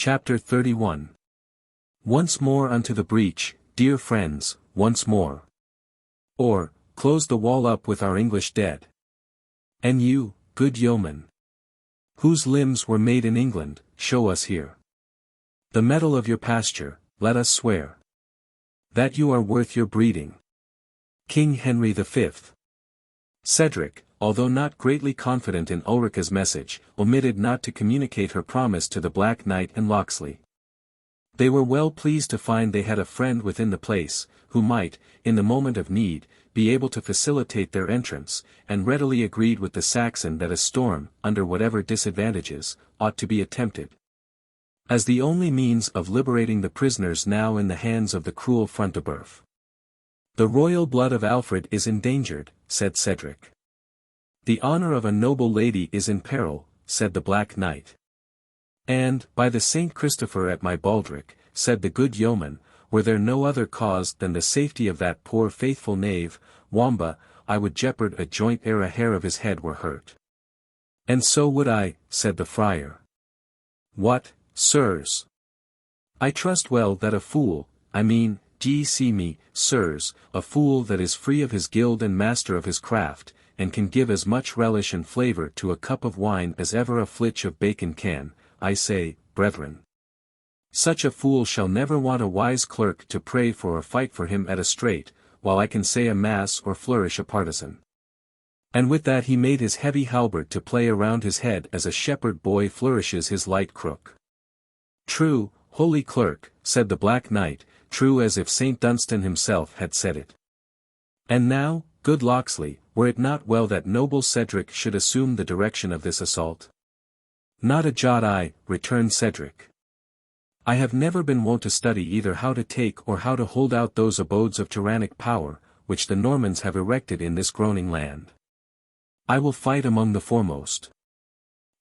Chapter 31. Once more unto the breach, dear friends, once more. Or, close the wall up with our English dead. And you, good yeomen, whose limbs were made in England, show us here the mettle of your pasture, let us swear that you are worth your breeding. King Henry V. Cedric, although not greatly confident in Ulrica's message, omitted not to communicate her promise to the Black Knight and Locksley. They were well pleased to find they had a friend within the place, who might, in the moment of need, be able to facilitate their entrance, and readily agreed with the Saxon that a storm, under whatever disadvantages, ought to be attempted, as the only means of liberating the prisoners now in the hands of the cruel Front-de-Bœuf. The royal blood of Alfred is endangered, said Cedric. The honor of a noble lady is in peril, said the Black Knight. And, by the Saint Christopher at my baldric, said the good yeoman, were there no other cause than the safety of that poor faithful knave, Wamba, I would jeopard a joint ere a hair of his head were hurt. And so would I, said the friar. What, sirs? I trust well that a fool, d'ye see me, sirs, a fool that is free of his guild and master of his craft, and can give as much relish and flavour to a cup of wine as ever a flitch of bacon can, I say, brethren. Such a fool shall never want a wise clerk to pray for or fight for him at a strait, while I can say a mass or flourish a partisan. And with that he made his heavy halberd to play around his head as a shepherd boy flourishes his light crook. True, holy clerk, said the Black Knight, true as if Saint Dunstan himself had said it. And now, good Locksley, were it not well that noble Cedric should assume the direction of this assault? Not a jot, returned Cedric. I have never been wont to study either how to take or how to hold out those abodes of tyrannic power, which the Normans have erected in this groaning land. I will fight among the foremost.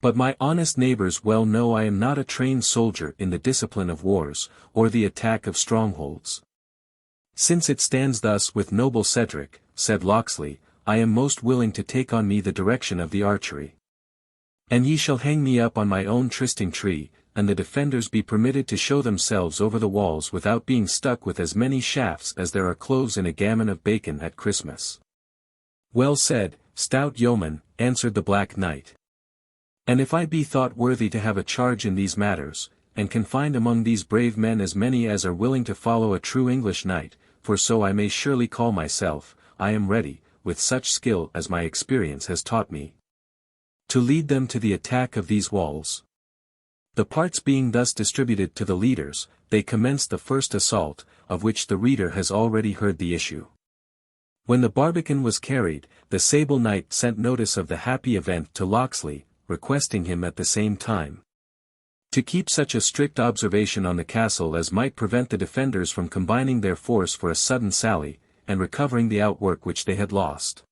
But my honest neighbours well know I am not a trained soldier in the discipline of wars, or the attack of strongholds. Since it stands thus with noble Cedric, said Locksley, I am most willing to take on me the direction of the archery. And ye shall hang me up on my own trysting tree, and the defenders be permitted to show themselves over the walls without being stuck with as many shafts as there are cloves in a gammon of bacon at Christmas. Well said, stout yeoman, answered the Black Knight. And if I be thought worthy to have a charge in these matters, and can find among these brave men as many as are willing to follow a true English knight, for so I may surely call myself, I am ready, with such skill as my experience has taught me, to lead them to the attack of these walls. The parts being thus distributed to the leaders, they commenced the first assault, of which the reader has already heard the issue. When the barbican was carried, the Sable Knight sent notice of the happy event to Locksley, requesting him at the same time to keep such a strict observation on the castle as might prevent the defenders from combining their force for a sudden sally, and recovering the outwork which they had lost.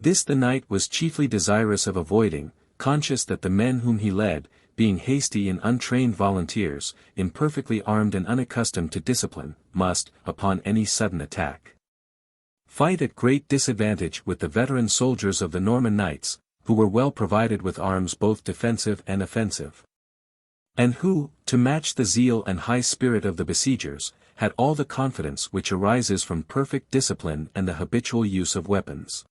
This the knight was chiefly desirous of avoiding, conscious that the men whom he led, being hasty and untrained volunteers, imperfectly armed and unaccustomed to discipline, must, upon any sudden attack, fight at great disadvantage with the veteran soldiers of the Norman knights, who were well provided with arms both defensive and offensive, and who, to match the zeal and high spirit of the besiegers, had all the confidence which arises from perfect discipline and the habitual use of weapons.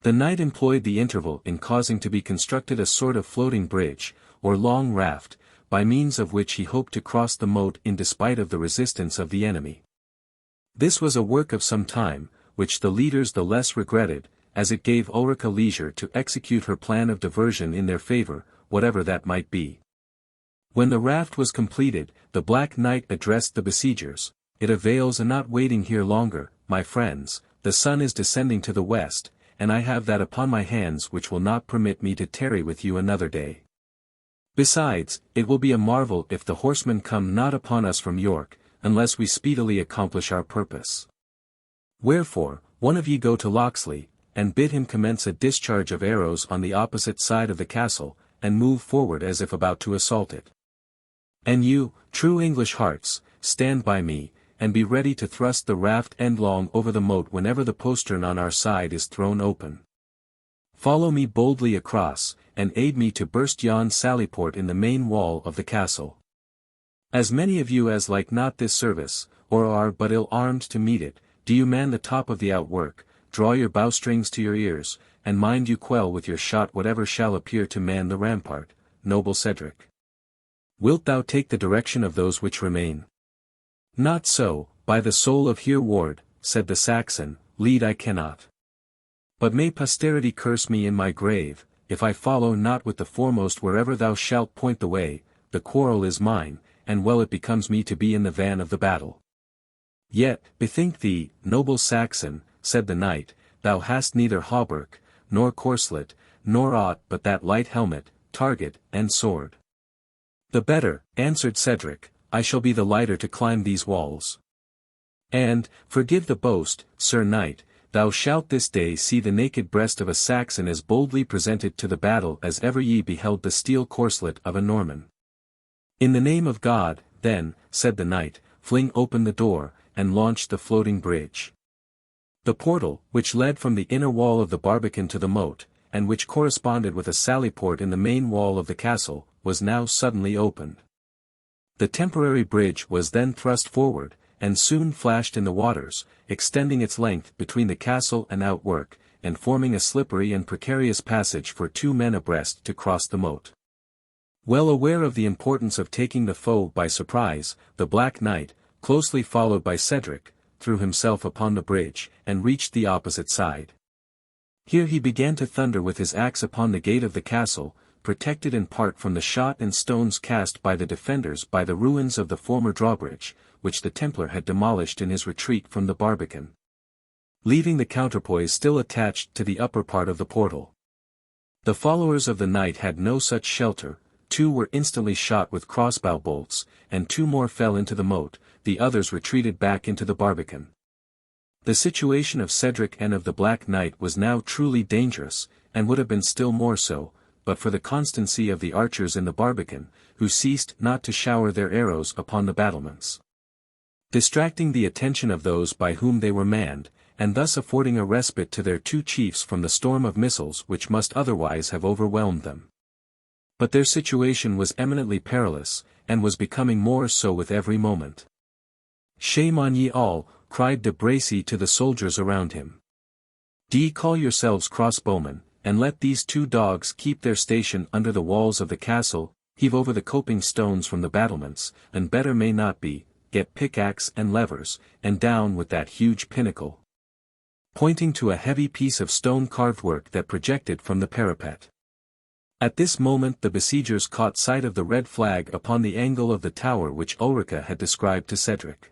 The knight employed the interval in causing to be constructed a sort of floating bridge, or long raft, by means of which he hoped to cross the moat in despite of the resistance of the enemy. This was a work of some time, which the leaders the less regretted, as it gave Ulrica leisure to execute her plan of diversion in their favour, whatever that might be. When the raft was completed, the Black Knight addressed the besiegers, It avails a not waiting here longer, my friends, the sun is descending to the west, and I have that upon my hands which will not permit me to tarry with you another day. Besides, it will be a marvel if the horsemen come not upon us from York, unless we speedily accomplish our purpose. Wherefore, one of ye go to Locksley, and bid him commence a discharge of arrows on the opposite side of the castle, and move forward as if about to assault it. And you, true English hearts, stand by me, and be ready to thrust the raft endlong over the moat whenever the postern on our side is thrown open. Follow me boldly across, and aid me to burst yon sallyport in the main wall of the castle. As many of you as like not this service, or are but ill-armed to meet it, do you man the top of the outwork, draw your bowstrings to your ears, and mind you quell with your shot whatever shall appear to man the rampart, noble Cedric. Wilt thou take the direction of those which remain? Not so, by the soul of Hereward, said the Saxon, lead I cannot. But may posterity curse me in my grave, if I follow not with the foremost wherever thou shalt point the way. The quarrel is mine, and well it becomes me to be in the van of the battle. Yet, bethink thee, noble Saxon, said the knight, thou hast neither hauberk, nor corslet, nor aught but that light helmet, target, and sword. The better, answered Cedric, I shall be the lighter to climb these walls. And, forgive the boast, Sir Knight, thou shalt this day see the naked breast of a Saxon as boldly presented to the battle as ever ye beheld the steel corslet of a Norman. In the name of God, then, said the knight, fling open the door, and launch the floating bridge. The portal, which led from the inner wall of the barbican to the moat, and which corresponded with a sallyport in the main wall of the castle, was now suddenly opened. The temporary bridge was then thrust forward, and soon flashed in the waters, extending its length between the castle and outwork, and forming a slippery and precarious passage for 2 men abreast to cross the moat. Well aware of the importance of taking the foe by surprise, the Black Knight, closely followed by Cedric, threw himself upon the bridge, and reached the opposite side. Here he began to thunder with his axe upon the gate of the castle, protected in part from the shot and stones cast by the defenders by the ruins of the former drawbridge, which the Templar had demolished in his retreat from the barbican, leaving the counterpoise still attached to the upper part of the portal. The followers of the knight had no such shelter, 2 were instantly shot with crossbow bolts, and 2 more fell into the moat, the others retreated back into the barbican. The situation of Cedric and of the Black Knight was now truly dangerous, and would have been still more so, but for the constancy of the archers in the barbican, who ceased not to shower their arrows upon the battlements, distracting the attention of those by whom they were manned, and thus affording a respite to their 2 chiefs from the storm of missiles which must otherwise have overwhelmed them. But their situation was eminently perilous, and was becoming more so with every moment. Shame on ye all, cried de Bracy to the soldiers around him. D'ye call yourselves crossbowmen, and let these 2 dogs keep their station under the walls of the castle, heave over the coping stones from the battlements, and better may not be, get pickaxe and levers, and down with that huge pinnacle, pointing to a heavy piece of stone-carved work that projected from the parapet. At this moment the besiegers caught sight of the red flag upon the angle of the tower which Ulrica had described to Cedric.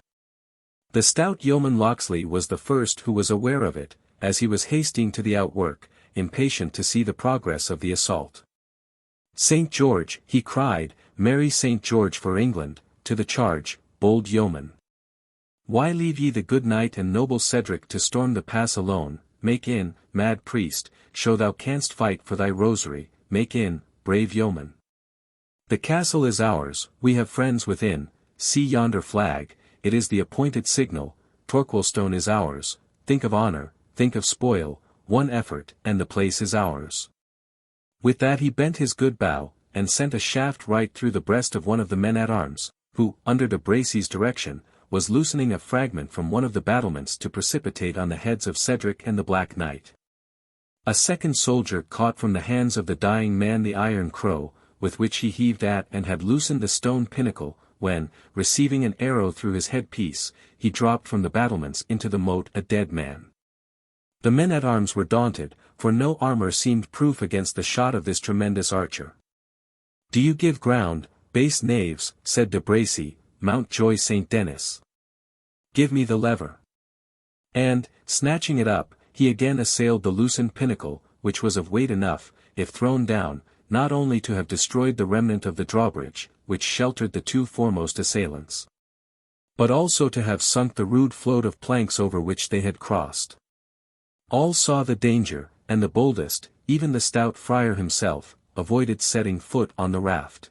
The stout yeoman Locksley was the first who was aware of it, as he was hasting to the outwork, impatient to see the progress of the assault. St. George, he cried, merry St. George for England, to the charge, bold yeoman. Why leave ye the good knight and noble Cedric to storm the pass alone? Make in, mad priest, show thou canst fight for thy rosary, make in, brave yeoman. The castle is ours, we have friends within, see yonder flag, it is the appointed signal, Torquilstone is ours, think of honor, think of spoil, one effort, and the place is ours. With that he bent his good bow, and sent a shaft right through the breast of one of the men-at-arms, who, under de Bracy's direction, was loosening a fragment from one of the battlements to precipitate on the heads of Cedric and the Black Knight. A second soldier caught from the hands of the dying man the iron crow, with which he heaved at and had loosened the stone pinnacle, when, receiving an arrow through his headpiece, he dropped from the battlements into the moat a dead man. The men-at-arms were daunted, for no armor seemed proof against the shot of this tremendous archer. Do you give ground, base knaves, said de Bracy, Mountjoy St. Denis. Give me the lever. And, snatching it up, he again assailed the loosened pinnacle, which was of weight enough, if thrown down, not only to have destroyed the remnant of the drawbridge, which sheltered the 2 foremost assailants, but also to have sunk the rude float of planks over which they had crossed. All saw the danger, and the boldest, even the stout friar himself, avoided setting foot on the raft.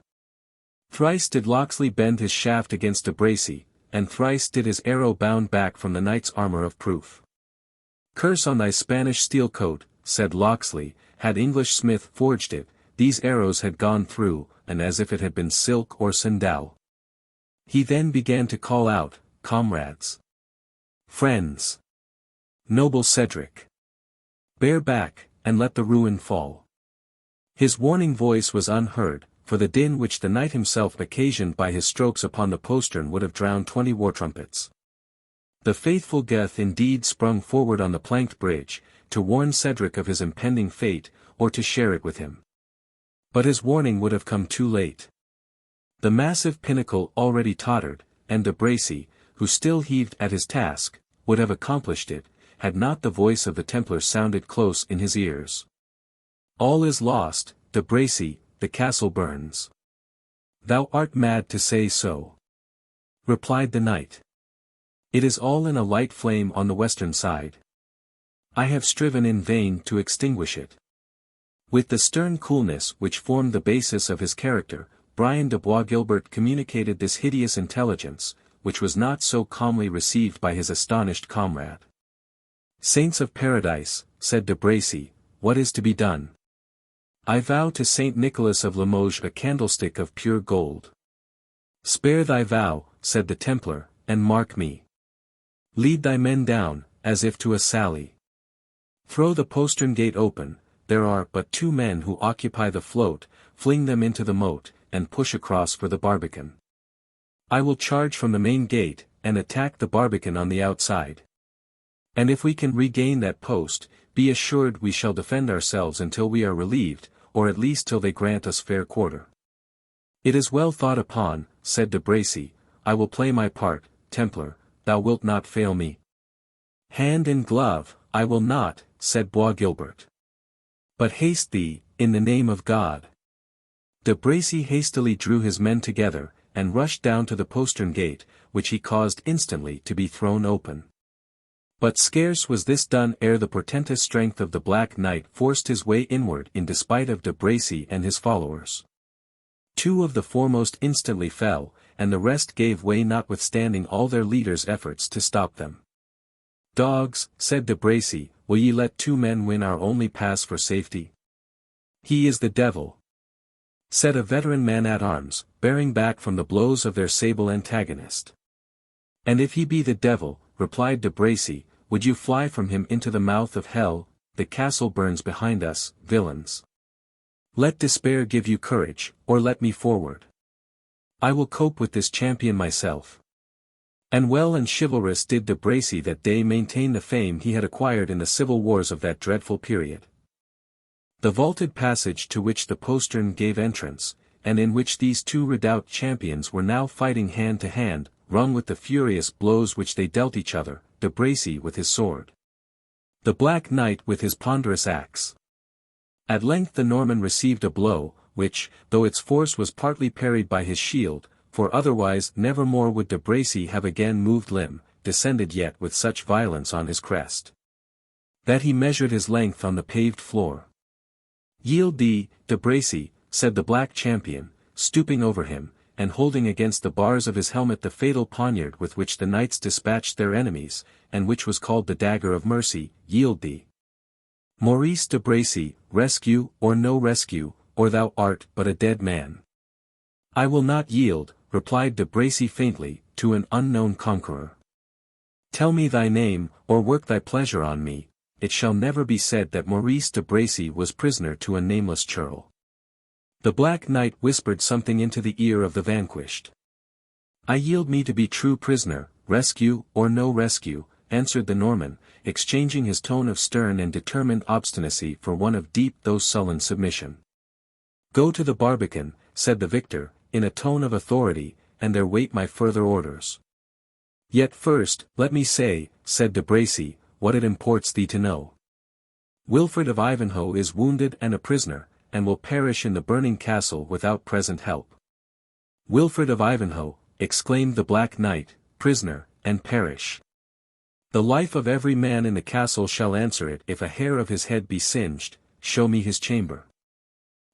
Thrice did Locksley bend his shaft against de Bracy, and thrice did his arrow bound back from the knight's armor of proof. Curse on thy Spanish steel coat, said Locksley, had English smith forged it, these arrows had gone through, and as if it had been silk or sandal. He then began to call out, "Comrades! Friends! Noble Cedric! Bear back, and let the ruin fall." His warning voice was unheard, for the din which the knight himself occasioned by his strokes upon the postern would have drowned 20 war trumpets. The faithful Geth indeed sprung forward on the planked bridge, to warn Cedric of his impending fate, or to share it with him. But his warning would have come too late. The massive pinnacle already tottered, and de Bracy, who still heaved at his task, would have accomplished it, had not the voice of the Templar sounded close in his ears. "All is lost, de Bracy, the castle burns." "Thou art mad to say so," replied the knight. "It is all in a light flame on the western side. I have striven in vain to extinguish it." With the stern coolness which formed the basis of his character, Brian de Bois Guilbert communicated this hideous intelligence, which was not so calmly received by his astonished comrade. "Saints of Paradise," said de Bracy, "what is to be done?" "I vow to Saint Nicholas of Limoges a candlestick of pure gold." "Spare thy vow," said the Templar, "and mark me. Lead thy men down, as if to a sally. Throw the postern gate open, there are but 2 men who occupy the float, fling them into the moat, and push across for the barbican. I will charge from the main gate, and attack the barbican on the outside. And if we can regain that post, be assured we shall defend ourselves until we are relieved, or at least till they grant us fair quarter." "It is well thought upon," said de Bracy. "I will play my part, Templar, thou wilt not fail me." "Hand in glove, I will not," said Bois Guilbert. "But haste thee, in the name of God." De Bracy hastily drew his men together, and rushed down to the postern gate, which he caused instantly to be thrown open. But scarce was this done ere the portentous strength of the Black Knight forced his way inward in despite of de Bracy and his followers. 2 of the foremost instantly fell, and the rest gave way notwithstanding all their leaders' efforts to stop them. "Dogs," said de Bracy, "will ye let 2 men win our only pass for safety?" "He is the devil," said a veteran man-at-arms, bearing back from the blows of their sable antagonist. "And if he be the devil," replied de Bracy, "would you fly from him into the mouth of hell? The castle burns behind us, villains. Let despair give you courage, or let me forward. I will cope with this champion myself." And well and chivalrous did de Bracy that day maintain the fame he had acquired in the civil wars of that dreadful period. The vaulted passage to which the postern gave entrance, and in which these 2 redoubt champions were now fighting hand to hand, rung with the furious blows which they dealt each other, de Bracy with his sword, the Black Knight with his ponderous axe. At length the Norman received a blow, which, though its force was partly parried by his shield, for otherwise never more would de Bracy have again moved limb, descended yet with such violence on his crest, that he measured his length on the paved floor. "Yield thee, de Bracy," said the black champion, stooping over him, and holding against the bars of his helmet the fatal poniard with which the knights dispatched their enemies, and which was called the dagger of mercy. "Yield thee. Maurice de Bracy, rescue or no rescue, or thou art but a dead man." "I will not yield," replied de Bracy faintly, to an unknown conqueror. "Tell me thy name, or work thy pleasure on me. It shall never be said that Maurice de Bracy was prisoner to a nameless churl." The Black Knight whispered something into the ear of the vanquished. "I yield me to be true prisoner, rescue or no rescue," answered the Norman, exchanging his tone of stern and determined obstinacy for one of deep though sullen submission. "Go to the barbican," said the victor, in a tone of authority, "and there wait my further orders." "Yet first, let me say," said de Bracy, "what it imports thee to know. Wilfred of Ivanhoe is wounded and a prisoner, and will perish in the burning castle without present help." "Wilfred of Ivanhoe," exclaimed the Black Knight, "prisoner, and perish? The life of every man in the castle shall answer it if a hair of his head be singed. Show me his chamber."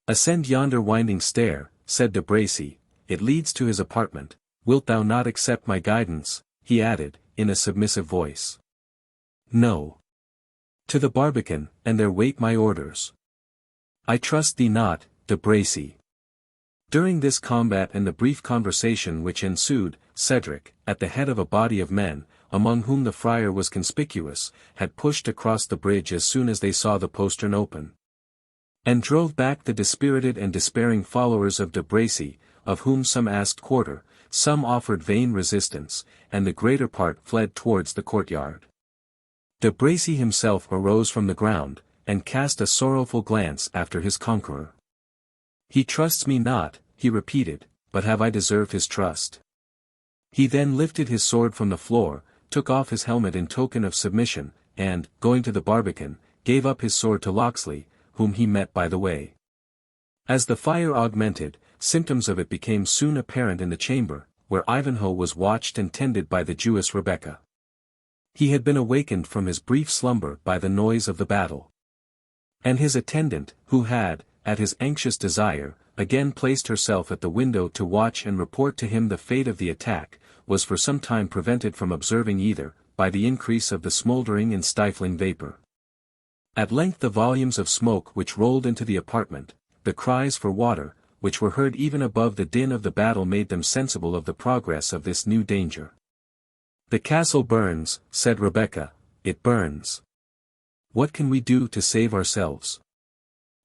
"Ascend yonder winding stair," said de Bracy, "it leads to his apartment. Wilt thou not accept my guidance?" he added, in a submissive voice. "No. To the barbican, and there wait my orders." "I trust thee not, de Bracy." During this combat and the brief conversation which ensued, Cedric, at the head of a body of men, among whom the friar was conspicuous, had pushed across the bridge as soon as they saw the postern open, and drove back the dispirited and despairing followers of de Bracy, of whom some asked quarter, some offered vain resistance, and the greater part fled towards the courtyard. De Bracy himself arose from the ground, and cast a sorrowful glance after his conqueror. "He trusts me not," he repeated, "but have I deserved his trust?" He then lifted his sword from the floor, took off his helmet in token of submission, and, going to the barbican, gave up his sword to Locksley, whom he met by the way. As the fire augmented, symptoms of it became soon apparent in the chamber, where Ivanhoe was watched and tended by the Jewess Rebecca. He had been awakened from his brief slumber by the noise of the battle. And his attendant, who had, at his anxious desire, again placed herself at the window to watch and report to him the fate of the attack, was for some time prevented from observing either, by the increase of the smouldering and stifling vapor. At length the volumes of smoke which rolled into the apartment, the cries for water, which were heard even above the din of the battle made them sensible of the progress of this new danger. "The castle burns," said Rebecca, "it burns. What can we do to save ourselves?"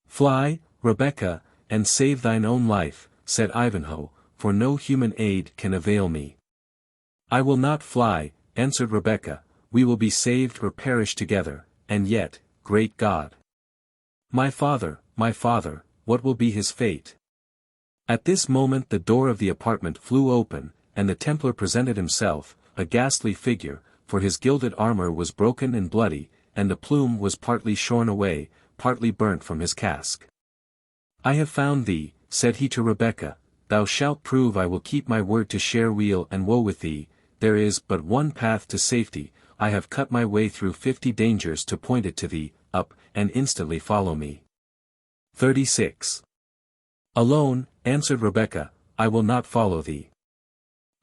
"Fly, Rebecca, and save thine own life," said Ivanhoe, "for no human aid can avail me." "I will not fly," answered Rebecca, "we will be saved or perish together, and yet, great God! My father, what will be his fate?" At this moment the door of the apartment flew open, and the Templar presented himself, a ghastly figure, for his gilded armor was broken and bloody, and the plume was partly shorn away, partly burnt from his casque. "I have found thee," said he to Rebecca, "thou shalt prove I will keep my word to share weal and woe with thee. There is but one path to safety, I have cut my way through 50 dangers to point it to thee, up, and instantly follow me." 36. "Alone," answered Rebecca, "I will not follow thee.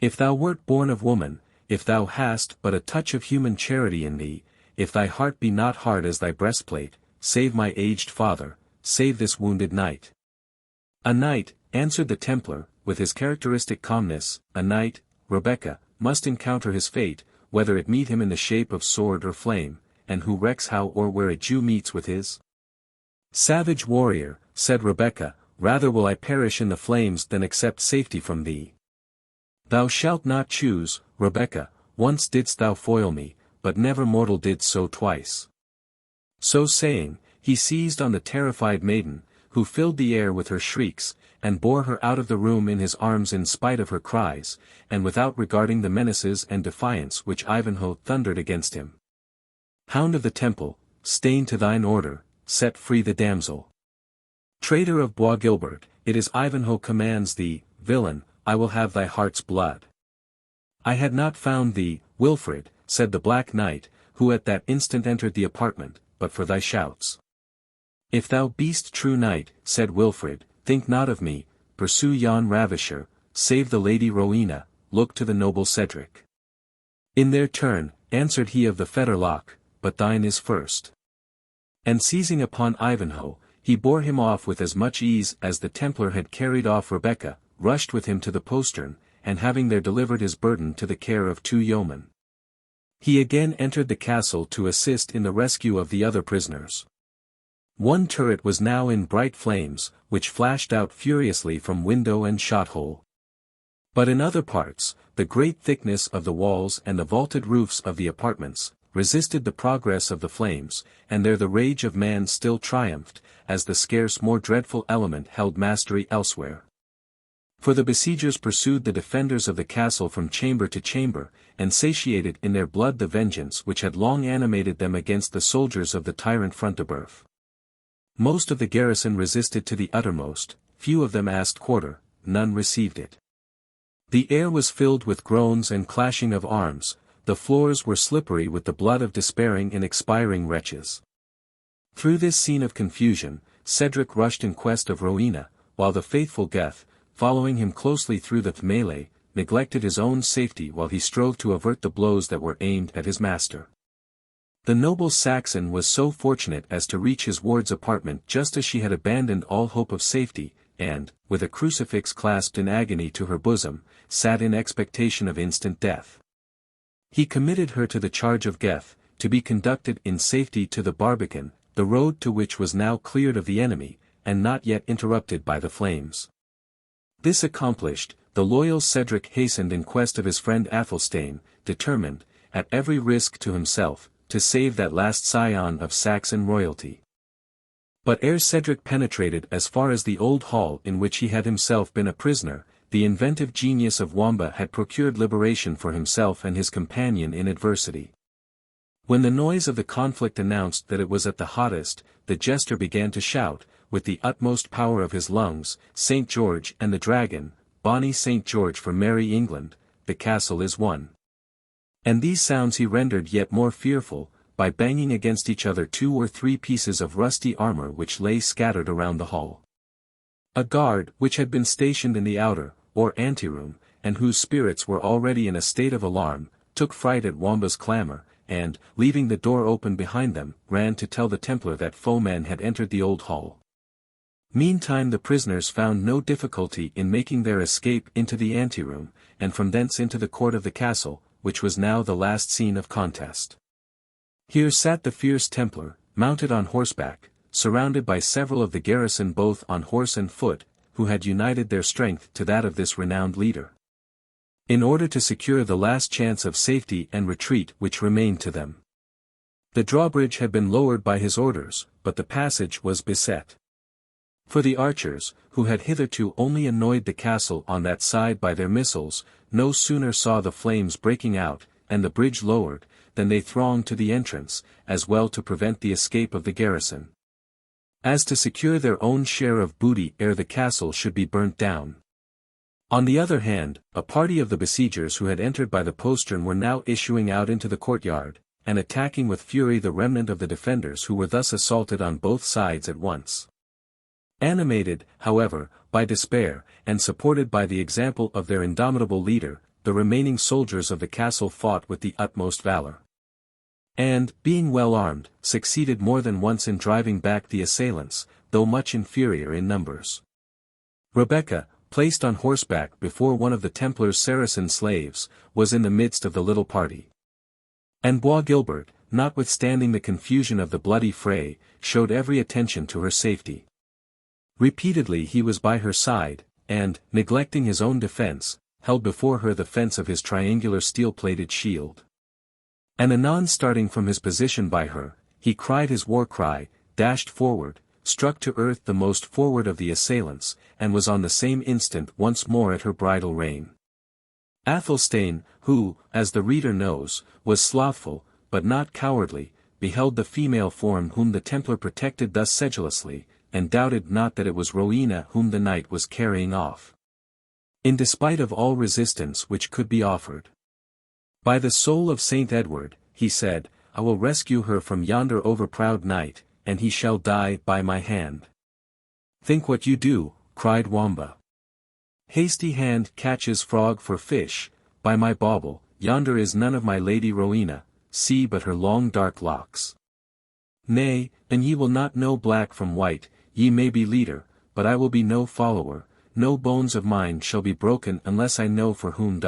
If thou wert born of woman, if thou hast but a touch of human charity in thee, if thy heart be not hard as thy breastplate, save my aged father, save this wounded knight." "A knight," answered the Templar, with his characteristic calmness, "a knight, Rebecca, must encounter his fate, whether it meet him in the shape of sword or flame, and who recks how or where a Jew meets with his?" "Savage warrior," said Rebecca, "rather will I perish in the flames than accept safety from thee." "Thou shalt not choose, Rebecca, once didst thou foil me, but never mortal did so twice." So saying, he seized on the terrified maiden, who filled the air with her shrieks, and bore her out of the room in his arms in spite of her cries, and without regarding the menaces and defiance which Ivanhoe thundered against him. "Hound of the Temple, stain to thine order, set free the damsel." "Traitor of Bois Guilbert, it is Ivanhoe commands thee, villain, I will have thy heart's blood." "I had not found thee, Wilfred," said the Black Knight, who at that instant entered the apartment, "but for thy shouts." "If thou be'st true knight," said Wilfred, "think not of me, pursue yon ravisher, save the Lady Rowena, look to the noble Cedric." "In their turn," answered he of the Fetterlock, "but thine is first." And seizing upon Ivanhoe, he bore him off with as much ease as the Templar had carried off Rebecca, rushed with him to the postern, and having there delivered his burden to the care of 2 yeomen, he again entered the castle to assist in the rescue of the other prisoners. One turret was now in bright flames, which flashed out furiously from window and shot-hole. But in other parts, the great thickness of the walls and the vaulted roofs of the apartments resisted the progress of the flames, and there the rage of man still triumphed, as the scarce more dreadful element held mastery elsewhere. For the besiegers pursued the defenders of the castle from chamber to chamber, and satiated in their blood the vengeance which had long animated them against the soldiers of the tyrant Front-de-Bœuf. Most of the garrison resisted to the uttermost, few of them asked quarter, none received it. The air was filled with groans and clashing of arms, the floors were slippery with the blood of despairing and expiring wretches. Through this scene of confusion, Cedric rushed in quest of Rowena, while the faithful Geth, following him closely through the melee, neglected his own safety while he strove to avert the blows that were aimed at his master. The noble Saxon was so fortunate as to reach his ward's apartment just as she had abandoned all hope of safety, and, with a crucifix clasped in agony to her bosom, sat in expectation of instant death. He committed her to the charge of Geth, to be conducted in safety to the Barbican, the road to which was now cleared of the enemy, and not yet interrupted by the flames. This accomplished, the loyal Cedric hastened in quest of his friend Athelstane, determined, at every risk to himself, to save that last scion of Saxon royalty. But ere Cedric penetrated as far as the old hall in which he had himself been a prisoner, the inventive genius of Wamba had procured liberation for himself and his companion in adversity. When the noise of the conflict announced that it was at the hottest, the jester began to shout, with the utmost power of his lungs, "St. George and the Dragon, bonny St. George for merry England, the castle is won." And these sounds he rendered yet more fearful, by banging against each other 2 or 3 pieces of rusty armor which lay scattered around the hall. A guard, which had been stationed in the outer, or anteroom, and whose spirits were already in a state of alarm, took fright at Wamba's clamor, and, leaving the door open behind them, ran to tell the Templar that foemen had entered the old hall. Meantime the prisoners found no difficulty in making their escape into the anteroom, and from thence into the court of the castle, which was now the last scene of contest. Here sat the fierce Templar, mounted on horseback, surrounded by several of the garrison both on horse and foot, who had united their strength to that of this renowned leader, in order to secure the last chance of safety and retreat which remained to them. The drawbridge had been lowered by his orders, but the passage was beset. For the archers, who had hitherto only annoyed the castle on that side by their missiles, no sooner saw the flames breaking out, and the bridge lowered, than they thronged to the entrance, as well to prevent the escape of the garrison, as to secure their own share of booty ere the castle should be burnt down. On the other hand, a party of the besiegers who had entered by the postern were now issuing out into the courtyard, and attacking with fury the remnant of the defenders who were thus assaulted on both sides at once. Animated, however, by despair, and supported by the example of their indomitable leader, the remaining soldiers of the castle fought with the utmost valor, and, being well armed, succeeded more than once in driving back the assailants, though much inferior in numbers. Rebecca, placed on horseback before one of the Templar's Saracen slaves, was in the midst of the little party. And Bois Guilbert, notwithstanding the confusion of the bloody fray, showed every attention to her safety. Repeatedly he was by her side, and, neglecting his own defense, held before her the fence of his triangular steel-plated shield. And anon starting from his position by her, he cried his war cry, dashed forward, struck to earth the most forward of the assailants, and was on the same instant once more at her bridle rein. Athelstane, who, as the reader knows, was slothful, but not cowardly, beheld the female form whom the Templar protected thus sedulously, and doubted not that it was Rowena whom the knight was carrying off, in despite of all resistance which could be offered. "By the soul of Saint Edward," he said, "I will rescue her from yonder overproud knight, and he shall die by my hand." "Think what you do," cried Wamba. "Hasty hand catches frog for fish, by my bauble, yonder is none of my lady Rowena, see but her long dark locks. Nay, and ye will not know black from white, ye may be leader, but I will be no follower, no bones of mine shall be broken unless I know for whom.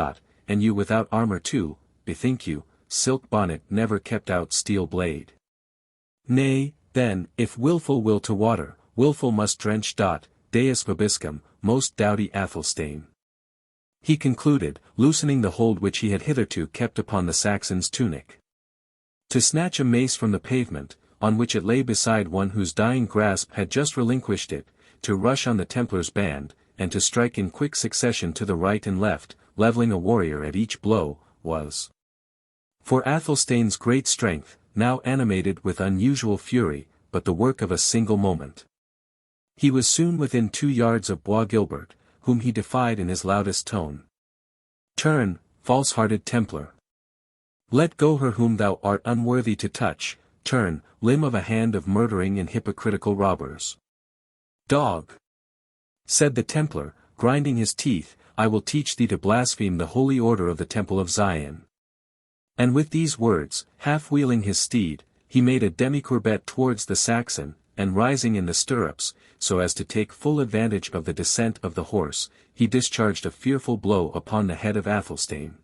And you without armor too, bethink you, silk bonnet never kept out steel blade. Nay, then, if wilful will to water, wilful must drench. Deus vobiscum, most doughty Athelstane," he concluded, loosening the hold which he had hitherto kept upon the Saxon's tunic. To snatch a mace from the pavement, on which it lay beside one whose dying grasp had just relinquished it, to rush on the Templar's band, and to strike in quick succession to the right and left, leveling a warrior at each blow, was, for Athelstane's great strength, now animated with unusual fury, but the work of a single moment. He was soon within 2 yards of Bois Guilbert, whom he defied in his loudest tone. "Turn, false-hearted Templar! Let go her whom thou art unworthy to touch, turn, limb of a hand of murdering and hypocritical robbers. Dog!" said the Templar, grinding his teeth, "I will teach thee to blaspheme the holy order of the Temple of Zion." And with these words, half-wheeling his steed, he made a demi-courbette towards the Saxon, and rising in the stirrups, so as to take full advantage of the descent of the horse, he discharged a fearful blow upon the head of Athelstane.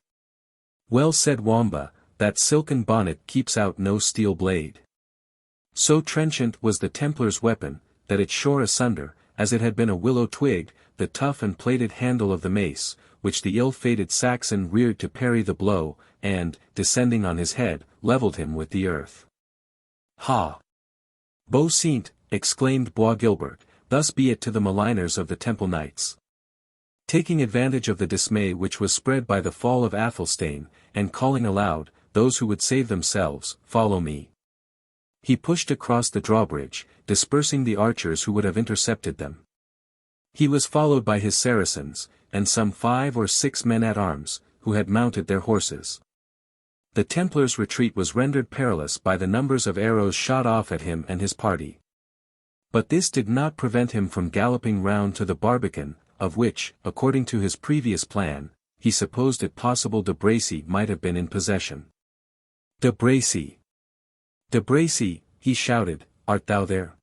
Well said Wamba, that silken bonnet keeps out no steel blade. So trenchant was the Templar's weapon, that it shore asunder, as it had been a willow twig, the tough and plated handle of the mace, which the ill-fated Saxon reared to parry the blow, and, descending on his head, levelled him with the earth. Ha! Beau Saint, exclaimed Bois Guilbert, thus be it to the maligners of the Temple Knights. Taking advantage of the dismay which was spread by the fall of Athelstane, and calling aloud, those who would save themselves, follow me. He pushed across the drawbridge, dispersing the archers who would have intercepted them. He was followed by his Saracens, and some 5 or 6 men-at-arms, who had mounted their horses. The Templars' retreat was rendered perilous by the numbers of arrows shot off at him and his party. But this did not prevent him from galloping round to the barbican, of which, according to his previous plan, he supposed it possible de Bracy might have been in possession. De Bracy! De Bracy, he shouted, art thou there?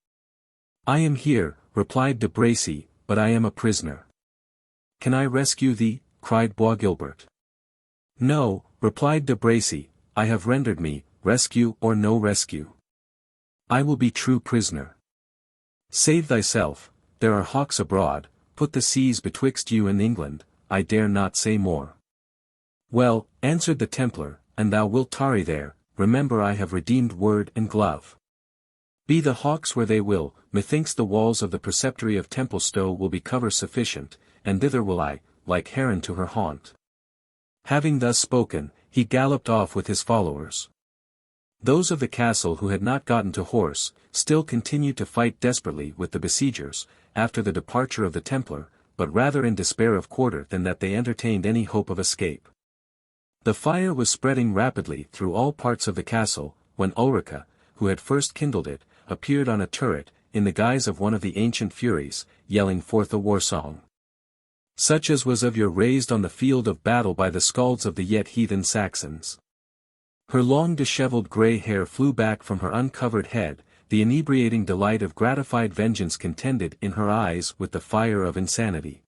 I am here, replied de Bracy, but I am a prisoner. Can I rescue thee? Cried Bois Guilbert. No, replied de Bracy, I have rendered me, rescue or no rescue. I will be true prisoner. Save thyself, there are hawks abroad, put the seas betwixt you and England, I dare not say more. Well, answered the Templar, and thou wilt tarry there, remember I have redeemed word and glove. Be the hawks where they will, methinks the walls of the preceptory of Templestowe will be cover sufficient, and thither will I, like heron to her haunt. Having thus spoken, he galloped off with his followers. Those of the castle who had not gotten to horse, still continued to fight desperately with the besiegers, after the departure of the Templar, but rather in despair of quarter than that they entertained any hope of escape. The fire was spreading rapidly through all parts of the castle, when Ulrica, who had first kindled it, appeared on a turret, in the guise of one of the ancient furies, yelling forth a war song. Such as was of yore raised on the field of battle by the skalds of the yet heathen Saxons. Her long dishevelled grey hair flew back from her uncovered head, the inebriating delight of gratified vengeance contended in her eyes with the fire of insanity.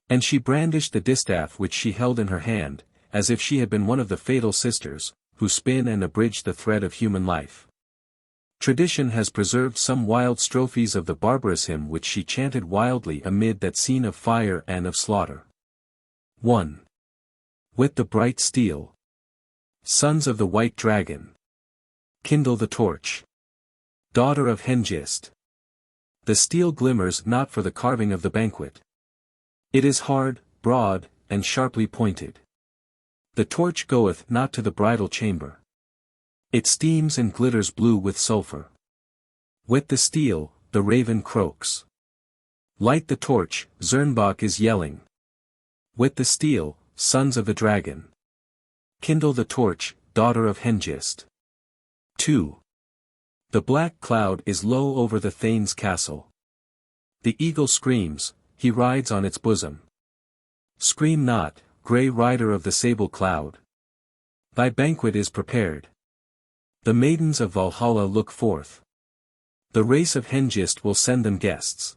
And she brandished the distaff which she held in her hand, as if she had been one of the fatal sisters, who spin and abridge the thread of human life. Tradition has preserved some wild strophes of the barbarous hymn which she chanted wildly amid that scene of fire and of slaughter. 1. With the bright steel. Sons of the white dragon. Kindle the torch. Daughter of Hengist. The steel glimmers not for the carving of the banquet. It is hard, broad, and sharply pointed. The torch goeth not to the bridal chamber. It steams and glitters blue with sulphur. Wet the steel, the raven croaks. Light the torch, Zernbach is yelling. Wet the steel, sons of the dragon. Kindle the torch, daughter of Hengist. 2. The black cloud is low over the Thane's castle. The eagle screams, he rides on its bosom. Scream not, grey rider of the sable cloud. Thy banquet is prepared. The maidens of Valhalla look forth. The race of Hengist will send them guests.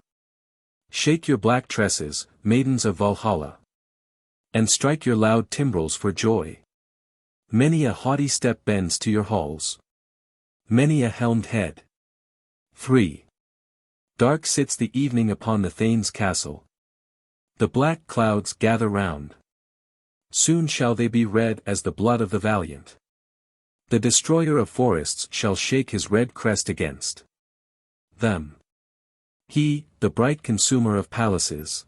Shake your black tresses, maidens of Valhalla. And strike your loud timbrels for joy. Many a haughty step bends to your halls. Many a helmed head. 3. Dark sits the evening upon the Thane's castle. The black clouds gather round. Soon shall they be red as the blood of the valiant. The destroyer of forests shall shake his red crest against them. He, the bright consumer of palaces.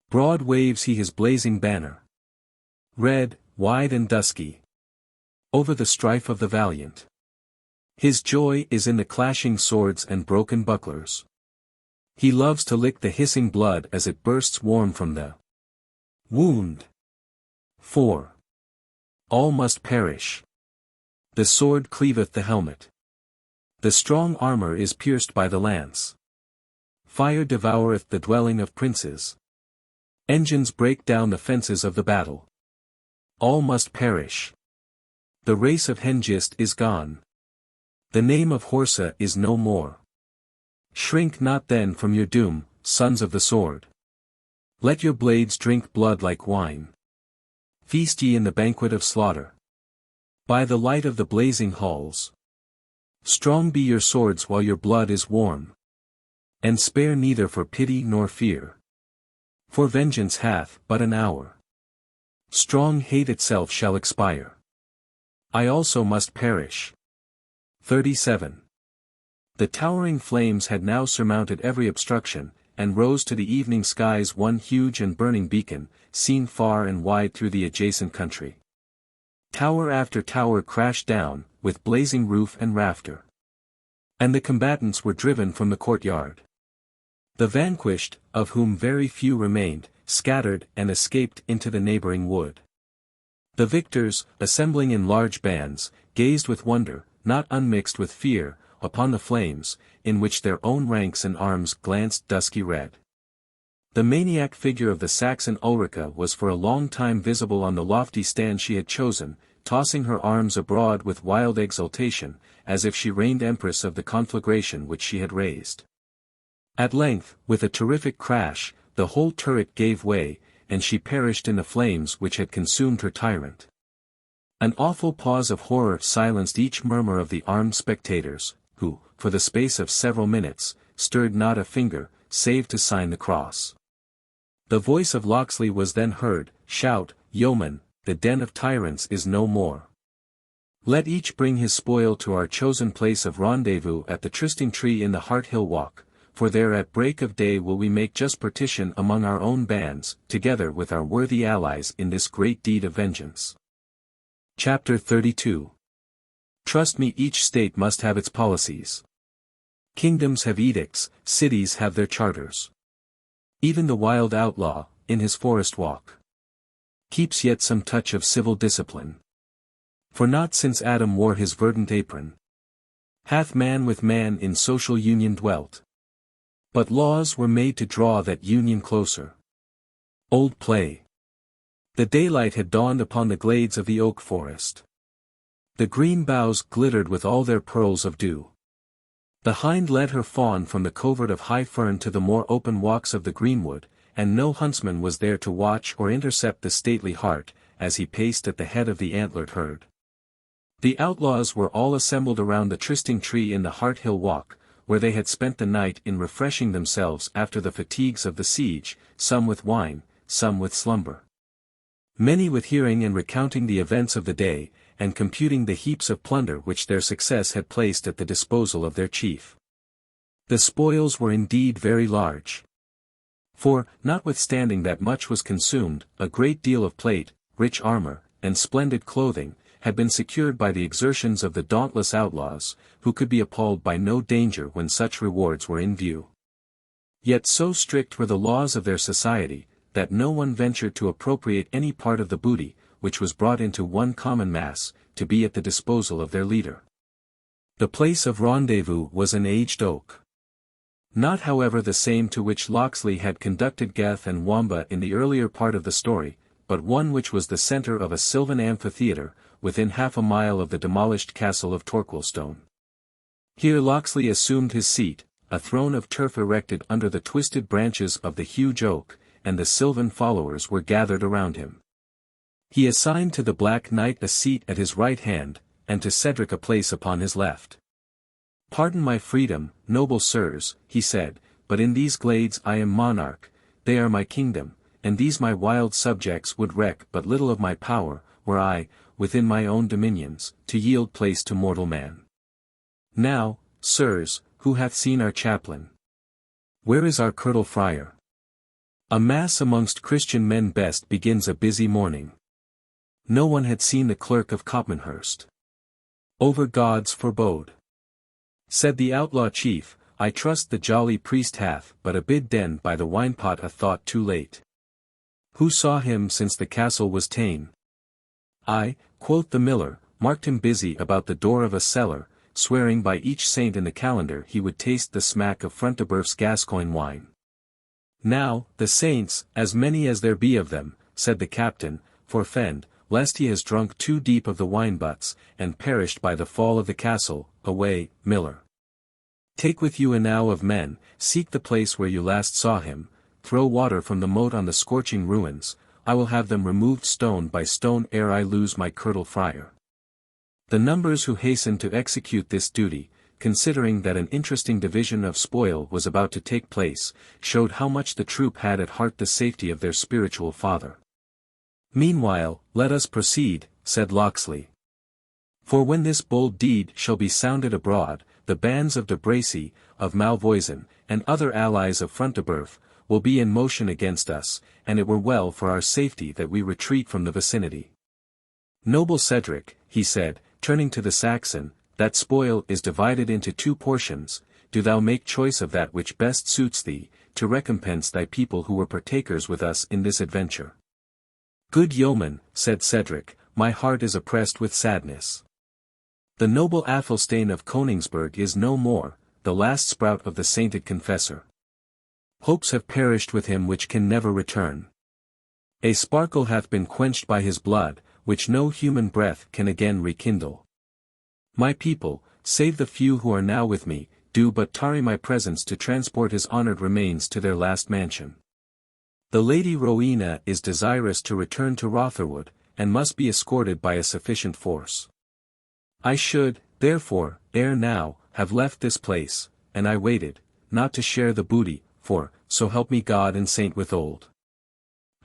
Broad waves he his blazing banner. Red, wide and dusky. Over the strife of the valiant. His joy is in the clashing swords and broken bucklers. He loves to lick the hissing blood as it bursts warm from the wound. 4. All must perish. The sword cleaveth the helmet. The strong armor is pierced by the lance. Fire devoureth the dwelling of princes. Engines break down the fences of the battle. All must perish. The race of Hengist is gone. The name of Horsa is no more. Shrink not then from your doom, sons of the sword. Let your blades drink blood like wine. Feast ye in the banquet of slaughter. By the light of the blazing halls. Strong be your swords while your blood is warm. And spare neither for pity nor fear. For vengeance hath but an hour. Strong hate itself shall expire. I also must perish. 37. The towering flames had now surmounted every obstruction, and rose to the evening skies one huge and burning beacon, seen far and wide through the adjacent country. Tower after tower crashed down, with blazing roof and rafter. And the combatants were driven from the courtyard. The vanquished, of whom very few remained, scattered and escaped into the neighboring wood. The victors, assembling in large bands, gazed with wonder, not unmixed with fear, upon the flames, in which their own ranks and arms glanced dusky red. The maniac figure of the Saxon Ulrica was for a long time visible on the lofty stand she had chosen, tossing her arms abroad with wild exultation, as if she reigned empress of the conflagration which she had raised. At length, with a terrific crash, the whole turret gave way, and she perished in the flames which had consumed her tyrant. An awful pause of horror silenced each murmur of the armed spectators, who, for the space of several minutes, stirred not a finger, save to sign the cross. The voice of Locksley was then heard, "Shout, yeomen, the den of tyrants is no more. Let each bring his spoil to our chosen place of rendezvous at the trysting tree in the Hart Hill Walk, for there at break of day will we make just partition among our own bands, together with our worthy allies in this great deed of vengeance." Chapter 32. Trust me, each state must have its policies. Kingdoms have edicts, cities have their charters. Even the wild outlaw, in his forest walk, keeps yet some touch of civil discipline. For not since Adam wore his verdant apron, hath man with man in social union dwelt. But laws were made to draw that union closer. Old play. The daylight had dawned upon the glades of the oak forest. The green boughs glittered with all their pearls of dew. The hind led her fawn from the covert of high fern to the more open walks of the greenwood, and no huntsman was there to watch or intercept the stately hart, as he paced at the head of the antlered herd. The outlaws were all assembled around the trysting tree in the Hart Hill Walk, where they had spent the night in refreshing themselves after the fatigues of the siege, some with wine, some with slumber. Many with hearing and recounting the events of the day, and computing the heaps of plunder which their success had placed at the disposal of their chief. The spoils were indeed very large. For, notwithstanding that much was consumed, a great deal of plate, rich armor, and splendid clothing, had been secured by the exertions of the dauntless outlaws, who could be appalled by no danger when such rewards were in view. Yet so strict were the laws of their society, that no one ventured to appropriate any part of the booty, which was brought into one common mass, to be at the disposal of their leader. The place of rendezvous was an aged oak. Not however the same to which Locksley had conducted Geth and Wamba in the earlier part of the story, but one which was the centre of a sylvan amphitheatre, within half a mile of the demolished castle of Torquilstone. Here Locksley assumed his seat, a throne of turf erected under the twisted branches of the huge oak, and the sylvan followers were gathered around him. He assigned to the Black Knight a seat at his right hand, and to Cedric a place upon his left. "Pardon my freedom, noble sirs," he said, "but in these glades I am monarch, they are my kingdom, and these my wild subjects would reck but little of my power, were I, within my own dominions, to yield place to mortal man. Now, sirs, who hath seen our chaplain? Where is our curtal friar? A mass amongst Christian men best begins a busy morning. No one had seen the clerk of Copmanhurst. Over gods forbode. Said the outlaw chief, I trust the jolly priest hath but a bid den by the winepot a thought too late. Who saw him since the castle was ta'en? I, quoth the miller, marked him busy about the door of a cellar, swearing by each saint in the calendar he would taste the smack of Front-de-Bœuf's Gascoigne wine. Now, the saints, as many as there be of them, said the captain, forfend, lest he has drunk too deep of the wine butts, and perished by the fall of the castle. Away, miller. Take with you enow of men, seek the place where you last saw him, throw water from the moat on the scorching ruins, I will have them removed stone by stone ere I lose my kirtle friar. The numbers who hastened to execute this duty, considering that an interesting division of spoil was about to take place, showed how much the troop had at heart the safety of their spiritual father. Meanwhile, let us proceed, said Locksley. For when this bold deed shall be sounded abroad, the bands of de Bracy, of Malvoisin, and other allies of Front de Bœuf, will be in motion against us, and it were well for our safety that we retreat from the vicinity. Noble Cedric, he said, turning to the Saxon, that spoil is divided into 2 portions, do thou make choice of that which best suits thee, to recompense thy people who were partakers with us in this adventure. Good yeoman, said Cedric, my heart is oppressed with sadness. The noble Athelstane of Königsberg is no more, the last sprout of the sainted confessor. Hopes have perished with him which can never return. A sparkle hath been quenched by his blood, which no human breath can again rekindle. My people, save the few who are now with me, do but tarry my presence to transport his honoured remains to their last mansion. The Lady Rowena is desirous to return to Rotherwood, and must be escorted by a sufficient force. I should, therefore, ere now, have left this place, and I waited, not to share the booty, for, so help me God and Saint Withold.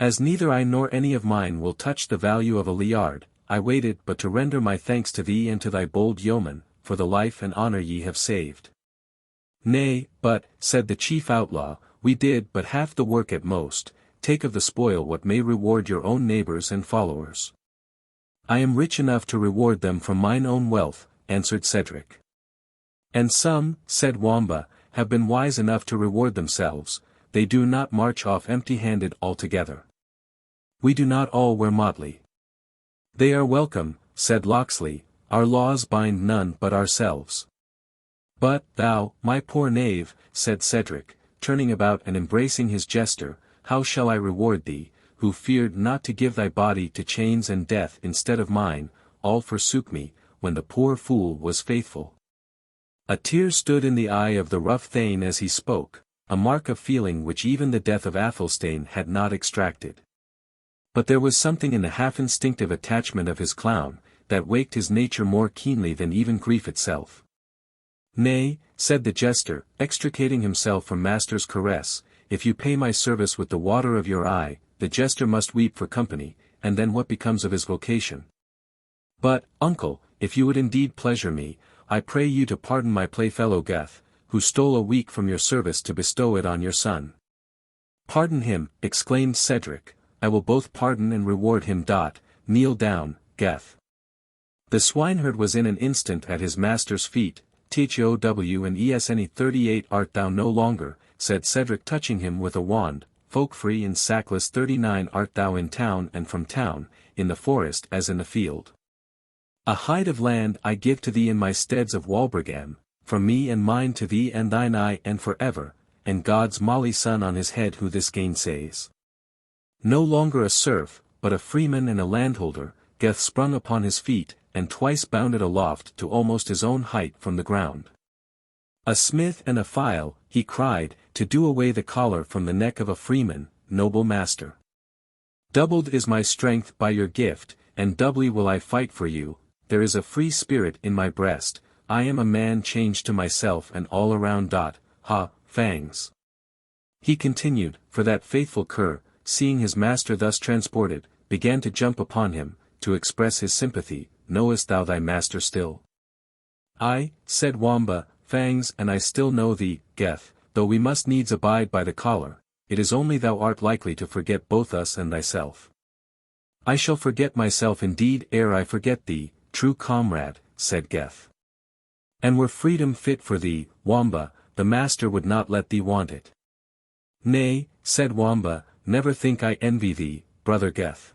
As neither I nor any of mine will touch the value of a liard, I waited but to render my thanks to thee and to thy bold yeoman, for the life and honour ye have saved. Nay, but, said the chief outlaw, we did but half the work at most, take of the spoil what may reward your own neighbours and followers. I am rich enough to reward them from mine own wealth, answered Cedric. And some, said Wamba, have been wise enough to reward themselves, they do not march off empty-handed altogether. We do not all wear motley. They are welcome, said Locksley, our laws bind none but ourselves. But, thou, my poor knave, said Cedric, turning about and embracing his jester, how shall I reward thee, who feared not to give thy body to chains and death instead of mine, all forsook me, when the poor fool was faithful. A tear stood in the eye of the rough thane as he spoke, a mark of feeling which even the death of Athelstane had not extracted. But there was something in the half-instinctive attachment of his clown, that waked his nature more keenly than even grief itself. Nay, said the jester, extricating himself from master's caress, if you pay my service with the water of your eye, the jester must weep for company, and then what becomes of his vocation? But, uncle, if you would indeed pleasure me, I pray you to pardon my playfellow Geth, who stole a week from your service to bestow it on your son. Pardon him, exclaimed Cedric, I will both pardon and reward him. Kneel down, Geth. The swineherd was in an instant at his master's feet. Thow and Esne 38 art thou no longer, said Cedric touching him with a wand, folk free and sackless 39 art thou in town and from town, in the forest as in the field. A hide of land I give to thee in my steads of Walbergam, from me and mine to thee and thine eye and for ever, and God's molly sun on his head who this gainsays. No longer a serf, but a freeman and a landholder, Geth sprung upon his feet, and twice bounded aloft to almost his own height from the ground. A smith and a file, he cried, to do away the collar from the neck of a freeman, noble master. Doubled is my strength by your gift, and doubly will I fight for you, there is a free spirit in my breast, I am a man changed to myself and all around. Ha, Fangs. He continued, for that faithful cur, seeing his master thus transported, began to jump upon him, to express his sympathy. Knowest thou thy master still? Aye, said Wamba, Fangs, and I still know thee, Geth, though we must needs abide by the collar, it is only thou art likely to forget both us and thyself. I shall forget myself indeed ere I forget thee, true comrade, said Geth. And were freedom fit for thee, Wamba, the master would not let thee want it. Nay, said Wamba, never think I envy thee, brother Geth.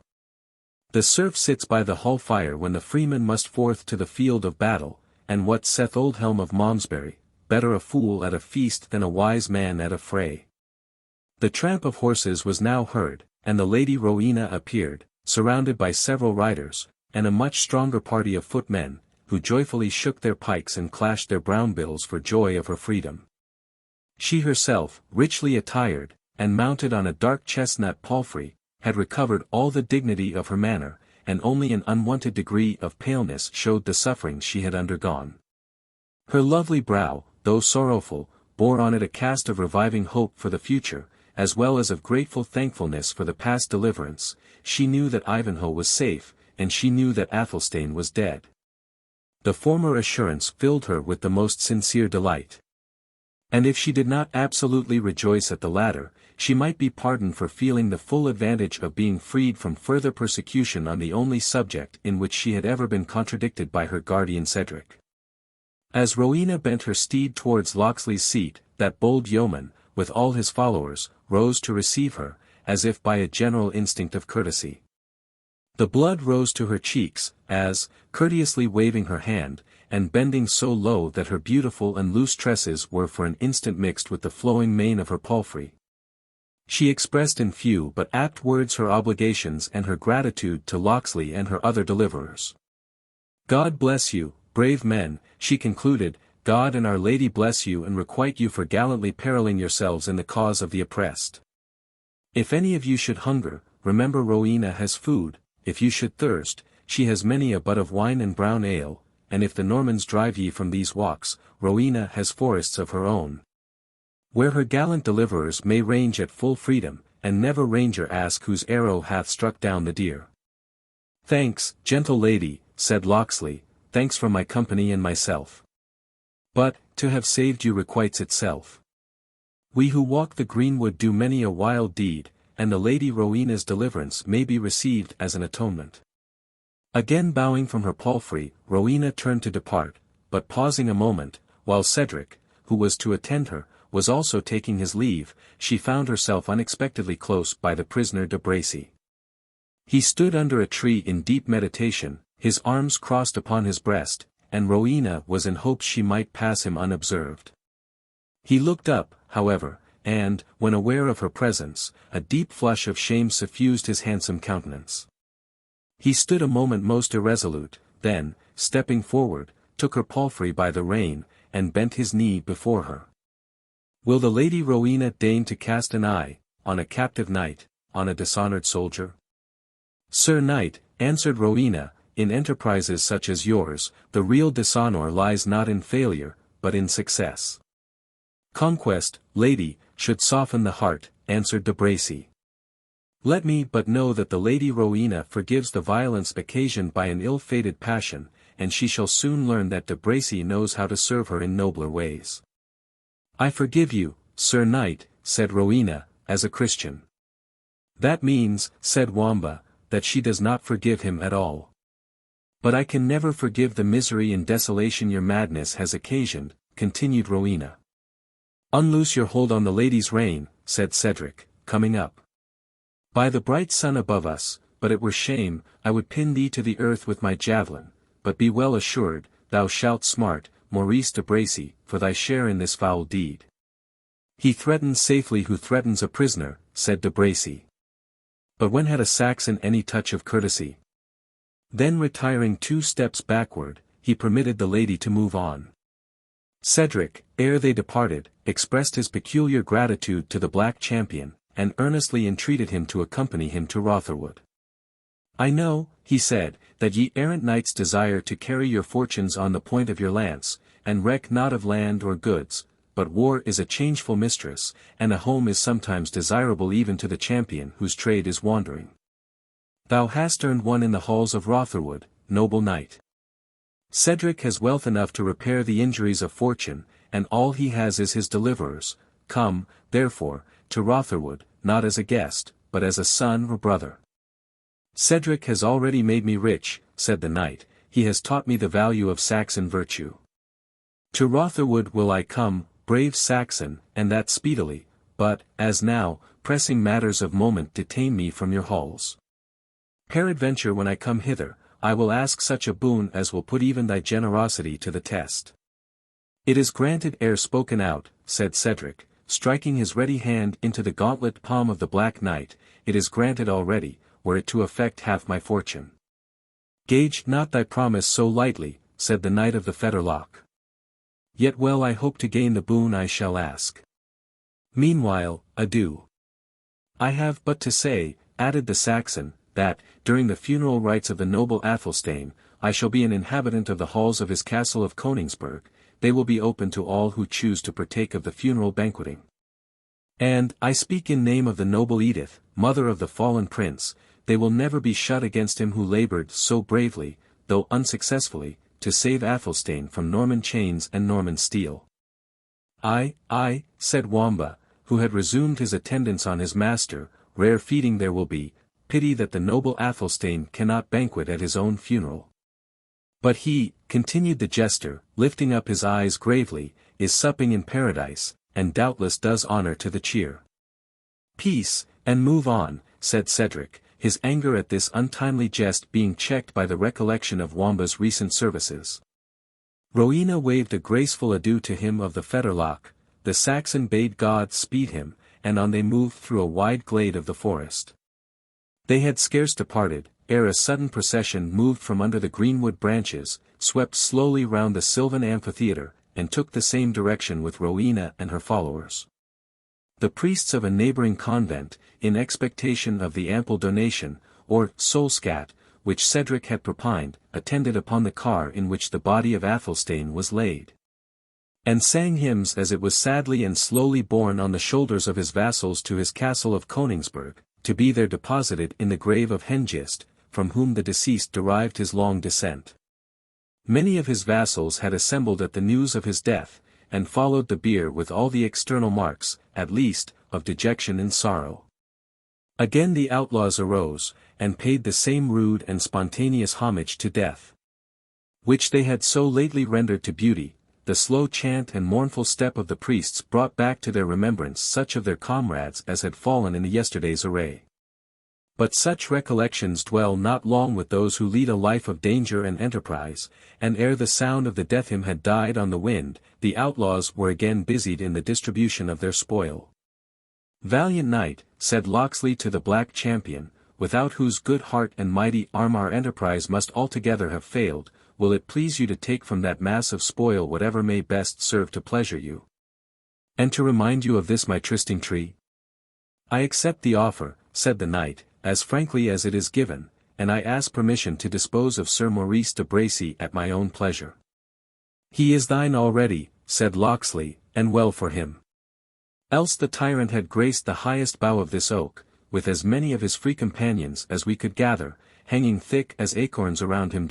The serf sits by the hall fire when the freeman must forth to the field of battle, and what saith old Helm of Malmesbury, better a fool at a feast than a wise man at a fray. The tramp of horses was now heard, and the Lady Rowena appeared, surrounded by several riders, and a much stronger party of footmen, who joyfully shook their pikes and clashed their brown bills for joy of her freedom. She herself, richly attired, and mounted on a dark chestnut palfrey, had recovered all the dignity of her manner, and only an unwonted degree of paleness showed the sufferings she had undergone. Her lovely brow, though sorrowful, bore on it a cast of reviving hope for the future, as well as of grateful thankfulness for the past deliverance. She knew that Ivanhoe was safe, and she knew that Athelstane was dead. The former assurance filled her with the most sincere delight. And if she did not absolutely rejoice at the latter, she might be pardoned for feeling the full advantage of being freed from further persecution on the only subject in which she had ever been contradicted by her guardian Cedric. As Rowena bent her steed towards Locksley's seat, that bold yeoman, with all his followers, rose to receive her, as if by a general instinct of courtesy. The blood rose to her cheeks, as, courteously waving her hand, and bending so low that her beautiful and loose tresses were for an instant mixed with the flowing mane of her palfrey, she expressed in few but apt words her obligations and her gratitude to Locksley and her other deliverers. "God bless you, brave men," she concluded, "God and Our Lady bless you and requite you for gallantly perilling yourselves in the cause of the oppressed. If any of you should hunger, remember Rowena has food, if you should thirst, she has many a butt of wine and brown ale, and if the Normans drive ye from these walks, Rowena has forests of her own, where her gallant deliverers may range at full freedom, and never ranger ask whose arrow hath struck down the deer." "Thanks, gentle lady," said Locksley, "thanks for my company and myself. But, to have saved you requites itself. We who walk the greenwood do many a wild deed, and the Lady Rowena's deliverance may be received as an atonement." Again bowing from her palfrey, Rowena turned to depart, but pausing a moment, while Cedric, who was to attend her, was also taking his leave, she found herself unexpectedly close by the prisoner de Bracy. He stood under a tree in deep meditation, his arms crossed upon his breast, and Rowena was in hopes she might pass him unobserved. He looked up, however, and, when aware of her presence, a deep flush of shame suffused his handsome countenance. He stood a moment most irresolute, then, stepping forward, took her palfrey by the rein, and bent his knee before her. "Will the Lady Rowena deign to cast an eye, on a captive knight, on a dishonored soldier?" "Sir Knight," answered Rowena, "in enterprises such as yours, the real dishonor lies not in failure, but in success." "Conquest, lady, should soften the heart," answered de Bracy. "Let me but know that the Lady Rowena forgives the violence occasioned by an ill-fated passion, and she shall soon learn that de Bracy knows how to serve her in nobler ways." "I forgive you, Sir Knight," said Rowena, "as a Christian." "That means," said Wamba, "that she does not forgive him at all." "But I can never forgive the misery and desolation your madness has occasioned," continued Rowena. "Unloose your hold on the lady's rein," said Cedric, coming up. "By the bright sun above us, but it were shame, I would pin thee to the earth with my javelin, but be well assured, thou shalt smart, Maurice de Bracy, for thy share in this foul deed." "He threatens safely who threatens a prisoner," said de Bracy. "But when had a Saxon any touch of courtesy?" Then retiring 2 steps backward, he permitted the lady to move on. Cedric, ere they departed, expressed his peculiar gratitude to the Black Champion, and earnestly entreated him to accompany him to Rotherwood. "I know," he said, "that ye errant knights desire to carry your fortunes on the point of your lance, and reck not of land or goods, but war is a changeful mistress, and a home is sometimes desirable even to the champion whose trade is wandering. Thou hast earned one in the halls of Rotherwood, noble knight. Cedric has wealth enough to repair the injuries of fortune, and all he has is his deliverers. Come, therefore, to Rotherwood, not as a guest, but as a son or brother." "Cedric has already made me rich," said the knight, "he has taught me the value of Saxon virtue. To Rotherwood will I come, brave Saxon, and that speedily, but, as now, pressing matters of moment detain me from your halls. Peradventure when I come hither, I will ask such a boon as will put even thy generosity to the test." "It is granted ere spoken out," said Cedric, striking his ready hand into the gauntlet palm of the Black Knight, "it is granted already, were it to affect half my fortune." "Gage not thy promise so lightly," said the Knight of the Fetterlock. Yet well I hope to gain the boon I shall ask. Meanwhile, adieu. I have but to say, added the Saxon, that, during the funeral rites of the noble Athelstane, I shall be an inhabitant of the halls of his castle of Königsberg. They will be open to all who choose to partake of the funeral banqueting. And, I speak in name of the noble Edith, mother of the fallen prince, they will never be shut against him who laboured so bravely, though unsuccessfully, to save Athelstane from Norman chains and Norman steel. Aye, said Wamba, who had resumed his attendance on his master, rare feeding there will be, pity that the noble Athelstane cannot banquet at his own funeral. But he, continued the jester, lifting up his eyes gravely, is supping in paradise, and doubtless does honour to the cheer. Peace, and move on, said Cedric, his anger at this untimely jest being checked by the recollection of Wamba's recent services. Rowena waved a graceful adieu to him of the Fetterlock, the Saxon bade God speed him, and on they moved through a wide glade of the forest. They had scarce departed, ere a sudden procession moved from under the greenwood branches, swept slowly round the sylvan amphitheatre, and took the same direction with Rowena and her followers. The priests of a neighbouring convent, in expectation of the ample donation, or soul-scat, which Cedric had propined, attended upon the car in which the body of Athelstane was laid. And sang hymns as it was sadly and slowly borne on the shoulders of his vassals to his castle of Königsberg, to be there deposited in the grave of Hengist, from whom the deceased derived his long descent. Many of his vassals had assembled at the news of his death, and followed the bier with all the external marks, at least, of dejection and sorrow. Again the outlaws arose, and paid the same rude and spontaneous homage to death, which they had so lately rendered to beauty. The slow chant and mournful step of the priests brought back to their remembrance such of their comrades as had fallen in the yesterday's array. But such recollections dwell not long with those who lead a life of danger and enterprise, and ere the sound of the death hymn had died on the wind, the outlaws were again busied in the distribution of their spoil. Valiant knight, said Locksley to the black champion, without whose good heart and mighty arm our enterprise must altogether have failed, will it please you to take from that mass of spoil whatever may best serve to pleasure you? And to remind you of this my trysting tree? I accept the offer, said the knight, as frankly as it is given, and I ask permission to dispose of Sir Maurice de Bracy at my own pleasure. He is thine already, said Locksley, and well for him. Else the tyrant had graced the highest bough of this oak, with as many of his free companions as we could gather, hanging thick as acorns around him.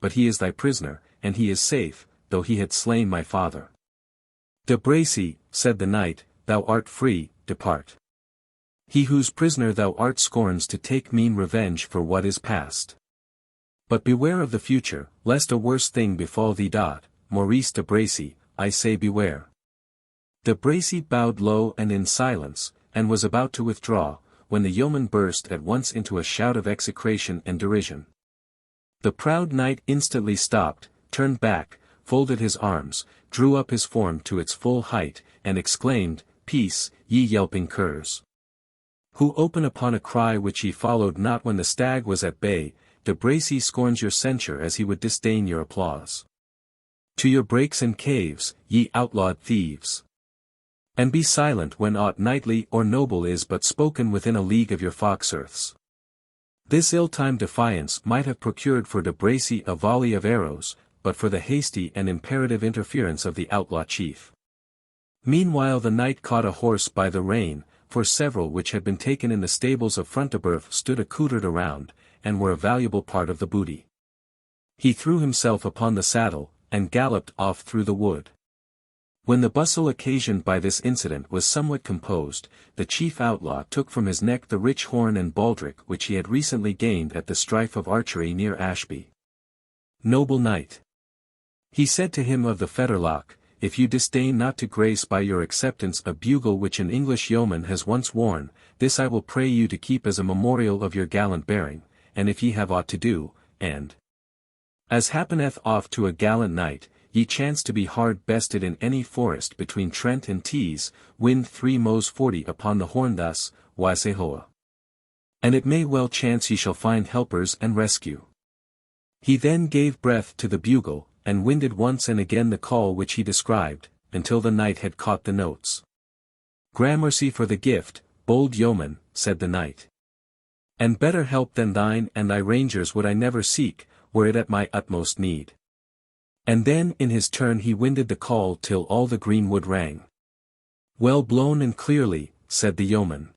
But he is thy prisoner, and he is safe, though he had slain my father. De Bracy, said the knight, thou art free, depart. He whose prisoner thou art scorns to take mean revenge for what is past. But beware of the future, lest a worse thing befall thee. Maurice de Bracy, I say beware. De Bracy bowed low and in silence, and was about to withdraw, when the yeoman burst at once into a shout of execration and derision. The proud knight instantly stopped, turned back, folded his arms, drew up his form to its full height, and exclaimed, Peace, ye yelping curs! Who open upon a cry which ye followed not when the stag was at bay. De Bracy scorns your censure as he would disdain your applause. To your brakes and caves, ye outlawed thieves! And be silent when aught knightly or noble is but spoken within a league of your fox-earths. This ill-timed defiance might have procured for de Bracy a volley of arrows, but for the hasty and imperative interference of the outlaw chief. Meanwhile the knight caught a horse by the rein, for several which had been taken in the stables of Front-de-Bœuf stood accoutred around, and were a valuable part of the booty. He threw himself upon the saddle, and galloped off through the wood. When the bustle occasioned by this incident was somewhat composed, the chief outlaw took from his neck the rich horn and baldric which he had recently gained at the strife of archery near Ashby. Noble knight, he said to him of the Fetterlock, if you disdain not to grace by your acceptance a bugle which an English yeoman has once worn, this I will pray you to keep as a memorial of your gallant bearing, and if ye have aught to do, and as happeneth oft to a gallant knight, ye chance to be hard bested in any forest between Trent and Tees, wind 3 Mos 40 upon the horn thus, Wisehoa. And it may well chance ye shall find helpers and rescue. He then gave breath to the bugle, and winded once and again the call which he described, until the knight had caught the notes. "Gramercy for the gift, bold yeoman," said the knight. "And better help than thine and thy rangers would I never seek, were it at my utmost need." And then in his turn he winded the call till all the greenwood rang. "Well blown and clearly," said the yeoman.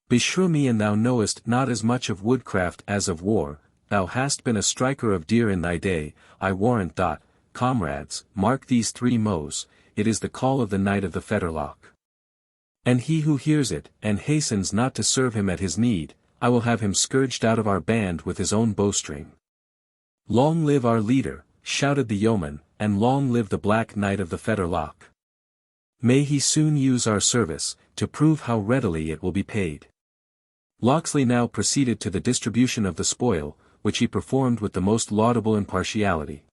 "Beshrew me, and thou knowest not as much of woodcraft as of war. Thou hast been a striker of deer in thy day, I warrant. Comrades, mark these 3 mows, it is the call of the Knight of the Fetterlock. And he who hears it, and hastens not to serve him at his need, I will have him scourged out of our band with his own bowstring." "Long live our leader," shouted the yeoman, "and long live the Black Knight of the Fetterlock. May he soon use our service, to prove how readily it will be paid." Locksley now proceeded to the distribution of the spoil, which he performed with the most laudable impartiality.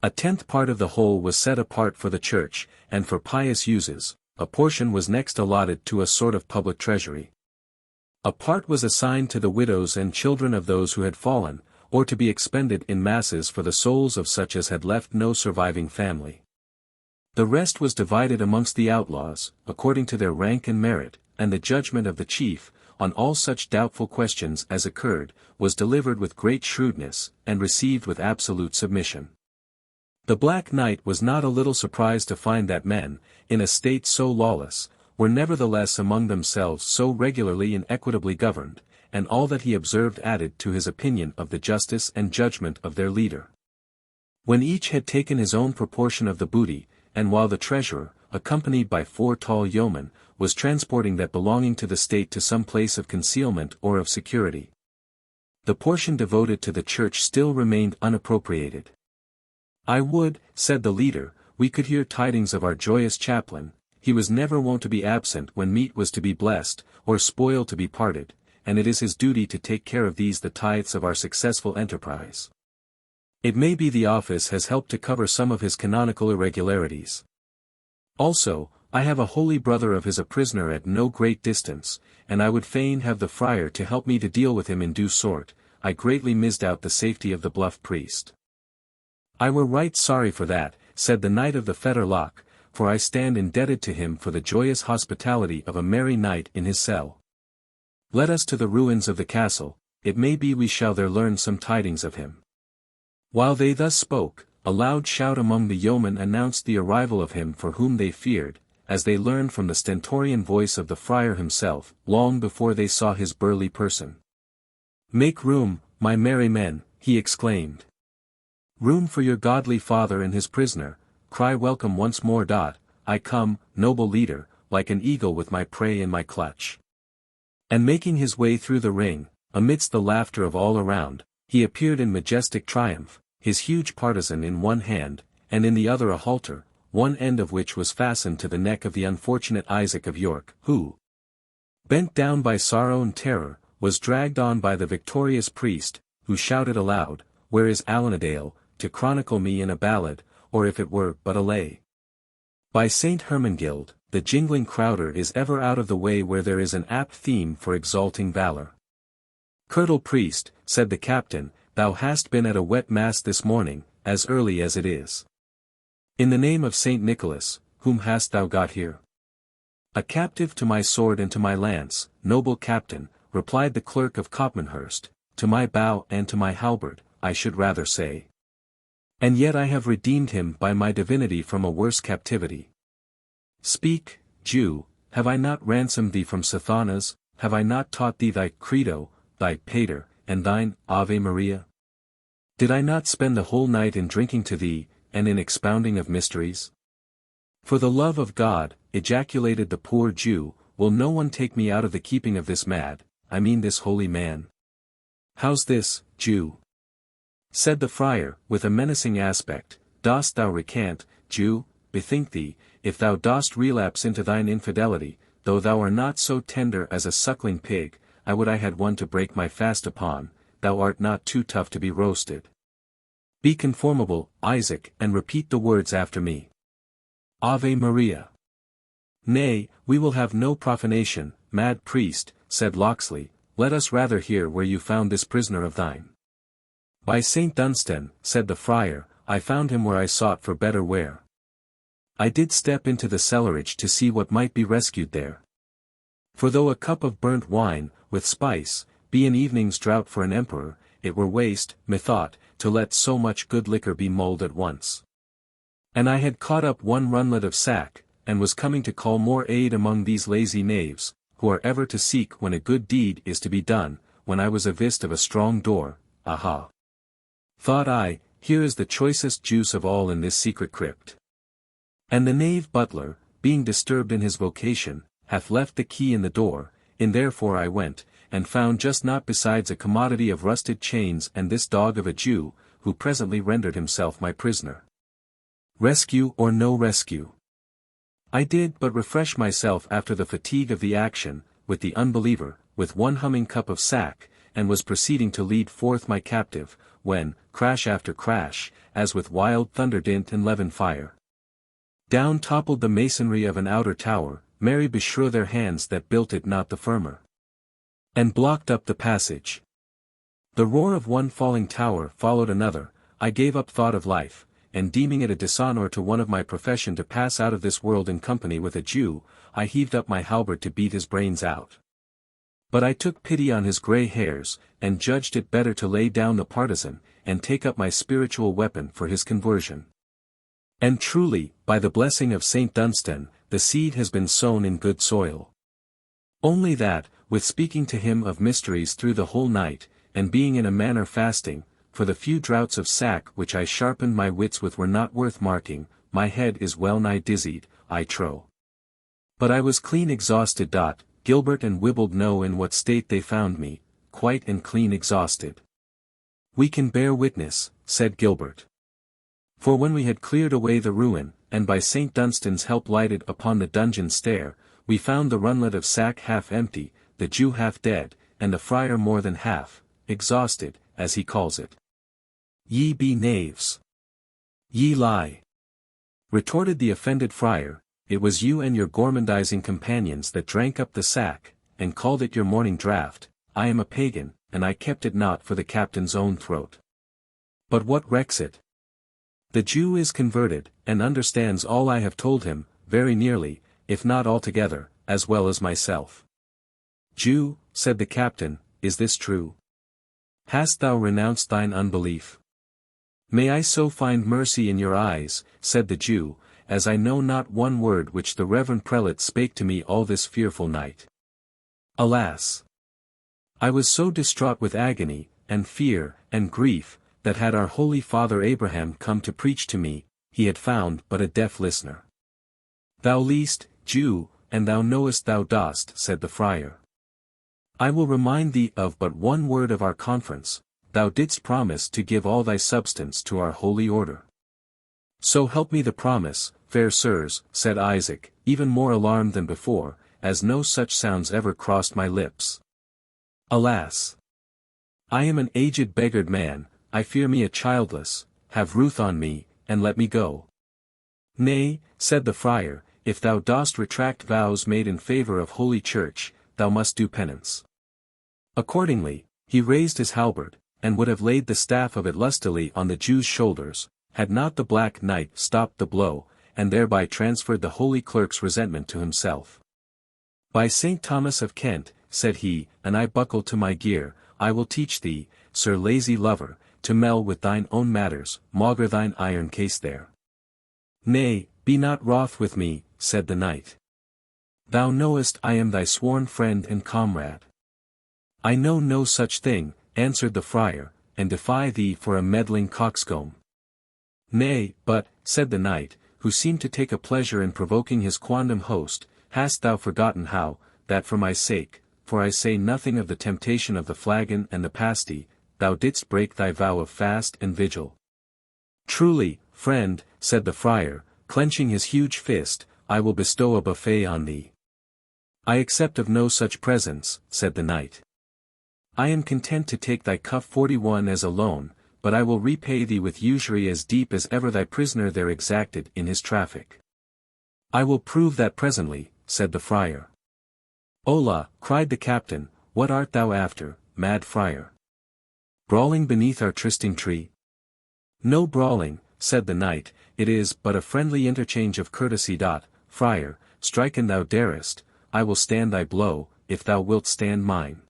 1/10 part of the whole was set apart for the church, and for pious uses. A portion was next allotted to a sort of public treasury. A part was assigned to the widows and children of those who had fallen, or to be expended in masses for the souls of such as had left no surviving family. The rest was divided amongst the outlaws, according to their rank and merit, and the judgment of the chief, on all such doubtful questions as occurred, was delivered with great shrewdness, and received with absolute submission. The Black Knight was not a little surprised to find that men, in a state so lawless, were nevertheless among themselves so regularly and equitably governed, and all that he observed added to his opinion of the justice and judgment of their leader. When each had taken his own proportion of the booty, and while the treasurer, accompanied by 4 tall yeomen, was transporting that belonging to the state to some place of concealment or of security, the portion devoted to the church still remained unappropriated. "I would," said the leader, "we could hear tidings of our joyous chaplain. He was never wont to be absent when meat was to be blessed, or spoil to be parted, and it is his duty to take care of these the tithes of our successful enterprise. It may be the office has helped to cover some of his canonical irregularities. Also, I have a holy brother of his a prisoner at no great distance, and I would fain have the friar to help me to deal with him in due sort. I greatly misdoubt the safety of the bluff priest." "I were right sorry for that," said the Knight of the Fetterlock, "for I stand indebted to him for the joyous hospitality of a merry night in his cell. Let us to the ruins of the castle, it may be we shall there learn some tidings of him." While they thus spoke, a loud shout among the yeomen announced the arrival of him for whom they feared, as they learned from the stentorian voice of the friar himself, long before they saw his burly person. "Make room, my merry men," he exclaimed. "Room for your godly father and his prisoner, cry welcome once more. I come, noble leader, like an eagle with my prey in my clutch." And making his way through the ring, amidst the laughter of all around, he appeared in majestic triumph, his huge partisan in one hand, and in the other a halter, one end of which was fastened to the neck of the unfortunate Isaac of York, who, bent down by sorrow and terror, was dragged on by the victorious priest, who shouted aloud, "Where is Alanadale, to chronicle me in a ballad, or if it were but a lay? By Saint Hermangild, the jingling crowder is ever out of the way where there is an apt theme for exalting valor." "Curtal priest," said the captain, "thou hast been at a wet mass this morning, as early as it is. In the name of Saint Nicholas, whom hast thou got here?" "A captive to my sword and to my lance, noble captain," replied the clerk of Copmanhurst, "to my bow and to my halberd, I should rather say. And yet I have redeemed him by my divinity from a worse captivity. Speak, Jew, have I not ransomed thee from Sathanas, have I not taught thee thy credo, thy pater, and thine Ave Maria? Did I not spend the whole night in drinking to thee, and in expounding of mysteries? For the love of God, ejaculated the poor Jew, will no one take me out of the keeping of this this holy man? How's this, Jew? Said the friar, with a menacing aspect, dost thou recant, Jew? Bethink thee, if thou dost relapse into thine infidelity, though thou art not so tender as a suckling pig, I would I had one to break my fast upon, thou art not too tough to be roasted. Be conformable, Isaac, and repeat the words after me. Ave Maria. Nay, we will have no profanation, mad priest, said Locksley, let us rather hear where you found this prisoner of thine. By Saint Dunstan, said the friar, I found him where I sought for better wear. I did step into the cellarage to see what might be rescued there. For though a cup of burnt wine, with spice, be an evening's draught for an emperor, it were waste, methought, to let so much good liquor be mulled at once. And I had caught up one runlet of sack, and was coming to call more aid among these lazy knaves, who are ever to seek when a good deed is to be done, when I was avist of a strong door. Aha! Thought I, here is the choicest juice of all in this secret crypt. And the knave butler, being disturbed in his vocation, hath left the key in the door, in therefore I went, and found just naught besides a commodity of rusted chains and this dog of a Jew, who presently rendered himself my prisoner. Rescue or no rescue? I did but refresh myself after the fatigue of the action, with the unbeliever, with one humming cup of sack, and was proceeding to lead forth my captive, when, crash after crash, as with wild thunder dint and levin fire, down toppled the masonry of an outer tower, Mary beshrew their hands that built it not the firmer, and blocked up the passage. The roar of one falling tower followed another. I gave up thought of life, and deeming it a dishonour to one of my profession to pass out of this world in company with a Jew, I heaved up my halberd to beat his brains out. But I took pity on his grey hairs, and judged it better to lay down the partisan, and take up my spiritual weapon for his conversion. And truly, by the blessing of Saint Dunstan, the seed has been sown in good soil. Only that, with speaking to him of mysteries through the whole night, and being in a manner fasting, for the few draughts of sack which I sharpened my wits with were not worth marking, my head is well nigh dizzied, I trow. But I was clean exhausted. Gilbert and Wibbled know in what state they found me, quite and clean exhausted. We can bear witness, said Gilbert. For when we had cleared away the ruin, and by Saint Dunstan's help lighted upon the dungeon stair, we found the runlet of sack half empty, the Jew half dead, and the friar more than half exhausted, as he calls it. Ye be knaves. Ye lie. Retorted the offended friar, it was you and your gormandizing companions that drank up the sack, and called it your morning draught. I am a pagan, and I kept it not for the captain's own throat. But what recks it? The Jew is converted, and understands all I have told him, very nearly, if not altogether, as well as myself. Jew, said the captain, is this true? Hast thou renounced thine unbelief? May I so find mercy in your eyes, said the Jew, as I know not one word which the reverend prelate spake to me all this fearful night. Alas! I was so distraught with agony, and fear, and grief, that had our holy father Abraham come to preach to me, he had found but a deaf listener. Thou liest, Jew, and thou knowest thou dost, said the friar. I will remind thee of but one word of our conference. Thou didst promise to give all thy substance to our holy order. So help me the promise, fair sirs, said Isaac, even more alarmed than before, as no such sounds ever crossed my lips. Alas! I am an aged beggared man, I fear me a childless, have ruth on me, and let me go. Nay, said the friar, if thou dost retract vows made in favour of holy church, thou must do penance. Accordingly, he raised his halberd, and would have laid the staff of it lustily on the Jew's shoulders, had not the Black Knight stopped the blow, and thereby transferred the holy clerk's resentment to himself. By St. Thomas of Kent, said he, and I buckle to my gear, I will teach thee, sir lazy lover, to mell with thine own matters, maugre thine iron case there. Nay, be not wroth with me, said the knight. Thou knowest I am thy sworn friend and comrade. I know no such thing, answered the friar, and defy thee for a meddling coxcomb. Nay, but, said the knight, who seemed to take a pleasure in provoking his quondam host, hast thou forgotten how, that for my sake, for I say nothing of the temptation of the flagon and the pasty, thou didst break thy vow of fast and vigil? Truly, friend, said the friar, clenching his huge fist, I will bestow a buffet on thee. I accept of no such presents, said the knight. I am content to take thy cuff 41 as a loan, but I will repay thee with usury as deep as ever thy prisoner there exacted in his traffic. I will prove that presently, said the friar. Hola, cried the captain, what art thou after, mad friar? Brawling beneath our trysting tree? No brawling, said the knight, it is but a friendly interchange of courtesy. Friar, strike an thou darest, I will stand thy blow, if thou wilt stand mine.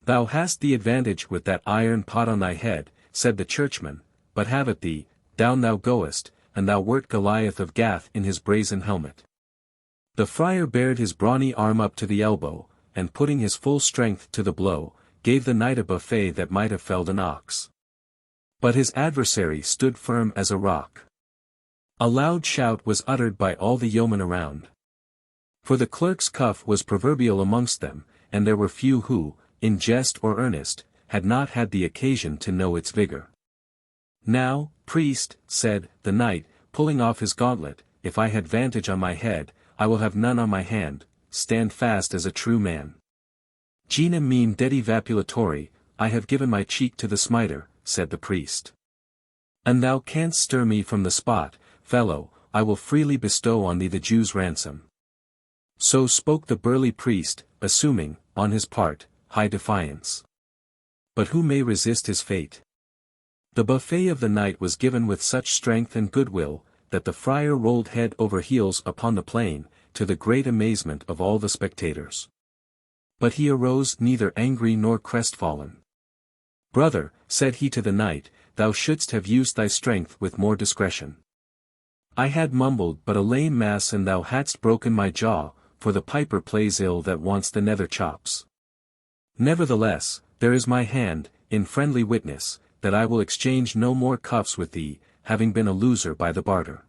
Thou hast the advantage with that iron pot on thy head, said the churchman, but have at thee, down thou goest, and thou wert Goliath of Gath in his brazen helmet. The friar bared his brawny arm up to the elbow, and putting his full strength to the blow, gave the knight a buffet that might have felled an ox. But his adversary stood firm as a rock. A loud shout was uttered by all the yeomen around. For the clerk's cuff was proverbial amongst them, and there were few who, in jest or earnest, had not had the occasion to know its vigor. Now, priest, said the knight, pulling off his gauntlet, if I had vantage on my head, I will have none on my hand, stand fast as a true man. Gina mean dedi vapulatori, I have given my cheek to the smiter, said the priest. And thou canst stir me from the spot, fellow, I will freely bestow on thee the Jew's ransom. So spoke the burly priest, assuming, on his part, high defiance. But who may resist his fate? The buffet of the knight was given with such strength and goodwill, that the friar rolled head over heels upon the plain, to the great amazement of all the spectators. But he arose neither angry nor crestfallen. Brother, said he to the knight, thou shouldst have used thy strength with more discretion. I had mumbled but a lame mass and thou hadst broken my jaw, for the piper plays ill that wants the nether chops. Nevertheless, there is my hand, in friendly witness, that I will exchange no more cuffs with thee, having been a loser by the barter.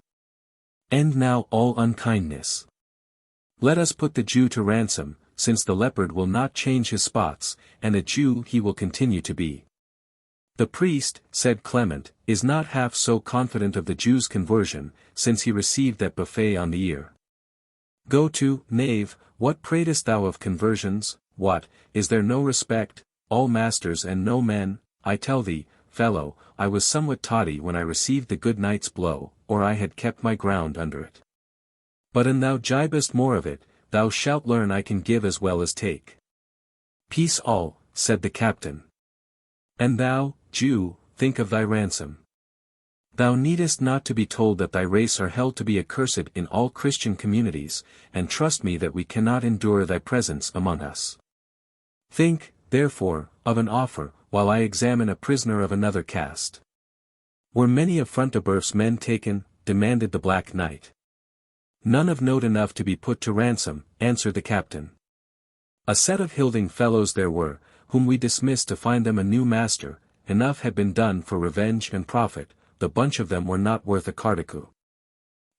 End now all unkindness. Let us put the Jew to ransom, since the leopard will not change his spots, and a Jew he will continue to be. The priest, said Clement, is not half so confident of the Jew's conversion, since he received that buffet on the ear. Go to, knave, what pratest thou of conversions? What, is there no respect, all masters and no men? I tell thee, fellow, I was somewhat toddy when I received the good knight's blow, or I had kept my ground under it. But an thou gibest more of it, thou shalt learn I can give as well as take. Peace all, said the captain. And thou, Jew, think of thy ransom. Thou needest not to be told that thy race are held to be accursed in all Christian communities, and trust me that we cannot endure thy presence among us. Think, therefore, of an offer, while I examine a prisoner of another caste. Were many of Front-de-Boeuf's men taken? Demanded the Black Knight. None of note enough to be put to ransom, answered the captain. A set of hilding fellows there were, whom we dismissed to find them a new master, enough had been done for revenge and profit, the bunch of them were not worth a cardicu.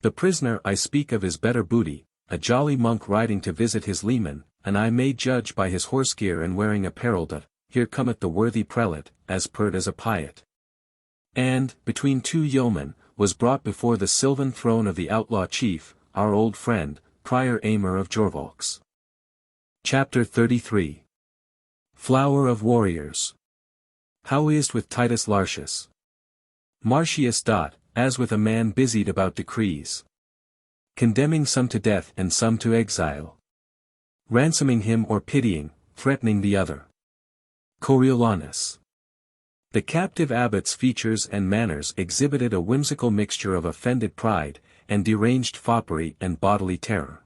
The prisoner I speak of is better booty, a jolly monk riding to visit his leman, and I may judge by his horse gear and wearing apparel that, here cometh the worthy prelate, as pert as a pyet. And, between two yeomen, was brought before the sylvan throne of the outlaw chief, our old friend, Prior Aymer of Jorvolks. Chapter 33. Flower of Warriors. How is't with Titus Lartius? Martius. As with a man busied about decrees. Condemning some to death and some to exile. Ransoming him or pitying, threatening the other. Coriolanus. The captive abbot's features and manners exhibited a whimsical mixture of offended pride, and deranged foppery and bodily terror.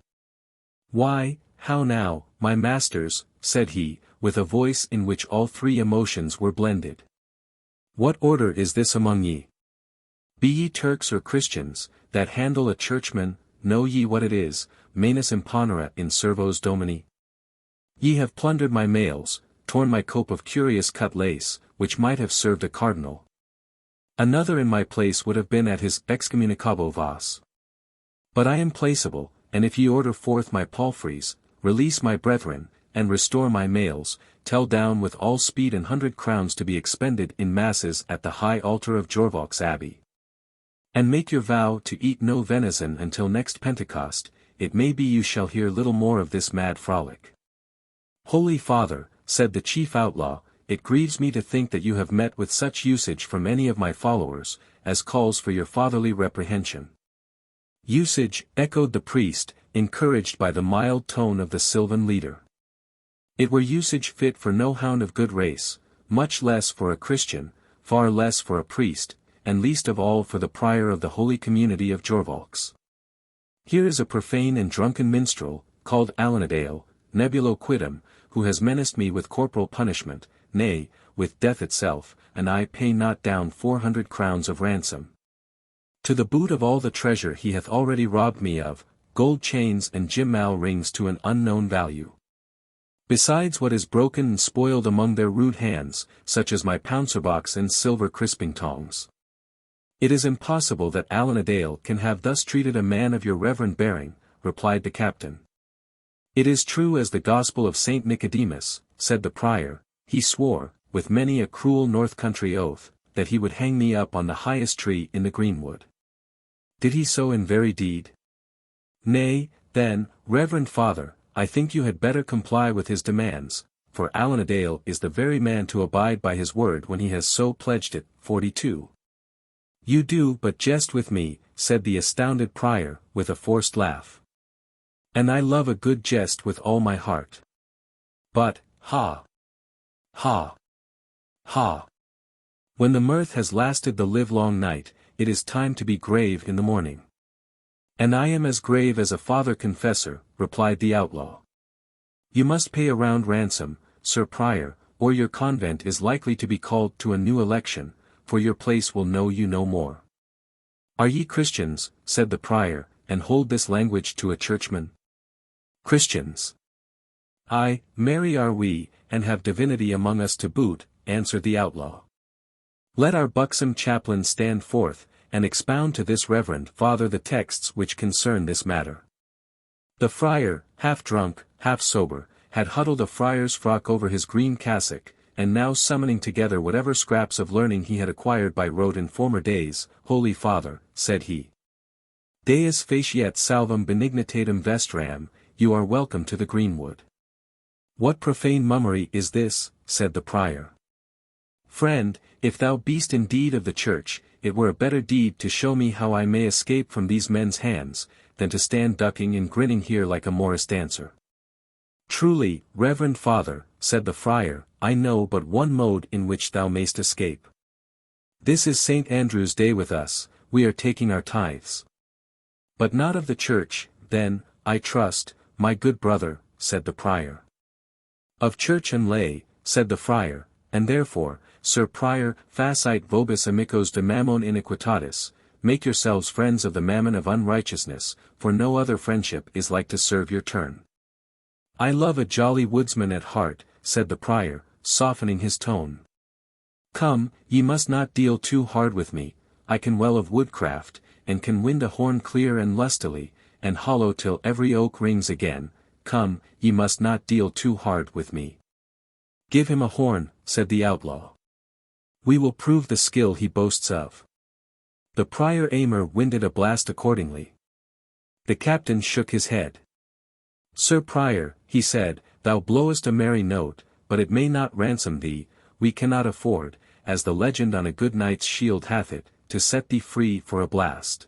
Why, how now, my masters, said he, with a voice in which all three emotions were blended. What order is this among ye? Be ye Turks or Christians, that handle a churchman, know ye what it is, manus imponere in servos domini? Ye have plundered my mails, torn my cope of curious cut lace, which might have served a cardinal. Another in my place would have been at his excommunicabo vas. But I am placeable, and if ye order forth my palfreys, release my brethren, and restore my mails, tell down with all speed 100 crowns to be expended in masses at the high altar of Jorvolks Abbey. And make your vow to eat no venison until next Pentecost, it may be you shall hear little more of this mad frolic. Holy Father, said the chief outlaw, it grieves me to think that you have met with such usage from any of my followers, as calls for your fatherly reprehension. Usage, echoed the priest, encouraged by the mild tone of the sylvan leader. It were usage fit for no hound of good race, much less for a Christian, far less for a priest, and least of all for the prior of the holy community of Jorvolks. Here is a profane and drunken minstrel, called Alanadale, nebulo quidem, who has menaced me with corporal punishment, nay, with death itself, and I pay not down 400 crowns of ransom. To the boot of all the treasure he hath already robbed me of, gold chains and gimmal rings to an unknown value. Besides what is broken and spoiled among their rude hands, such as my pouncerbox and silver crisping tongs. It is impossible that Alanadale can have thus treated a man of your reverend bearing, replied the captain. It is true as the gospel of Saint Nicodemus, said the prior, he swore, with many a cruel north country oath, that he would hang me up on the highest tree in the greenwood. Did he so in very deed? Nay, then, reverend father, I think you had better comply with his demands, for Alanadale is the very man to abide by his word when he has so pledged it. 42. You do but jest with me, said the astounded prior, with a forced laugh. And I love a good jest with all my heart. But, ha! Ha! Ha! When the mirth has lasted the livelong night, it is time to be grave in the morning. And I am as grave as a father confessor, replied the outlaw. You must pay a round ransom, Sir Prior, or your convent is likely to be called to a new election, for your place will know you no more. Are ye Christians, said the prior, and hold this language to a churchman? Christians. Aye, marry are we, and have divinity among us to boot, answered the outlaw. Let our buxom chaplain stand forth, and expound to this reverend father the texts which concern this matter. The friar, half drunk, half sober, had huddled a friar's frock over his green cassock, and now summoning together whatever scraps of learning he had acquired by rote in former days, Holy Father, said he. Deus faciat salvum benignitatem vestram, you are welcome to the greenwood. What profane mummery is this, said the prior. Friend, if thou beest indeed of the church, it were a better deed to show me how I may escape from these men's hands, than to stand ducking and grinning here like a morris dancer. Truly, reverend father, said the friar, I know but one mode in which thou mayst escape. This is St. Andrew's Day with us, we are taking our tithes. But not of the church, then, I trust, my good brother, said the prior. Of church and lay, said the friar, and therefore, Sir Prior, facite vobis amicos de mammon iniquitatis, make yourselves friends of the mammon of unrighteousness, for no other friendship is like to serve your turn. I love a jolly woodsman at heart, said the prior, softening his tone. Come, ye must not deal too hard with me, I can well of woodcraft, and can wind a horn clear and lustily, and hollow till every oak rings again. Come, ye must not deal too hard with me. Give him a horn, said the outlaw. We will prove the skill he boasts of. The prior Aymer winded a blast accordingly. The captain shook his head. Sir Prior, he said, thou blowest a merry note, but it may not ransom thee, we cannot afford, as the legend on a good knight's shield hath it, to set thee free for a blast.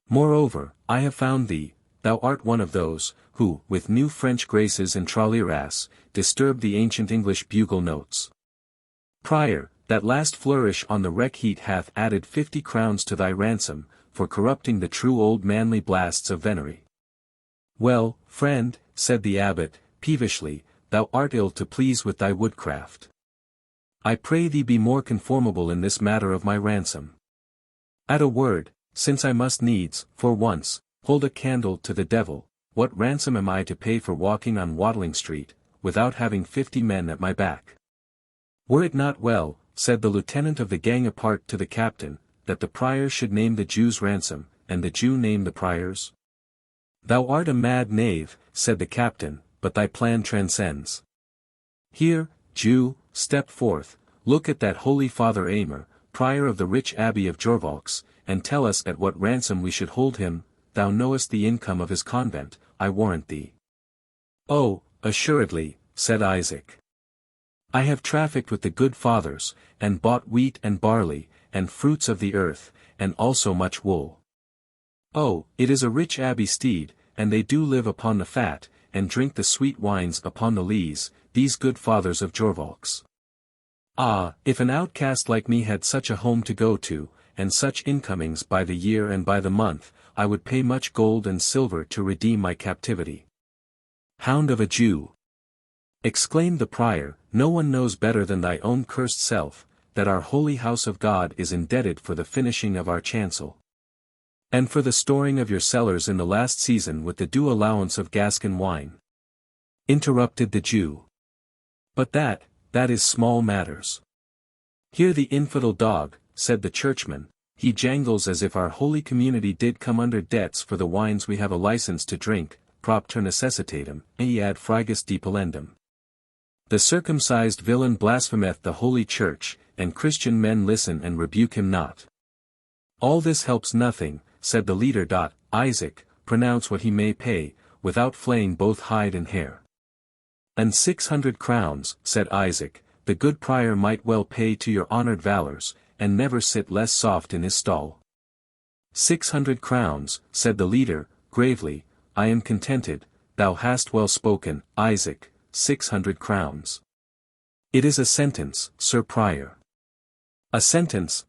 Moreover, I have found thee, thou art one of those, who, with new French graces and traliras, disturb the ancient English bugle notes. Prior, that last flourish on the wreck-heat hath added 50 crowns to thy ransom, for corrupting the true old manly blasts of venery. Well, friend, said the abbot, peevishly, thou art ill to please with thy woodcraft. I pray thee be more conformable in this matter of my ransom. At a word, since I must needs, for once, hold a candle to the devil, what ransom am I to pay for walking on Watling Street, without having 50 men at my back? Were it not well, said the lieutenant of the gang apart to the captain, that the prior should name the Jew's ransom, and the Jew name the prior's? Thou art a mad knave, said the captain, but thy plan transcends. Here, Jew, step forth, look at that holy Father Aymer, prior of the rich abbey of Jorvolks, and tell us at what ransom we should hold him. Thou knowest the income of his convent, I warrant thee. Oh, assuredly, said Isaac. I have trafficked with the good fathers, and bought wheat and barley, and fruits of the earth, and also much wool. Oh, it is a rich abbey steed, and they do live upon the fat, and drink the sweet wines upon the lees, these good fathers of Jorvolks. Ah, if an outcast like me had such a home to go to, and such incomings by the year and by the month, I would pay much gold and silver to redeem my captivity. Hound of a Jew! Exclaimed the prior, no one knows better than thy own cursed self, that our holy house of God is indebted for the finishing of our chancel. And for the storing of your cellars in the last season with the due allowance of Gascon wine. Interrupted the Jew. But that is small matters. Hear the infidel dog, said the churchman, he jangles as if our holy community did come under debts for the wines we have a license to drink, propter necessitatem, ad frigus depellendum. The circumcised villain blasphemeth the holy church, and Christian men listen and rebuke him not. All this helps nothing, said the leader. Isaac, pronounce what he may pay, without flaying both hide and hair. And 600 crowns, said Isaac, the good prior might well pay to your honored valors, and never sit less soft in his stall. 600 crowns, said the leader, gravely, I am contented, thou hast well spoken, Isaac, 600 crowns. It is a sentence, Sir Prior. A sentence,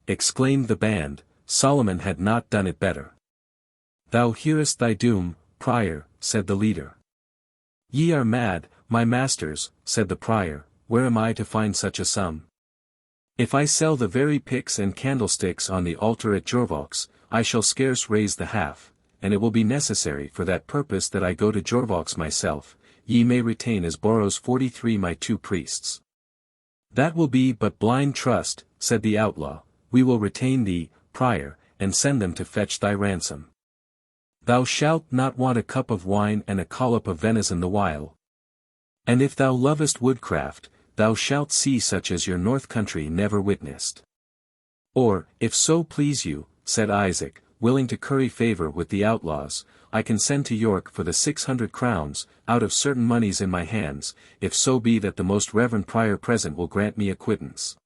exclaimed the band, Solomon had not done it better. Thou hearest thy doom, Prior, said the leader. Ye are mad, my masters, said the prior, where am I to find such a sum? If I sell the very pyx and candlesticks on the altar at Jorvaux, I shall scarce raise the half, and it will be necessary for that purpose that I go to Jorvaux myself, ye may retain as borrows 43 my 2 priests. That will be but blind trust, said the outlaw, we will retain thee, prior, and send them to fetch thy ransom. Thou shalt not want a cup of wine and a collop of venison the while. And if thou lovest woodcraft, thou shalt see such as your north country never witnessed. Or, if so please you, said Isaac, willing to curry favour with the outlaws, I can send to York for the 600 crowns, out of certain moneys in my hands, if so be that the most reverend prior present will grant me acquittance.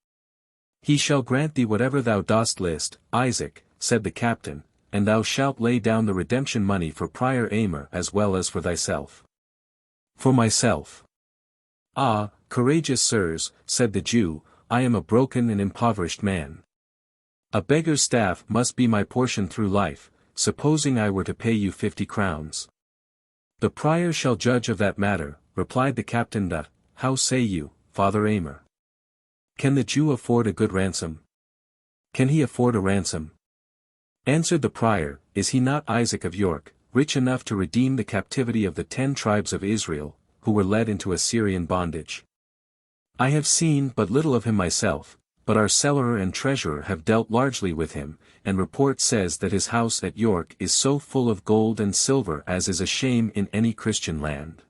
He shall grant thee whatever thou dost list, Isaac, said the captain, and thou shalt lay down the redemption money for Prior Aymer as well as for thyself. For myself. Ah, courageous sirs, said the Jew, I am a broken and impoverished man. A beggar's staff must be my portion through life, supposing I were to pay you 50 crowns. The prior shall judge of that matter, replied the captain. How say you, Father Aymer? Can the Jew afford a good ransom? Can he afford a ransom? Answered the prior, is he not Isaac of York, rich enough to redeem the captivity of the 10 tribes of Israel, who were led into Assyrian bondage? I have seen but little of him myself, but our cellarer and treasurer have dealt largely with him, and report says that his house at York is so full of gold and silver as is a shame in any Christian land.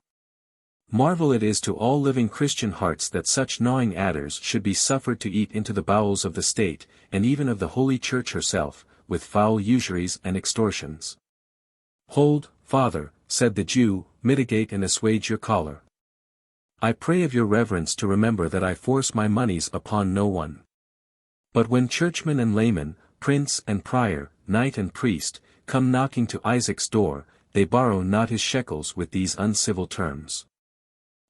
Marvel it is to all living Christian hearts that such gnawing adders should be suffered to eat into the bowels of the state, and even of the Holy Church herself, with foul usuries and extortions. Hold, Father, said the Jew, mitigate and assuage your choler. I pray of your reverence to remember that I force my moneys upon no one. But when churchman and layman, prince and prior, knight and priest, come knocking to Isaac's door, they borrow not his shekels with these uncivil terms.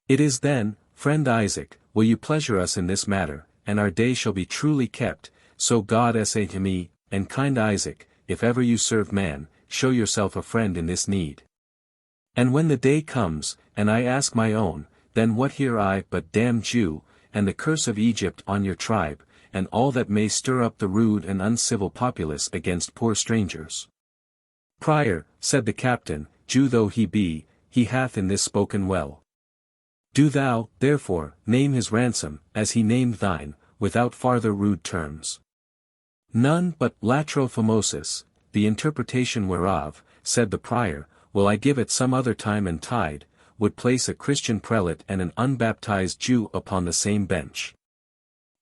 It is then, friend Isaac, will you pleasure us in this matter, and our day shall be truly kept, so God say to me, and kind Isaac, if ever you serve man, show yourself a friend in this need. And when the day comes, and I ask my own, then what hear I but damned Jew, and the curse of Egypt on your tribe, and all that may stir up the rude and uncivil populace against poor strangers. Prior, said the captain, Jew though he be, he hath in this spoken well. Do thou, therefore, name his ransom, as he named thine, without farther rude terms. None but latro famosus, the interpretation whereof, said the prior, will I give at some other time and tide, would place a Christian prelate and an unbaptized Jew upon the same bench.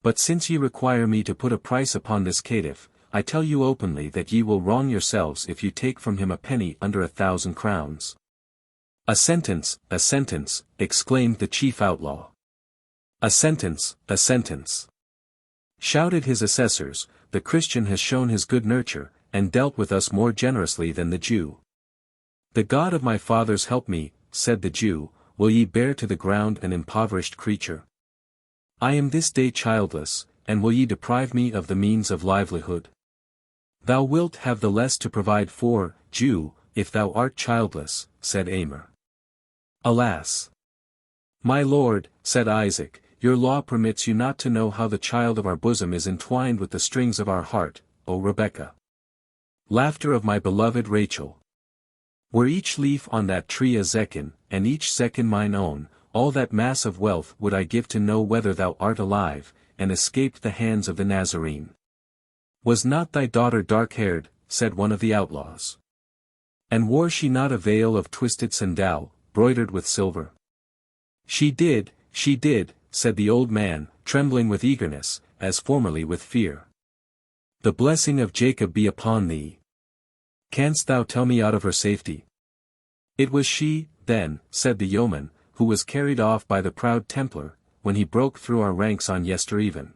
But since ye require me to put a price upon this caitiff, I tell you openly that ye will wrong yourselves if you take from him a penny under 1,000 crowns. A sentence, exclaimed the chief outlaw. A sentence, shouted his assessors, the Christian has shown his good nurture, and dealt with us more generously than the Jew. The God of my fathers help me, said the Jew, will ye bear to the ground an impoverished creature? I am this day childless, and will ye deprive me of the means of livelihood? Thou wilt have the less to provide for, Jew, if thou art childless, said Aymer. Alas! My lord, said Isaac, your law permits you not to know how the child of our bosom is entwined with the strings of our heart, O Rebekah. Laughter of my beloved Rachel. Were each leaf on that tree a zecchin, and each zecchin mine own, all that mass of wealth would I give to know whether thou art alive, and escaped the hands of the Nazarene. Was not thy daughter dark-haired, said one of the outlaws. And wore she not a veil of twisted sandal, broidered with silver? She did, said the old man, trembling with eagerness, as formerly with fear. The blessing of Jacob be upon thee. Canst thou tell me aught of her safety? It was she, then, said the yeoman, who was carried off by the proud Templar, when he broke through our ranks on yestereven.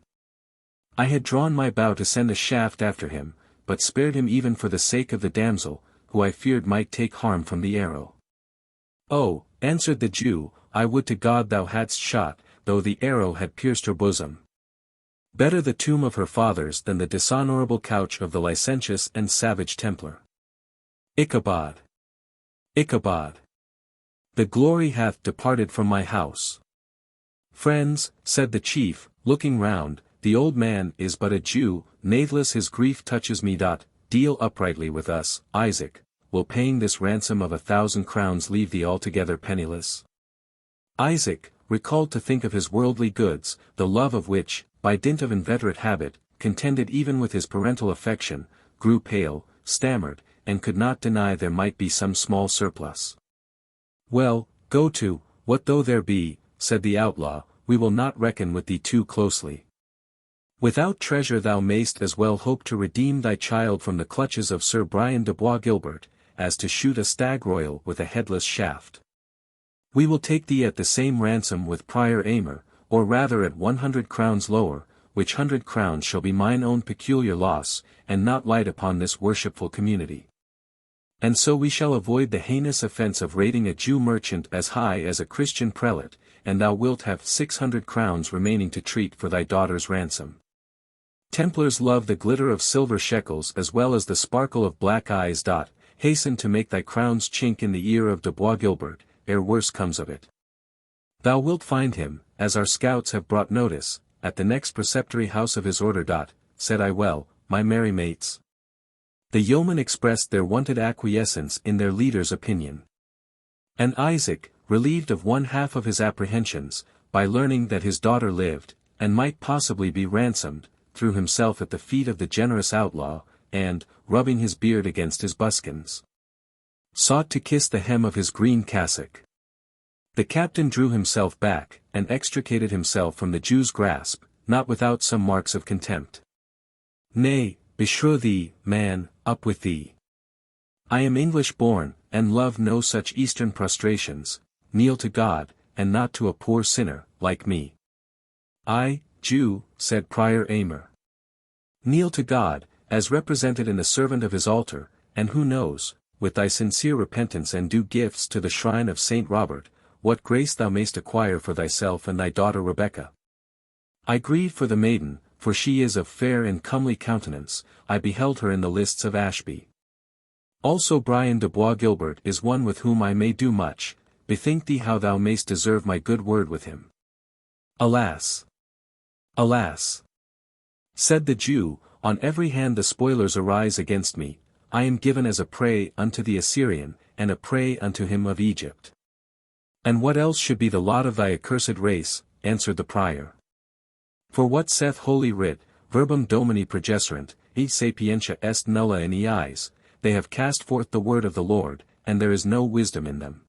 I had drawn my bow to send a shaft after him, but spared him even for the sake of the damsel, who I feared might take harm from the arrow. Oh, answered the Jew, I would to God thou hadst shot, though the arrow had pierced her bosom. Better the tomb of her fathers than the dishonorable couch of the licentious and savage Templar. Ichabod! Ichabod! The glory hath departed from my house. Friends, said the chief, looking round, the old man is but a Jew, natheless his grief touches me. Deal uprightly with us, Isaac, will paying this ransom of 1,000 crowns leave thee altogether penniless? Isaac, recalled to think of his worldly goods, the love of which, by dint of inveterate habit, contended even with his parental affection, grew pale, stammered, and could not deny there might be some small surplus. Well, go to, what though there be, said the outlaw, we will not reckon with thee too closely. Without treasure thou mayst as well hope to redeem thy child from the clutches of Sir Brian de Bois Guilbert, as to shoot a stag royal with a headless shaft. We will take thee at the same ransom with Prior Aymer, or rather at 100 crowns lower, which 100 crowns shall be mine own peculiar loss, and not light upon this worshipful community. And so we shall avoid the heinous offence of rating a Jew merchant as high as a Christian prelate, and thou wilt have 600 crowns remaining to treat for thy daughter's ransom. Templars love the glitter of silver shekels as well as the sparkle of black eyes. Hasten to make thy crowns chink in the ear of de Bois Guilbert, ere worse comes of it. Thou wilt find him, as our scouts have brought notice, at the next preceptory house of his order. Said I well, my merry mates? The yeomen expressed their wonted acquiescence in their leader's opinion. And Isaac, relieved of one half of his apprehensions, by learning that his daughter lived, and might possibly be ransomed, threw himself at the feet of the generous outlaw, and, rubbing his beard against his buskins, sought to kiss the hem of his green cassock. The captain drew himself back, and extricated himself from the Jew's grasp, not without some marks of contempt. Nay, beshrew thee, man, up with thee. I am English born, and love no such Eastern prostrations, kneel to God, and not to a poor sinner, like me. I, Jew, said Prior Aymer. Kneel to God, as represented in the servant of his altar, and who knows, with thy sincere repentance and due gifts to the shrine of Saint Robert, what grace thou mayst acquire for thyself and thy daughter Rebekah. I grieve for the maiden, for she is of fair and comely countenance, I beheld her in the lists of Ashby. Also Brian de Bois Guilbert is one with whom I may do much, bethink thee how thou mayst deserve my good word with him. Alas! Alas! Said the Jew, on every hand the spoilers arise against me, I am given as a prey unto the Assyrian, and a prey unto him of Egypt. And what else should be the lot of thy accursed race, answered the prior. For what saith Holy Writ, verbum Domini progesserunt, e sapientia est nulla in eis, they have cast forth the word of the Lord, and there is no wisdom in them.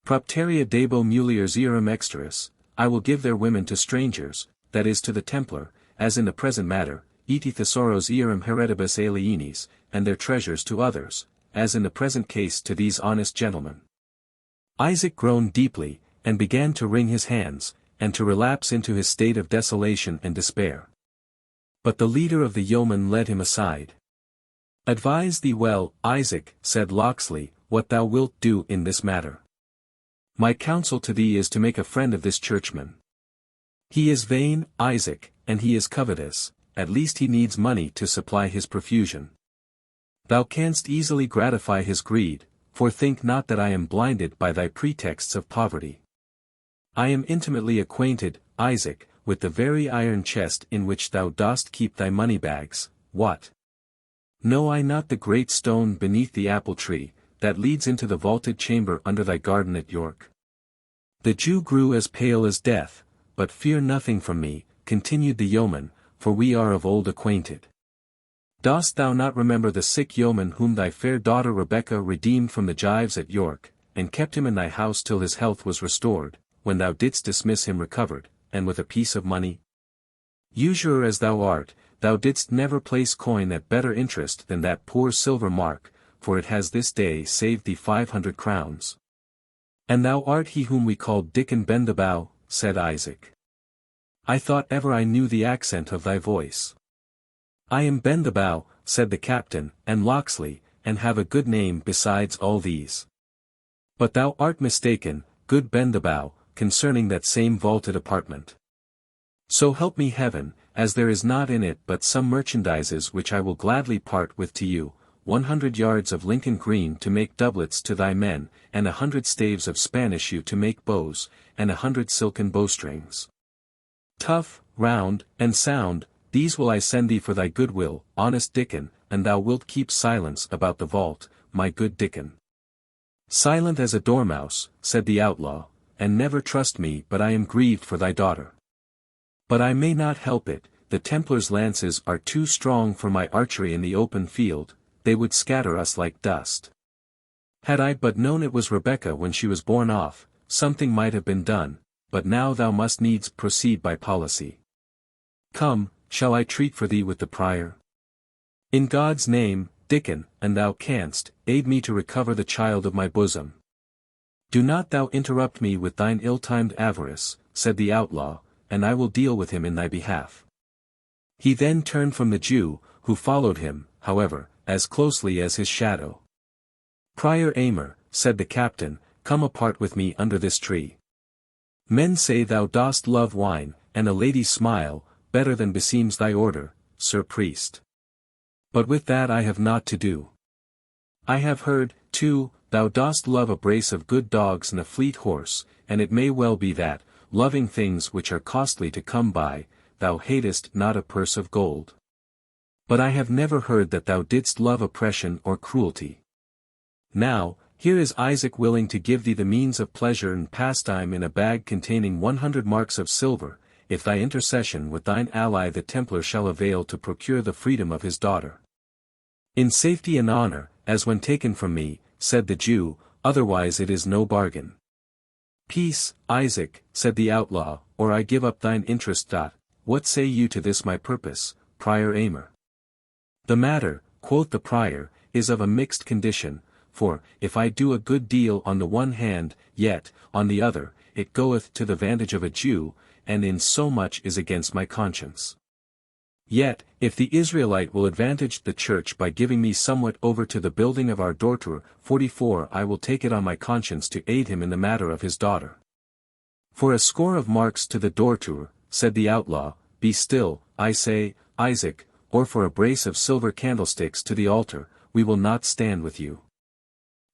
Propteria debo muliers eram exteris, I will give their women to strangers, that is to the Templar, as in the present matter, eti thesauros eram heredibus alienis, and their treasures to others, as in the present case to these honest gentlemen. Isaac groaned deeply, and began to wring his hands, and to relapse into his state of desolation and despair. But the leader of the yeomen led him aside. Advise thee well, Isaac, said Locksley, what thou wilt do in this matter. My counsel to thee is to make a friend of this churchman. He is vain, Isaac, and he is covetous, at least he needs money to supply his profusion. Thou canst easily gratify his greed, for think not that I am blinded by thy pretexts of poverty. I am intimately acquainted, Isaac, with the very iron chest in which thou dost keep thy money-bags. What? Know I not the great stone beneath the apple tree, that leads into the vaulted chamber under thy garden at York? The Jew grew as pale as death, but fear nothing from me, continued the yeoman, for we are of old acquainted. Dost thou not remember the sick yeoman whom thy fair daughter Rebecca redeemed from the gyves at York, and kept him in thy house till his health was restored, when thou didst dismiss him recovered, and with a piece of money? Usurer as thou art, thou didst never place coin at better interest than that poor silver mark, for it has this day saved thee 500 crowns. And thou art he whom we called Dickon bend the bow, said Isaac. I thought ever I knew the accent of thy voice. I am bend the bow, said the captain, and Locksley, and have a good name besides all these. But thou art mistaken, good bend the bow, concerning that same vaulted apartment. So help me heaven, as there is not in it but some merchandises which I will gladly part with to you, 100 yards of Lincoln green to make doublets to thy men, and 100 staves of Spanish yew to make bows, and 100 silken bowstrings. Tough, round, and sound, these will I send thee for thy goodwill, honest Dickon, and thou wilt keep silence about the vault, my good Dickon. Silent as a dormouse, said the outlaw, and never trust me, but I am grieved for thy daughter. But I may not help it, the Templars' lances are too strong for my archery in the open field, they would scatter us like dust. Had I but known it was Rebecca when she was borne off, something might have been done, but now thou must needs proceed by policy. Come, shall I treat for thee with the prior? In God's name, Dickon, and thou canst, aid me to recover the child of my bosom. Do not thou interrupt me with thine ill-timed avarice, said the outlaw, and I will deal with him in thy behalf. He then turned from the Jew, who followed him, however, as closely as his shadow. Prior Aymer, said the captain, come apart with me under this tree. Men say thou dost love wine, and a lady's smile, better than beseems thy order, sir priest. But with that I have naught to do. I have heard, too, thou dost love a brace of good dogs and a fleet horse, and it may well be that, loving things which are costly to come by, thou hatest not a purse of gold. But I have never heard that thou didst love oppression or cruelty. Now, here is Isaac willing to give thee the means of pleasure and pastime in a bag containing 100 marks of silver, if thy intercession with thine ally the Templar shall avail to procure the freedom of his daughter. In safety and honor, as when taken from me, said the Jew, otherwise it is no bargain. Peace, Isaac, said the outlaw, or I give up thine interest. What say you to this my purpose, Prior Aymer? The matter, quoth the prior, is of a mixed condition, for, if I do a good deal on the one hand, yet, on the other, it goeth to the vantage of a Jew, and in so much is against my conscience. Yet, if the Israelite will advantage the church by giving me somewhat over to the building of our dortour, 44 I will take it on my conscience to aid him in the matter of his daughter. For a score of marks to the dortour, said the outlaw, be still, I say, Isaac, or for a brace of silver candlesticks to the altar, we will not stand with you.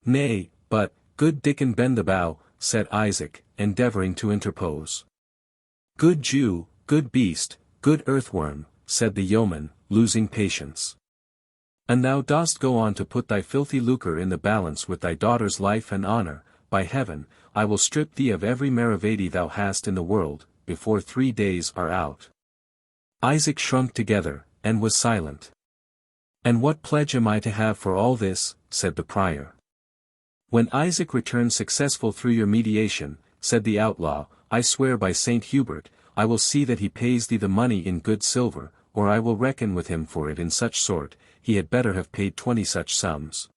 Nay, but, good Dickon bend the bow, said Isaac, endeavoring to interpose. Good Jew, good beast, good earthworm, said the yeoman, losing patience. And thou dost go on to put thy filthy lucre in the balance with thy daughter's life and honor, by heaven, I will strip thee of every maravedi thou hast in the world, before 3 days are out. Isaac shrunk together, and was silent. And what pledge am I to have for all this, said the prior. When Isaac returns successful through your mediation, said the outlaw, I swear by Saint Hubert, I will see that he pays thee the money in good silver, or I will reckon with him for it in such sort, he had better have paid 20 such sums.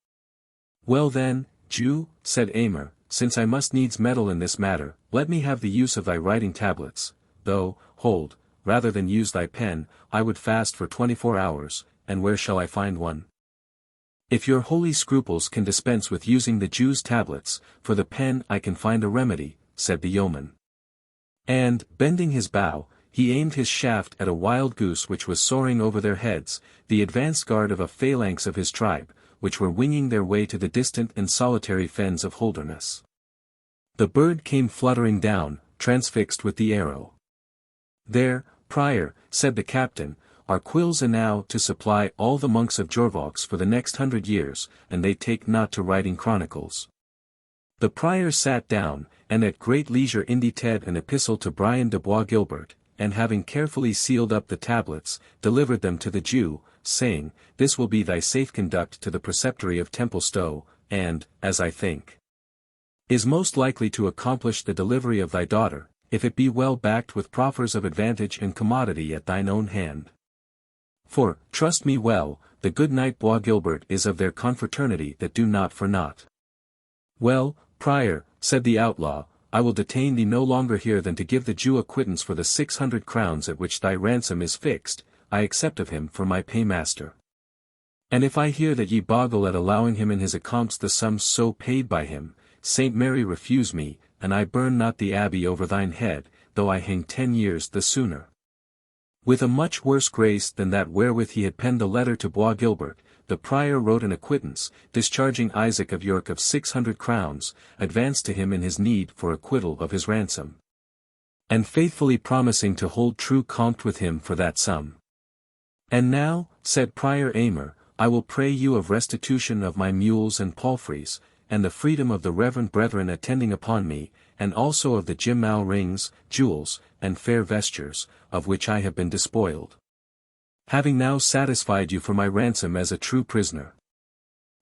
Well then, Jew, said Aymer, since I must needs meddle in this matter, let me have the use of thy writing tablets, though, hold, rather than use thy pen, I would fast for 24 hours, and where shall I find one? If your holy scruples can dispense with using the Jew's tablets, for the pen I can find a remedy, said the yeoman. And, bending his bow, he aimed his shaft at a wild goose which was soaring over their heads, the advanced guard of a phalanx of his tribe, which were winging their way to the distant and solitary fens of Holderness. The bird came fluttering down, transfixed with the arrow. "There, Prior," said the captain, "are quills enow to supply all the monks of Jorvaulx for the next 100 years, and they take not to writing chronicles." The prior sat down, and at great leisure indited an epistle to Brian de Bois Guilbert, and having carefully sealed up the tablets, delivered them to the Jew, saying, "This will be thy safe conduct to the preceptory of Templestowe, and, as I think, is most likely to accomplish the delivery of thy daughter, if it be well backed with proffers of advantage and commodity at thine own hand. For, trust me well, the good knight Bois Guilbert is of their confraternity that do not for naught." "Well, Prior," said the outlaw, "I will detain thee no longer here than to give the Jew a quittance for the 600 crowns at which thy ransom is fixed. I accept of him for my paymaster. And if I hear that ye boggle at allowing him in his accompts the sums so paid by him, Saint Mary refuse me, and I burn not the abbey over thine head, though I hang 10 years the sooner." With a much worse grace than that wherewith he had penned the letter to Bois Guilbert, the prior wrote an acquittance, discharging Isaac of York of 600 crowns, advanced to him in his need for acquittal of his ransom, and faithfully promising to hold true compt with him for that sum. "And now," said Prior Aymer, "I will pray you of restitution of my mules and palfreys, and the freedom of the reverend brethren attending upon me, and also of the Jimmal rings, jewels, and fair vestures, of which I have been despoiled. Having now satisfied you for my ransom as a true prisoner.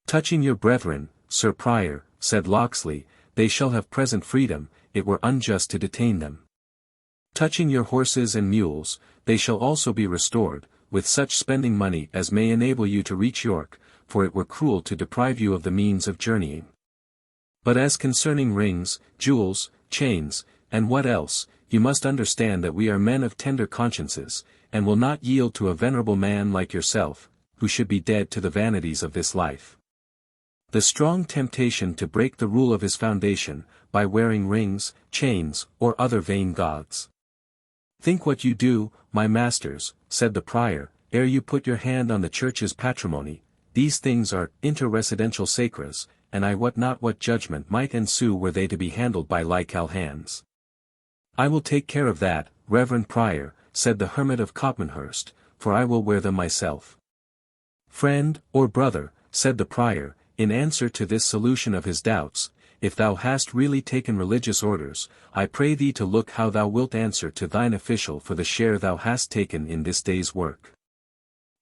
Touching your brethren, Sir Prior," said Locksley, "they shall have present freedom, it were unjust to detain them. Touching your horses and mules, they shall also be restored, with such spending money as may enable you to reach York, for it were cruel to deprive you of the means of journeying. But as concerning rings, jewels, chains, and what else, you must understand that we are men of tender consciences, and will not yield to a venerable man like yourself, who should be dead to the vanities of this life. The strong temptation to break the rule of his foundation, by wearing rings, chains, or other vain gauds. Think what you do, my masters," said the prior, "ere you put your hand on the church's patrimony. These things are interresidential sacras, and I wot not what judgment might ensue were they to be handled by laical hands." "I will take care of that, reverend prior," said the hermit of Copmanhurst, "for I will wear them myself." "Friend, or brother," said the prior, in answer to this solution of his doubts, "if thou hast really taken religious orders, I pray thee to look how thou wilt answer to thine official for the share thou hast taken in this day's work."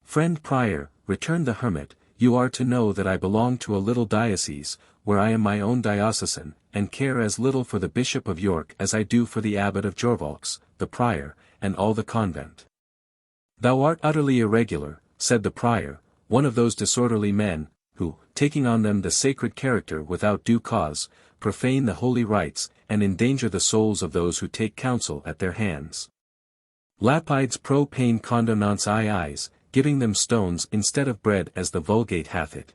"Friend prior," returned the hermit, "you are to know that I belong to a little diocese, where I am my own diocesan, and care as little for the Bishop of York as I do for the Abbot of Jorvaulx, the prior, and all the convent." "Thou art utterly irregular," said the prior, "one of those disorderly men, who, taking on them the sacred character without due cause, profane the holy rites, and endanger the souls of those who take counsel at their hands. Lapides pro pane condonants iis, giving them stones instead of bread as the Vulgate hath it."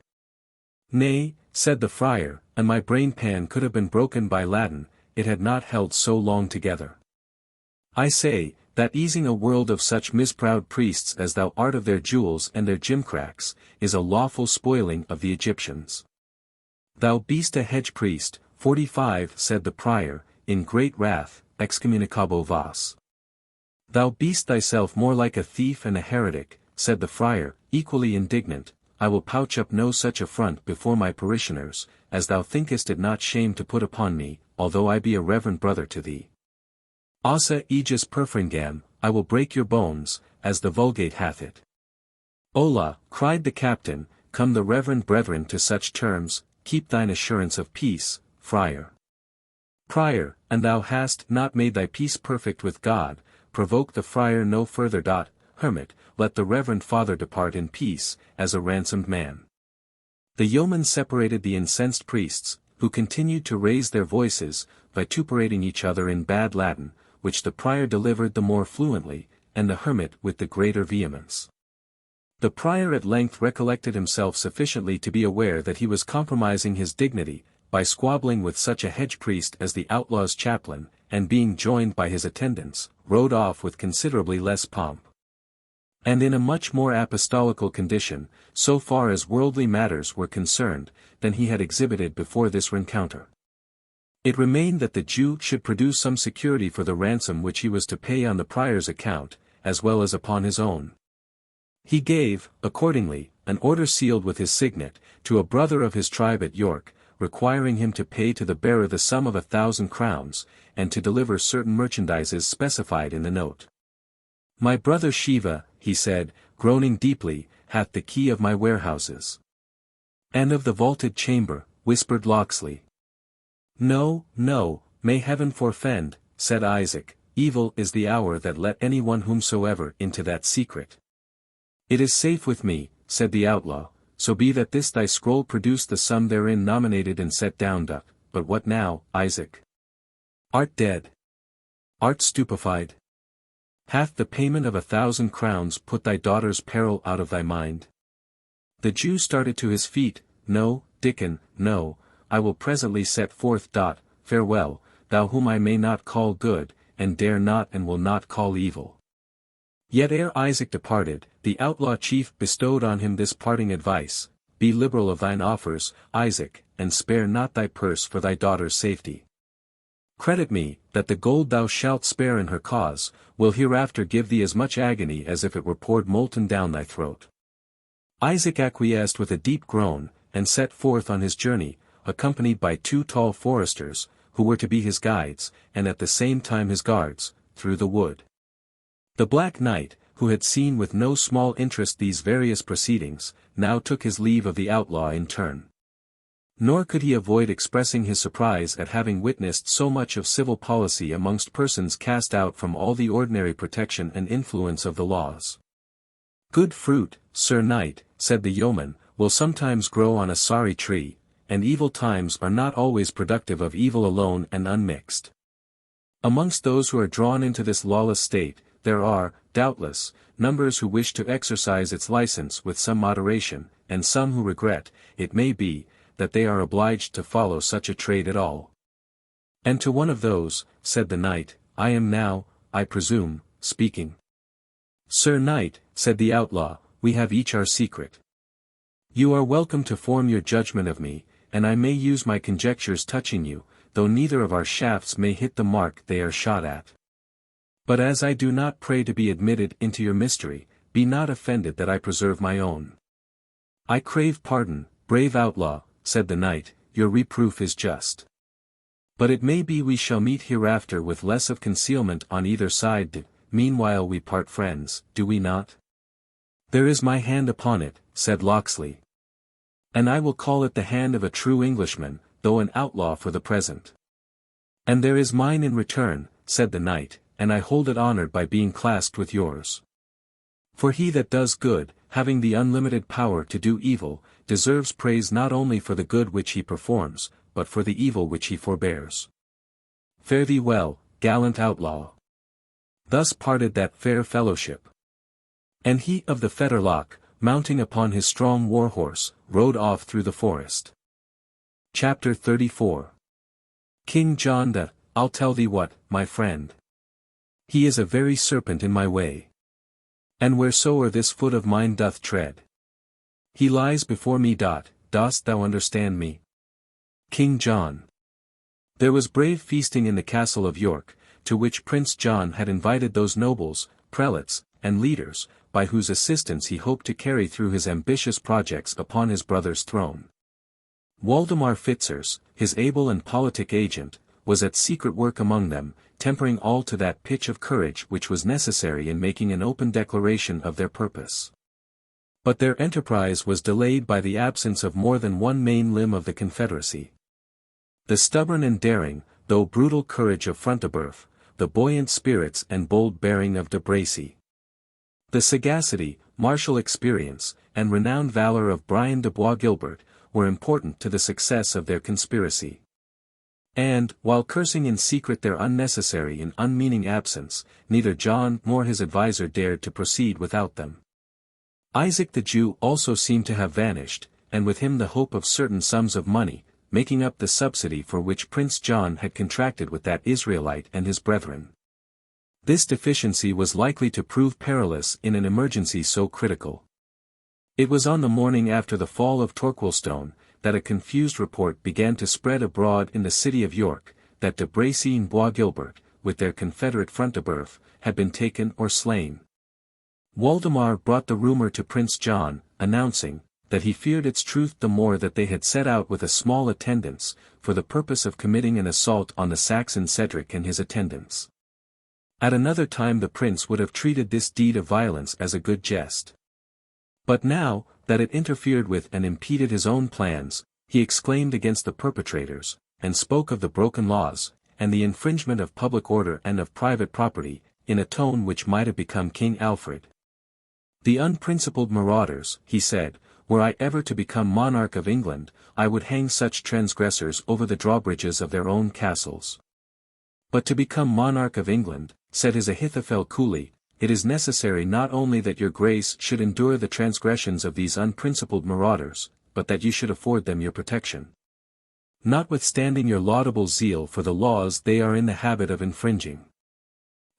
"Nay," said the friar, "and my brain pan could have been broken by Latin, it had not held so long together. I say, that easing a world of such misproud priests as thou art of their jewels and their gimcracks, is a lawful spoiling of the Egyptians." "Thou beest a hedge priest," 45 said the prior, in great wrath, excommunicabo vas. "Thou beest thyself more like a thief and a heretic," said the friar, equally indignant, "I will pouch up no such affront before my parishioners, as thou thinkest it not shame to put upon me, although I be a reverend brother to thee. Ossa aegis perfringam, I will break your bones, as the Vulgate hath it." "Ola," cried the captain, "come the reverend brethren to such terms, keep thine assurance of peace, friar." "Prior, and thou hast not made thy peace perfect with God, provoke the friar no further. Hermit, let the reverend father depart in peace, as a ransomed man." The yeomen separated the incensed priests, who continued to raise their voices, vituperating each other in bad Latin, which the prior delivered the more fluently, and the hermit with the greater vehemence. The prior at length recollected himself sufficiently to be aware that he was compromising his dignity, by squabbling with such a hedge priest as the outlaw's chaplain, and being joined by his attendants, rode off with considerably less pomp. And in a much more apostolical condition, so far as worldly matters were concerned, than he had exhibited before this rencounter. It remained that the Jew should produce some security for the ransom which he was to pay on the prior's account, as well as upon his own. He gave, accordingly, an order sealed with his signet, to a brother of his tribe at York, requiring him to pay to the bearer the sum of 1,000 crowns, and to deliver certain merchandises specified in the note. My brother Shiva, he said, groaning deeply, hath the key of my warehouses. And of the vaulted chamber, whispered Locksley. No, no, may heaven forfend, said Isaac, evil is the hour that let anyone whomsoever into that secret. It is safe with me, said the outlaw, so be that this thy scroll produce the sum therein nominated and set down doth, but what now, Isaac? Art dead? Art stupefied? Hath the payment of 1,000 crowns put thy daughter's peril out of thy mind? The Jew started to his feet. No, Dickon, no, I will presently set forth. Farewell, thou whom I may not call good, and dare not and will not call evil. Yet ere Isaac departed, the outlaw chief bestowed on him this parting advice: Be liberal of thine offers, Isaac, and spare not thy purse for thy daughter's safety. Credit me, that the gold thou shalt spare in her cause, will hereafter give thee as much agony as if it were poured molten down thy throat. Isaac acquiesced with a deep groan, and set forth on his journey, accompanied by 2 tall foresters, who were to be his guides, and at the same time his guards, through the wood. The Black Knight, who had seen with no small interest these various proceedings, now took his leave of the outlaw in turn. Nor could he avoid expressing his surprise at having witnessed so much of civil policy amongst persons cast out from all the ordinary protection and influence of the laws. Good fruit, Sir Knight, said the yeoman, will sometimes grow on a sorry tree, and evil times are not always productive of evil alone and unmixed. Amongst those who are drawn into this lawless state, there are, doubtless, numbers who wish to exercise its license with some moderation, and some who regret, it may be, that they are obliged to follow such a trade at all. And to one of those, said the knight, I am now, I presume, speaking. Sir Knight, said the outlaw, we have each our secret. You are welcome to form your judgment of me, and I may use my conjectures touching you, though neither of our shafts may hit the mark they are shot at. But as I do not pray to be admitted into your mystery, be not offended that I preserve my own. I crave pardon, brave outlaw, said the knight, your reproof is just. But it may be we shall meet hereafter with less of concealment on either side. Meanwhile we part friends, do we not? There is my hand upon it, said Locksley. And I will call it the hand of a true Englishman, though an outlaw for the present. And there is mine in return, said the knight, and I hold it honored by being clasped with yours. For he that does good, having the unlimited power to do evil, deserves praise not only for the good which he performs, but for the evil which he forbears. Fare thee well, gallant outlaw. Thus parted that fair fellowship. And he of the fetterlock, mounting upon his strong war-horse, rode off through the forest. Chapter 34. King John I'll tell thee what, my friend. He is a very serpent in my way. And wheresoe'er this foot of mine doth tread, he lies before me. Dost thou understand me? King John. There was brave feasting in the castle of York, to which Prince John had invited those nobles, prelates, and leaders, by whose assistance he hoped to carry through his ambitious projects upon his brother's throne. Waldemar Fitzers, his able and politic agent, was at secret work among them, tempering all to that pitch of courage which was necessary in making an open declaration of their purpose. But their enterprise was delayed by the absence of more than one main limb of the confederacy. The stubborn and daring, though brutal courage of Front-de-Bœuf, the buoyant spirits and bold bearing of de Bracy. The sagacity, martial experience, and renowned valor of Brian de Bois Guilbert, were important to the success of their conspiracy. And, while cursing in secret their unnecessary and unmeaning absence, neither John nor his adviser dared to proceed without them. Isaac the Jew also seemed to have vanished, and with him the hope of certain sums of money, making up the subsidy for which Prince John had contracted with that Israelite and his brethren. This deficiency was likely to prove perilous in an emergency so critical. It was on the morning after the fall of Torquilstone, that a confused report began to spread abroad in the city of York, that de Bracy and Bois Guilbert, with their confederate Front-de-Bœuf, had been taken or slain. Waldemar brought the rumor to Prince John, announcing, that he feared its truth the more that they had set out with a small attendance, for the purpose of committing an assault on the Saxon Cedric and his attendants. At another time the prince would have treated this deed of violence as a good jest. But now, that it interfered with and impeded his own plans, he exclaimed against the perpetrators, and spoke of the broken laws, and the infringement of public order and of private property, in a tone which might have become King Alfred. The unprincipled marauders, he said, were I ever to become monarch of England, I would hang such transgressors over the drawbridges of their own castles. But to become monarch of England, said his Ahithophel coolly, it is necessary not only that your grace should endure the transgressions of these unprincipled marauders, but that you should afford them your protection. Notwithstanding your laudable zeal for the laws they are in the habit of infringing.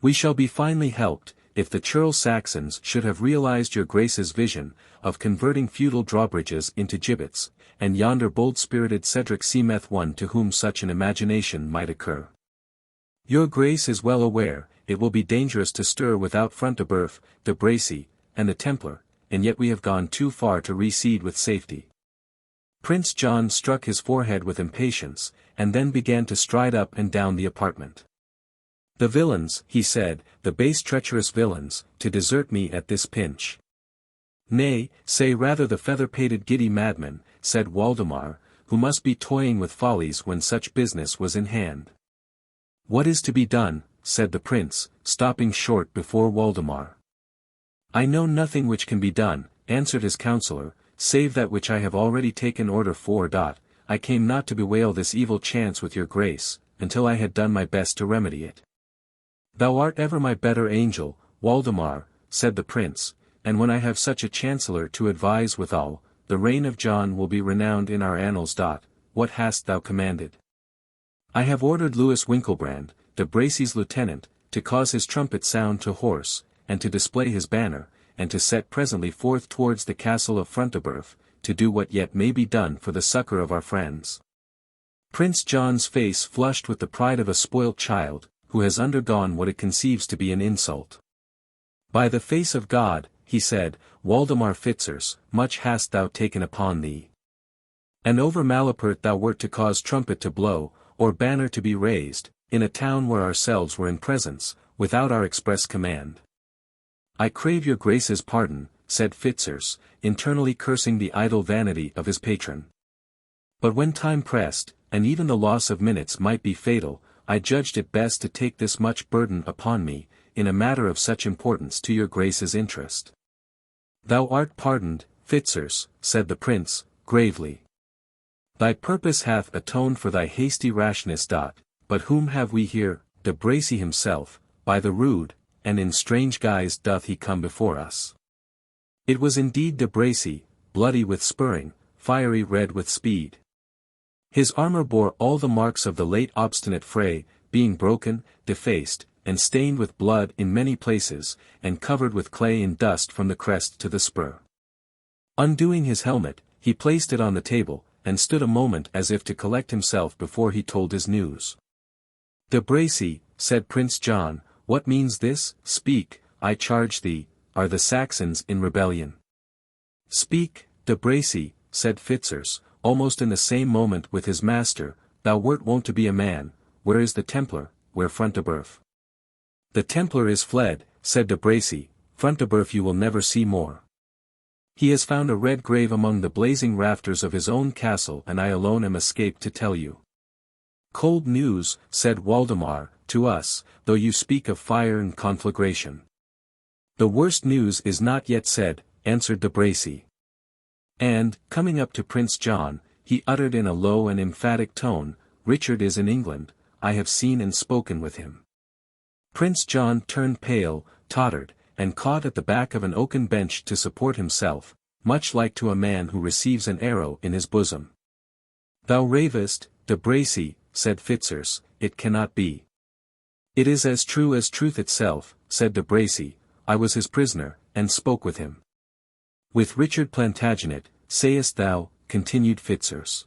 We shall be finely helped, if the churl Saxons should have realized your grace's vision, of converting feudal drawbridges into gibbets, and yonder bold-spirited Cedric seemeth one to whom such an imagination might occur. Your grace is well aware, it will be dangerous to stir without Front-de-Bœuf, de Bracy, and the Templar, and yet we have gone too far to recede with safety. Prince John struck his forehead with impatience, and then began to stride up and down the apartment. The villains, he said, the base treacherous villains, to desert me at this pinch. Nay, say rather the feather-pated giddy madman, said Waldemar, who must be toying with follies when such business was in hand. What is to be done, said the prince, stopping short before Waldemar. I know nothing which can be done, answered his counsellor, save that which I have already taken order for. I came not to bewail this evil chance with your grace, until I had done my best to remedy it. Thou art ever my better angel, Waldemar, said the prince, and when I have such a chancellor to advise withal, the reign of John will be renowned in our annals. What hast thou commanded? I have ordered Louis Winkelbrand, de Bracy's lieutenant, to cause his trumpet sound to horse, and to display his banner, and to set presently forth towards the castle of Front-de-Bœuf, to do what yet may be done for the succor of our friends. Prince John's face flushed with the pride of a spoilt child, who has undergone what it conceives to be an insult. By the face of God, he said, Waldemar Fitzurse, much hast thou taken upon thee. And over malapert thou wert to cause trumpet to blow, or banner to be raised, in a town where ourselves were in presence, without our express command. I crave your grace's pardon, said Fitzurse, internally cursing the idle vanity of his patron. But when time pressed, and even the loss of minutes might be fatal, I judged it best to take this much burden upon me, in a matter of such importance to your grace's interest. Thou art pardoned, Fitzurse, said the prince, gravely. Thy purpose hath atoned for thy hasty rashness. But whom have we here? De Bracy himself, by the rood, and in strange guise doth he come before us. It was indeed de Bracy, bloody with spurring, fiery red with speed. His armor bore all the marks of the late obstinate fray, being broken, defaced, and stained with blood in many places, and covered with clay and dust from the crest to the spur. Undoing his helmet, he placed it on the table, and stood a moment as if to collect himself before he told his news. De Bracy, said Prince John, what means this? Speak, I charge thee, are the Saxons in rebellion? Speak, de Bracy, said Fitzurse, almost in the same moment with his master, thou wert wont to be a man, where is the Templar, where Front-de-Bœuf? The Templar is fled, said de Bracy, Front-de-Bœuf you will never see more. He has found a red grave among the blazing rafters of his own castle and I alone am escaped to tell you. Cold news, said Waldemar, to us, though you speak of fire and conflagration. The worst news is not yet said, answered de Bracy. And, coming up to Prince John, he uttered in a low and emphatic tone, Richard is in England, I have seen and spoken with him. Prince John turned pale, tottered, and caught at the back of an oaken bench to support himself, much like to a man who receives an arrow in his bosom. Thou ravest, de Bracy, said Fitzurse, it cannot be. It is as true as truth itself, said de Bracy, I was his prisoner, and spoke with him. With Richard Plantagenet, sayest thou, continued Fitzurse.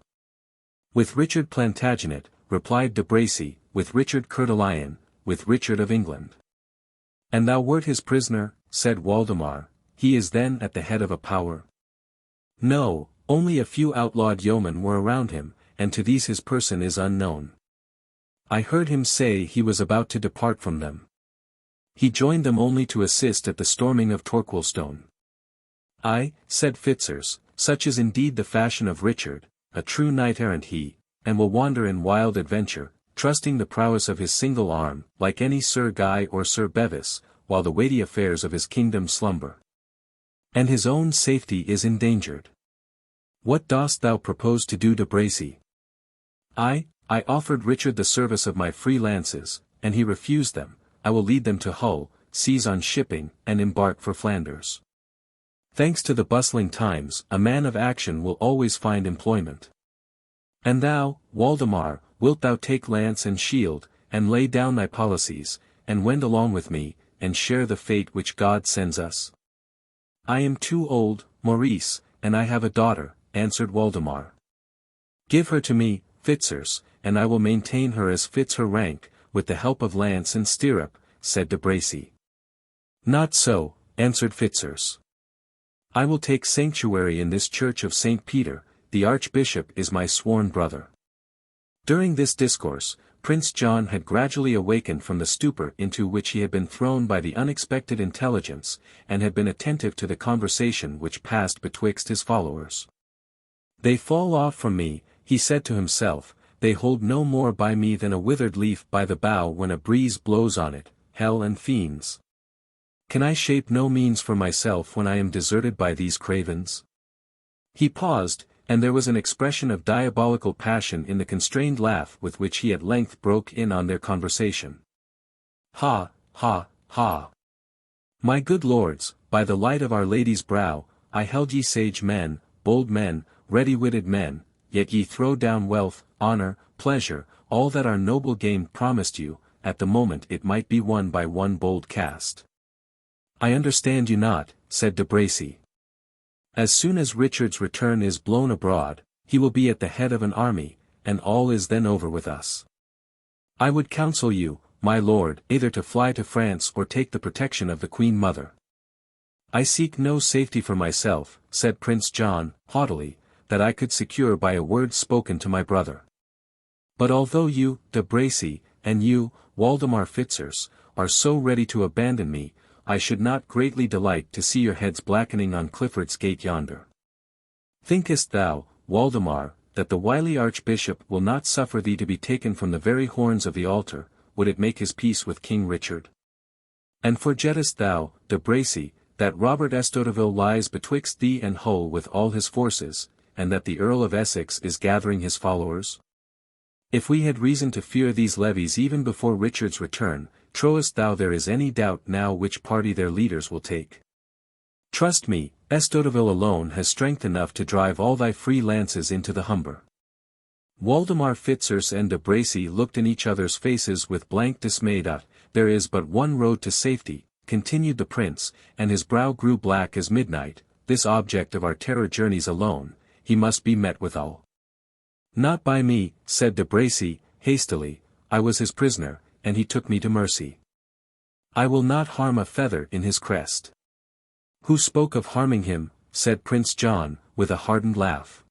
With Richard Plantagenet, replied de Bracy, with Richard Coeur de Lion, with Richard of England. And thou wert his prisoner, said Waldemar, he is then at the head of a power? No, only a few outlawed yeomen were around him, and to these his person is unknown. I heard him say he was about to depart from them. He joined them only to assist at the storming of Torquilstone. Ay, said Fitzurse, such is indeed the fashion of Richard, a true knight-errant he, and will wander in wild adventure, trusting the prowess of his single arm, like any Sir Guy or Sir Bevis, while the weighty affairs of his kingdom slumber. And his own safety is endangered. What dost thou propose to do, de Bracy? I offered Richard the service of my free lances, and he refused them. I will lead them to Hull, seize on shipping, and embark for Flanders. Thanks to the bustling times, a man of action will always find employment. And thou, Waldemar, wilt thou take lance and shield, and lay down thy policies, and wend along with me, and share the fate which God sends us? I am too old, Maurice, and I have a daughter, answered Waldemar. Give her to me, Fitzurse, and I will maintain her as fits her rank, with the help of lance and stirrup, said de Bracy. Not so, answered Fitzurse. I will take sanctuary in this church of St. Peter, the Archbishop is my sworn brother. During this discourse, Prince John had gradually awakened from the stupor into which he had been thrown by the unexpected intelligence, and had been attentive to the conversation which passed betwixt his followers. They fall off from me, he said to himself, they hold no more by me than a withered leaf by the bough when a breeze blows on it, hell and fiends. Can I shape no means for myself when I am deserted by these cravens? He paused, and there was an expression of diabolical passion in the constrained laugh with which he at length broke in on their conversation. Ha, ha, ha. My good lords, by the light of Our Lady's brow, I held ye sage men, bold men, ready-witted men, yet ye throw down wealth, honor, pleasure, all that our noble game promised you, at the moment it might be won by one bold cast. I understand you not, said de Bracy. As soon as Richard's return is blown abroad, he will be at the head of an army, and all is then over with us. I would counsel you, my lord, either to fly to France or take the protection of the Queen Mother. I seek no safety for myself, said Prince John, haughtily, that I could secure by a word spoken to my brother. But although you, de Bracy, and you, Waldemar Fitzurse, are so ready to abandon me, I should not greatly delight to see your heads blackening on Clifford's gate yonder. Thinkest thou, Waldemar, that the wily Archbishop will not suffer thee to be taken from the very horns of the altar, would it make his peace with King Richard? And forgettest thou, de Bracy, that Robert Estoteville lies betwixt thee and Hull with all his forces, and that the Earl of Essex is gathering his followers? If we had reason to fear these levies even before Richard's return, trowest thou there is any doubt now which party their leaders will take? Trust me, Estoteville alone has strength enough to drive all thy free lances into the Humber. Waldemar Fitzurse and de Bracy looked in each other's faces with blank dismay. There is but one road to safety, continued the prince, and his brow grew black as midnight, this object of our terror journeys alone, he must be met withal. Not by me, said de Bracy, hastily, I was his prisoner, and he took me to mercy. I will not harm a feather in his crest. Who spoke of harming him, said Prince John, with a hardened laugh.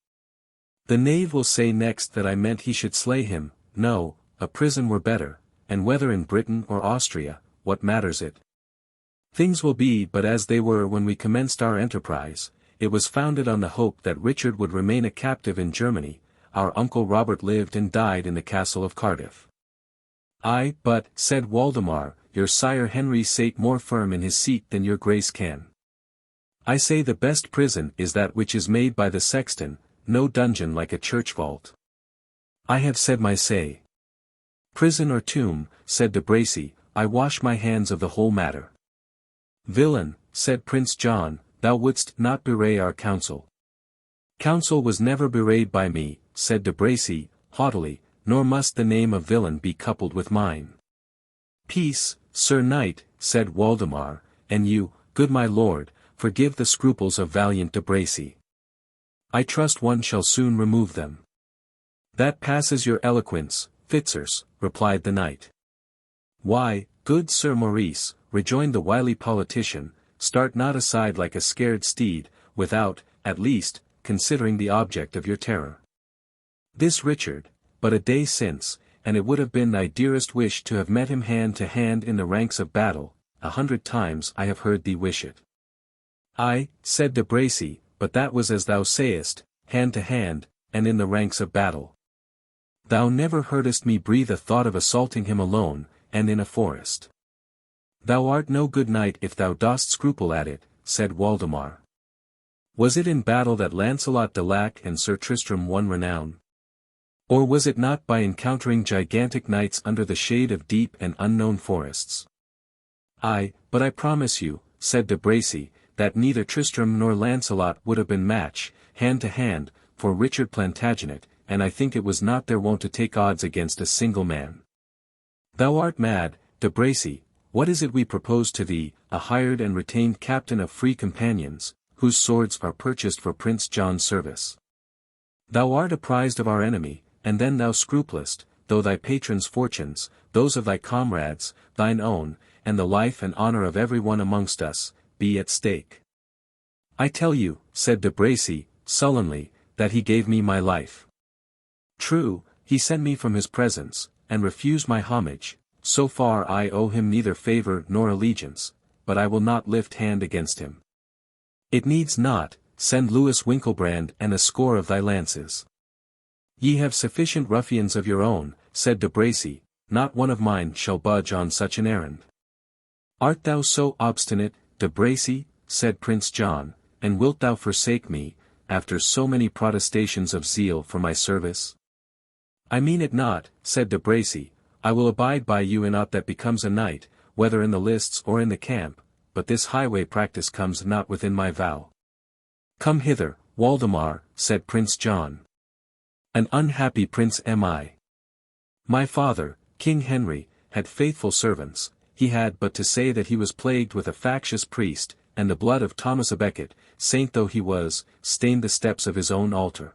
The knave will say next that I meant he should slay him. No, a prison were better, and whether in Britain or Austria, what matters it? Things will be but as they were when we commenced our enterprise. It was founded on the hope that Richard would remain a captive in Germany. Our uncle Robert lived and died in the castle of Cardiff. Ay, but, said Waldemar, your sire Henry sate more firm in his seat than your grace can. I say the best prison is that which is made by the sexton, no dungeon like a church vault. I have said my say. Prison or tomb, said de Bracy, I wash my hands of the whole matter. Villain, said Prince John, thou wouldst not bewray our counsel. Counsel was never bewrayed by me, said de Bracy, haughtily, nor must the name of villain be coupled with mine. Peace, Sir Knight, said Waldemar, and you, good my lord, forgive the scruples of valiant de Bracy. I trust one shall soon remove them. That passes your eloquence, Fitzers, replied the knight. Why, good Sir Maurice, rejoined the wily politician, start not aside like a scared steed, without, at least, considering the object of your terror. This Richard, but a day since, and it would have been thy dearest wish to have met him hand to hand in the ranks of battle, 100 times I have heard thee wish it. Ay, said de Bracy, but that was as thou sayest, hand to hand, and in the ranks of battle. Thou never heardest me breathe a thought of assaulting him alone, and in a forest. Thou art no good knight if thou dost scruple at it, said Waldemar. Was it in battle that Lancelot de Lac and Sir Tristram won renown? Or was it not by encountering gigantic knights under the shade of deep and unknown forests? Ay, but I promise you, said de Bracy, that neither Tristram nor Lancelot would have been match, hand to hand, for Richard Plantagenet, and I think it was not their wont to take odds against a single man. Thou art mad, de Bracy. What is it we propose to thee, a hired and retained captain of free companions, whose swords are purchased for Prince John's service? Thou art apprised of our enemy, and then thou scruplest, though thy patron's fortunes, those of thy comrades, thine own, and the life and honor of every one amongst us, be at stake. I tell you, said de Bracy, sullenly, that he gave me my life. True, he sent me from his presence, and refused my homage. So far I owe him neither favor nor allegiance, but I will not lift hand against him. It needs not, send Louis Winkelbrand and a score of thy lances. Ye have sufficient ruffians of your own, said de Bracy, not one of mine shall budge on such an errand. Art thou so obstinate, de Bracy, said Prince John, and wilt thou forsake me, after so many protestations of zeal for my service? I mean it not, said de Bracy, I will abide by you in aught that becomes a knight, whether in the lists or in the camp, but this highway practice comes not within my vow. Come hither, Waldemar, said Prince John. An unhappy prince am I. My father, King Henry, had faithful servants, he had but to say that he was plagued with a factious priest, and the blood of Thomas à Becket, saint though he was, stained the steps of his own altar.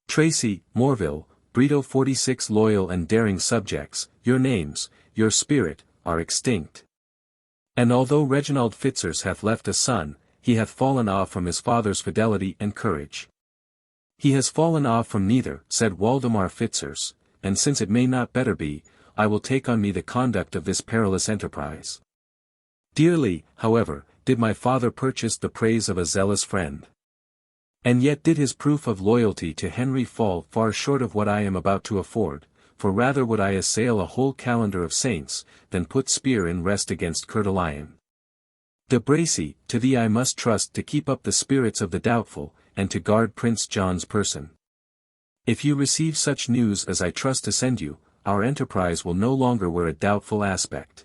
Tracy, Morville, Brito 46 loyal and daring subjects, your names, your spirit, are extinct. And although Reginald Fitzers hath left a son, he hath fallen off from his father's fidelity and courage. He has fallen off from neither, said Waldemar Fitzers, and since it may not better be, I will take on me the conduct of this perilous enterprise. Dearly, however, did my father purchase the praise of a zealous friend. And yet did his proof of loyalty to Henry fall far short of what I am about to afford, for rather would I assail a whole calendar of saints, than put spear in rest against Coeur de Lion. De Bracy, to thee I must trust to keep up the spirits of the doubtful, and to guard Prince John's person. If you receive such news as I trust to send you, our enterprise will no longer wear a doubtful aspect.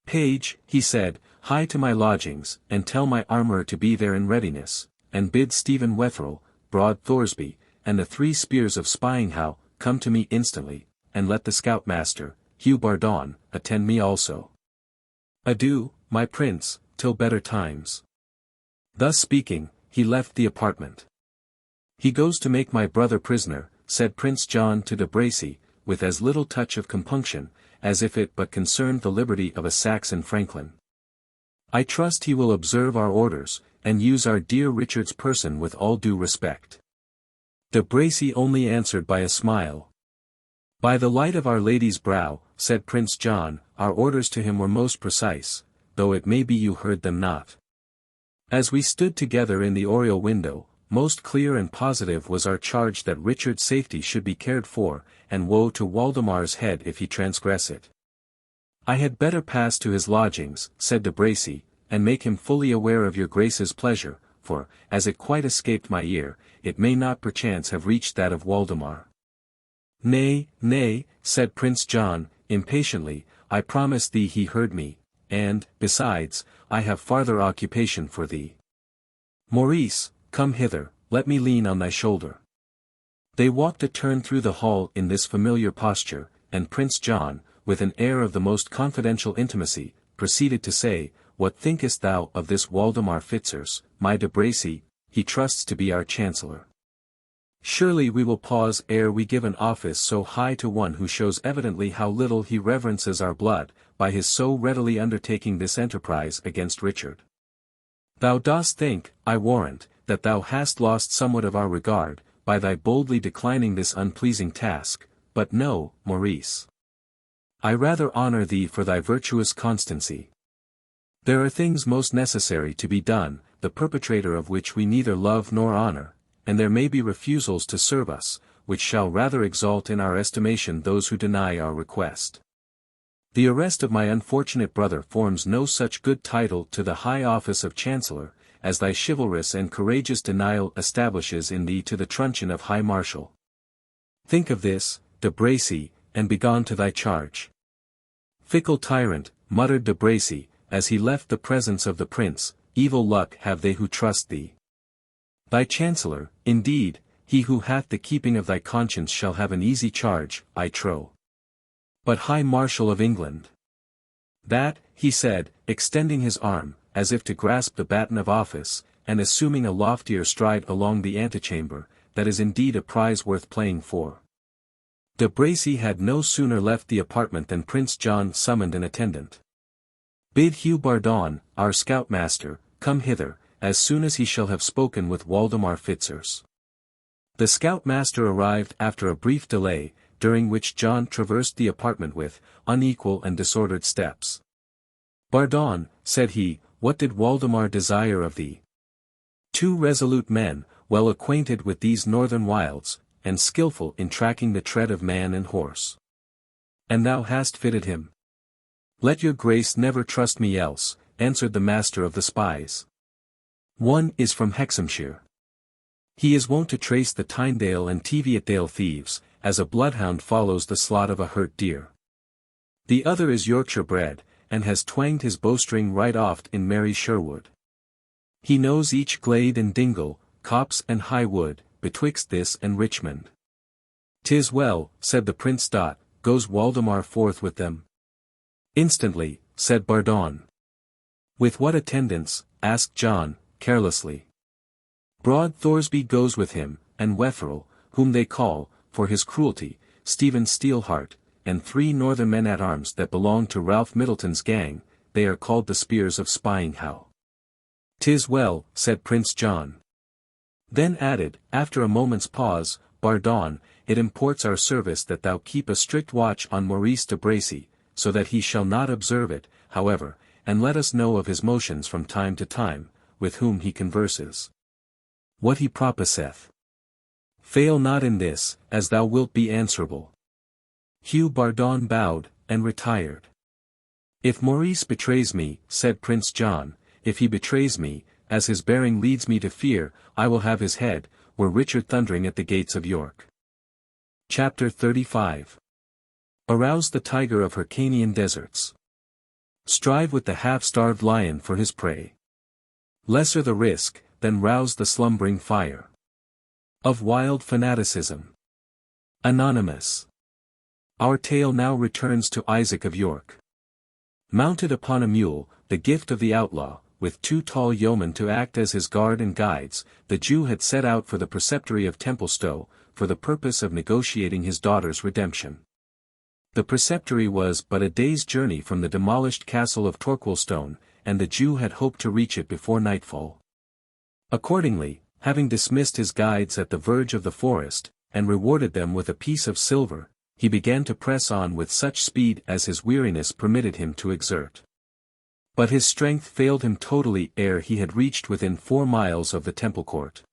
Page, he said, hie to my lodgings, and tell my armourer to be there in readiness, and bid Stephen Wetherell, Broad Thoresby, and the 3 spears of Spyinghow, come to me instantly, and let the scoutmaster, Hugh Bardon, attend me also. Adieu, my prince, till better times. Thus speaking, he left the apartment. He goes to make my brother prisoner, said Prince John to de Bracy, with as little touch of compunction, as if it but concerned the liberty of a Saxon franklin. I trust he will observe our orders, and use our dear Richard's person with all due respect. De Bracy only answered by a smile. By the light of Our Lady's brow, said Prince John, our orders to him were most precise, though it may be you heard them not. As we stood together in the oriel window, most clear and positive was our charge that Richard's safety should be cared for, and woe to Waldemar's head if he transgress it. I had better pass to his lodgings, said de Bracy, and make him fully aware of your grace's pleasure, for, as it quite escaped my ear, it may not perchance have reached that of Waldemar. Nay, nay, said Prince John, impatiently, I promise thee he heard me, and, besides, I have farther occupation for thee. Maurice, come hither, let me lean on thy shoulder. They walked a turn through the hall in this familiar posture, and Prince John, with an air of the most confidential intimacy, proceeded to say, "What thinkest thou of this Waldemar Fitzurse, my de Bracy? He trusts to be our chancellor. Surely we will pause ere we give an office so high to one who shows evidently how little he reverences our blood, by his so readily undertaking this enterprise against Richard. Thou dost think, I warrant, that thou hast lost somewhat of our regard, by thy boldly declining this unpleasing task, but no, Maurice. I rather honor thee for thy virtuous constancy. There are things most necessary to be done, the perpetrator of which we neither love nor honor, and there may be refusals to serve us, which shall rather exalt in our estimation those who deny our request. The arrest of my unfortunate brother forms no such good title to the high office of chancellor, as thy chivalrous and courageous denial establishes in thee to the truncheon of high marshal. Think of this, de Bracy, and begone to thy charge." "Fickle tyrant," muttered de Bracy, as he left the presence of the prince, "evil luck have they who trust thee. Thy chancellor, indeed, he who hath the keeping of thy conscience shall have an easy charge, I trow. But High Marshal of England. That," he said, extending his arm, as if to grasp the baton of office, and assuming a loftier stride along the antechamber, "that is indeed a prize worth playing for." De Bracy had no sooner left the apartment than Prince John summoned an attendant. "Bid Hugh Bardon, our scoutmaster, come hither, as soon as he shall have spoken with Waldemar Fitzurse." The scoutmaster arrived after a brief delay, during which John traversed the apartment with unequal and disordered steps. "Bardon," said he, "what did Waldemar desire of thee?" Two resolute men, well acquainted with these northern wilds, and skilful in tracking the tread of man and horse. "And thou hast fitted him?" "Let your grace never trust me else," answered the master of the spies. "One is from Hexhamshire. He is wont to trace the Tynedale and Teviotdale thieves, as a bloodhound follows the slot of a hurt deer. The other is Yorkshire bred, and has twanged his bowstring right oft in merry Sherwood. He knows each glade and dingle, copse and high wood, betwixt this and Richmond." "'Tis well," said the Prince. "Goes Waldemar forth with them?" "Instantly," said Bardon. "With what attendants?" asked John, carelessly. "Broad Thorsby goes with him, and Wetherell, whom they call, for his cruelty, Stephen Steelheart, and 3 northern men-at-arms that belong to Ralph Middleton's gang, they are called the Spears of Spyinghow." "'Tis well," said Prince John. Then added, after a moment's pause, "Bardon, it imports our service that thou keep a strict watch on Maurice de Bracy, so that he shall not observe it, however, and let us know of his motions from time to time, with whom he converses. What he proposeth. Fail not in this, as thou wilt be answerable." Hugh Bardon bowed, and retired. "If Maurice betrays me," said Prince John, "if he betrays me, as his bearing leads me to fear, I will have his head, were Richard thundering at the gates of York." Chapter 35. Arouse the tiger of Hyrcanian deserts. Strive with the half-starved lion for his prey. Lesser the risk, than rouse the slumbering fire of wild fanaticism. Anonymous. Our tale now returns to Isaac of York. Mounted upon a mule, the gift of the outlaw, with 2 tall yeomen to act as his guard and guides, the Jew had set out for the preceptory of Templestowe, for the purpose of negotiating his daughter's redemption. The preceptory was but a day's journey from the demolished castle of Torquilstone, and the Jew had hoped to reach it before nightfall. Accordingly, having dismissed his guides at the verge of the forest, and rewarded them with a piece of silver, he began to press on with such speed as his weariness permitted him to exert. But his strength failed him totally ere he had reached within 4 miles of the temple court.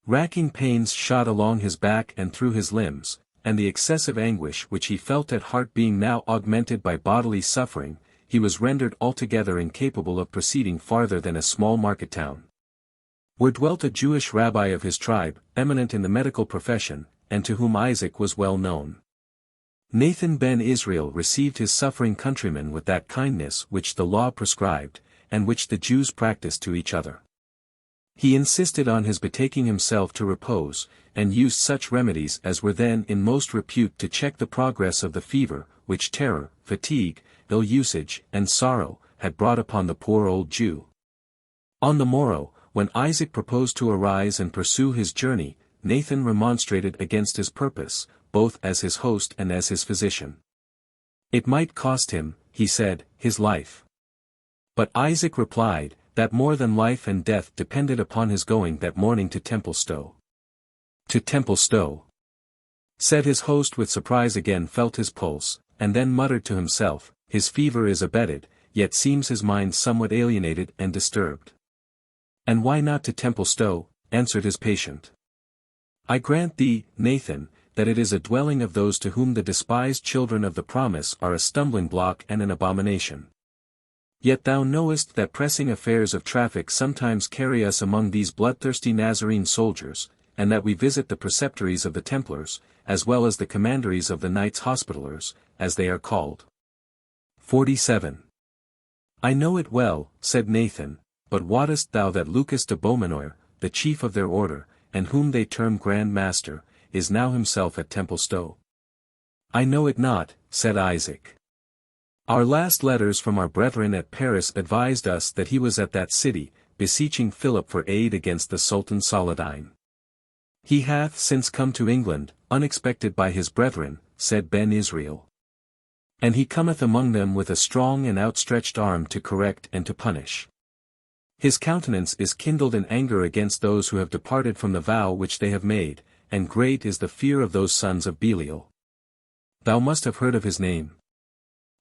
Racking pains shot along his back and through his limbs, and the excessive anguish which he felt at heart being now augmented by bodily suffering, he was rendered altogether incapable of proceeding farther than a small market town, where dwelt a Jewish rabbi of his tribe, eminent in the medical profession, and to whom Isaac was well known. Nathan ben Israel received his suffering countrymen with that kindness which the law prescribed, and which the Jews practiced to each other. He insisted on his betaking himself to repose, and used such remedies as were then in most repute to check the progress of the fever, which terror, fatigue, ill usage, and sorrow, had brought upon the poor old Jew. On the morrow, when Isaac proposed to arise and pursue his journey, Nathan remonstrated against his purpose, both as his host and as his physician. It might cost him, he said, his life. But Isaac replied, that more than life and death depended upon his going that morning to Templestowe. To Templestowe, said his host with surprise, again felt his pulse, and then muttered to himself, his fever is abated, yet seems his mind somewhat alienated and disturbed. And why not to Templestowe? Answered his patient. I grant thee, Nathan, that it is a dwelling of those to whom the despised children of the promise are a stumbling block and an abomination. Yet thou knowest that pressing affairs of traffic sometimes carry us among these bloodthirsty Nazarene soldiers, and that we visit the preceptories of the Templars, as well as the commanderies of the Knights Hospitallers, as they are called. 47. I know it well, said Nathan, but wottest thou that Lucas de Beaumanoir, the chief of their order, and whom they term Grand Master, is now himself at Templestowe? I know it not, said Isaac. Our last letters from our brethren at Paris advised us that he was at that city, beseeching Philip for aid against the Sultan Saladin. He hath since come to England, unexpected by his brethren, said Ben Israel. And he cometh among them with a strong and outstretched arm to correct and to punish. His countenance is kindled in anger against those who have departed from the vow which they have made, and great is the fear of those sons of Belial. Thou must have heard of his name.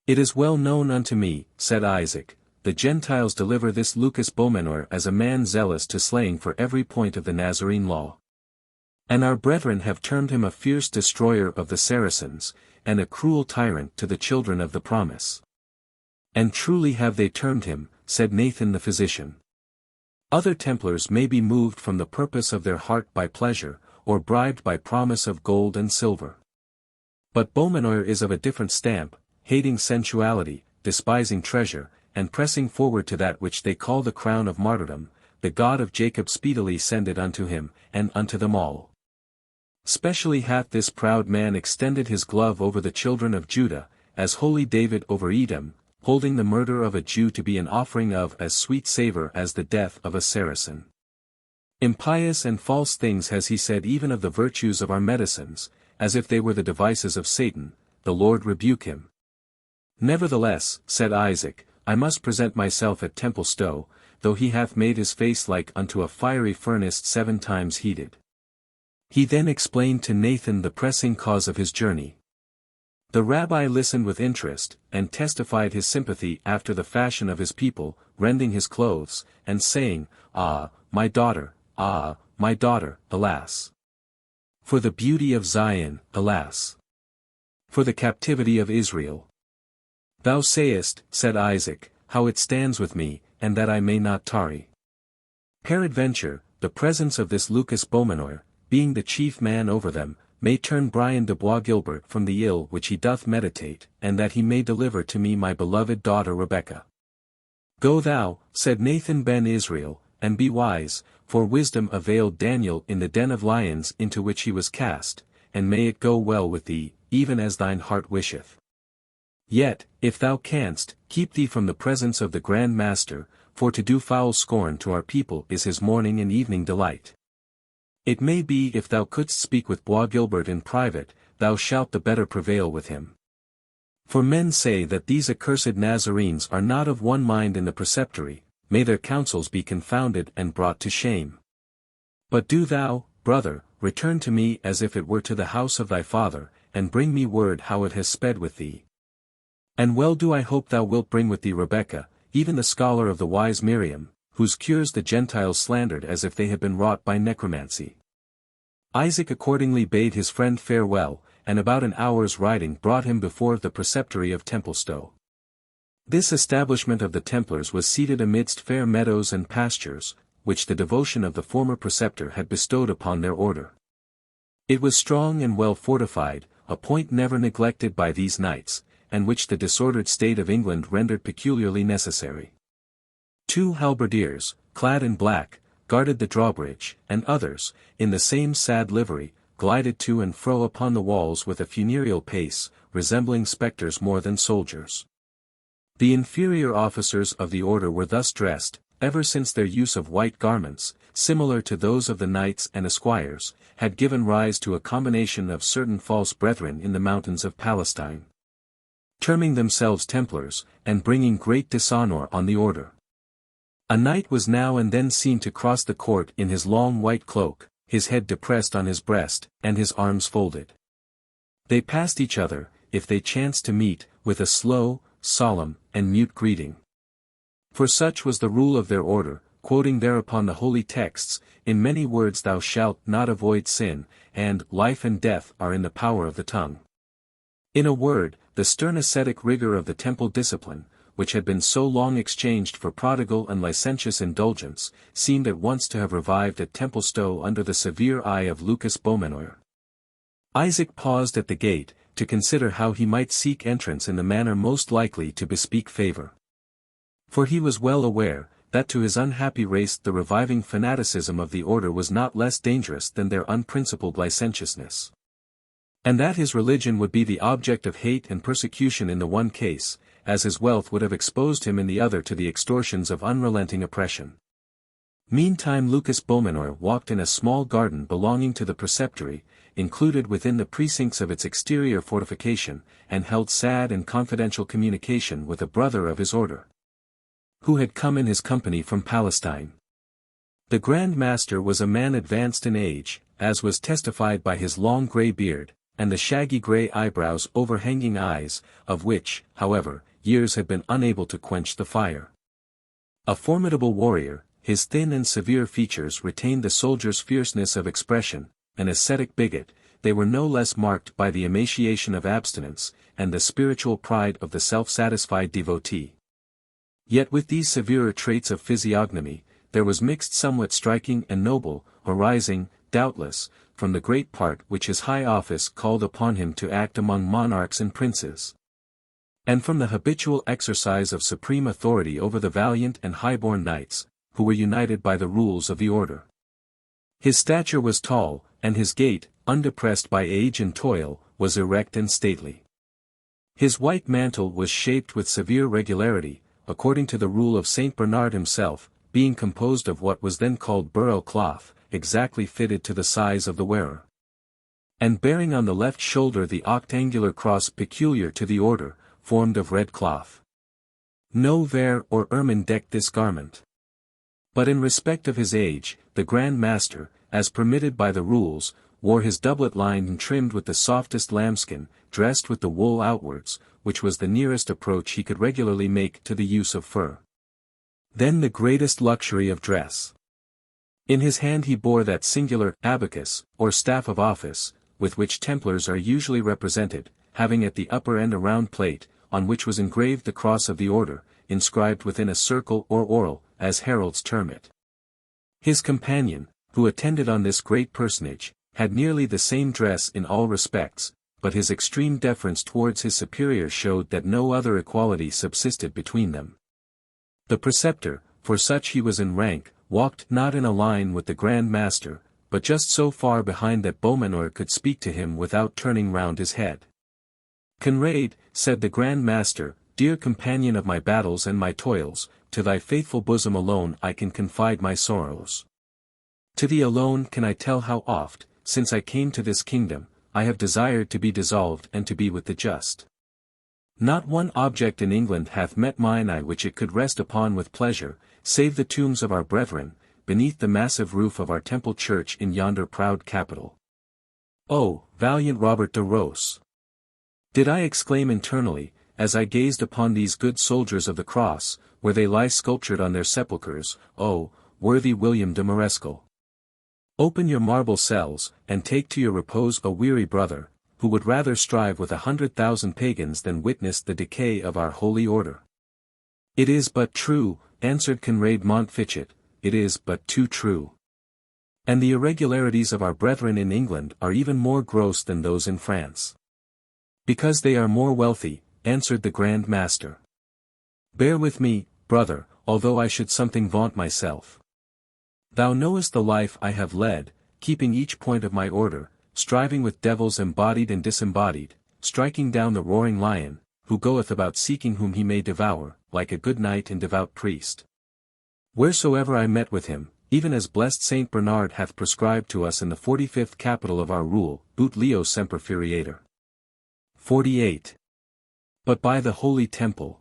It is well known unto me, said Isaac, the Gentiles deliver this Lucas Beaumanoir as a man zealous to slaying for every point of the Nazarene law. And our brethren have termed him a fierce destroyer of the Saracens, and a cruel tyrant to the children of the promise. And truly have they termed him, said Nathan the physician. Other Templars may be moved from the purpose of their heart by pleasure, or bribed by promise of gold and silver. But Beaumanoir is of a different stamp, hating sensuality, despising treasure, and pressing forward to that which they call the crown of martyrdom. The God of Jacob speedily send it unto him, and unto them all. Specially hath this proud man extended his glove over the children of Judah, as holy David over Edom, holding the murder of a Jew to be an offering of as sweet savour as the death of a Saracen. Impious and false things has he said even of the virtues of our medicines, as if they were the devices of Satan. The Lord rebuke him. Nevertheless, said Isaac, I must present myself at Templestowe, though he hath made his face like unto a fiery furnace 7 times heated. He then explained to Nathan the pressing cause of his journey. The rabbi listened with interest, and testified his sympathy after the fashion of his people, rending his clothes, and saying, Ah, my daughter, alas! For the beauty of Zion, alas! For the captivity of Israel. Thou sayest, said Isaac, how it stands with me, and that I may not tarry. Peradventure, the presence of this Lucas Beaumanoir, being the chief man over them, may turn Brian de Bois Guilbert from the ill which he doth meditate, and that he may deliver to me my beloved daughter Rebecca. Go thou, said Nathan ben Israel, and be wise, for wisdom availed Daniel in the den of lions into which he was cast, and may it go well with thee, even as thine heart wisheth. Yet, if thou canst, keep thee from the presence of the Grand Master, for to do foul scorn to our people is his morning and evening delight. It may be if thou couldst speak with Bois Guilbert in private, thou shalt the better prevail with him. For men say that these accursed Nazarenes are not of one mind in the preceptory, may their counsels be confounded and brought to shame. But do thou, brother, return to me as if it were to the house of thy father, and bring me word how it has sped with thee. And well do I hope thou wilt bring with thee Rebecca, even the scholar of the wise Miriam, whose cures the Gentiles slandered as if they had been wrought by necromancy. Isaac accordingly bade his friend farewell, and about an hour's riding brought him before the preceptory of Templestowe. This establishment of the Templars was seated amidst fair meadows and pastures, which the devotion of the former preceptor had bestowed upon their order. It was strong and well fortified, a point never neglected by these knights, and which the disordered state of England rendered peculiarly necessary. 2 halberdiers, clad in black, guarded the drawbridge, and others, in the same sad livery, glided to and fro upon the walls with a funereal pace, resembling spectres more than soldiers. The inferior officers of the order were thus dressed, ever since their use of white garments, similar to those of the knights and esquires, had given rise to a combination of certain false brethren in the mountains of Palestine, terming themselves Templars, and bringing great dishonour on the order. A knight was now and then seen to cross the court in his long white cloak, his head depressed on his breast, and his arms folded. They passed each other, if they chanced to meet, with a slow, solemn, and mute greeting. For such was the rule of their order, quoting thereupon the holy texts, in many words thou shalt not avoid sin, and life and death are in the power of the tongue. In a word, the stern ascetic rigor of the temple discipline, which had been so long exchanged for prodigal and licentious indulgence, seemed at once to have revived at Templestowe under the severe eye of Lucas Beaumanoir. Isaac paused at the gate, to consider how he might seek entrance in the manner most likely to bespeak favour. For he was well aware, that to his unhappy race the reviving fanaticism of the order was not less dangerous than their unprincipled licentiousness. And that his religion would be the object of hate and persecution in the one case, as his wealth would have exposed him in the other to the extortions of unrelenting oppression. Meantime Lucas Beaumanoir walked in a small garden belonging to the preceptory, included within the precincts of its exterior fortification, and held sad and confidential communication with a brother of his order, who had come in his company from Palestine. The Grand Master was a man advanced in age, as was testified by his long grey beard, and the shaggy grey eyebrows overhanging eyes, of which, however, years had been unable to quench the fire. A formidable warrior, his thin and severe features retained the soldier's fierceness of expression. An ascetic bigot, they were no less marked by the emaciation of abstinence, and the spiritual pride of the self-satisfied devotee. Yet with these severer traits of physiognomy, there was mixed somewhat striking and noble, arising, doubtless, from the great part which his high office called upon him to act among monarchs and princes, and from the habitual exercise of supreme authority over the valiant and high-born knights, who were united by the rules of the order. His stature was tall, and his gait, undepressed by age and toil, was erect and stately. His white mantle was shaped with severe regularity, according to the rule of Saint Bernard himself, being composed of what was then called beryl cloth, exactly fitted to the size of the wearer, and bearing on the left shoulder the octangular cross peculiar to the order, formed of red cloth. No vair or ermine decked this garment. But in respect of his age, the Grand Master, as permitted by the rules, wore his doublet lined and trimmed with the softest lambskin, dressed with the wool outwards, which was the nearest approach he could regularly make to the use of fur. Then the greatest luxury of dress. In his hand he bore that singular abacus, or staff of office, with which Templars are usually represented, having at the upper end a round plate, on which was engraved the cross of the order, inscribed within a circle or orle, as heralds term it. His companion, who attended on this great personage, had nearly the same dress in all respects, but his extreme deference towards his superior showed that no other equality subsisted between them. The preceptor, for such he was in rank, walked not in a line with the Grand Master, but just so far behind that Beaumanoir could speak to him without turning round his head. "Conrade," said the Grand Master, "dear companion of my battles and my toils, to thy faithful bosom alone I can confide my sorrows. To thee alone can I tell how oft, since I came to this kingdom, I have desired to be dissolved and to be with the just. Not one object in England hath met mine eye which it could rest upon with pleasure, save the tombs of our brethren, beneath the massive roof of our temple church in yonder proud capital. Oh, valiant Robert de Ros! Did I exclaim internally, as I gazed upon these good soldiers of the cross, where they lie sculptured on their sepulchres, oh, worthy William de Marescal! Open your marble cells, and take to your repose a weary brother, who would rather strive with 100,000 pagans than witness the decay of our holy order." "It is but true," answered Conrade Montfichet, "it is but too true. And the irregularities of our brethren in England are even more gross than those in France." "Because they are more wealthy," answered the Grand Master. "Bear with me, brother, although I should something vaunt myself. Thou knowest the life I have led, keeping each point of my order, striving with devils embodied and disembodied, striking down the roaring lion, who goeth about seeking whom he may devour, like a good knight and devout priest. Wheresoever I met with him, even as blessed Saint Bernard hath prescribed to us in the 45th capital of our rule, ut Leo semper feriator. 48. But by the holy temple,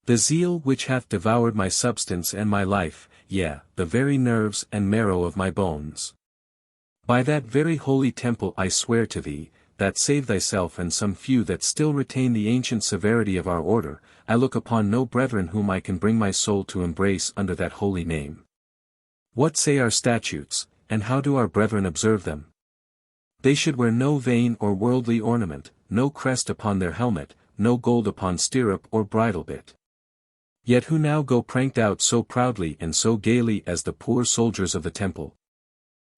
the zeal which hath devoured my substance and my life, yea, the very nerves and marrow of my bones. By that very holy temple I swear to thee, that save thyself and some few that still retain the ancient severity of our order, I look upon no brethren whom I can bring my soul to embrace under that holy name. What say our statutes, and how do our brethren observe them? They should wear no vain or worldly ornament, no crest upon their helmet, no gold upon stirrup or bridle bit. Yet who now go pranked out so proudly and so gaily as the poor soldiers of the temple?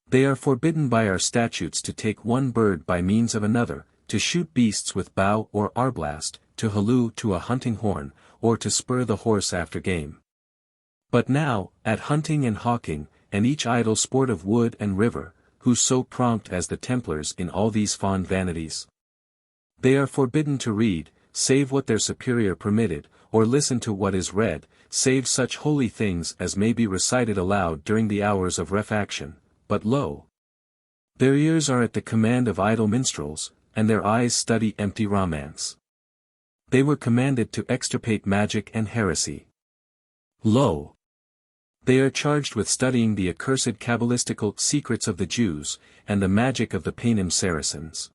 They are forbidden by our statutes to take one bird by means of another, to shoot beasts with bow or arblast, to halloo to a hunting horn, or to spur the horse after game. But now, at hunting and hawking, and each idle sport of wood and river, who's so prompt as the Templars in all these fond vanities? They are forbidden to read, save what their superior permitted, or listen to what is read, save such holy things as may be recited aloud during the hours of refaction, but lo! Their ears are at the command of idle minstrels, and their eyes study empty romance. They were commanded to extirpate magic and heresy. Lo! They are charged with studying the accursed Kabbalistical secrets of the Jews, and the magic of the Paynim Saracens.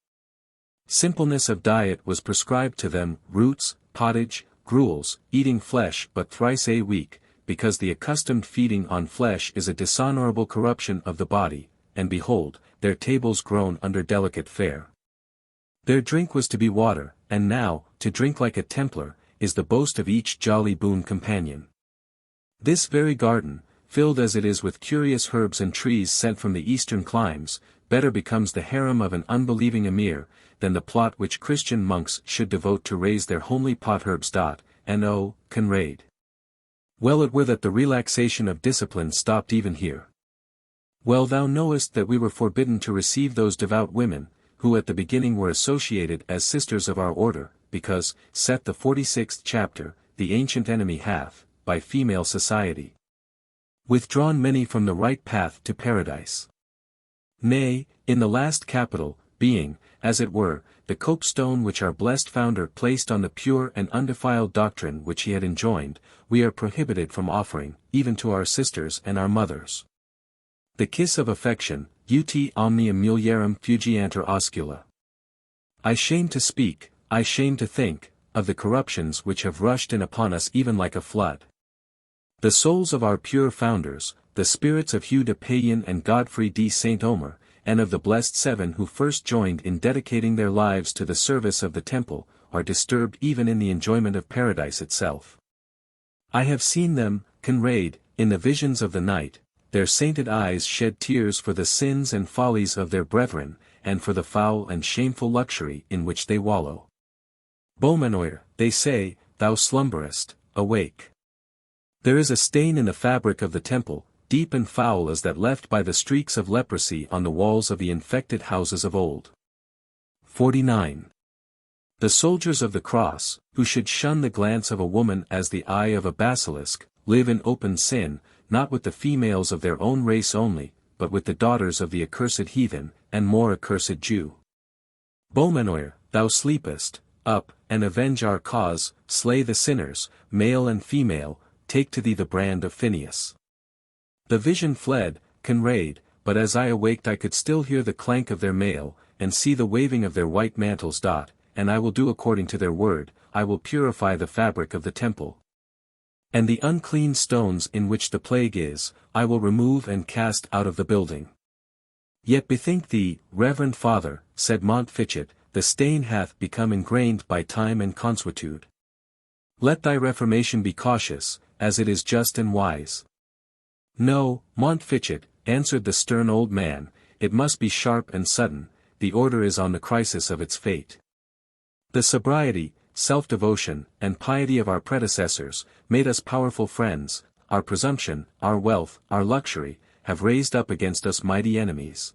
Simpleness of diet was prescribed to them, roots, pottage, gruels, eating flesh but thrice a week, because the accustomed feeding on flesh is a dishonorable corruption of the body, and behold, their tables groan under delicate fare. Their drink was to be water, and now, to drink like a Templar, is the boast of each jolly boon companion. This very garden, filled as it is with curious herbs and trees sent from the eastern climes, better becomes the harem of an unbelieving emir, than the plot which Christian monks should devote to raise their homely potherbs. And oh, Conrade! Well, it were that the relaxation of discipline stopped even here. Well, thou knowest that we were forbidden to receive those devout women, who at the beginning were associated as sisters of our order, because, saith the 46th chapter, the ancient enemy hath, by female society, withdrawn many from the right path to paradise. Nay, in the last capital, being, as it were, the copestone which our blessed founder placed on the pure and undefiled doctrine which he had enjoined, we are prohibited from offering, even to our sisters and our mothers, the kiss of affection, ut omnium mulierem fugiantur oscula. I shame to speak, I shame to think, of the corruptions which have rushed in upon us even like a flood. The souls of our pure founders, the spirits of Hugh de Payen and Godfrey de Saint Omer, and of the blessed seven who first joined in dedicating their lives to the service of the temple, are disturbed even in the enjoyment of paradise itself. I have seen them, Conrade, in the visions of the night, their sainted eyes shed tears for the sins and follies of their brethren, and for the foul and shameful luxury in which they wallow. Beaumanoir, they say, thou slumberest, awake. There is a stain in the fabric of the temple, deep and foul as that left by the streaks of leprosy on the walls of the infected houses of old. 49. The soldiers of the cross, who should shun the glance of a woman as the eye of a basilisk, live in open sin, not with the females of their own race only, but with the daughters of the accursed heathen, and more accursed Jew. Beaumanoir, thou sleepest, up, and avenge our cause, slay the sinners, male and female, take to thee the brand of Phineas. The vision fled, Conrade, but as I awaked I could still hear the clank of their mail, and see the waving of their white mantles. And I will do according to their word, I will purify the fabric of the temple. And the unclean stones in which the plague is, I will remove and cast out of the building. Yet bethink thee, reverend father, said Montfichet, the stain hath become ingrained by time and consuetude. Let thy reformation be cautious, as it is just and wise. No, Montfichet, answered the stern old man, it must be sharp and sudden, the order is on the crisis of its fate. The sobriety, self-devotion, and piety of our predecessors, made us powerful friends, our presumption, our wealth, our luxury, have raised up against us mighty enemies.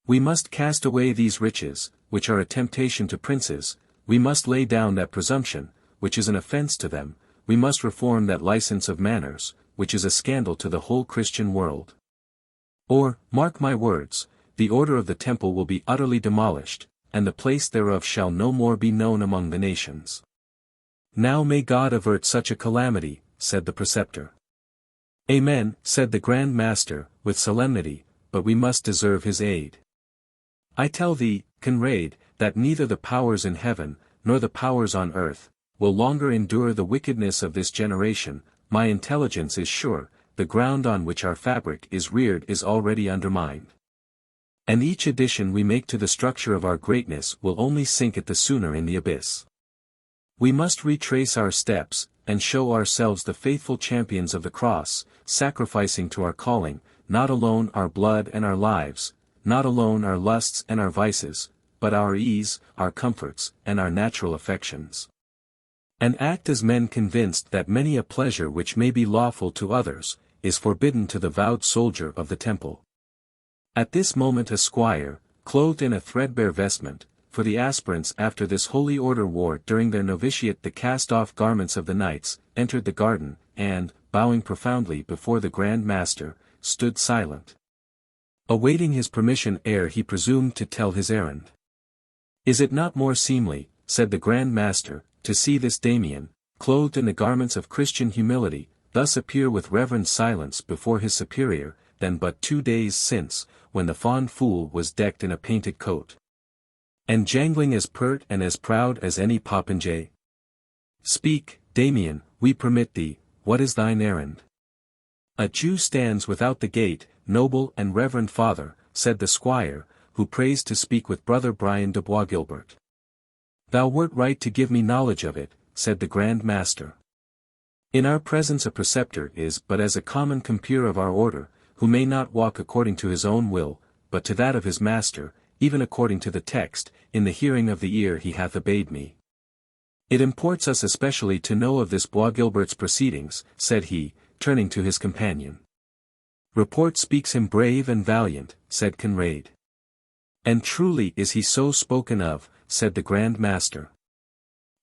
We must cast away these riches, which are a temptation to princes, we must lay down that presumption, which is an offense to them, we must reform that license of manners, which is a scandal to the whole Christian world. Or, mark my words, the order of the temple will be utterly demolished, and the place thereof shall no more be known among the nations. Now may God avert such a calamity, said the preceptor. Amen, said the Grand Master, with solemnity, but we must deserve his aid. I tell thee, Conrade, that neither the powers in heaven, nor the powers on earth, will longer endure the wickedness of this generation. My intelligence is sure, the ground on which our fabric is reared is already undermined. And each addition we make to the structure of our greatness will only sink it the sooner in the abyss. We must retrace our steps, and show ourselves the faithful champions of the cross, sacrificing to our calling, not alone our blood and our lives, not alone our lusts and our vices, but our ease, our comforts, and our natural affections. And act as men convinced that many a pleasure which may be lawful to others, is forbidden to the vowed soldier of the temple. At this moment a squire, clothed in a threadbare vestment, for the aspirants after this holy order wore during their novitiate the cast-off garments of the knights, entered the garden, and, bowing profoundly before the Grand Master, stood silent, awaiting his permission ere he presumed to tell his errand. Is it not more seemly, said the Grand Master, to see this Damian, clothed in the garments of Christian humility, thus appear with reverend silence before his superior, than but 2 days since, when the fond fool was decked in a painted coat, and jangling as pert and as proud as any popinjay? Speak, Damian, we permit thee, what is thine errand? A Jew stands without the gate, noble and reverend father, said the squire, who prays to speak with brother Brian de Bois Guilbert. Thou wert right to give me knowledge of it, said the Grand Master. In our presence a preceptor is but as a common compeer of our order, who may not walk according to his own will, but to that of his master, even according to the text, in the hearing of the ear he hath obeyed me. It imports us especially to know of this Bois Guilbert's proceedings, said he, turning to his companion. Report speaks him brave and valiant, said Conrade. And truly is he so spoken of, said the Grand Master.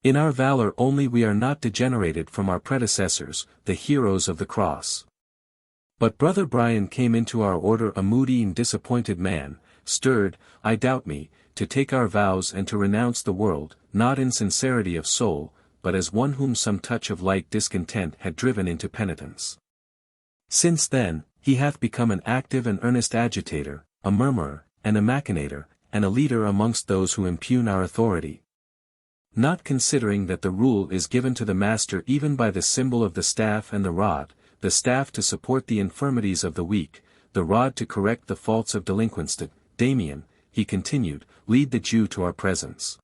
In our valor only we are not degenerated from our predecessors, the heroes of the cross. But brother Brian came into our order a moody and disappointed man, stirred, I doubt me, to take our vows and to renounce the world, not in sincerity of soul, but as one whom some touch of light discontent had driven into penitence. Since then, he hath become an active and earnest agitator, a murmurer, and a machinator, and a leader amongst those who impugn our authority. Not considering that the rule is given to the master even by the symbol of the staff and the staff to support the infirmities of the weak, the rod to correct the faults of delinquents. Damian, he continued, lead the Jew to our presence.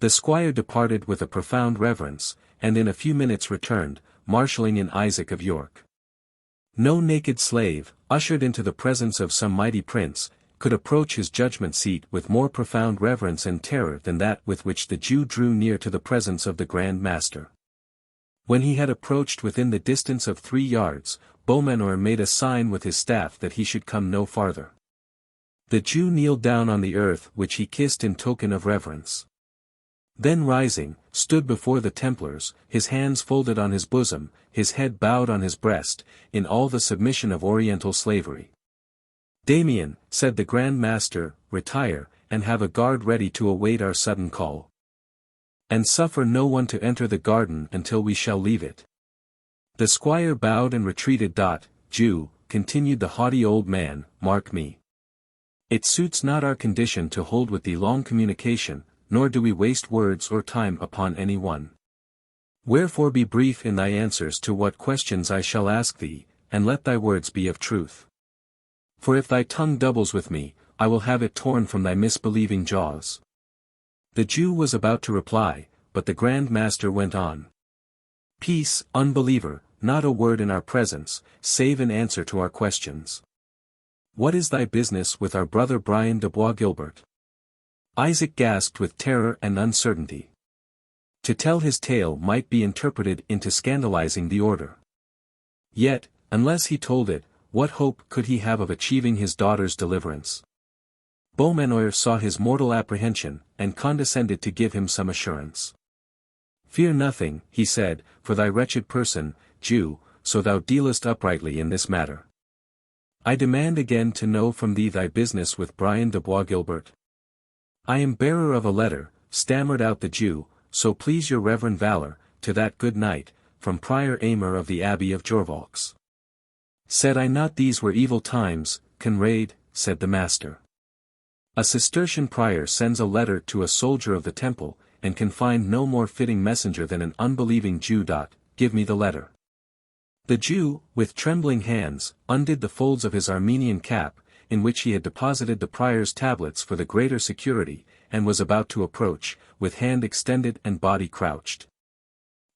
The squire departed with a profound reverence, and in a few minutes returned, marshalling in Isaac of York. No naked slave, ushered into the presence of some mighty prince, could approach his judgment seat with more profound reverence and terror than that with which the Jew drew near to the presence of the Grand Master. When he had approached within the distance of 3 yards, Beaumanoir made a sign with his staff that he should come no farther. The Jew kneeled down on the earth which he kissed in token of reverence. Then rising, stood before the Templars, his hands folded on his bosom, his head bowed on his breast, in all the submission of Oriental slavery. Damian, said the Grand Master, retire, and have a guard ready to await our sudden call. And suffer no one to enter the garden until we shall leave it. The squire bowed and retreated. Jew, continued the haughty old man, mark me. It suits not our condition to hold with thee long communication, nor do we waste words or time upon any one. Wherefore be brief in thy answers to what questions I shall ask thee, and let thy words be of truth. For if thy tongue doubles with me, I will have it torn from thy misbelieving jaws. The Jew was about to reply, but the Grand Master went on. Peace, unbeliever, not a word in our presence, save in answer to our questions. What is thy business with our brother Brian de Bois Guilbert? Isaac gasped with terror and uncertainty. To tell his tale might be interpreted into scandalizing the order. Yet, unless he told it, what hope could he have of achieving his daughter's deliverance? Beaumanoir saw his mortal apprehension, and condescended to give him some assurance. Fear nothing, he said, for thy wretched person, Jew, so thou dealest uprightly in this matter. I demand again to know from thee thy business with Brian de Bois Guilbert. I am bearer of a letter, stammered out the Jew, so please your reverend valour, to that good knight, from Prior Aymer of the Abbey of Jorvaulx. Said I not these were evil times, Conrade, said the master. A Cistercian prior sends a letter to a soldier of the temple, and can find no more fitting messenger than an unbelieving Jew. Give me the letter. The Jew, with trembling hands, undid the folds of his Armenian cap, in which he had deposited the prior's tablets for the greater security, and was about to approach, with hand extended and body crouched,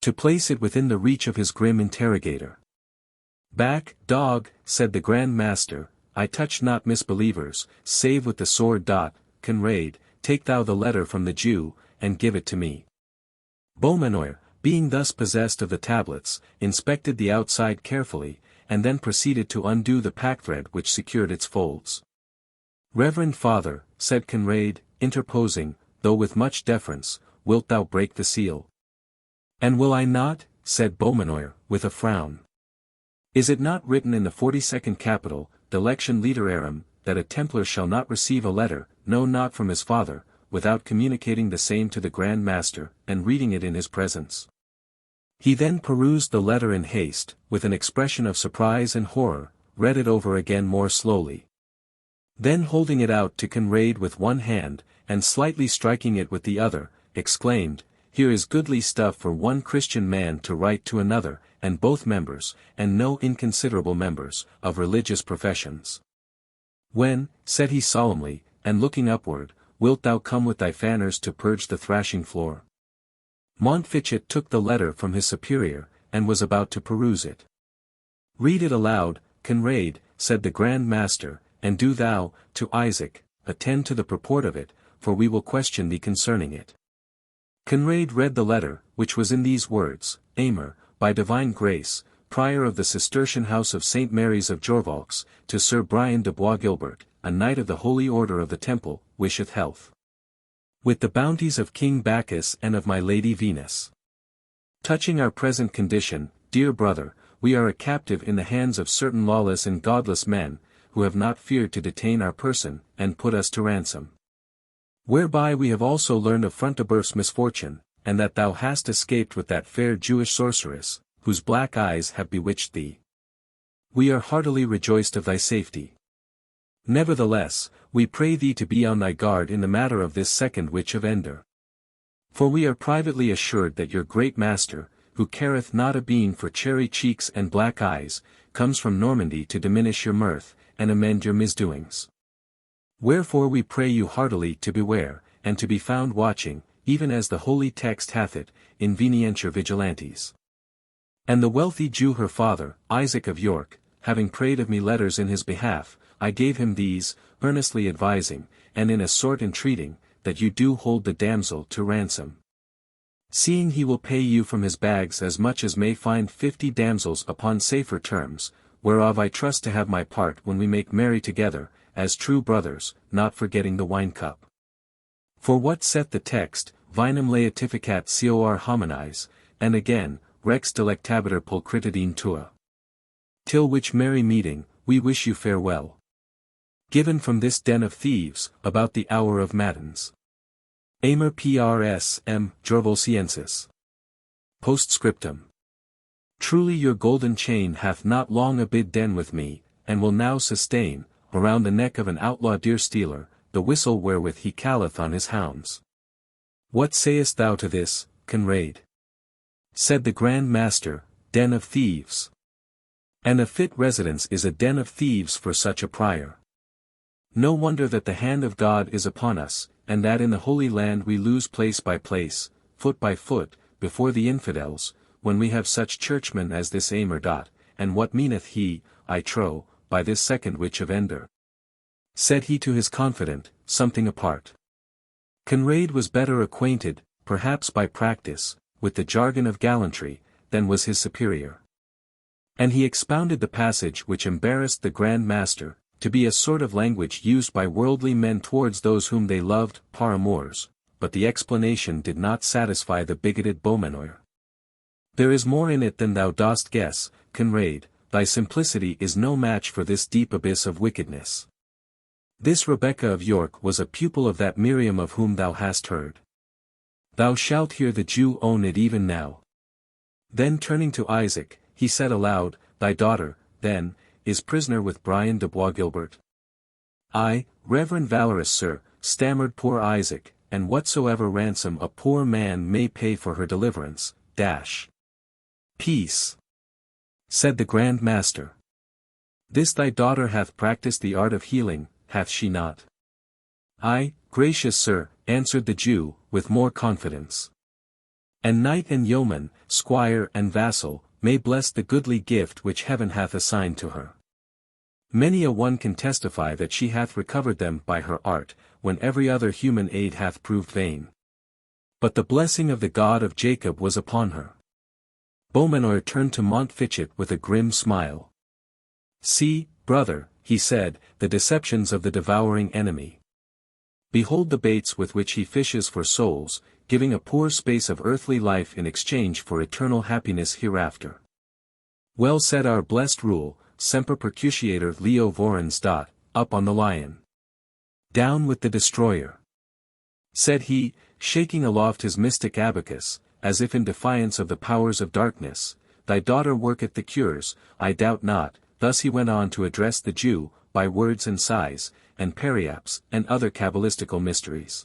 to place it within the reach of his grim interrogator. Back, dog, said the Grand Master, I touch not misbelievers, save with the sword. Conrade, take thou the letter from the Jew, and give it to me. Beaumanoir, being thus possessed of the tablets, inspected the outside carefully, and then proceeded to undo the packthread which secured its folds. Reverend Father, said Conrade, interposing, though with much deference, wilt thou break the seal? And will I not? Said Beaumanoir, with a frown. Is it not written in the 42nd capital, Delectione Literarum, that a Templar shall not receive a letter, no not from his father, without communicating the same to the Grand Master, and reading it in his presence? He then perused the letter in haste, with an expression of surprise and horror, read it over again more slowly. Then holding it out to Conrade with one hand, and slightly striking it with the other, exclaimed, Here is goodly stuff for one Christian man to write to another, and both members, and no inconsiderable members, of religious professions. When, said he solemnly, and looking upward, wilt thou come with thy fanners to purge the thrashing floor? Montfichet took the letter from his superior, and was about to peruse it. Read it aloud, Conrade, said the Grand Master, and do thou, to Isaac, attend to the purport of it, for we will question thee concerning it. Conrade read the letter, which was in these words, Aymer, by divine grace, prior of the Cistercian house of St. Mary's of Jorvaulx, to Sir Brian de Bois Guilbert, a knight of the Holy Order of the Temple, wisheth health. With the bounties of King Bacchus and of my Lady Venus. Touching our present condition, dear brother, we are a captive in the hands of certain lawless and godless men, who have not feared to detain our person, and put us to ransom. Whereby we have also learned of Front-de-Bœuf's misfortune, and that thou hast escaped with that fair Jewish sorceress, whose black eyes have bewitched thee. We are heartily rejoiced of thy safety. Nevertheless, we pray thee to be on thy guard in the matter of this second witch of Ender. For we are privately assured that your great master, who careth not a bean for cherry cheeks and black eyes, comes from Normandy to diminish your mirth, and amend your misdoings. Wherefore we pray you heartily to beware, and to be found watching, even as the holy text hath it, invenientur vigilantes. And the wealthy Jew her father, Isaac of York, having prayed of me letters in his behalf, I gave him these, earnestly advising, and in a sort entreating, that you do hold the damsel to ransom. Seeing he will pay you from his bags as much as may find 50 damsels upon safer terms, whereof I trust to have my part when we make merry together, as true brothers, not forgetting the wine-cup. For what saith the text, vinum laetificat cor homines, and again, rex delectabitur pulchritudine tua. Till which merry meeting, we wish you farewell. Given from this den of thieves, about the hour of matins. Aymer Prs. M. Jorvaulxiensis. Postscriptum. Truly your golden chain hath not long abid den with me, and will now sustain, around the neck of an outlaw deer-stealer, the whistle wherewith he calleth on his hounds. What sayest thou to this, Conrade? Said the Grand Master, Den of thieves. And a fit residence is a den of thieves for such a prior. No wonder that the hand of God is upon us, and that in the Holy Land we lose place by place, foot by foot, before the infidels, when we have such churchmen as this Aymer. And what meaneth he, I trow, by this second witch of Ender? Said he to his confidant, something apart. Conrade was better acquainted, perhaps by practice, with the jargon of gallantry, than was his superior. And he expounded the passage which embarrassed the Grand Master, to be a sort of language used by worldly men towards those whom they loved, par amours, but the explanation did not satisfy the bigoted Beaumanoir. There is more in it than thou dost guess, Conrade, thy simplicity is no match for this deep abyss of wickedness. This Rebecca of York was a pupil of that Miriam of whom thou hast heard. Thou shalt hear the Jew own it even now. Then turning to Isaac, he said aloud, Thy daughter, then, is prisoner with Brian de Bois Guilbert. Ay, reverend valorous sir, stammered poor Isaac, and whatsoever ransom a poor man may pay for her deliverance, dash. Peace, said the Grand Master. This thy daughter hath practised the art of healing, hath she not? Ay, gracious sir, answered the Jew, with more confidence. And knight and yeoman, squire and vassal, may bless the goodly gift which heaven hath assigned to her. Many a one can testify that she hath recovered them by her art, when every other human aid hath proved vain. But the blessing of the God of Jacob was upon her. Beaumanoir turned to Montfichet with a grim smile. See, brother, he said, the deceptions of the devouring enemy. Behold the baits with which he fishes for souls, giving a poor space of earthly life in exchange for eternal happiness hereafter. Well said our blessed rule, semper percutiator Leo vorans. Up on the lion. Down with the destroyer. Said he, shaking aloft his mystic abacus, as if in defiance of the powers of darkness, thy daughter worketh the cures, I doubt not. Thus he went on to address the Jew, by words and sighs, and periapts, and other cabalistical mysteries.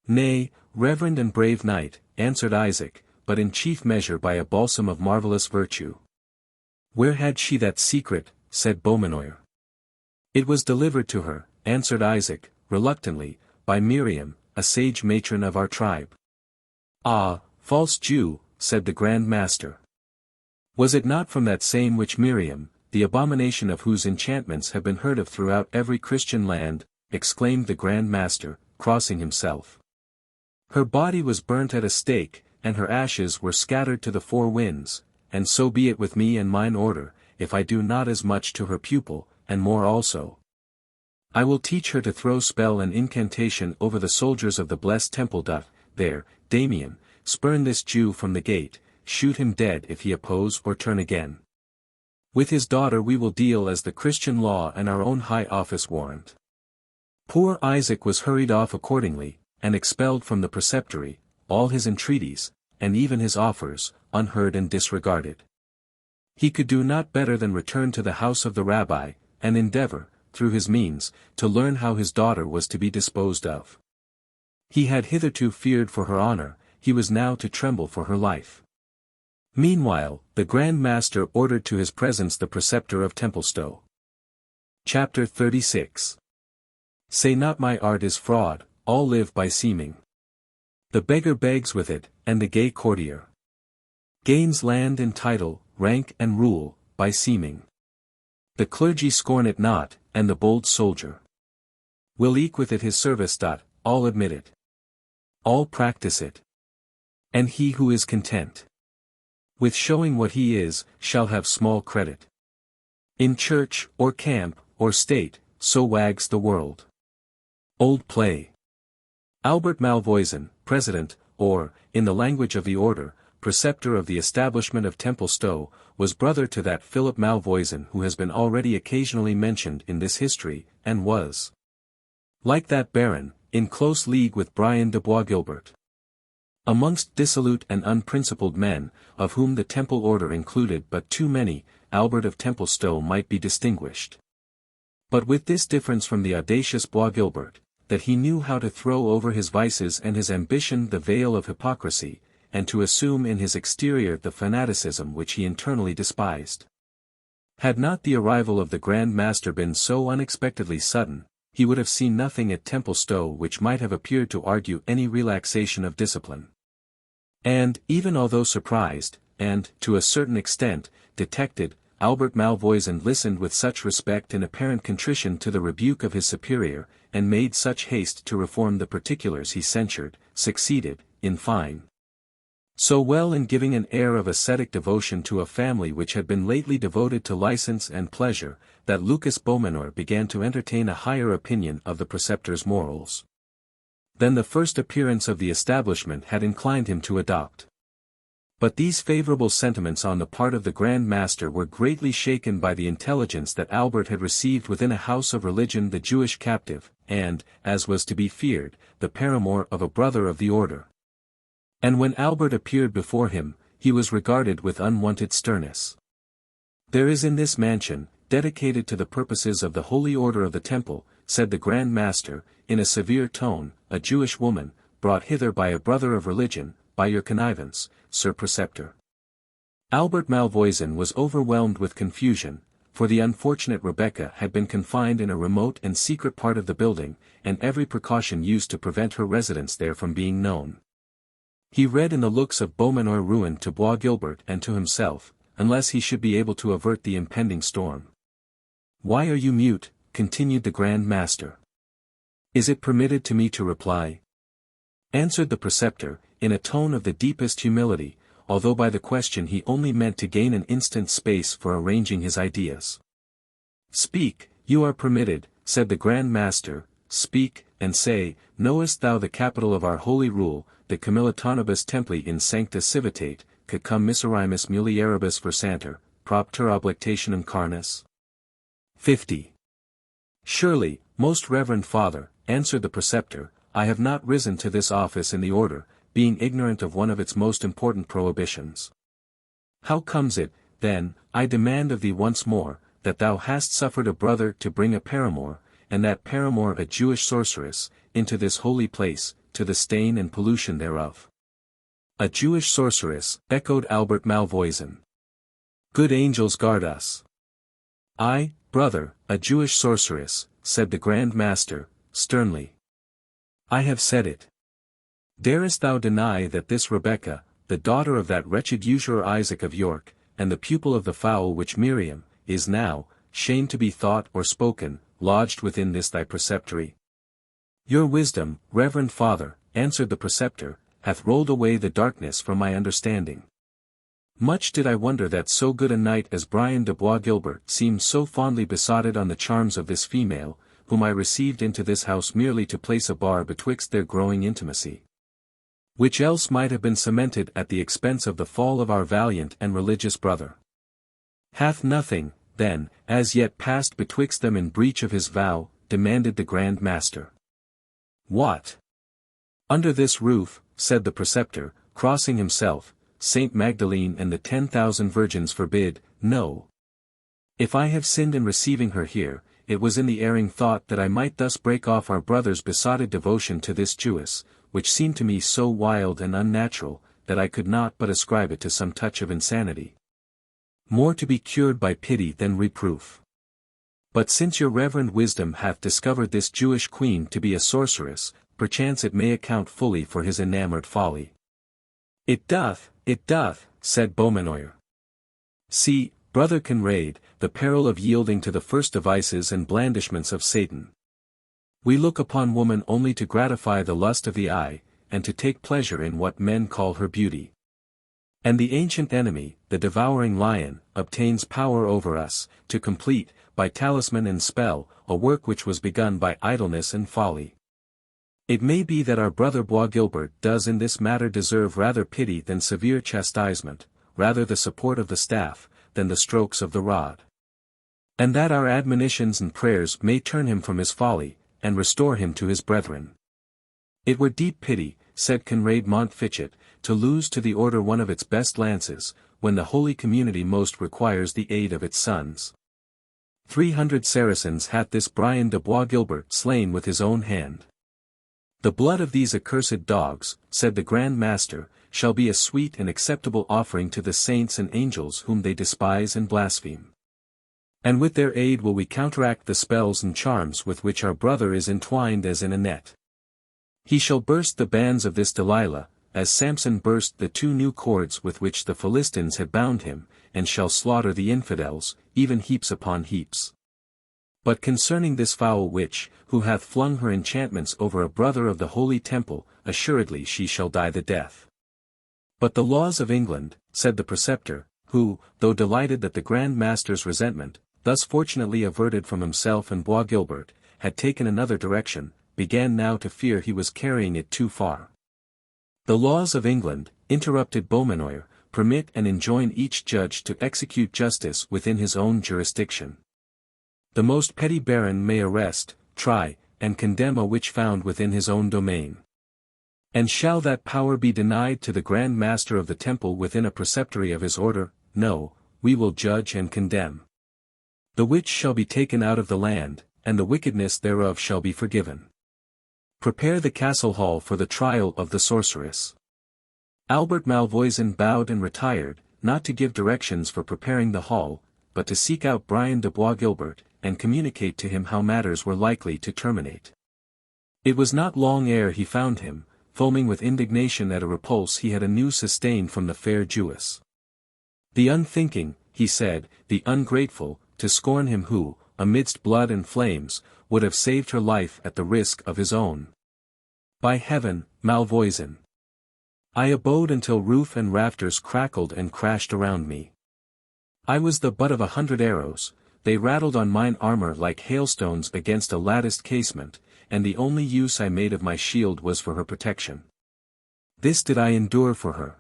Nay, reverend and brave knight, answered Isaac, but in chief measure by a balsam of marvellous virtue. Where had she that secret? Said Beaumanoir. It was delivered to her, answered Isaac, reluctantly, by Miriam, a sage matron of our tribe. Ah, false Jew, said the Grand Master. Was it not from that same which Miriam, the abomination of whose enchantments have been heard of throughout every Christian land, exclaimed the Grand Master, crossing himself. Her body was burnt at a stake, and her ashes were scattered to the four winds, and so be it with me and mine order, if I do not as much to her pupil, and more also. I will teach her to throw spell and incantation over the soldiers of the blessed temple. There, Damien, spurn this Jew from the gate, shoot him dead if he oppose or turn again. With his daughter we will deal as the Christian law and our own high office warrant. Poor Isaac was hurried off accordingly, and expelled from the preceptory, all his entreaties, and even his offers, unheard and disregarded. He could do not better than return to the house of the rabbi, and endeavor, through his means, to learn how his daughter was to be disposed of. He had hitherto feared for her honor, he was now to tremble for her life. Meanwhile, the Grand Master ordered to his presence the preceptor of Templestowe. Chapter 36. Say not my art is fraud, all live by seeming. The beggar begs with it, and the gay courtier gains land and title, rank and rule, by seeming. The clergy scorn it not, and the bold soldier will eke with it his service. All admit it. All practice it. And he who is content with showing what he is, shall have small credit. In church, or camp, or state, so wags the world. Old Play. Albert Malvoisin, President, or, in the language of the order, preceptor of the establishment of Templestowe, was brother to that Philip Malvoisin who has been already occasionally mentioned in this history, and was, like that baron, in close league with Brian de Bois Guilbert. Amongst dissolute and unprincipled men, of whom the Temple order included but too many, Albert of Templestowe might be distinguished. But with this difference from the audacious Bois Guilbert, that he knew how to throw over his vices and his ambition the veil of hypocrisy, and to assume in his exterior the fanaticism which he internally despised. Had not the arrival of the Grand Master been so unexpectedly sudden, he would have seen nothing at Templestowe which might have appeared to argue any relaxation of discipline. And, even although surprised, and, to a certain extent, detected, Albert Malvoisin listened with such respect and apparent contrition to the rebuke of his superior, and made such haste to reform the particulars he censured, succeeded, in fine, so well in giving an air of ascetic devotion to a family which had been lately devoted to license and pleasure, that Lucas Beaumanoir began to entertain a higher opinion of the preceptor's morals than the first appearance of the establishment had inclined him to adopt. But these favorable sentiments on the part of the Grand Master were greatly shaken by the intelligence that Albert had received within a house of religion the Jewish captive, and, as was to be feared, the paramour of a brother of the order. And when Albert appeared before him, he was regarded with unwonted sternness. "There is in this mansion, dedicated to the purposes of the Holy Order of the Temple," said the Grand Master, in a severe tone, "a Jewish woman, brought hither by a brother of religion, by your connivance, Sir Preceptor." Albert Malvoisin was overwhelmed with confusion, for the unfortunate Rebecca had been confined in a remote and secret part of the building, and every precaution used to prevent her residence there from being known. He read in the looks of Beaumanoir ruin to Bois Guilbert and to himself, unless he should be able to avert the impending storm. "Why are you mute?" continued the Grand Master. "Is it permitted to me to reply?" answered the Preceptor, in a tone of the deepest humility, although by the question he only meant to gain an instant's space for arranging his ideas. "Speak, you are permitted," said the Grand Master, "speak, and say, knowest thou the capital of our holy rule, the Camilitonibus Templi in Sancta Civitate, Cacum Miserimus Mulieribus Versanter, Propter Oblectationem Carnis?" 50. "Surely, most reverend Father," answered the Preceptor, "I have not risen to this office in the order, being ignorant of one of its most important prohibitions. How comes it, then, I demand of thee once more, that thou hast suffered a brother to bring a paramour, and that paramour a Jewish sorceress, into this holy place, to the stain and pollution thereof?" "A Jewish sorceress," echoed Albert Malvoisin. "Good angels guard us!" "Ay, brother, a Jewish sorceress," said the Grand Master, sternly. "I have said it. Darest thou deny that this Rebecca, the daughter of that wretched usurer Isaac of York, and the pupil of the foul witch Miriam, is now, shame to be thought or spoken, lodged within this thy preceptory?" "Your wisdom, reverend Father," answered the Preceptor, "hath rolled away the darkness from my understanding. Much did I wonder that so good a knight as Brian de Bois Guilbert seemed so fondly besotted on the charms of this female, whom I received into this house merely to place a bar betwixt their growing intimacy, which else might have been cemented at the expense of the fall of our valiant and religious brother. Hath nothing, then, as yet passed betwixt them in breach of his vow?" demanded the Grand Master. "What? Under this roof," said the Preceptor, crossing himself, "Saint Magdalene and the 10,000 virgins forbid, no. If I have sinned in receiving her here, it was in the erring thought that I might thus break off our brother's besotted devotion to this Jewess, which seemed to me so wild and unnatural, that I could not but ascribe it to some touch of insanity, more to be cured by pity than reproof. But since your reverend wisdom hath discovered this Jewish queen to be a sorceress, perchance it may account fully for his enamoured folly." It doth," said Beaumanoir. "See, brother Conrade, the peril of yielding to the first devices and blandishments of Satan. We look upon woman only to gratify the lust of the eye, and to take pleasure in what men call her beauty. And the ancient enemy, the devouring lion, obtains power over us, to complete, by talisman and spell, a work which was begun by idleness and folly. It may be that our brother Bois Guilbert does in this matter deserve rather pity than severe chastisement, rather the support of the staff, than the strokes of the rod. And that our admonitions and prayers may turn him from his folly, and restore him to his brethren. It were deep pity," said Conrade Montfichet, "to lose to the order one of its best lances, when the holy community most requires the aid of its sons. 300 Saracens hath this Brian de Bois Guilbert slain with his own hand. The blood of these accursed dogs," said the Grand Master, "shall be a sweet and acceptable offering to the saints and angels whom they despise and blaspheme. And with their aid will we counteract the spells and charms with which our brother is entwined as in a net. He shall burst the bands of this Delilah, as Samson burst the 2 new cords with which the Philistines had bound him, and shall slaughter the infidels, even heaps upon heaps. But concerning this foul witch, who hath flung her enchantments over a brother of the holy temple, assuredly she shall die the death. But the laws of England, said the preceptor, who, though delighted that the Grand Master's resentment, thus fortunately averted from himself and Bois Guilbert, had taken another direction, began now to fear he was carrying it too far. The laws of England, interrupted Beaumanoir, permit and enjoin each judge to execute justice within his own jurisdiction. The most petty baron may arrest, try, and condemn a witch found within his own domain. And shall that power be denied to the Grand Master of the Temple within a preceptory of his order? No, we will judge and condemn. The witch shall be taken out of the land, and the wickedness thereof shall be forgiven. Prepare the castle hall for the trial of the sorceress. Albert Malvoisin bowed and retired, not to give directions for preparing the hall, but to seek out Brian de Bois Guilbert, and communicate to him how matters were likely to terminate. It was not long ere he found him, foaming with indignation at a repulse he had anew sustained from the fair Jewess. The unthinking, he said, the ungrateful, to scorn him who, amidst blood and flames, would have saved her life at the risk of his own. By heaven, Malvoisin! I abode until roof and rafters crackled and crashed around me. I was the butt of 100 arrows, they rattled on mine armor like hailstones against a latticed casement, and the only use I made of my shield was for her protection. This did I endure for her.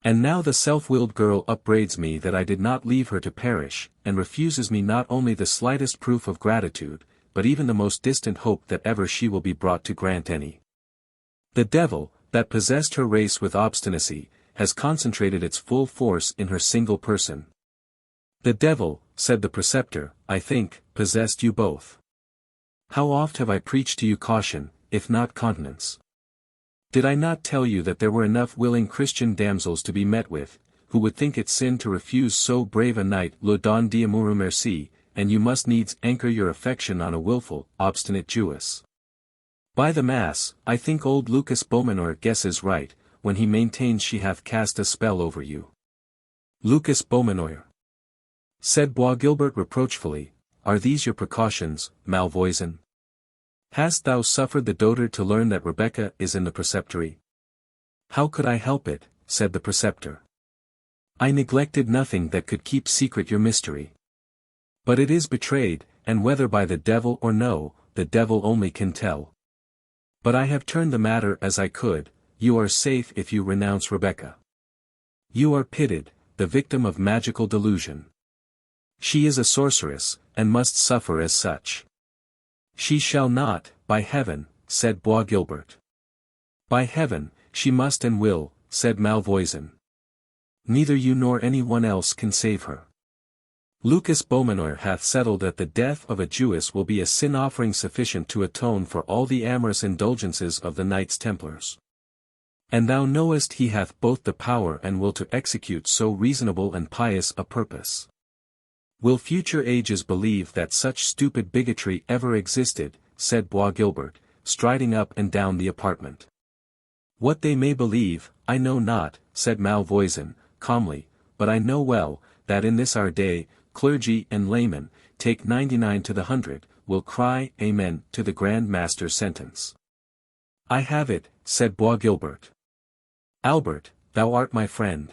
And now the self-willed girl upbraids me that I did not leave her to perish, and refuses me not only the slightest proof of gratitude, but even the most distant hope that ever she will be brought to grant any. The devil, that possessed her race with obstinacy, has concentrated its full force in her single person. The devil, said the preceptor, I think, possessed you both. How oft have I preached to you caution, if not continence? Did I not tell you that there were enough willing Christian damsels to be met with, who would think it sin to refuse so brave a knight le don d'amour merci, and you must needs anchor your affection on a wilful, obstinate Jewess? By the mass, I think old Lucas Beaumanoir guesses right, when he maintains she hath cast a spell over you. Lucas Beaumanoir, said Bois Guilbert reproachfully, are these your precautions, Malvoisin? Hast thou suffered the dotard to learn that Rebecca is in the preceptory? How could I help it, said the preceptor. I neglected nothing that could keep secret your mystery. But it is betrayed, and whether by the devil or no, the devil only can tell. But I have turned the matter as I could, you are safe if you renounce Rebecca. You are pitted, the victim of magical delusion. She is a sorceress, and must suffer as such. She shall not, by heaven, said Bois Guilbert. By heaven, she must and will, said Malvoisin. Neither you nor any one else can save her. Lucas Beaumanoir hath settled that the death of a Jewess will be a sin-offering sufficient to atone for all the amorous indulgences of the Knights Templars. And thou knowest he hath both the power and will to execute so reasonable and pious a purpose. Will future ages believe that such stupid bigotry ever existed, said Bois Guilbert, striding up and down the apartment. What they may believe, I know not, said Malvoisin, calmly, but I know well, that in this our day, clergy and laymen, take 99 to the 100, will cry Amen to the Grand Master's sentence. I have it, said Bois Guilbert. Albert, thou art my friend.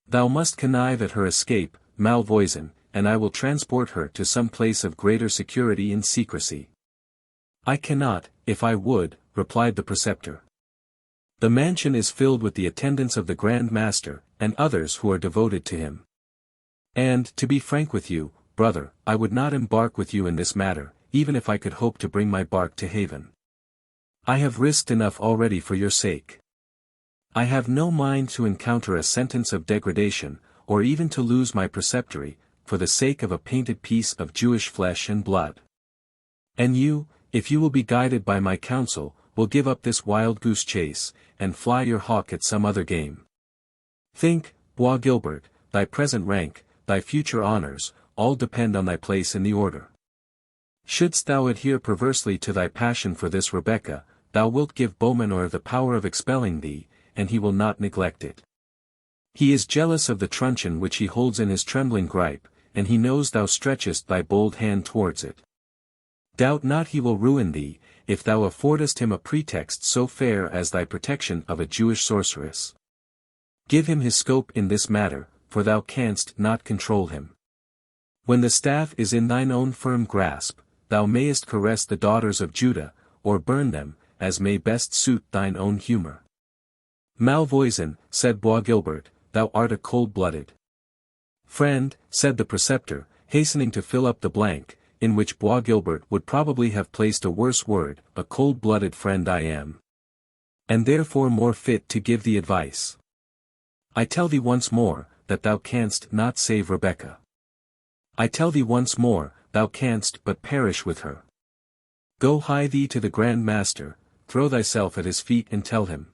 Thou must connive at her escape, Malvoisin, and I will transport her to some place of greater security and secrecy. I cannot, if I would, replied the preceptor. The mansion is filled with the attendants of the Grand Master, and others who are devoted to him. And, to be frank with you, brother, I would not embark with you in this matter, even if I could hope to bring my bark to haven. I have risked enough already for your sake. I have no mind to encounter a sentence of degradation, or even to lose my preceptory, for the sake of a painted piece of Jewish flesh and blood. And you, if you will be guided by my counsel, will give up this wild goose chase, and fly your hawk at some other game. Think, Bois Guilbert, thy present rank, thy future honors, all depend on thy place in the order. Shouldst thou adhere perversely to thy passion for this Rebecca, thou wilt give Beaumanoir the power of expelling thee, and he will not neglect it. He is jealous of the truncheon which he holds in his trembling gripe, and he knows thou stretchest thy bold hand towards it. Doubt not he will ruin thee, if thou affordest him a pretext so fair as thy protection of a Jewish sorceress. Give him his scope in this matter, for thou canst not control him. When the staff is in thine own firm grasp, thou mayest caress the daughters of Judah, or burn them, as may best suit thine own humour. Malvoisin, said Bois Guilbert, thou art a cold-blooded friend, said the preceptor, hastening to fill up the blank, in which Bois Guilbert would probably have placed a worse word. A cold-blooded friend I am, and therefore more fit to give thee advice. I tell thee once more, that thou canst not save Rebecca. I tell thee once more, thou canst but perish with her. Go hie thee to the Grand Master, throw thyself at his feet and tell him.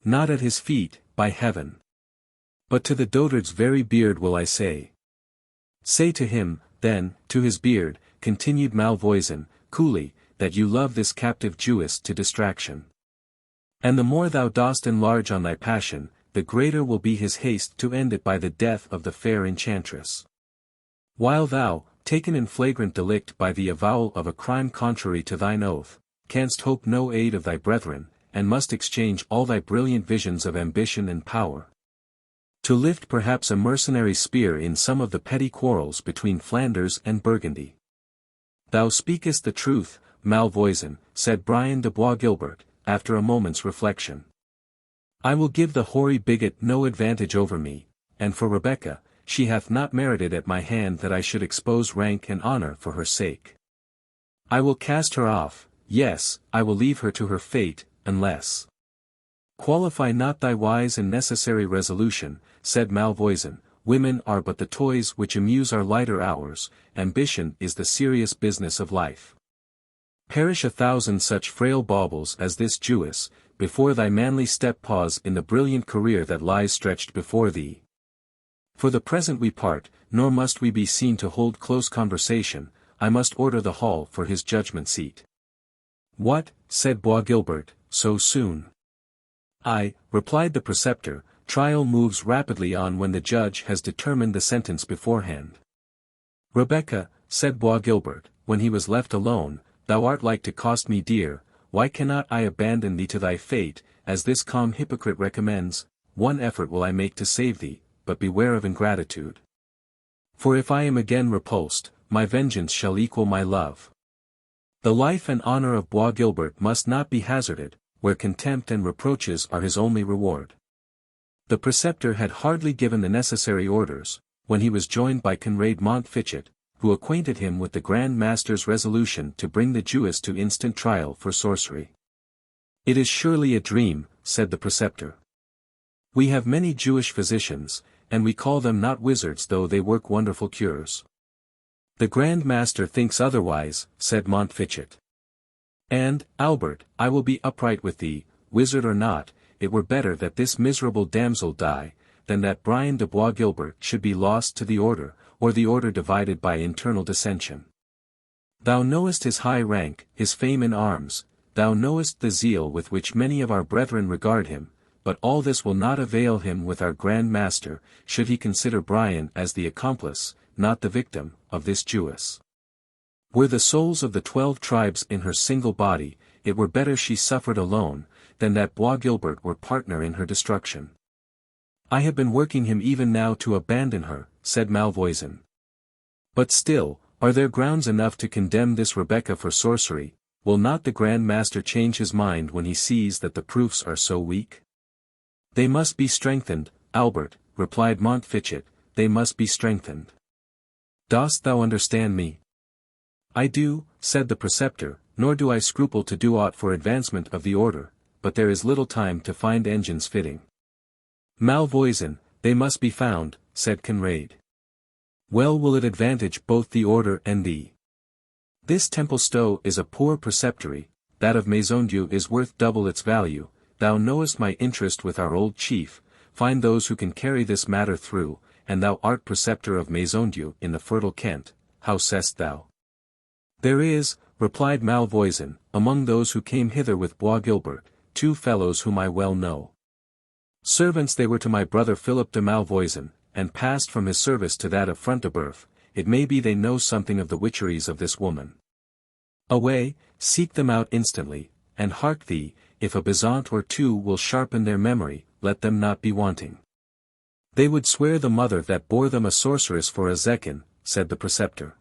Not at his feet, by heaven. But to the dotard's very beard will I say. Say to him, then, to his beard, continued Malvoisin, coolly, that you love this captive Jewess to distraction. And the more thou dost enlarge on thy passion, the greater will be his haste to end it by the death of the fair enchantress. While thou, taken in flagrant delict by the avowal of a crime contrary to thine oath, canst hope no aid of thy brethren, and must exchange all thy brilliant visions of ambition and power, to lift perhaps a mercenary spear in some of the petty quarrels between Flanders and Burgundy. Thou speakest the truth, Malvoisin, said Brian de Bois Guilbert, after a moment's reflection. I will give the hoary bigot no advantage over me, and for Rebecca, she hath not merited at my hand that I should expose rank and honour for her sake. I will cast her off, yes, I will leave her to her fate, unless. Qualify not thy wise and necessary resolution, said Malvoisin, women are but the toys which amuse our lighter hours, ambition is the serious business of life. Perish 1,000 such frail baubles as this Jewess, before thy manly step pause in the brilliant career that lies stretched before thee. For the present we part, nor must we be seen to hold close conversation. I must order the hall for his judgment seat. What, said Bois Guilbert, so soon? Aye, replied the preceptor, trial moves rapidly on when the judge has determined the sentence beforehand. Rebecca, said Bois Guilbert, when he was left alone, thou art like to cost me dear. Why cannot I abandon thee to thy fate, as this calm hypocrite recommends? One effort will I make to save thee, but beware of ingratitude. For if I am again repulsed, my vengeance shall equal my love. The life and honour of Bois Guilbert must not be hazarded, where contempt and reproaches are his only reward. The preceptor had hardly given the necessary orders, when he was joined by Conrade Montfichet, who acquainted him with the Grand Master's resolution to bring the Jewess to instant trial for sorcery. It is surely a dream, said the preceptor. We have many Jewish physicians, and we call them not wizards though they work wonderful cures. The Grand Master thinks otherwise, said Montfichet. And, Albert, I will be upright with thee, wizard or not, it were better that this miserable damsel die, than that Brian de Bois Guilbert should be lost to the order, or the order divided by internal dissension. Thou knowest his high rank, his fame in arms, thou knowest the zeal with which many of our brethren regard him, but all this will not avail him with our Grand Master, should he consider Brian as the accomplice, not the victim, of this Jewess. Were the souls of the 12 tribes in her single body, it were better she suffered alone, than that Bois Guilbert were partner in her destruction. I have been working him even now to abandon her, said Malvoisin. But still, are there grounds enough to condemn this Rebecca for sorcery? Will not the Grand Master change his mind when he sees that the proofs are so weak? They must be strengthened, Albert, replied Montfichet, they must be strengthened. Dost thou understand me? I do, said the preceptor, nor do I scruple to do aught for advancement of the order, but there is little time to find engines fitting. Malvoisin, they must be found, said Conrade. Well will it advantage both the order and thee. This Templestowe is a poor preceptory, that of Maisondieu is worth double its value. Thou knowest my interest with our old chief, find those who can carry this matter through, and thou art preceptor of Maisondieu in the fertile Kent, how sayest thou? There is, replied Malvoisin, among those who came hither with Bois Guilbert, 2 fellows whom I well know. Servants they were to my brother Philip de Malvoisin, and passed from his service to that of Front de Bœuf. It may be they know something of the witcheries of this woman. Away, seek them out instantly, and hark thee, if a bezant or 2 will sharpen their memory, let them not be wanting. They would swear the mother that bore them a sorceress for a zecchin, said the preceptor.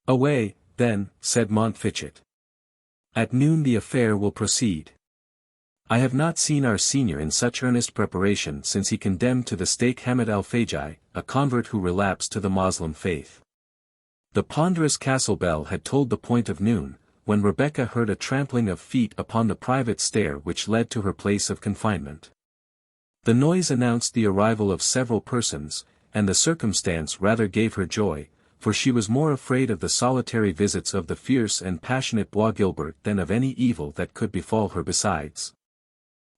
Away, then, said Montfichet. At noon the affair will proceed. I have not seen our senior in such earnest preparation since he condemned to the stake Hamid al-Fajai, a convert who relapsed to the Moslem faith. The ponderous castle bell had tolled the point of noon, when Rebecca heard a trampling of feet upon the private stair which led to her place of confinement. The noise announced the arrival of several persons, and the circumstance rather gave her joy, for she was more afraid of the solitary visits of the fierce and passionate Bois Guilbert than of any evil that could befall her besides.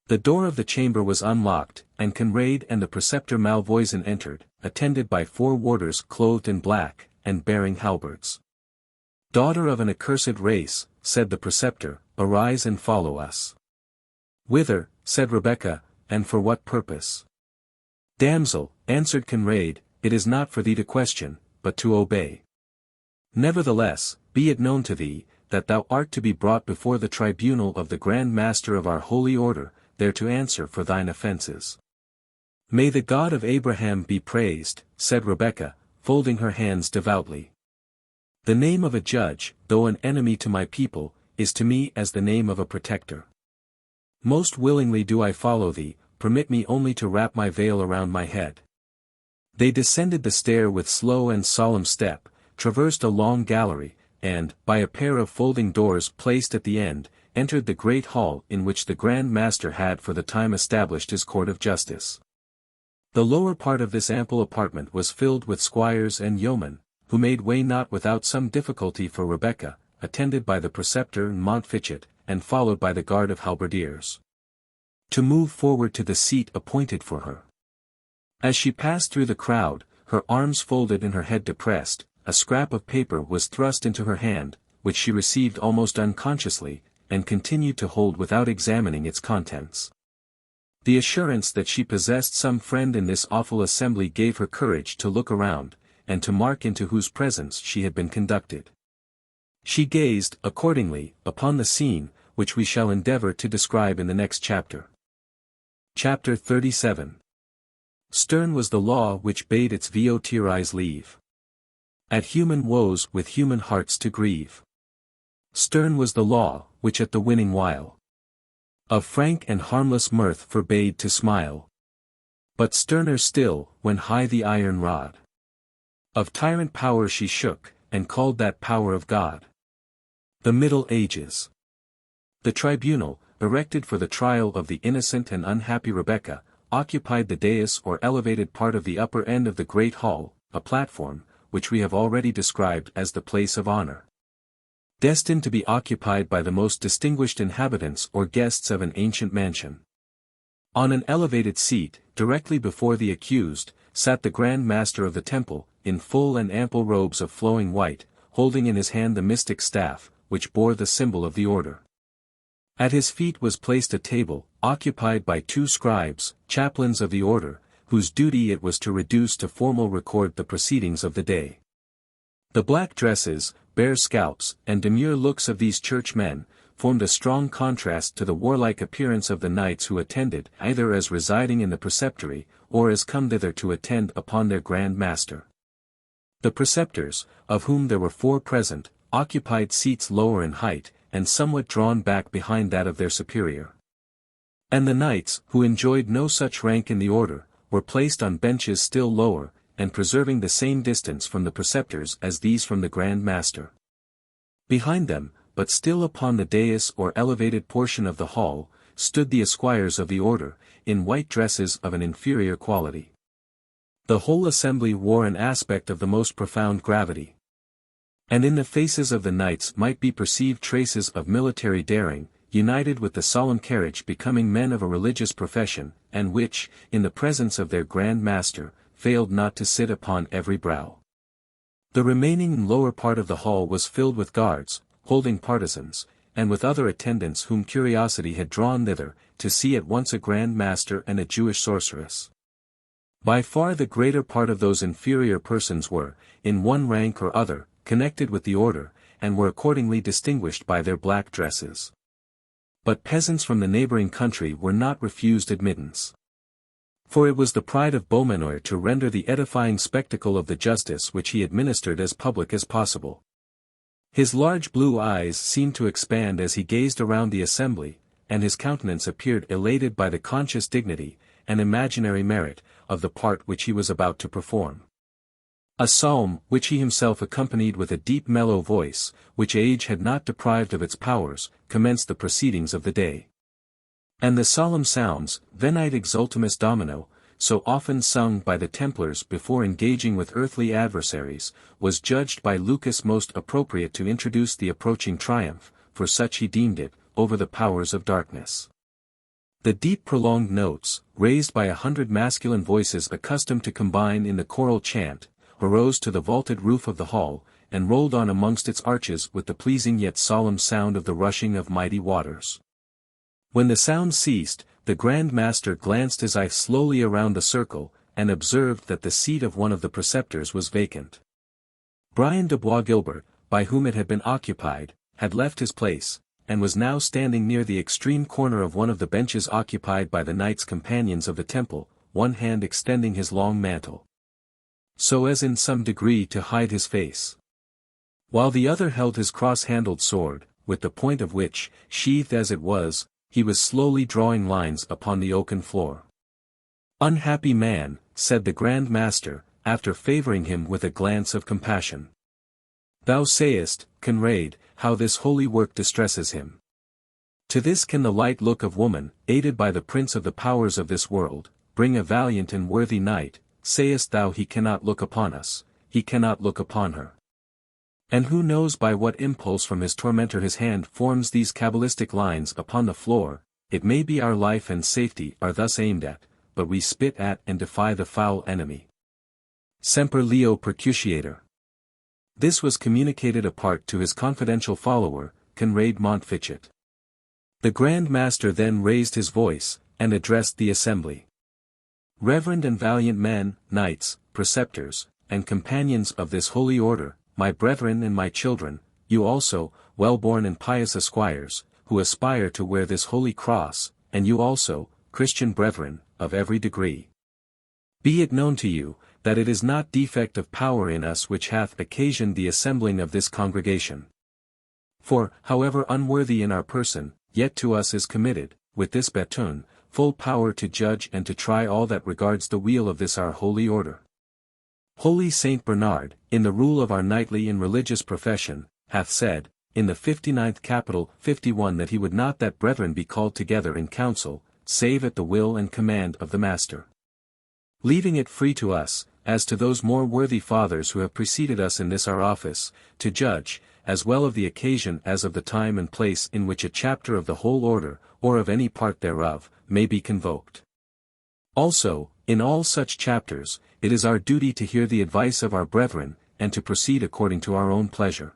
The door of the chamber was unlocked, and Kinraid and the preceptor Malvoisin entered, attended by 4 warders clothed in black, and bearing halberds. Daughter of an accursed race, said the preceptor, arise and follow us. Whither, said Rebecca, and for what purpose? Damsel, answered Kinraid, it is not for thee to question, but to obey. Nevertheless, be it known to thee, that thou art to be brought before the tribunal of the Grand Master of our holy order, there to answer for thine offences. May the God of Abraham be praised, said Rebecca, folding her hands devoutly. The name of a judge, though an enemy to my people, is to me as the name of a protector. Most willingly do I follow thee, permit me only to wrap my veil around my head. They descended the stair with slow and solemn step, traversed a long gallery, and, by a pair of folding doors placed at the end, entered the great hall in which the Grand Master had for the time established his court of justice. The lower part of this ample apartment was filled with squires and yeomen, who made way not without some difficulty for Rebecca, attended by the preceptor and Montfichet, and followed by the guard of halberdiers, to move forward to the seat appointed for her. As she passed through the crowd, her arms folded and her head depressed, a scrap of paper was thrust into her hand, which she received almost unconsciously, and continued to hold without examining its contents. The assurance that she possessed some friend in this awful assembly gave her courage to look around, and to mark into whose presence she had been conducted. She gazed, accordingly, upon the scene, which we shall endeavour to describe in the next chapter. Chapter 37. Stern was the law which bade its votaries leave at human woes with human hearts to grieve. Stern was the law, which at the winning while of frank and harmless mirth forbade to smile. But sterner still, when high the iron rod of tyrant power she shook, and called that power of God. The Middle Ages. The tribunal, erected for the trial of the innocent and unhappy Rebecca, occupied the dais or elevated part of the upper end of the great hall, a platform, which we have already described as the place of honor, destined to be occupied by the most distinguished inhabitants or guests of an ancient mansion. On an elevated seat, directly before the accused, sat the Grand Master of the Temple, in full and ample robes of flowing white, holding in his hand the mystic staff, which bore the symbol of the order. At his feet was placed a table, occupied by 2 scribes, chaplains of the order, whose duty it was to reduce to formal record the proceedings of the day. The black dresses, bare scalps, and demure looks of these churchmen, formed a strong contrast to the warlike appearance of the knights who attended, either as residing in the preceptory, or as come thither to attend upon their Grand Master. The preceptors, of whom there were 4 present, occupied seats lower in height, and somewhat drawn back behind that of their superior. And the knights, who enjoyed no such rank in the order, were placed on benches still lower, and preserving the same distance from the preceptors as these from the Grand Master. Behind them, but still upon the dais or elevated portion of the hall, stood the esquires of the order, in white dresses of an inferior quality. The whole assembly wore an aspect of the most profound gravity. And in the faces of the knights might be perceived traces of military daring, united with the solemn carriage becoming men of a religious profession, and which, in the presence of their Grand Master, failed not to sit upon every brow. The remaining lower part of the hall was filled with guards, holding partisans, and with other attendants whom curiosity had drawn thither, to see at once a Grand Master and a Jewish sorceress. By far the greater part of those inferior persons were, in one rank or other, connected with the order, and were accordingly distinguished by their black dresses. But peasants from the neighboring country were not refused admittance. For it was the pride of Beaumanoir to render the edifying spectacle of the justice which he administered as public as possible. His large blue eyes seemed to expand as he gazed around the assembly, and his countenance appeared elated by the conscious dignity, and imaginary merit, of the part which he was about to perform. A psalm, which he himself accompanied with a deep mellow voice, which age had not deprived of its powers, commenced the proceedings of the day. And the solemn sounds, Venite exultimus Domino, so often sung by the Templars before engaging with earthly adversaries, was judged by Lucas most appropriate to introduce the approaching triumph, for such he deemed it, over the powers of darkness. The deep prolonged notes, raised by 100 masculine voices accustomed to combine in the choral chant, arose to the vaulted roof of the hall, and rolled on amongst its arches with the pleasing yet solemn sound of the rushing of mighty waters. When the sound ceased, the Grand Master glanced his eye slowly around the circle, and observed that the seat of one of the preceptors was vacant. Brian de Bois Guilbert, by whom it had been occupied, had left his place, and was now standing near the extreme corner of one of the benches occupied by the knights companions of the temple, one hand extending his long mantle, so as in some degree to hide his face, while the other held his cross-handled sword, with the point of which, sheathed as it was, he was slowly drawing lines upon the oaken floor. "Unhappy man," said the Grand Master, after favouring him with a glance of compassion. "Thou sayest, Conrade, how this holy work distresses him. To this can the light look of woman, aided by the prince of the powers of this world, bring a valiant and worthy knight, sayest thou he cannot look upon us, he cannot look upon her. And who knows by what impulse from his tormentor his hand forms these cabalistic lines upon the floor, it may be our life and safety are thus aimed at, but we spit at and defy the foul enemy. Semper Leo Percutiator." This was communicated apart to his confidential follower, Conrade Montfichet. The Grand Master then raised his voice, and addressed the assembly. "Reverend and valiant men, knights, preceptors, and companions of this holy order, my brethren and my children, you also, well-born and pious esquires, who aspire to wear this holy cross, and you also, Christian brethren, of every degree. Be it known to you, that it is not defect of power in us which hath occasioned the assembling of this congregation. For, however unworthy in our person, yet to us is committed, with this baton, full power to judge and to try all that regards the weal of this our holy order. Holy Saint Bernard, in the rule of our knightly and religious profession, hath said, in the 59th Capital 51 that he would not that brethren be called together in council, save at the will and command of the Master. Leaving it free to us, as to those more worthy fathers who have preceded us in this our office, to judge, as well of the occasion as of the time and place in which a chapter of the whole order, or of any part thereof, may be convoked. Also, in all such chapters, it is our duty to hear the advice of our brethren, and to proceed according to our own pleasure.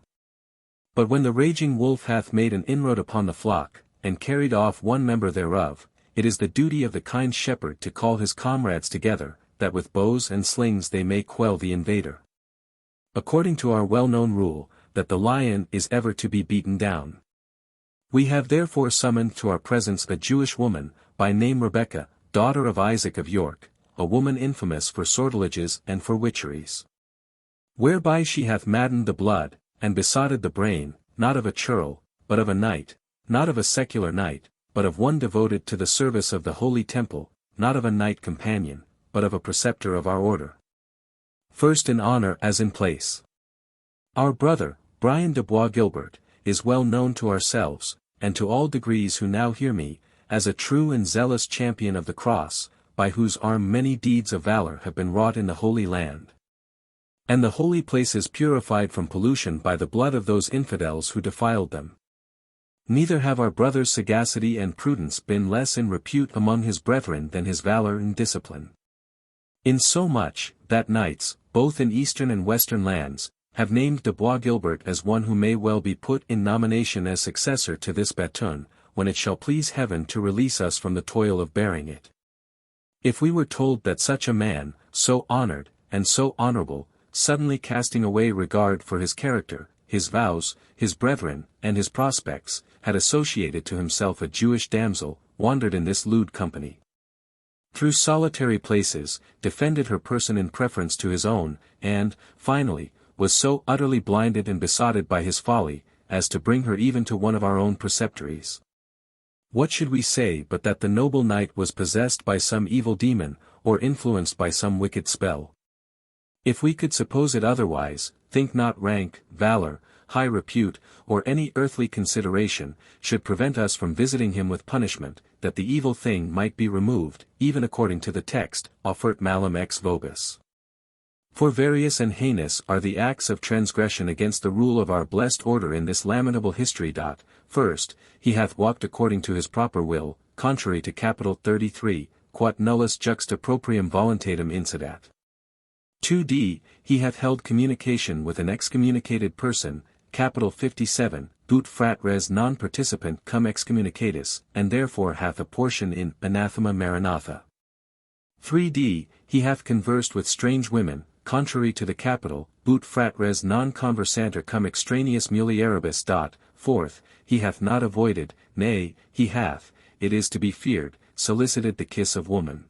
But when the raging wolf hath made an inroad upon the flock, and carried off one member thereof, it is the duty of the kind shepherd to call his comrades together, that with bows and slings they may quell the invader. According to our well-known rule, that the lion is ever to be beaten down. We have therefore summoned to our presence a Jewish woman, by name Rebecca, daughter of Isaac of York, a woman infamous for sortileges and for witcheries. Whereby she hath maddened the blood, and besotted the brain, not of a churl, but of a knight, not of a secular knight, but of one devoted to the service of the holy temple, not of a knight companion, but of a preceptor of our order. First in honor as in place. Our brother, Brian de Bois Guilbert, is well known to ourselves, and to all degrees who now hear me, as a true and zealous champion of the cross, by whose arm many deeds of valor have been wrought in the Holy Land. And the holy places purified from pollution by the blood of those infidels who defiled them. Neither have our brother's sagacity and prudence been less in repute among his brethren than his valor and discipline. Insomuch, that knights, both in eastern and western lands, have named de Bois Guilbert as one who may well be put in nomination as successor to this baton, when it shall please heaven to release us from the toil of bearing it. If we were told that such a man, so honored, and so honorable, suddenly casting away regard for his character, his vows, his brethren, and his prospects, had associated to himself a Jewish damsel, wandered in this lewd company. through solitary places, defended her person in preference to his own, and, finally, was so utterly blinded and besotted by his folly, as to bring her even to one of our own preceptories. What should we say but that the noble knight was possessed by some evil demon, or influenced by some wicked spell? If we could suppose it otherwise, think not rank, valor, high repute, or any earthly consideration, should prevent us from visiting him with punishment, that the evil thing might be removed, even according to the text, offert malum ex vobis. For various and heinous are the acts of transgression against the rule of our blessed order in this lamentable history. First, he hath walked according to his proper will, contrary to capital 33, quat nullus juxta proprium voluntatem incidat. 2d. He hath held communication with an excommunicated person, capital 57, ut frat res non participant cum excommunicatis, and therefore hath a portion in anathema maranatha. 3d. He hath conversed with strange women, contrary to the capital, ut frat res non conversanter cum extraneous mulieribus. 4th, he hath not avoided, nay, he hath, it is to be feared, solicited the kiss of woman.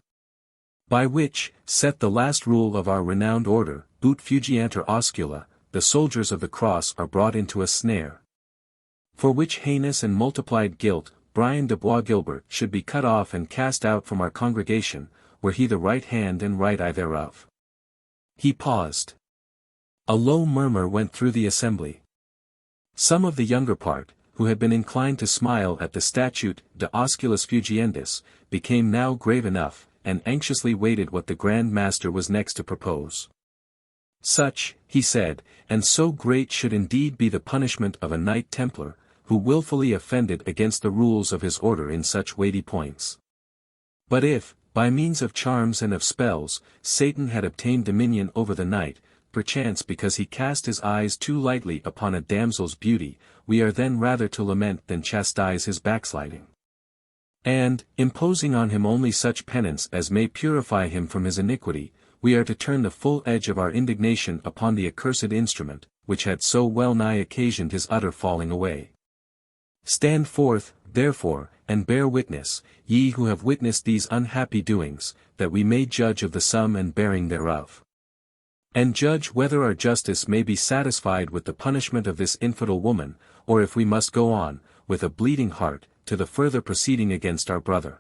By which, set the last rule of our renowned order, ut fugianter oscula, the soldiers of the cross are brought into a snare. For which heinous and multiplied guilt, Brian de Bois Guilbert should be cut off and cast out from our congregation, were he the right hand and right eye thereof. He paused. A low murmur went through the assembly. Some of the younger part, who had been inclined to smile at the statute de osculis fugiendis, became now grave enough, and anxiously waited what the Grand Master was next to propose. Such, he said, and so great should indeed be the punishment of a Knight Templar, who wilfully offended against the rules of his order in such weighty points. But if, by means of charms and of spells, Satan had obtained dominion over the knight, perchance because he cast his eyes too lightly upon a damsel's beauty, we are then rather to lament than chastise his backsliding. And, imposing on him only such penance as may purify him from his iniquity, we are to turn the full edge of our indignation upon the accursed instrument, which had so well nigh occasioned his utter falling away. Stand forth, therefore, and bear witness, ye who have witnessed these unhappy doings, that we may judge of the sum and bearing thereof. And judge whether our justice may be satisfied with the punishment of this infidel woman, or if we must go on, with a bleeding heart, to the further proceeding against our brother.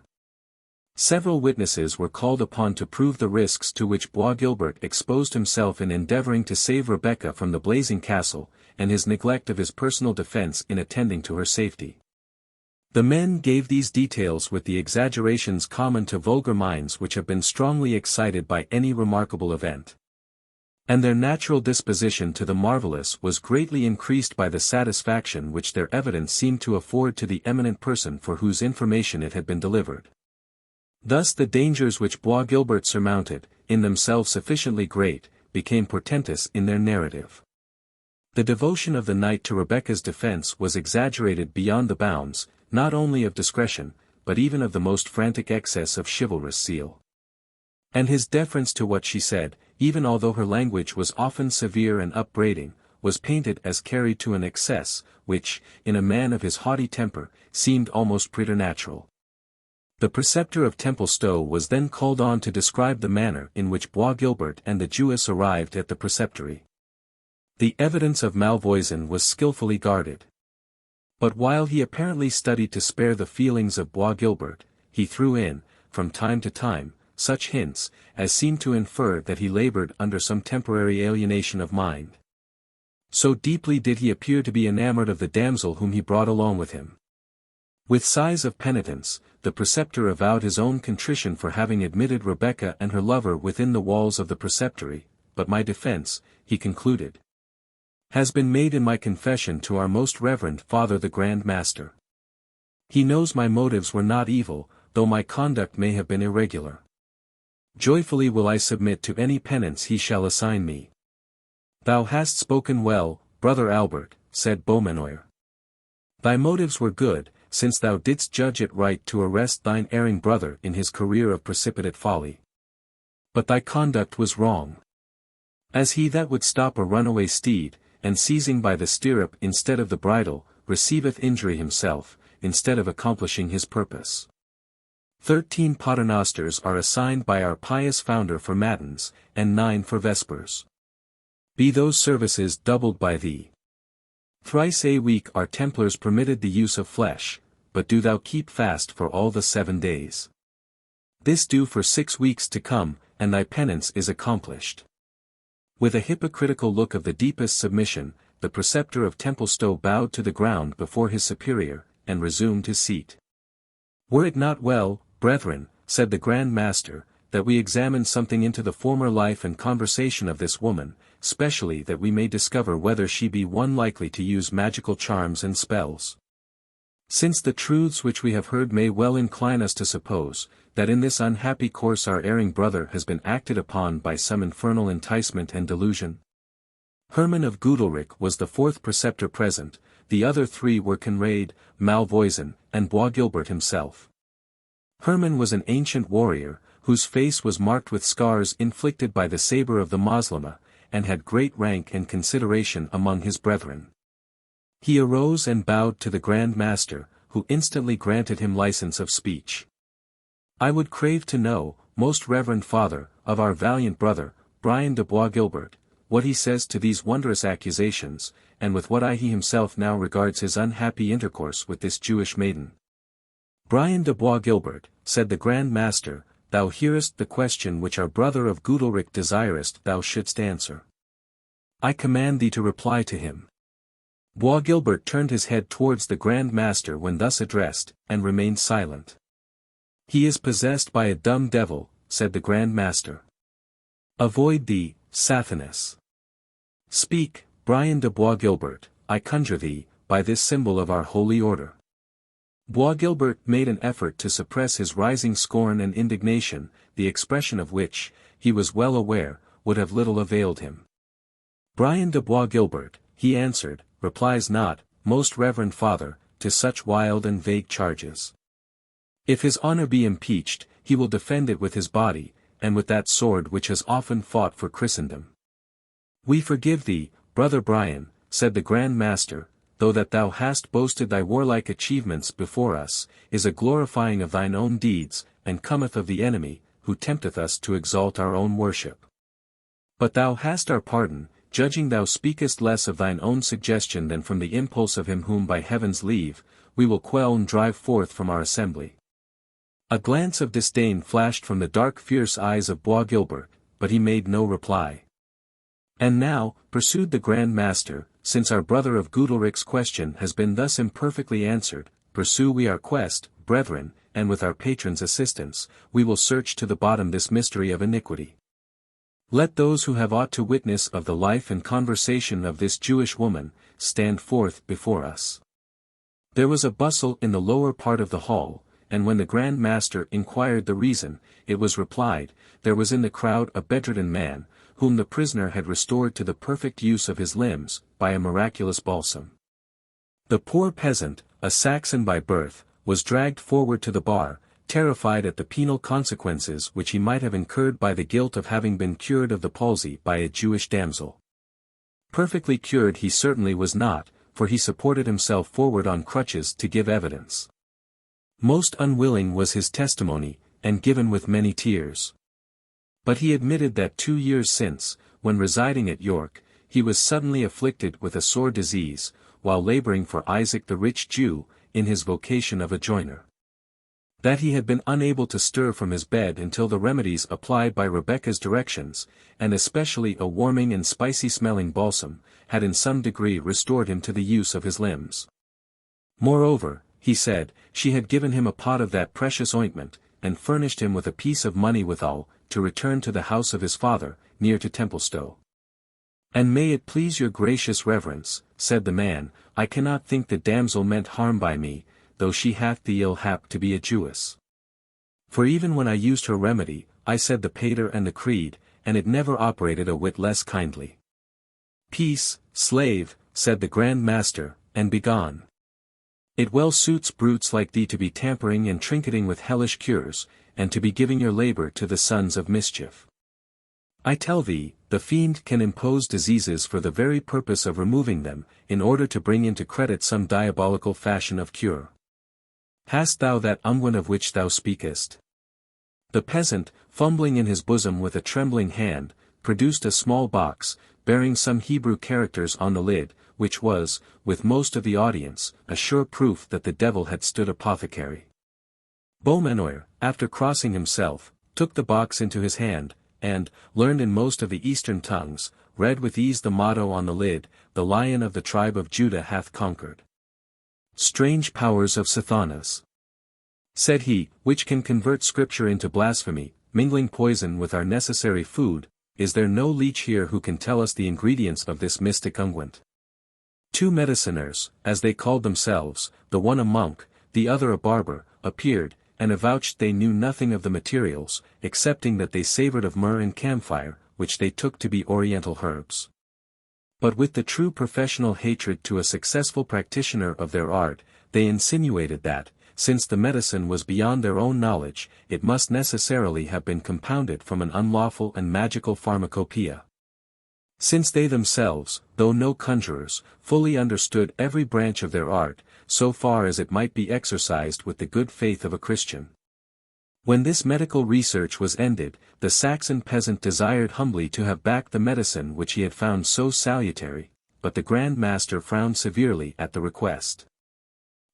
Several witnesses were called upon to prove the risks to which Bois Guilbert exposed himself in endeavoring to save Rebecca from the blazing castle, and his neglect of his personal defense in attending to her safety. The men gave these details with the exaggerations common to vulgar minds which have been strongly excited by any remarkable event. And their natural disposition to the marvelous was greatly increased by the satisfaction which their evidence seemed to afford to the eminent person for whose information it had been delivered. Thus the dangers which Bois Guilbert surmounted, in themselves sufficiently great, became portentous in their narrative. The devotion of the knight to Rebecca's defense was exaggerated beyond the bounds, not only of discretion, but even of the most frantic excess of chivalrous zeal. And his deference to what she said, even although her language was often severe and upbraiding, was painted as carried to an excess, which, in a man of his haughty temper, seemed almost preternatural. The preceptor of Templestowe was then called on to describe the manner in which Bois Guilbert and the Jewess arrived at the preceptory. The evidence of Malvoisin was skilfully guarded. But while he apparently studied to spare the feelings of Bois Guilbert, he threw in, from time to time, such hints, as seemed to infer that he labored under some temporary alienation of mind. So deeply did he appear to be enamored of the damsel whom he brought along with him. With sighs of penitence, the preceptor avowed his own contrition for having admitted Rebecca and her lover within the walls of the preceptory, but my defense, he concluded, has been made in my confession to our most reverend Father the Grand Master. He knows my motives were not evil, though my conduct may have been irregular. Joyfully will I submit to any penance he shall assign me. Thou hast spoken well, brother Albert, said Beaumanoir. Thy motives were good, since thou didst judge it right to arrest thine erring brother in his career of precipitate folly. But thy conduct was wrong. As he that would stop a runaway steed, and seizing by the stirrup instead of the bridle, receiveth injury himself, instead of accomplishing his purpose. 13 paternosters are assigned by our pious founder for matins, and 9 for vespers. Be those services doubled by thee. Thrice a week are Templars permitted the use of flesh, but do thou keep fast for all the 7 days. This do for 6 weeks to come, and thy penance is accomplished. With a hypocritical look of the deepest submission, the preceptor of Templestowe bowed to the ground before his superior, and resumed his seat. Were it not well, brethren, said the Grand Master, that we examine something into the former life and conversation of this woman, specially that we may discover whether she be one likely to use magical charms and spells? Since the truths which we have heard may well incline us to suppose, that in this unhappy course our erring brother has been acted upon by some infernal enticement and delusion. Herman of Goodalric was the 4th preceptor present, the other 3 were Conrade, Malvoisin, and Bois Gilbert himself. Herman was an ancient warrior, whose face was marked with scars inflicted by the sabre of the Moslema, and had great rank and consideration among his brethren. He arose and bowed to the Grand Master, who instantly granted him license of speech. I would crave to know, most reverend Father, of our valiant brother, Brian de Bois Gilbert, what he says to these wondrous accusations, and with what eye he himself now regards his unhappy intercourse with this Jewish maiden. Brian de Bois Gilbert, said the Grand Master, thou hearest the question which our brother of Goodalric desirest thou shouldst answer. I command thee to reply to him. Bois Gilbert turned his head towards the Grand Master when thus addressed, and remained silent. He is possessed by a dumb devil, said the Grand Master. Avoid thee, Sathanas. Speak, Brian de Bois Gilbert, I conjure thee, by this symbol of our holy order. Bois Gilbert made an effort to suppress his rising scorn and indignation, the expression of which, he was well aware, would have little availed him. Brian de Bois Gilbert, he answered, replies not, most reverend Father, to such wild and vague charges. If his honor be impeached, he will defend it with his body, and with that sword which has often fought for Christendom. We forgive thee, brother Brian, said the Grand Master, though that thou hast boasted thy warlike achievements before us, is a glorifying of thine own deeds, and cometh of the enemy, who tempteth us to exalt our own worship. But thou hast our pardon, judging thou speakest less of thine own suggestion than from the impulse of him whom by heaven's leave, we will quell and drive forth from our assembly. A glance of disdain flashed from the dark fierce eyes of Bois Gilbert, but he made no reply. And now, pursued the Grand Master, since our brother of Goodalric's question has been thus imperfectly answered, pursue we our quest, brethren, and with our patron's assistance, we will search to the bottom this mystery of iniquity. Let those who have aught to witness of the life and conversation of this Jewish woman, stand forth before us. There was a bustle in the lower part of the hall, and when the Grand Master inquired the reason, it was replied, there was in the crowd a bedridden man, whom the prisoner had restored to the perfect use of his limbs, by a miraculous balsam. The poor peasant, a Saxon by birth, was dragged forward to the bar, terrified at the penal consequences which he might have incurred by the guilt of having been cured of the palsy by a Jewish damsel. Perfectly cured he certainly was not, for he supported himself forward on crutches to give evidence. Most unwilling was his testimony, and given with many tears. But he admitted that 2 years since, when residing at York, he was suddenly afflicted with a sore disease, while laboring for Isaac the rich Jew, in his vocation of a joiner. That he had been unable to stir from his bed until the remedies applied by Rebecca's directions, and especially a warming and spicy-smelling balsam, had in some degree restored him to the use of his limbs. Moreover, he said, she had given him a pot of that precious ointment, and furnished him with a piece of money withal, to return to the house of his father, near to Templestowe. And may it please your gracious reverence, said the man, I cannot think the damsel meant harm by me, though she hath the ill hap to be a Jewess. For even when I used her remedy, I said the Pater and the Creed, and it never operated a whit less kindly. Peace, slave, said the Grand Master, and begone. It well suits brutes like thee to be tampering and trinketing with hellish cures, and to be giving your labor to the sons of mischief. I tell thee, the fiend can impose diseases for the very purpose of removing them, in order to bring into credit some diabolical fashion of cure. Hast thou that unguent of which thou speakest? The peasant, fumbling in his bosom with a trembling hand, produced a small box, bearing some Hebrew characters on the lid, which was, with most of the audience, a sure proof that the devil had stood apothecary. Beaumanoir, after crossing himself, took the box into his hand, and, learned in most of the Eastern tongues, read with ease the motto on the lid, "The Lion of the tribe of Judah hath conquered." "Strange powers of Sathanas," said he, "which can convert Scripture into blasphemy, mingling poison with our necessary food. Is there no leech here who can tell us the ingredients of this mystic unguent?" Two mediciners, as they called themselves, the one a monk, the other a barber, appeared, and avouched they knew nothing of the materials, excepting that they savoured of myrrh and camphire, which they took to be oriental herbs. But with the true professional hatred to a successful practitioner of their art, they insinuated that, since the medicine was beyond their own knowledge, it must necessarily have been compounded from an unlawful and magical pharmacopoeia. Since they themselves, though no conjurers, fully understood every branch of their art, so far as it might be exercised with the good faith of a Christian. When this medical research was ended, the Saxon peasant desired humbly to have back the medicine which he had found so salutary, but the Grand Master frowned severely at the request.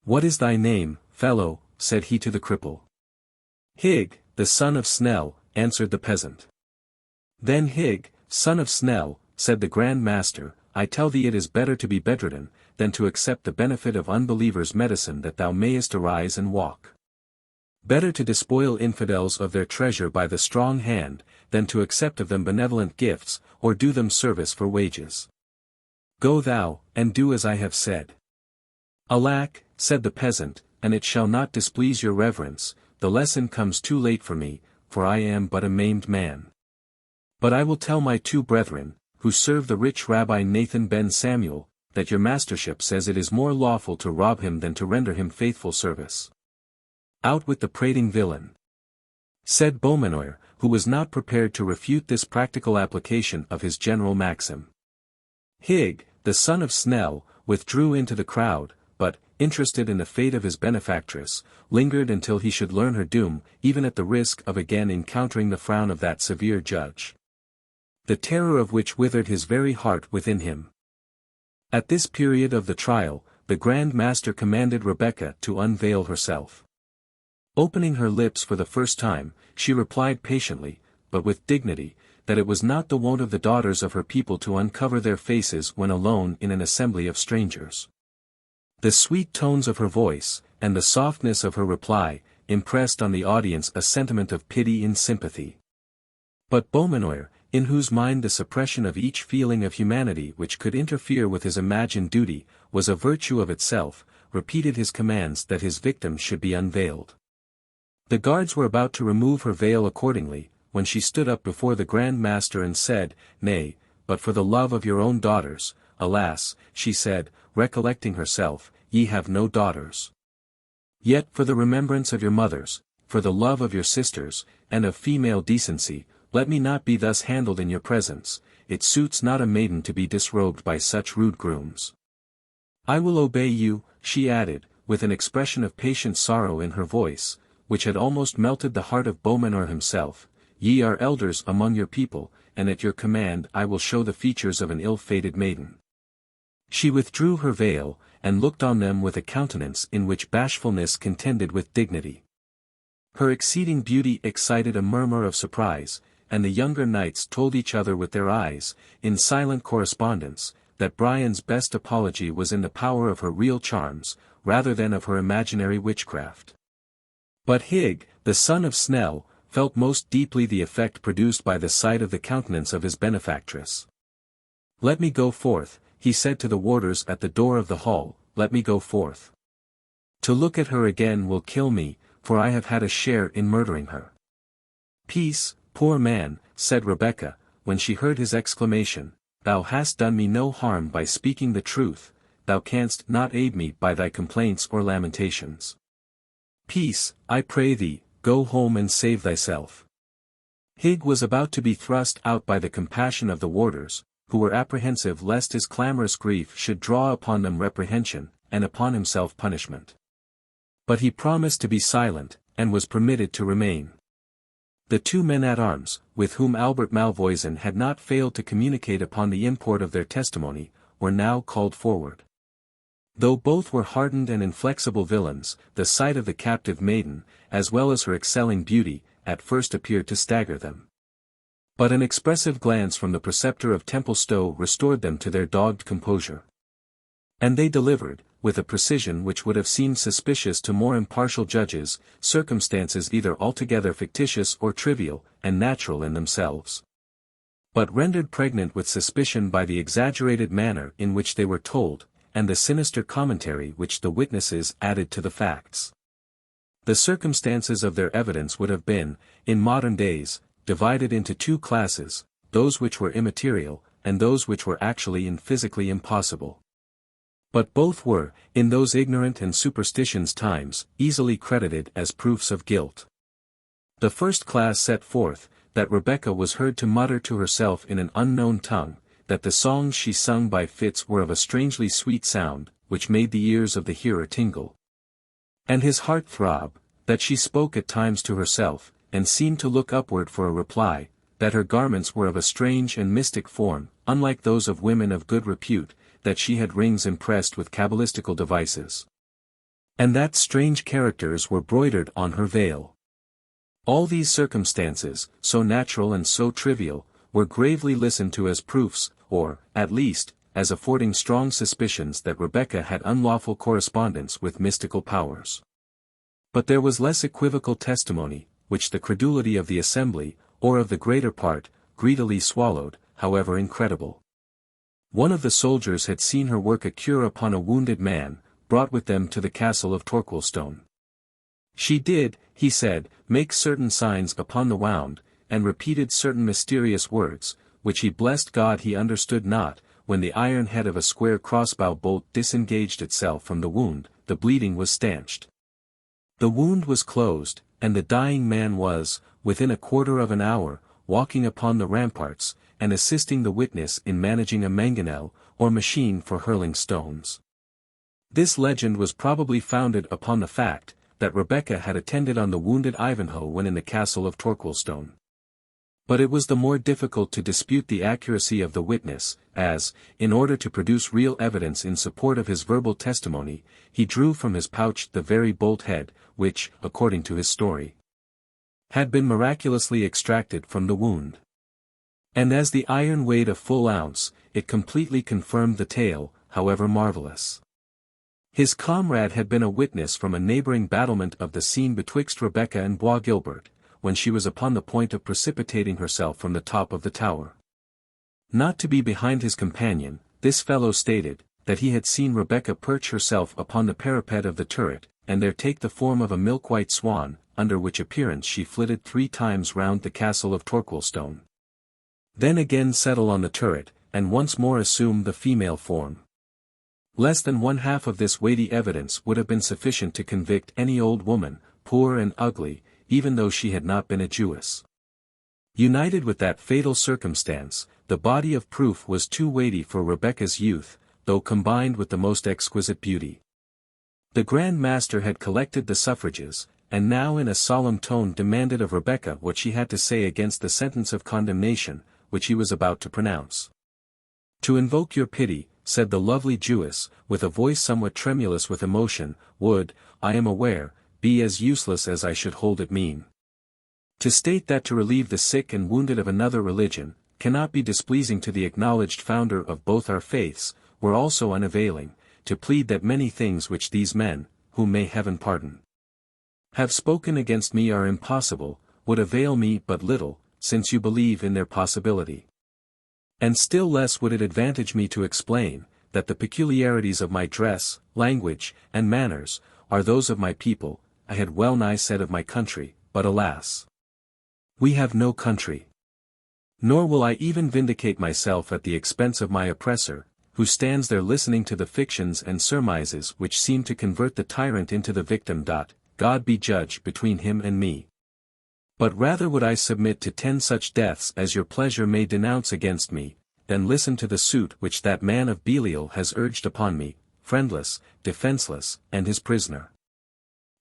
"What is thy name, fellow?" said he to the cripple. "Hig, the son of Snell," answered the peasant. "Then Hig, son of Snell," said the Grand Master, "I tell thee it is better to be bedridden, than to accept the benefit of unbelievers' medicine that thou mayest arise and walk. Better to despoil infidels of their treasure by the strong hand, than to accept of them benevolent gifts, or do them service for wages. Go thou, and do as I have said." "Alack," said the peasant, "and it shall not displease your reverence, the lesson comes too late for me, for I am but a maimed man. But I will tell my two brethren, who serve the rich Rabbi Nathan ben Samuel, that your mastership says it is more lawful to rob him than to render him faithful service." "Out with the prating villain," said Beaumanoir, who was not prepared to refute this practical application of his general maxim. Hig, the son of Snell, withdrew into the crowd, but, interested in the fate of his benefactress, lingered until he should learn her doom, even at the risk of again encountering the frown of that severe judge, the terror of which withered his very heart within him. At this period of the trial, the Grand Master commanded Rebecca to unveil herself. Opening her lips for the first time, she replied patiently, but with dignity, that it was not the wont of the daughters of her people to uncover their faces when alone in an assembly of strangers. The sweet tones of her voice, and the softness of her reply, impressed on the audience a sentiment of pity and sympathy. But Beaumanoir, in whose mind the suppression of each feeling of humanity which could interfere with his imagined duty, was a virtue of itself, repeated his commands that his victim should be unveiled. The guards were about to remove her veil accordingly, when she stood up before the Grand Master and said, "Nay, but for the love of your own daughters." "Alas," she said, recollecting herself, "ye have no daughters. Yet for the remembrance of your mothers, for the love of your sisters, and of female decency, let me not be thus handled in your presence. It suits not a maiden to be disrobed by such rude grooms." "I will obey you," she added, with an expression of patient sorrow in her voice, which had almost melted the heart of Beaumanoir himself. "Ye are elders among your people, and at your command I will show the features of an ill-fated maiden." She withdrew her veil, and looked on them with a countenance in which bashfulness contended with dignity. Her exceeding beauty excited a murmur of surprise, and the younger knights told each other with their eyes, in silent correspondence, that Brian's best apology was in the power of her real charms, rather than of her imaginary witchcraft. But Hig, the son of Snell, felt most deeply the effect produced by the sight of the countenance of his benefactress. "Let me go forth," he said to the warders at the door of the hall, "let me go forth. To look at her again will kill me, for I have had a share in murdering her." "Peace, poor man," said Rebecca, when she heard his exclamation, "thou hast done me no harm by speaking the truth, thou canst not aid me by thy complaints or lamentations. Peace, I pray thee, go home and save thyself." Hig was about to be thrust out by the compassion of the warders, who were apprehensive lest his clamorous grief should draw upon them reprehension, and upon himself punishment. But he promised to be silent, and was permitted to remain. The two men-at-arms, with whom Albert Malvoisin had not failed to communicate upon the import of their testimony, were now called forward. Though both were hardened and inflexible villains, the sight of the captive maiden, as well as her excelling beauty, at first appeared to stagger them. But an expressive glance from the preceptor of Templestowe restored them to their dogged composure. And they delivered, with a precision which would have seemed suspicious to more impartial judges, circumstances either altogether fictitious or trivial, and natural in themselves, but rendered pregnant with suspicion by the exaggerated manner in which they were told, and the sinister commentary which the witnesses added to the facts. The circumstances of their evidence would have been, in modern days, divided into two classes, those which were immaterial, and those which were actually and physically impossible. But both were, in those ignorant and superstitious times, easily credited as proofs of guilt. The first class set forth, that Rebecca was heard to mutter to herself in an unknown tongue, that the songs she sung by fits were of a strangely sweet sound, which made the ears of the hearer tingle, and his heart throb, that she spoke at times to herself, and seemed to look upward for a reply, that her garments were of a strange and mystic form, unlike those of women of good repute, that she had rings impressed with cabalistical devices, and that strange characters were broidered on her veil. All these circumstances, so natural and so trivial, were gravely listened to as proofs, or, at least, as affording strong suspicions that Rebecca had unlawful correspondence with mystical powers. But there was less equivocal testimony, which the credulity of the assembly, or of the greater part, greedily swallowed, however incredible. One of the soldiers had seen her work a cure upon a wounded man, brought with them to the castle of Torquilstone. She did, he said, make certain signs upon the wound, and repeated certain mysterious words, which he blessed God he understood not. When the iron head of a square crossbow bolt disengaged itself from the wound, the bleeding was stanched. The wound was closed, and the dying man was, within a quarter of an hour, walking upon the ramparts, and assisting the witness in managing a mangonel, or machine for hurling stones. This legend was probably founded upon the fact, that Rebecca had attended on the wounded Ivanhoe when in the castle of Torquilstone. But it was the more difficult to dispute the accuracy of the witness, as, in order to produce real evidence in support of his verbal testimony, he drew from his pouch the very bolt head, which, according to his story, had been miraculously extracted from the wound. And as the iron weighed a full ounce, it completely confirmed the tale, however marvelous. His comrade had been a witness from a neighboring battlement of the scene betwixt Rebecca and Bois Guilbert, when she was upon the point of precipitating herself from the top of the tower. Not to be behind his companion, this fellow stated, that he had seen Rebecca perch herself upon the parapet of the turret, and there take the form of a milk-white swan, under which appearance she flitted 3 times round the castle of Torquilstone. Then again settle on the turret, and once more assume the female form. Less than 1/2 of this weighty evidence would have been sufficient to convict any old woman, poor and ugly, even though she had not been a Jewess. United with that fatal circumstance, the body of proof was too weighty for Rebecca's youth, though combined with the most exquisite beauty. The Grand Master had collected the suffrages, and now in a solemn tone demanded of Rebecca what she had to say against the sentence of condemnation, which he was about to pronounce. "To invoke your pity," said the lovely Jewess, with a voice somewhat tremulous with emotion, "would, I am aware, be as useless as I should hold it mean. To state that to relieve the sick and wounded of another religion, cannot be displeasing to the acknowledged founder of both our faiths, were also unavailing, to plead that many things which these men, whom may heaven pardon, have spoken against me are impossible, would avail me but little, since you believe in their possibility. And still less would it advantage me to explain, that the peculiarities of my dress, language, and manners, are those of my people. I had well nigh said of my country, but alas! We have no country. Nor will I even vindicate myself at the expense of my oppressor, who stands there listening to the fictions and surmises which seem to convert the tyrant into the victim. God be judge between him and me. But rather would I submit to 10 such deaths as your pleasure may denounce against me, than listen to the suit which that man of Belial has urged upon me, friendless, defenseless, and his prisoner.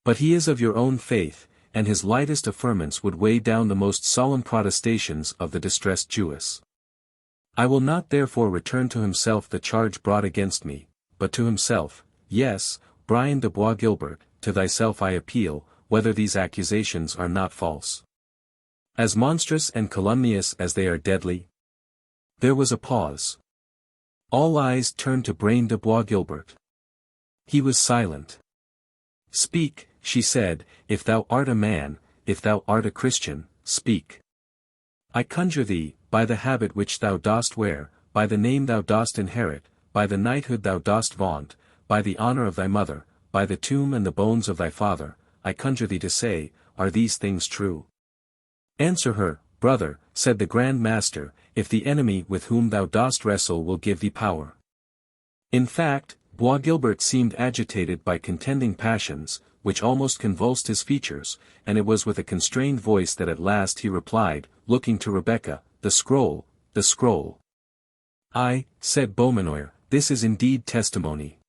But he is of your own faith, and his lightest affirmance would weigh down the most solemn protestations of the distressed Jewess. I will not therefore return to himself the charge brought against me, but to himself, yes, Brian de Bois Guilbert, to thyself I appeal, whether these accusations are not false. As monstrous and calumnious as they are deadly. There was a pause. All eyes turned to Brian de Bois Guilbert. He was silent. Speak, she said, if thou art a man, if thou art a Christian, speak. I conjure thee, by the habit which thou dost wear, by the name thou dost inherit, by the knighthood thou dost vaunt, by the honor of thy mother, by the tomb and the bones of thy father, I conjure thee to say, are these things true? Answer her, brother, said the Grand Master, if the enemy with whom thou dost wrestle will give thee power. In fact, Bois Guilbert seemed agitated by contending passions, which almost convulsed his features, and it was with a constrained voice that at last he replied, looking to Rebecca, the scroll, the scroll. Ay, said Beaumanoir, this is indeed testimony.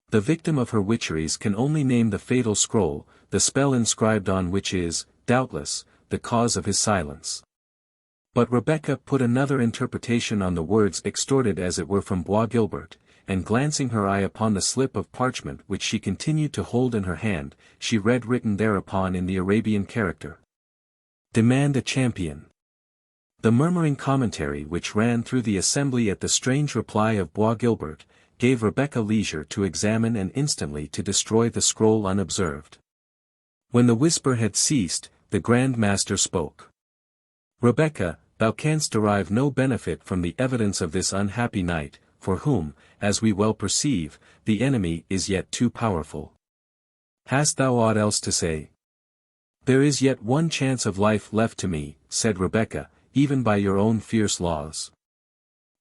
The victim of her witcheries can only name the fatal scroll, the spell inscribed on which is, doubtless, the cause of his silence. But Rebecca put another interpretation on the words extorted as it were from Bois Guilbert, and glancing her eye upon the slip of parchment which she continued to hold in her hand, she read written thereupon in the Arabian character. Demand a champion. The murmuring commentary which ran through the assembly at the strange reply of Bois Guilbert, gave Rebecca leisure to examine and instantly to destroy the scroll unobserved. When the whisper had ceased, the Grand Master spoke. Rebecca, thou canst derive no benefit from the evidence of this unhappy knight, for whom, as we well perceive, the enemy is yet too powerful. Hast thou aught else to say? There is yet one chance of life left to me, said Rebecca, even by your own fierce laws.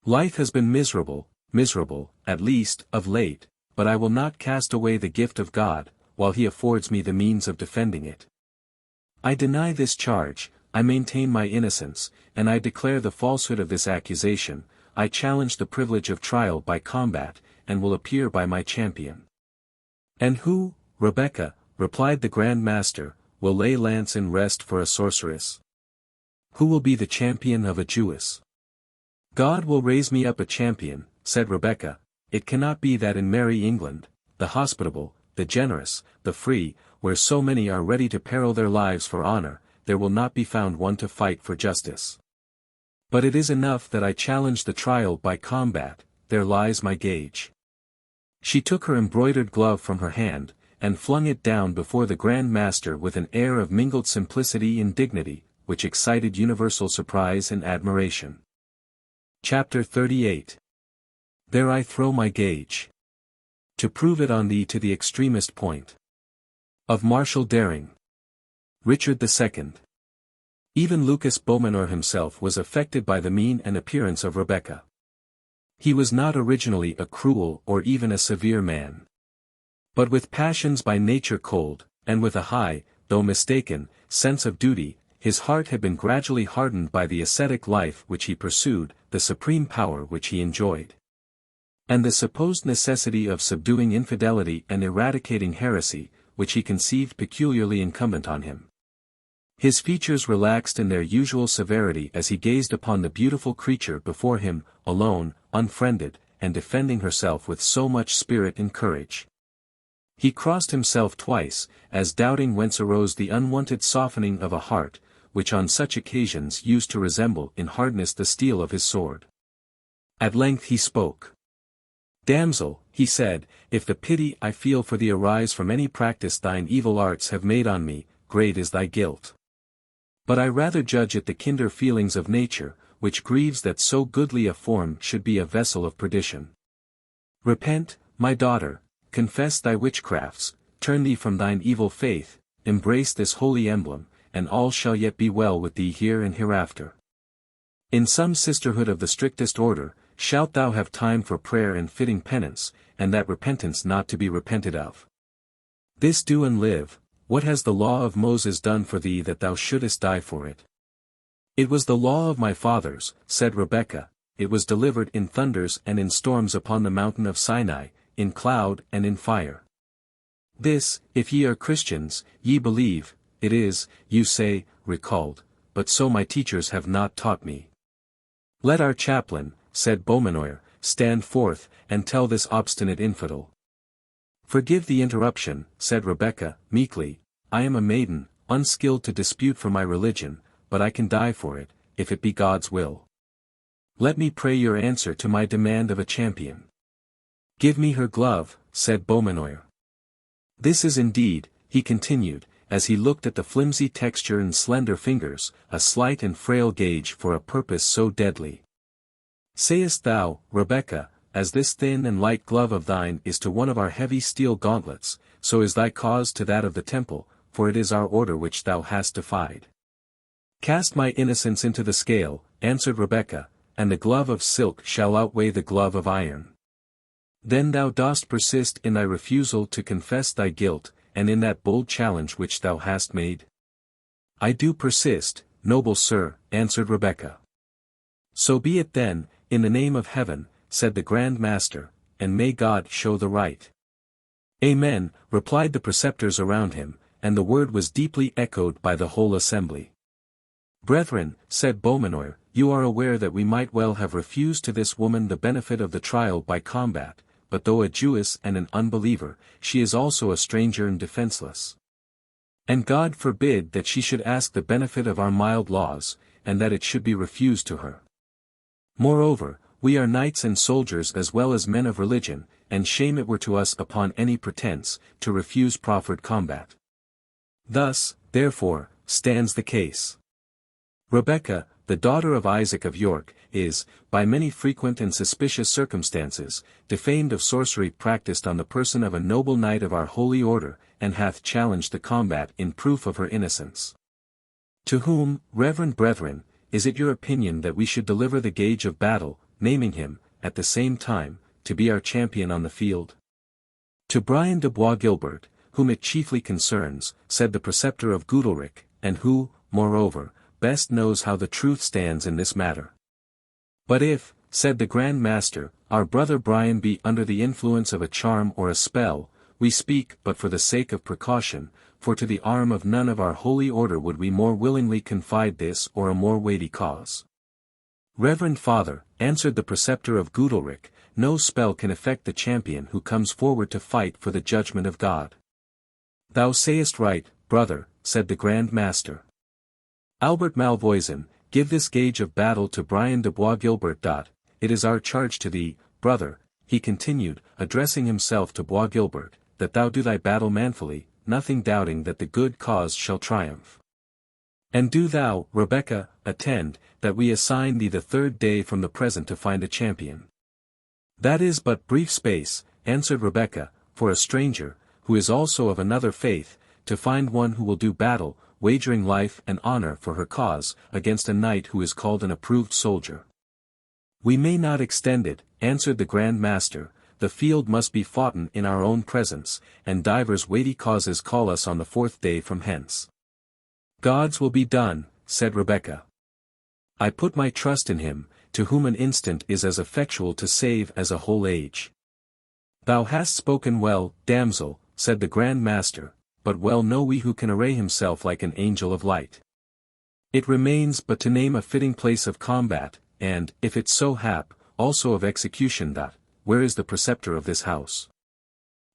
Life has been miserable, at least, of late, but I will not cast away the gift of God, while he affords me the means of defending it. I deny this charge, I maintain my innocence, and I declare the falsehood of this accusation. I challenge the privilege of trial by combat, and will appear by my champion. And who, Rebecca, replied the Grand Master, will lay lance in rest for a sorceress? Who will be the champion of a Jewess? God will raise me up a champion, said Rebecca. It cannot be that in merry England, the hospitable, the generous, the free, where so many are ready to peril their lives for honor, there will not be found one to fight for justice. But it is enough that I challenge the trial by combat, there lies my gage. She took her embroidered glove from her hand, and flung it down before the Grand Master with an air of mingled simplicity and dignity, which excited universal surprise and admiration. Chapter 38. There I throw my gage. To prove it on thee to the extremest point. Of martial daring. Richard II. Even Lucas Beaumanoir himself was affected by the mien and appearance of Rebecca. He was not originally a cruel or even a severe man. But with passions by nature cold, and with a high, though mistaken, sense of duty, his heart had been gradually hardened by the ascetic life which he pursued, the supreme power which he enjoyed, and the supposed necessity of subduing infidelity and eradicating heresy, which he conceived peculiarly incumbent on him. His features relaxed in their usual severity as he gazed upon the beautiful creature before him, alone, unfriended, and defending herself with so much spirit and courage. He crossed himself twice, as doubting whence arose the unwonted softening of a heart, which on such occasions used to resemble in hardness the steel of his sword. At length he spoke. Damsel, he said, if the pity I feel for thee arise from any practice thine evil arts have made on me, great is thy guilt. But I rather judge it the kinder feelings of nature, which grieves that so goodly a form should be a vessel of perdition. Repent, my daughter, confess thy witchcrafts, turn thee from thine evil faith, embrace this holy emblem, and all shall yet be well with thee here and hereafter. In some sisterhood of the strictest order, shalt thou have time for prayer and fitting penance, and that repentance not to be repented of. This do and live. What has the law of Moses done for thee that thou shouldest die for it? It was the law of my fathers, said Rebecca, it was delivered in thunders and in storms upon the mountain of Sinai, in cloud and in fire. This, if ye are Christians, ye believe, it is, you say, recalled, but so my teachers have not taught me. Let our chaplain, said Beaumanoir, stand forth, and tell this obstinate infidel. Forgive the interruption, said Rebecca, meekly, I am a maiden, unskilled to dispute for my religion, but I can die for it, if it be God's will. Let me pray your answer to my demand of a champion. Give me her glove, said Beaumanoir. This is indeed, he continued, as he looked at the flimsy texture and slender fingers, a slight and frail gauge for a purpose so deadly. Sayest thou, Rebecca, as this thin and light glove of thine is to one of our heavy steel gauntlets, so is thy cause to that of the temple, for it is our order which thou hast defied. Cast my innocence into the scale, answered Rebecca, and the glove of silk shall outweigh the glove of iron. Then thou dost persist in thy refusal to confess thy guilt, and in that bold challenge which thou hast made? I do persist, noble sir, answered Rebecca. So be it then, in the name of heaven, said the Grand Master, and may God show the right. Amen, replied the preceptors around him, and the word was deeply echoed by the whole assembly. Brethren, said Beaumanoir, you are aware that we might well have refused to this woman the benefit of the trial by combat, but though a Jewess and an unbeliever, she is also a stranger and defenseless. And God forbid that she should ask the benefit of our mild laws, and that it should be refused to her. Moreover, we are knights and soldiers as well as men of religion, and shame it were to us upon any pretense, to refuse proffered combat. Thus, therefore, stands the case. Rebecca, the daughter of Isaac of York, is, by many frequent and suspicious circumstances, defamed of sorcery practiced on the person of a noble knight of our holy order, and hath challenged the combat in proof of her innocence. To whom, reverend brethren, is it your opinion that we should deliver the gage of battle, naming him, at the same time, to be our champion on the field? To Brian de Bois Guilbert, whom it chiefly concerns, said the preceptor of Goodalric, and who, moreover, best knows how the truth stands in this matter. But if, said the Grand Master, our brother Brian be under the influence of a charm or a spell, we speak but for the sake of precaution, for to the arm of none of our holy order would we more willingly confide this or a more weighty cause. Reverend Father, answered the preceptor of Goodalric, no spell can affect the champion who comes forward to fight for the judgment of God. Thou sayest right, brother, said the Grand Master. Albert Malvoisin, give this gage of battle to Brian de Bois Guilbert. It is our charge to thee, brother, he continued, addressing himself to Bois Guilbert, that thou do thy battle manfully, nothing doubting that the good cause shall triumph. And do thou, Rebecca, attend, that we assign thee the 3rd day from the present to find a champion. That is but brief space, answered Rebecca, for a stranger, who is also of another faith, to find one who will do battle, wagering life and honor for her cause, against a knight who is called an approved soldier. We may not extend it, answered the Grand Master, the field must be foughten in our own presence, and divers weighty causes call us on the 4th day from hence. God's will be done, said Rebecca. I put my trust in him, to whom an instant is as effectual to save as a whole age. Thou hast spoken well, damsel, said the Grand Master, but well know we who can array himself like an angel of light. It remains but to name a fitting place of combat, and, if it so hap, also of execution. Where is the preceptor of this house?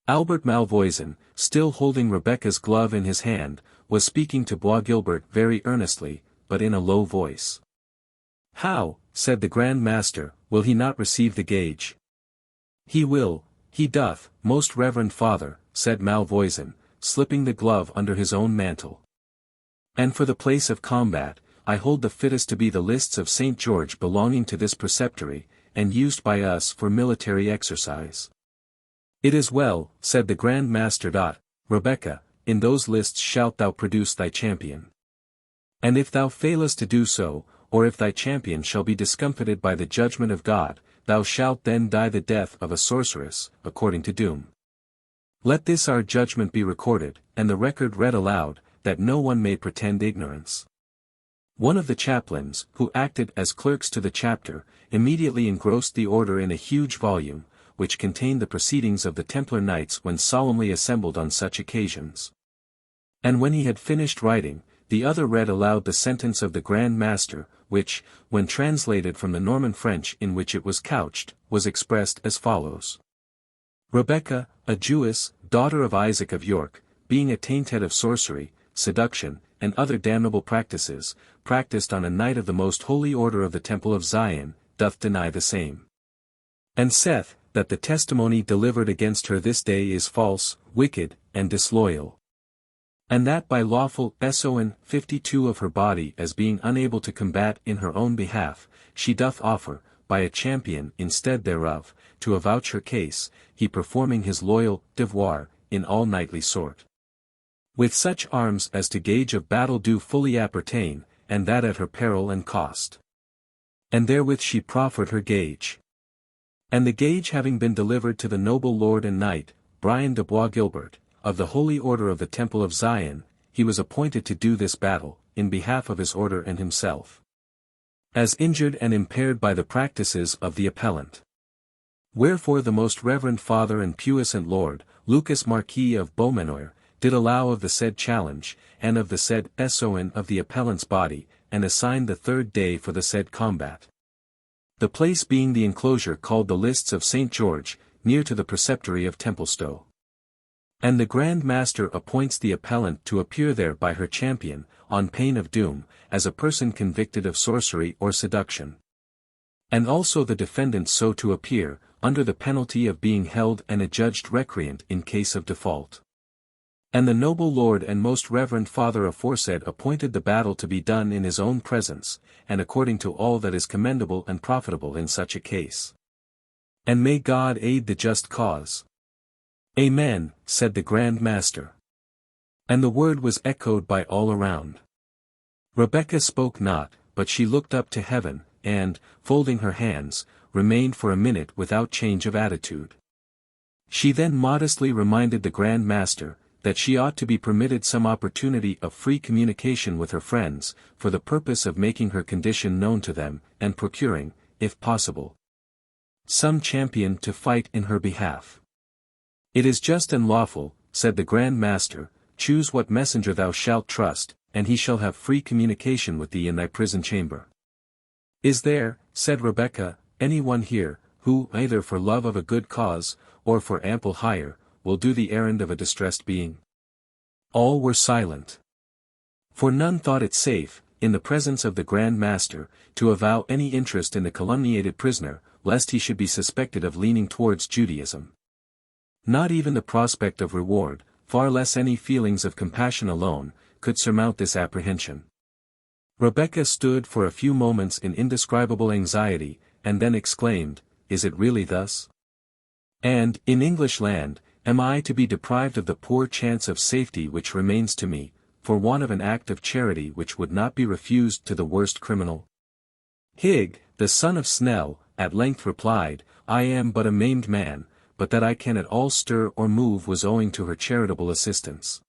Albert Malvoisin, still holding Rebecca's glove in his hand, was speaking to Bois Guilbert very earnestly, but in a low voice. How, said the Grand Master, will he not receive the gage? He will, he doth, most reverend father, said Malvoisin, slipping the glove under his own mantle. And for the place of combat, I hold the fittest to be the lists of St. George belonging to this preceptory, and used by us for military exercise. It is well, said the Grand Master. Rebecca, in those lists shalt thou produce thy champion. And if thou failest to do so, or if thy champion shall be discomfited by the judgment of God, thou shalt then die the death of a sorceress, according to doom. Let this our judgment be recorded, and the record read aloud, that no one may pretend ignorance. One of the chaplains, who acted as clerks to the chapter, immediately engrossed the order in a huge volume, which contained the proceedings of the Templar Knights when solemnly assembled on such occasions. And when he had finished writing, the other read aloud the sentence of the Grand Master, which, when translated from the Norman French in which it was couched, was expressed as follows. Rebecca, a Jewess, daughter of Isaac of York, being attainted of sorcery, seduction, and other damnable practices, practiced on a knight of the most holy order of the Temple of Zion, doth deny the same. And saith, that the testimony delivered against her this day is false, wicked, and disloyal. And that by lawful son 52 of her body as being unable to combat in her own behalf, she doth offer, by a champion instead thereof, to avouch her case, he performing his loyal devoir, in all knightly sort. With such arms as to gage of battle do fully appertain, and that at her peril and cost. And therewith she proffered her gage. And the gage having been delivered to the noble lord and knight, Brian de Bois Gilbert, of the Holy Order of the Temple of Zion, he was appointed to do this battle, in behalf of his order and himself. As injured and impaired by the practices of the appellant. Wherefore the most reverend Father and puissant Lord, Lucas Marquis of Beaumanoir, did allow of the said challenge, and of the said son of the appellant's body, and assigned the third day for the said combat. The place being the enclosure called the Lists of St. George, near to the Preceptory of Templestowe. And the Grand Master appoints the appellant to appear there by her champion, on pain of doom, as a person convicted of sorcery or seduction. And also the defendant so to appear, under the penalty of being held and adjudged recreant in case of default. And the noble lord and most reverend Father aforesaid appointed the battle to be done in his own presence, and according to all that is commendable and profitable in such a case. And may God aid the just cause. Amen, said the Grand Master. And the word was echoed by all around. Rebecca spoke not, but she looked up to heaven, and, folding her hands, remained for a minute without change of attitude. She then modestly reminded the Grand Master, that she ought to be permitted some opportunity of free communication with her friends, for the purpose of making her condition known to them, and procuring, if possible, some champion to fight in her behalf. It is just and lawful, said the Grand Master, choose what messenger thou shalt trust, and he shall have free communication with thee in thy prison chamber. Is there, said Rebecca, any one here, who, either for love of a good cause, or for ample hire, will do the errand of a distressed being? All were silent. For none thought it safe, in the presence of the Grand Master, to avow any interest in the calumniated prisoner, lest he should be suspected of leaning towards Judaism. Not even the prospect of reward, far less any feelings of compassion alone, could surmount this apprehension. Rebecca stood for a few moments in indescribable anxiety, and then exclaimed, "Is it really thus? And, in English land, am I to be deprived of the poor chance of safety which remains to me, for want of an act of charity which would not be refused to the worst criminal?" Hig, the son of Snell, at length replied, "I am but a maimed man, but that I can at all stir or move was owing to her charitable assistance.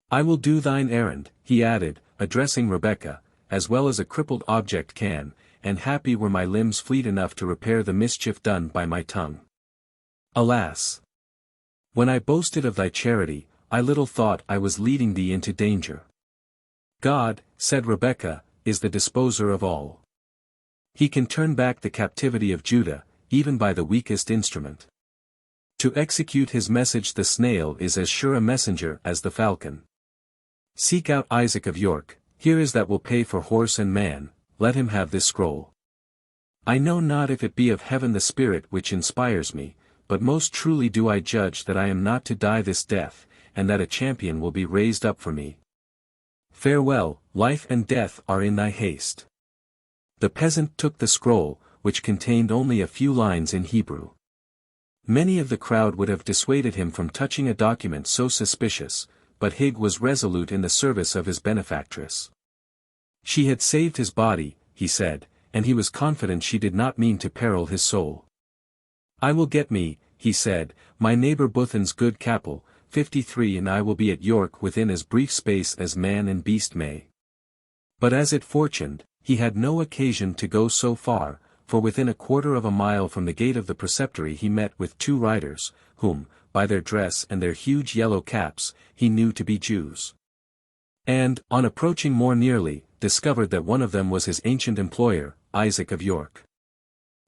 I will do thine errand," he added, addressing Rebecca, "as well as a crippled object can, and happy were my limbs fleet enough to repair the mischief done by my tongue. Alas! When I boasted of thy charity, I little thought I was leading thee into danger. God, said Rebecca, is the disposer of all. He can turn back the captivity of Judah, even by the weakest instrument. To execute his message the snail is as sure a messenger as the falcon. Seek out Isaac of York, here is that will pay for horse and man, let him have this scroll. I know not if it be of heaven the Spirit which inspires me, but most truly do I judge that I am not to die this death, and that a champion will be raised up for me. Farewell, life and death are in thy haste. The peasant took the scroll, which contained only a few lines in Hebrew. Many of the crowd would have dissuaded him from touching a document so suspicious, but Hig was resolute in the service of his benefactress. She had saved his body, he said, and he was confident she did not mean to peril his soul. I will get me, he said, my neighbour Buthan's good capel, 53, and I will be at York within as brief space as man and beast may. But as it fortuned, he had no occasion to go so far, for within 1/4 mile from the gate of the preceptory he met with 2 riders, whom, by their dress and their huge yellow caps, he knew to be Jews. And, on approaching more nearly, discovered that one of them was his ancient employer, Isaac of York.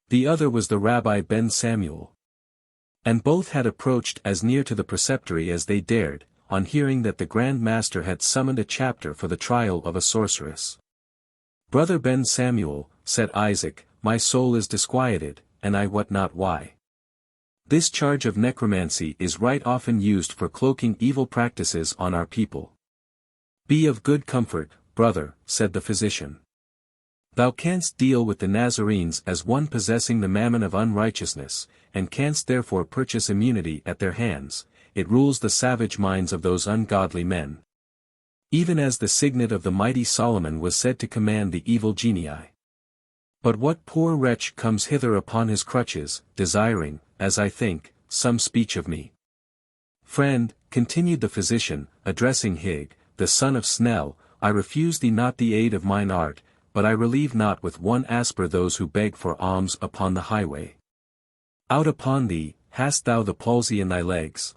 The other was the Rabbi Ben Samuel. And both had approached as near to the preceptory as they dared, on hearing that the Grand Master had summoned a chapter for the trial of a sorceress. "Brother Ben Samuel," said Isaac, "my soul is disquieted, and I wot not why. This charge of necromancy is right often used for cloaking evil practices on our people." "Be of good comfort, brother," said the physician. "Thou canst deal with the Nazarenes as one possessing the mammon of unrighteousness, and canst therefore purchase immunity at their hands. It rules the savage minds of those ungodly men. Even as the signet of the mighty Solomon was said to command the evil genii. But what poor wretch comes hither upon his crutches, desiring, as I think, some speech of me? Friend," continued the physician, addressing Hig, the son of Snell, "I refuse thee not the aid of mine art, but I relieve not with one asper those who beg for alms upon the highway. Out upon thee, hast thou the palsy in thy legs?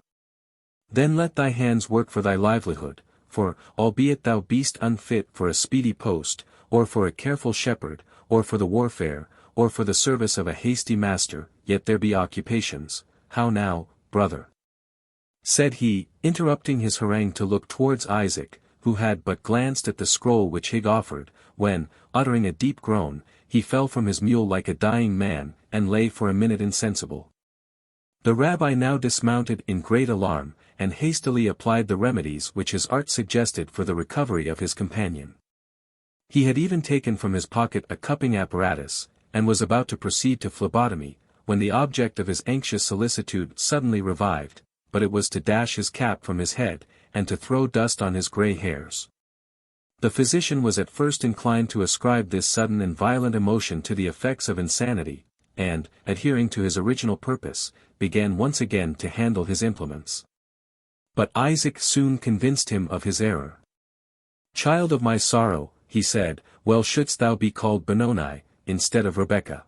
Then let thy hands work for thy livelihood, for, albeit thou beest unfit for a speedy post, or for a careful shepherd, or for the warfare, or for the service of a hasty master, yet there be occupations. How now, brother?" said he, interrupting his harangue to look towards Isaac, who had but glanced at the scroll which Hig offered, when, uttering a deep groan, he fell from his mule like a dying man, and lay for a minute insensible. The rabbi now dismounted in great alarm, and hastily applied the remedies which his art suggested for the recovery of his companion. He had even taken from his pocket a cupping apparatus, and was about to proceed to phlebotomy, when the object of his anxious solicitude suddenly revived, but it was to dash his cap from his head, and to throw dust on his grey hairs. The physician was at first inclined to ascribe this sudden and violent emotion to the effects of insanity, and, adhering to his original purpose, began once again to handle his implements. But Isaac soon convinced him of his error. "Child of my sorrow," he said, "well shouldst thou be called Benoni, instead of Rebekah.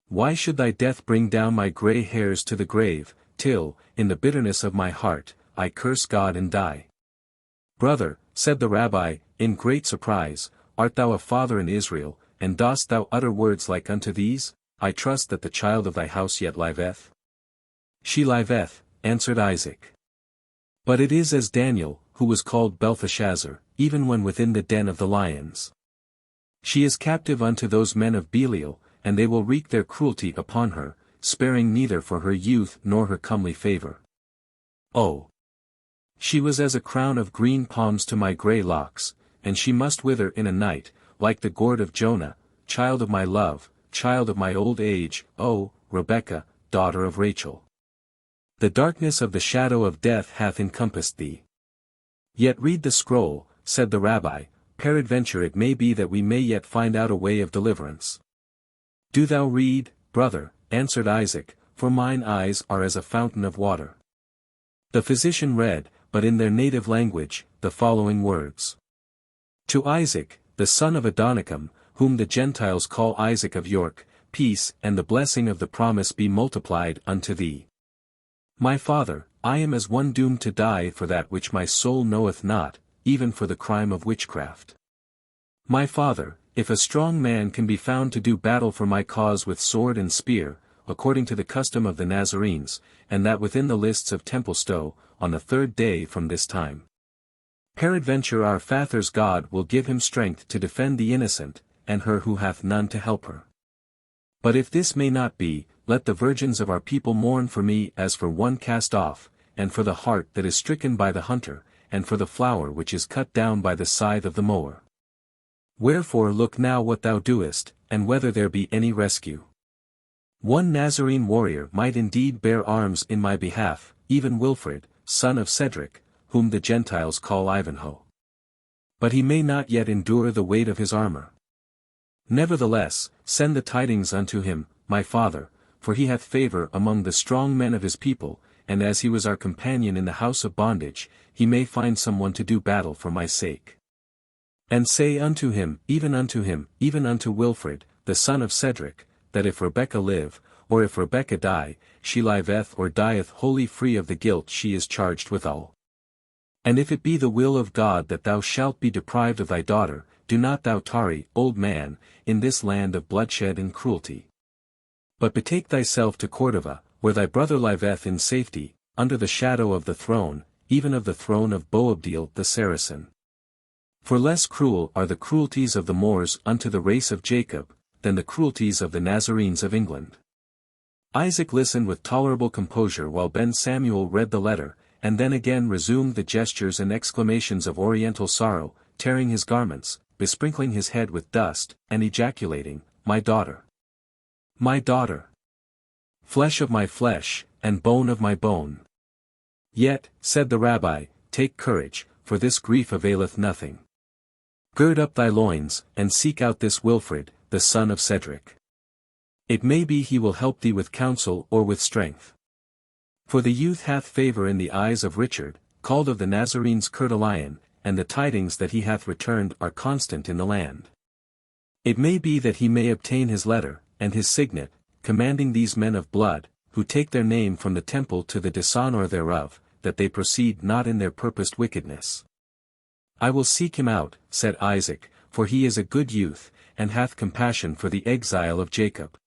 Why should thy death bring down my grey hairs to the grave, till, in the bitterness of my heart, I curse God and die?" "Brother," said the rabbi, in great surprise, "art thou a father in Israel, and dost thou utter words like unto these? I trust that the child of thy house yet liveth." "She liveth," answered Isaac. "But it is as Daniel, who was called Belteshazzar, even when within the den of the lions. She is captive unto those men of Belial, and they will wreak their cruelty upon her, sparing neither for her youth nor her comely favor. Oh! She was as a crown of green palms to my grey locks, and she must wither in a night, like the gourd of Jonah, child of my love, child of my old age, O, Rebekah, daughter of Rachel. The darkness of the shadow of death hath encompassed thee. Yet read the scroll," said the rabbi, "peradventure it may be that we may yet find out a way of deliverance." "Do thou read, brother," answered Isaac, "for mine eyes are as a fountain of water." The physician read, but in their native language, the following words. "To Isaac, the son of Adonicum, whom the Gentiles call Isaac of York, peace and the blessing of the promise be multiplied unto thee. My father, I am as one doomed to die for that which my soul knoweth not, even for the crime of witchcraft. My father, if a strong man can be found to do battle for my cause with sword and spear, according to the custom of the Nazarenes, and that within the lists of Templestowe, on the 3rd day from this time. Peradventure our father's God will give him strength to defend the innocent, and her who hath none to help her. But if this may not be, let the virgins of our people mourn for me as for one cast off, and for the hart that is stricken by the hunter, and for the flower which is cut down by the scythe of the mower. Wherefore look now what thou doest, and whether there be any rescue. One Nazarene warrior might indeed bear arms in my behalf, even Wilfred, son of Cedric, whom the Gentiles call Ivanhoe. But he may not yet endure the weight of his armor. Nevertheless, send the tidings unto him, my father, for he hath favor among the strong men of his people, and as he was our companion in the house of bondage, he may find someone to do battle for my sake. And say unto him, even unto Wilfred, the son of Cedric, that if Rebecca live, or if Rebecca die, she liveth or dieth wholly free of the guilt she is charged withal. And if it be the will of God that thou shalt be deprived of thy daughter, do not thou tarry, old man, in this land of bloodshed and cruelty. But betake thyself to Cordova, where thy brother liveth in safety, under the shadow of the throne, even of the throne of Boabdil the Saracen. For less cruel are the cruelties of the Moors unto the race of Jacob, than the cruelties of the Nazarenes of England. Isaac listened with tolerable composure while Ben Samuel read the letter, and then again resumed the gestures and exclamations of oriental sorrow, tearing his garments, besprinkling his head with dust, and ejaculating, "My daughter! My daughter! Flesh of my flesh, and bone of my bone!" "Yet," said the rabbi, "take courage, for this grief availeth nothing. Gird up thy loins, and seek out this Wilfred, the son of Cedric. It may be he will help thee with counsel or with strength. For the youth hath favour in the eyes of Richard, called of the Nazarenes Coeur de Lion, and the tidings that he hath returned are constant in the land. It may be that he may obtain his letter, and his signet, commanding these men of blood, who take their name from the temple to the dishonour thereof, that they proceed not in their purposed wickedness. I will seek him out," said Isaac, "for he is a good youth, and hath compassion for the exile of Jacob.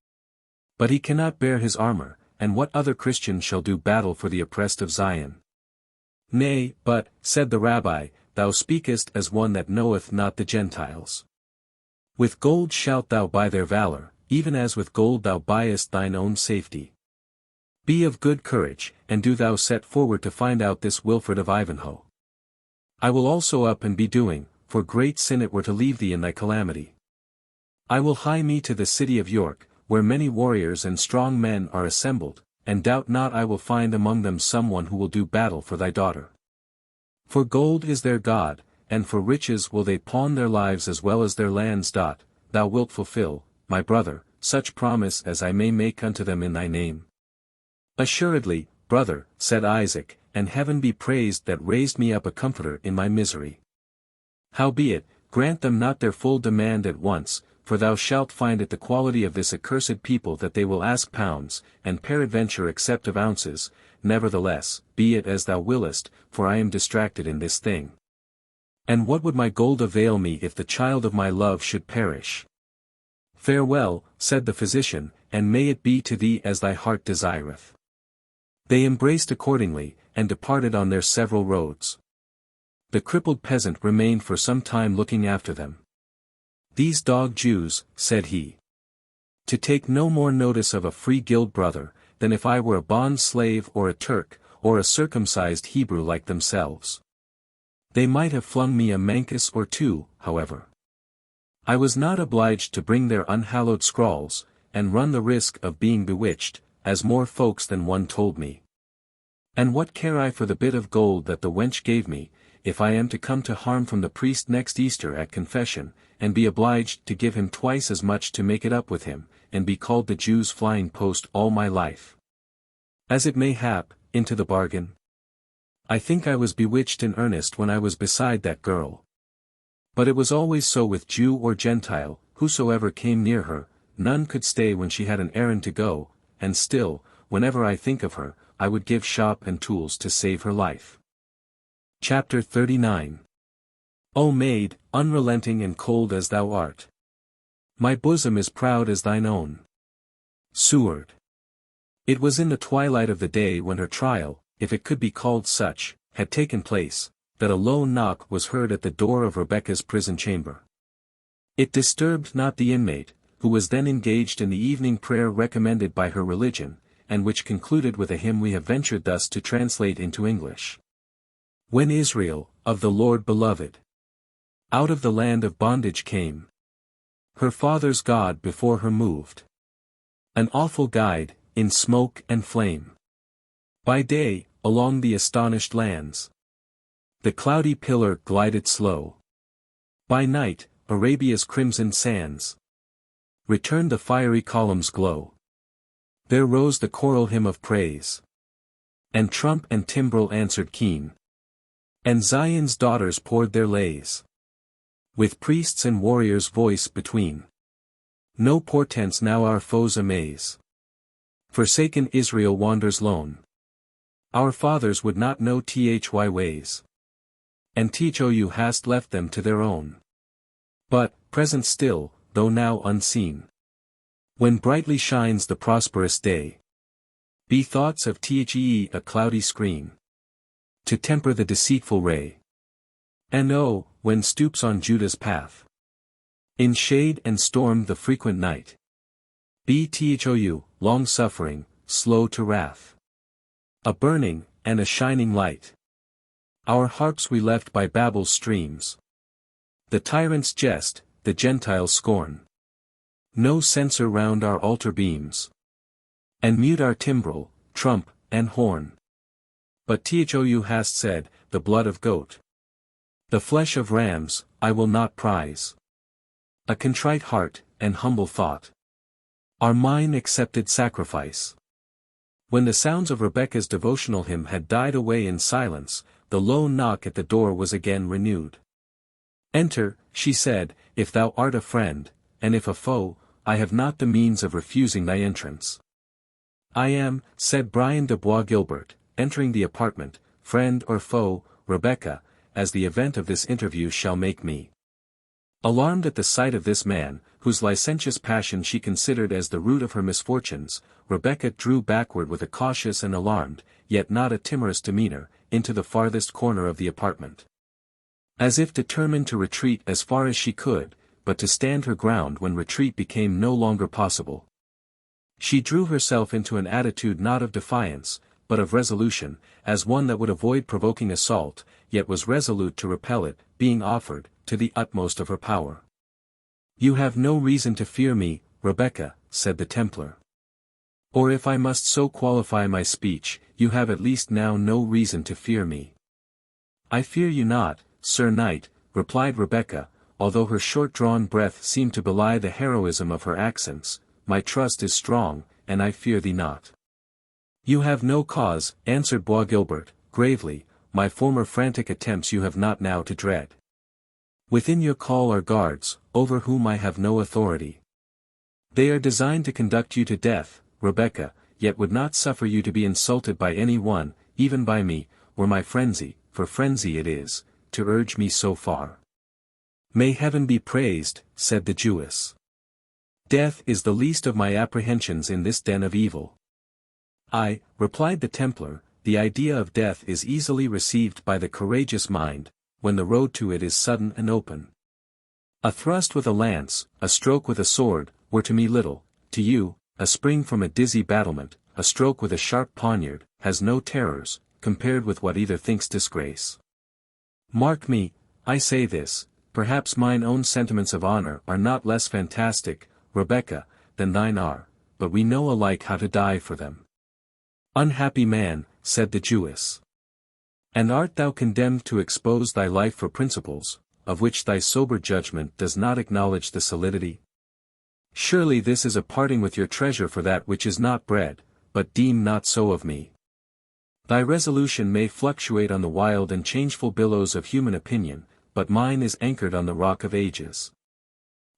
But he cannot bear his armour, and what other Christian shall do battle for the oppressed of Zion?" "Nay, but," said the rabbi, "thou speakest as one that knoweth not the Gentiles. With gold shalt thou buy their valour, even as with gold thou buyest thine own safety. Be of good courage, and do thou set forward to find out this Wilfred of Ivanhoe. I will also up and be doing, for great sin it were to leave thee in thy calamity. I will hie me to the city of York, where many warriors and strong men are assembled, and doubt not I will find among them someone who will do battle for thy daughter. For gold is their God, and for riches will they pawn their lives as well as their lands. Thou wilt fulfill, my brother, such promise as I may make unto them in thy name." "Assuredly, brother," said Isaac, "and heaven be praised that raised me up a comforter in my misery. Howbeit, grant them not their full demand at once, for thou shalt find it the quality of this accursed people that they will ask pounds, and peradventure accept of ounces. Nevertheless, be it as thou willest, for I am distracted in this thing. And what would my gold avail me if the child of my love should perish?" "Farewell," said the physician, "and may it be to thee as thy heart desireth." They embraced accordingly, and departed on their several roads. The crippled peasant remained for some time looking after them. "These dog Jews," said he, "to take no more notice of a free guild brother, than if I were a bond slave or a Turk, or a circumcised Hebrew like themselves. They might have flung me a mancus or two, however. I was not obliged to bring their unhallowed scrawls, and run the risk of being bewitched, as more folks than one told me. And what care I for the bit of gold that the wench gave me, if I am to come to harm from the priest next Easter at confession, and be obliged to give him twice as much to make it up with him, and be called the Jews' flying post all my life? As it may hap, into the bargain. I think I was bewitched in earnest when I was beside that girl. But it was always so with Jew or Gentile, whosoever came near her, none could stay when she had an errand to go, and still, whenever I think of her, I would give shop and tools to save her life." Chapter 39. O maid, unrelenting and cold as thou art! My bosom is proud as thine own. Seward. It was in the twilight of the day when her trial, if it could be called such, had taken place, that a low knock was heard at the door of Rebecca's prison chamber. It disturbed not the inmate, who was then engaged in the evening prayer recommended by her religion, and which concluded with a hymn we have ventured thus to translate into English. When Israel, of the Lord beloved, out of the land of bondage came, her father's God before her moved. An awful guide, in smoke and flame. By day, along the astonished lands, the cloudy pillar glided slow. By night, Arabia's crimson sands returned the fiery columns' glow. There rose the choral hymn of praise, and trump and timbrel answered keen. And Zion's daughters poured their lays, with priests and warriors' voice between. No portents now our foes amaze. Forsaken Israel wanders lone. Our fathers would not know thy ways. And thou hast left them to their own. But, present still, though now unseen. When brightly shines the prosperous day. Be thoughts of the a cloudy screen. To temper the deceitful ray. And oh, when stoops on Judah's path. In shade and storm the frequent night. Be thou, long-suffering, slow to wrath. A burning, and a shining light. Our harps we left by Babel's streams. The tyrant's jest, the Gentile's scorn. No censer round our altar beams. And mute our timbrel, trump, and horn. But thou hast said, the blood of goat. The flesh of rams, I will not prize. A contrite heart, and humble thought. Are mine accepted sacrifice. When the sounds of Rebekah's devotional hymn had died away in silence, the low knock at the door was again renewed. Enter, she said, if thou art a friend, and if a foe, I have not the means of refusing thy entrance. I am, said Brian de Bois Guilbert, entering the apartment, friend or foe, Rebekah, as the event of this interview shall make me. Alarmed at the sight of this man, whose licentious passion she considered as the root of her misfortunes, Rebekah drew backward with a cautious and alarmed, yet not a timorous demeanor, into the farthest corner of the apartment. As if determined to retreat as far as she could, but to stand her ground when retreat became no longer possible. She drew herself into an attitude not of defiance, but of resolution, as one that would avoid provoking assault, yet was resolute to repel it, being offered, to the utmost of her power. You have no reason to fear me, Rebekah, said the Templar. Or if I must so qualify my speech, you have at least now no reason to fear me. I fear you not, Sir Knight, replied Rebekah, although her short-drawn breath seemed to belie the heroism of her accents. My trust is strong, and I fear thee not. You have no cause, answered Bois Guilbert, gravely, my former frantic attempts you have not now to dread. Within your call are guards, over whom I have no authority. They are designed to conduct you to death, Rebekah, yet would not suffer you to be insulted by any one, even by me, or my frenzy, for frenzy it is, to urge me so far. May heaven be praised, said the Jewess. Death is the least of my apprehensions in this den of evil. Ay, replied the Templar, the idea of death is easily received by the courageous mind, when the road to it is sudden and open. A thrust with a lance, a stroke with a sword, were to me little, to you, a spring from a dizzy battlement, a stroke with a sharp poniard, has no terrors, compared with what either thinks disgrace. Mark me, I say this, perhaps mine own sentiments of honor are not less fantastic, Rebekah, than thine are, but we know alike how to die for them. Unhappy man, said the Jewess. And art thou condemned to expose thy life for principles, of which thy sober judgment does not acknowledge the solidity? Surely this is a parting with your treasure for that which is not bread, but deem not so of me. Thy resolution may fluctuate on the wild and changeful billows of human opinion, but mine is anchored on the rock of ages.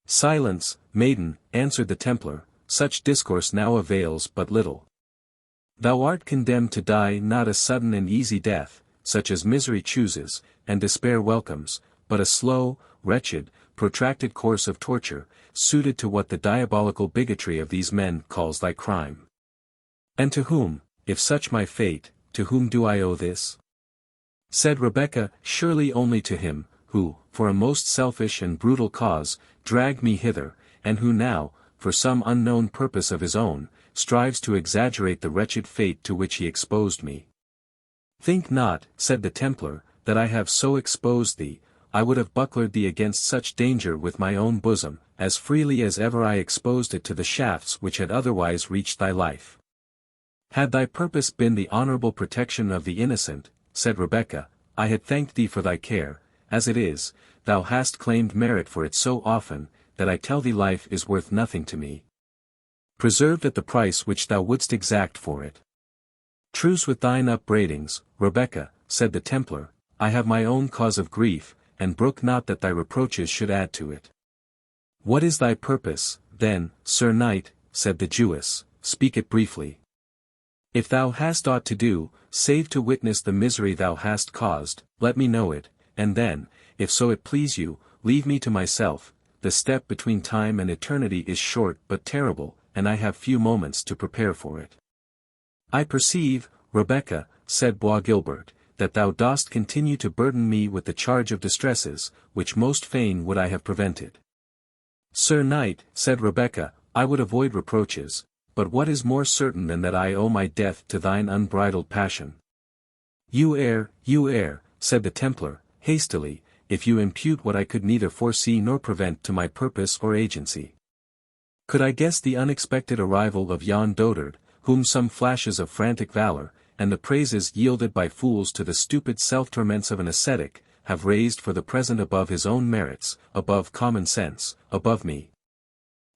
Silence, maiden, answered the Templar, such discourse now avails but little. Thou art condemned to die not a sudden and easy death, such as misery chooses, and despair welcomes, but a slow, wretched, protracted course of torture, suited to what the diabolical bigotry of these men calls thy crime. And to whom, if such my fate, to whom do I owe this? Said Rebekah, surely only to him, who, for a most selfish and brutal cause, dragged me hither, and who now, for some unknown purpose of his own, strives to exaggerate the wretched fate to which he exposed me. Think not, said the Templar, that I have so exposed thee. I would have bucklered thee against such danger with my own bosom, as freely as ever I exposed it to the shafts which had otherwise reached thy life. Had thy purpose been the honorable protection of the innocent, said Rebekah, I had thanked thee for thy care. As it is, thou hast claimed merit for it so often, that I tell thee life is worth nothing to me. Preserved at the price which thou wouldst exact for it. Truce with thine upbraidings, Rebekah, said the Templar, I have my own cause of grief, and brook not that thy reproaches should add to it. What is thy purpose, then, Sir Knight, said the Jewess, speak it briefly. If thou hast aught to do, save to witness the misery thou hast caused, let me know it, and then, if so it please you, leave me to myself. The step between time and eternity is short but terrible, and I have few moments to prepare for it. I perceive, Rebecca, said Bois Guilbert, that thou dost continue to burden me with the charge of distresses, which most fain would I have prevented. Sir Knight, said Rebecca, I would avoid reproaches, but what is more certain than that I owe my death to thine unbridled passion? You err, said the Templar, hastily, if you impute what I could neither foresee nor prevent to my purpose or agency. Could I guess the unexpected arrival of yon dotard, whom some flashes of frantic valor, and the praises yielded by fools to the stupid self-torments of an ascetic, have raised for the present above his own merits, above common sense, above me,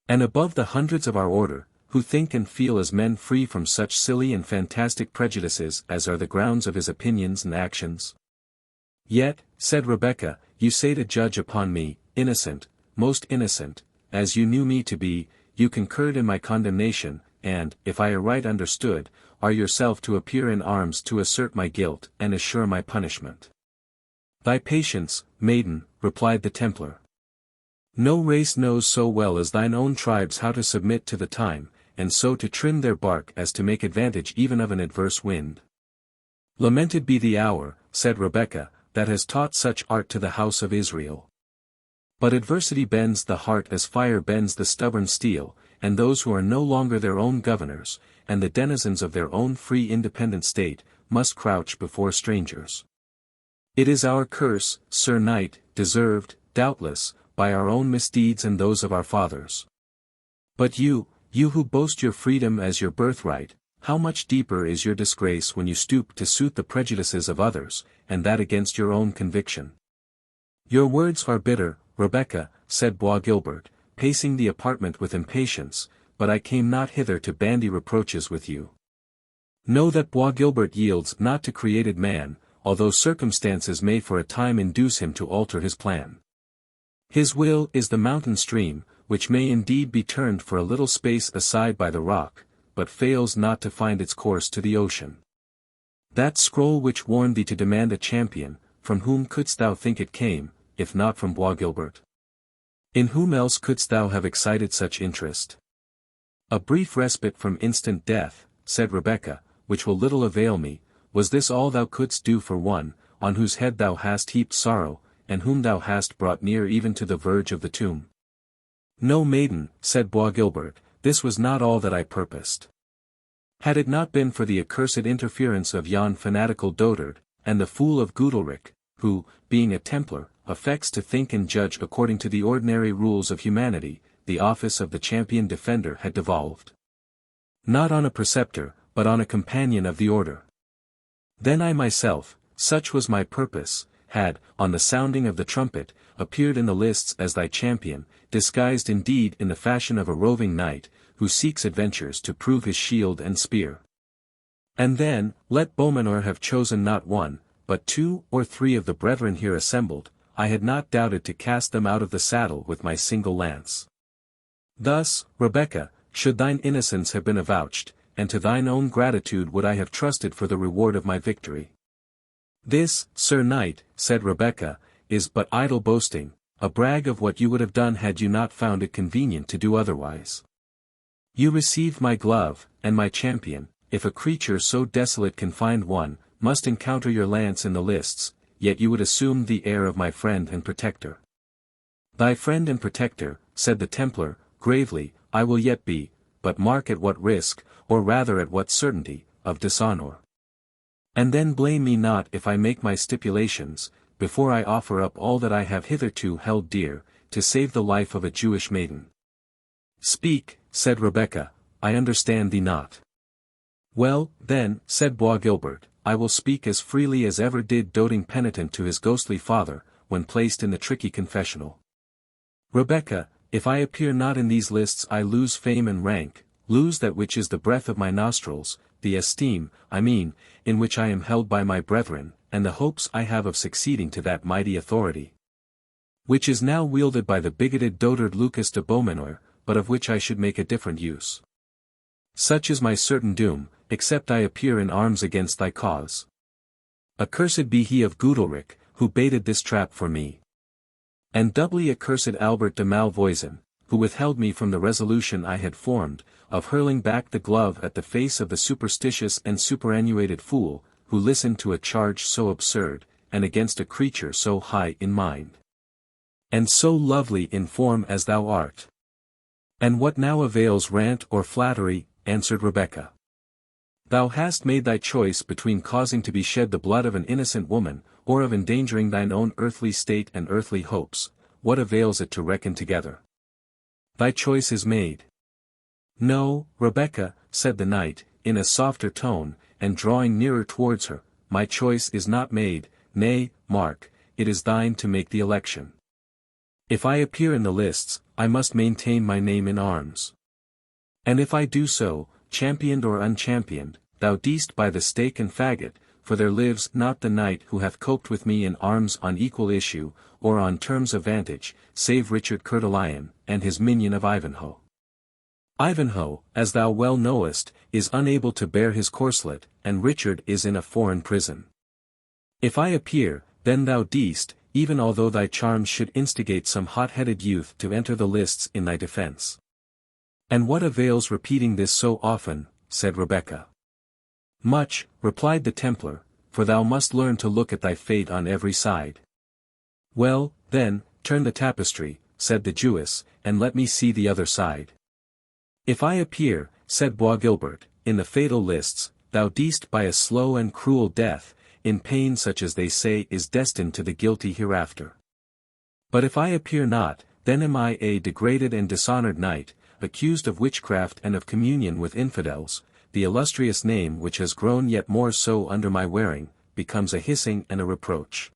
and above the hundreds of our order, who think and feel as men free from such silly and fantastic prejudices as are the grounds of his opinions and actions? Yet, said Rebecca, you say to judge upon me, innocent, most innocent, as you knew me to be, you concurred in my condemnation, and, if I aright understood, are yourself to appear in arms to assert my guilt and assure my punishment. Thy patience, maiden, replied the Templar. No race knows so well as thine own tribes how to submit to the time, and so to trim their bark as to make advantage even of an adverse wind. Lamented be the hour, said Rebecca, that has taught such art to the house of Israel. But adversity bends the heart as fire bends the stubborn steel, and those who are no longer their own governors, and the denizens of their own free independent state, must crouch before strangers. It is our curse, Sir Knight, deserved, doubtless, by our own misdeeds and those of our fathers. But you who boast your freedom as your birthright, how much deeper is your disgrace when you stoop to suit the prejudices of others, and that against your own conviction. Your words are bitter, Rebecca, said Bois Guilbert, pacing the apartment with impatience, but I came not hither to bandy reproaches with you. Know that Bois Guilbert yields not to created man, although circumstances may for a time induce him to alter his plan. His will is the mountain stream, which may indeed be turned for a little space aside by the rock, but fails not to find its course to the ocean. That scroll which warned thee to demand a champion, from whom couldst thou think it came, if not from Bois Guilbert? In whom else couldst thou have excited such interest? A brief respite from instant death, said Rebecca, which will little avail me, was this all thou couldst do for one, on whose head thou hast heaped sorrow, and whom thou hast brought near even to the verge of the tomb? No, maiden, said Bois Guilbert, this was not all that I purposed. Had it not been for the accursed interference of yon fanatical dotard, and the fool of Goodalric, who, being a Templar, affects to think and judge according to the ordinary rules of humanity, the office of the champion defender had devolved not on a preceptor, but on a companion of the order. Then I myself, such was my purpose, had, on the sounding of the trumpet, appeared in the lists as thy champion, disguised indeed in the fashion of a roving knight, who seeks adventures to prove his shield and spear. And then, let Beaumanoir have chosen not one, but 2 or 3 of the brethren here assembled, I had not doubted to cast them out of the saddle with my single lance. Thus, Rebecca, should thine innocence have been avouched, and to thine own gratitude would I have trusted for the reward of my victory. This, Sir Knight, said Rebecca, is but idle boasting, a brag of what you would have done had you not found it convenient to do otherwise. You received my glove, and my champion, if a creature so desolate can find one, must encounter your lance in the lists, yet you would assume the air of my friend and protector. Thy friend and protector, said the Templar, gravely, I will yet be, but mark at what risk, or rather at what certainty, of dishonour. And then blame me not if I make my stipulations, before I offer up all that I have hitherto held dear, to save the life of a Jewish maiden. Speak, said Rebecca, I understand thee not. Well, then, said Bois Guilbert, I will speak as freely as ever did doting penitent to his ghostly father, when placed in the tricky confessional. Rebecca, if I appear not in these lists I lose fame and rank, lose that which is the breath of my nostrils, the esteem, I mean, in which I am held by my brethren, and the hopes I have of succeeding to that mighty authority, which is now wielded by the bigoted dotard Lucas de Beaumanoir, but of which I should make a different use. Such is my certain doom, except I appear in arms against thy cause. Accursed be he of Goodalric, who baited this trap for me. And doubly accursed Albert de Malvoisin, who withheld me from the resolution I had formed, of hurling back the glove at the face of the superstitious and superannuated fool, who listened to a charge so absurd, and against a creature so high in mind. And so lovely in form as thou art. And what now avails rant or flattery, answered Rebecca. Thou hast made thy choice between causing to be shed the blood of an innocent woman, or of endangering thine own earthly state and earthly hopes. What avails it to reckon together? Thy choice is made. No, Rebecca, said the knight, in a softer tone, and drawing nearer towards her, my choice is not made, nay, mark, it is thine to make the election. If I appear in the lists, I must maintain my name in arms. And if I do so, championed or unchampioned, thou deest by the stake and faggot, for there lives not the knight who hath coped with me in arms on equal issue, or on terms of vantage, save Richard Coeur de Lion, and his minion of Ivanhoe. Ivanhoe, as thou well knowest, is unable to bear his corslet, and Richard is in a foreign prison. If I appear, then thou deest, even although thy charms should instigate some hot-headed youth to enter the lists in thy defence. And what avails repeating this so often, said Rebecca. Much, replied the Templar, for thou must learn to look at thy fate on every side. Well, then, turn the tapestry, said the Jewess, and let me see the other side. If I appear, said Bois Guilbert, in the fatal lists, thou deest by a slow and cruel death, in pain such as they say is destined to the guilty hereafter. But if I appear not, then am I a degraded and dishonored knight, accused of witchcraft and of communion with infidels. The illustrious name which has grown yet more so under my wearing, becomes a hissing and a reproach.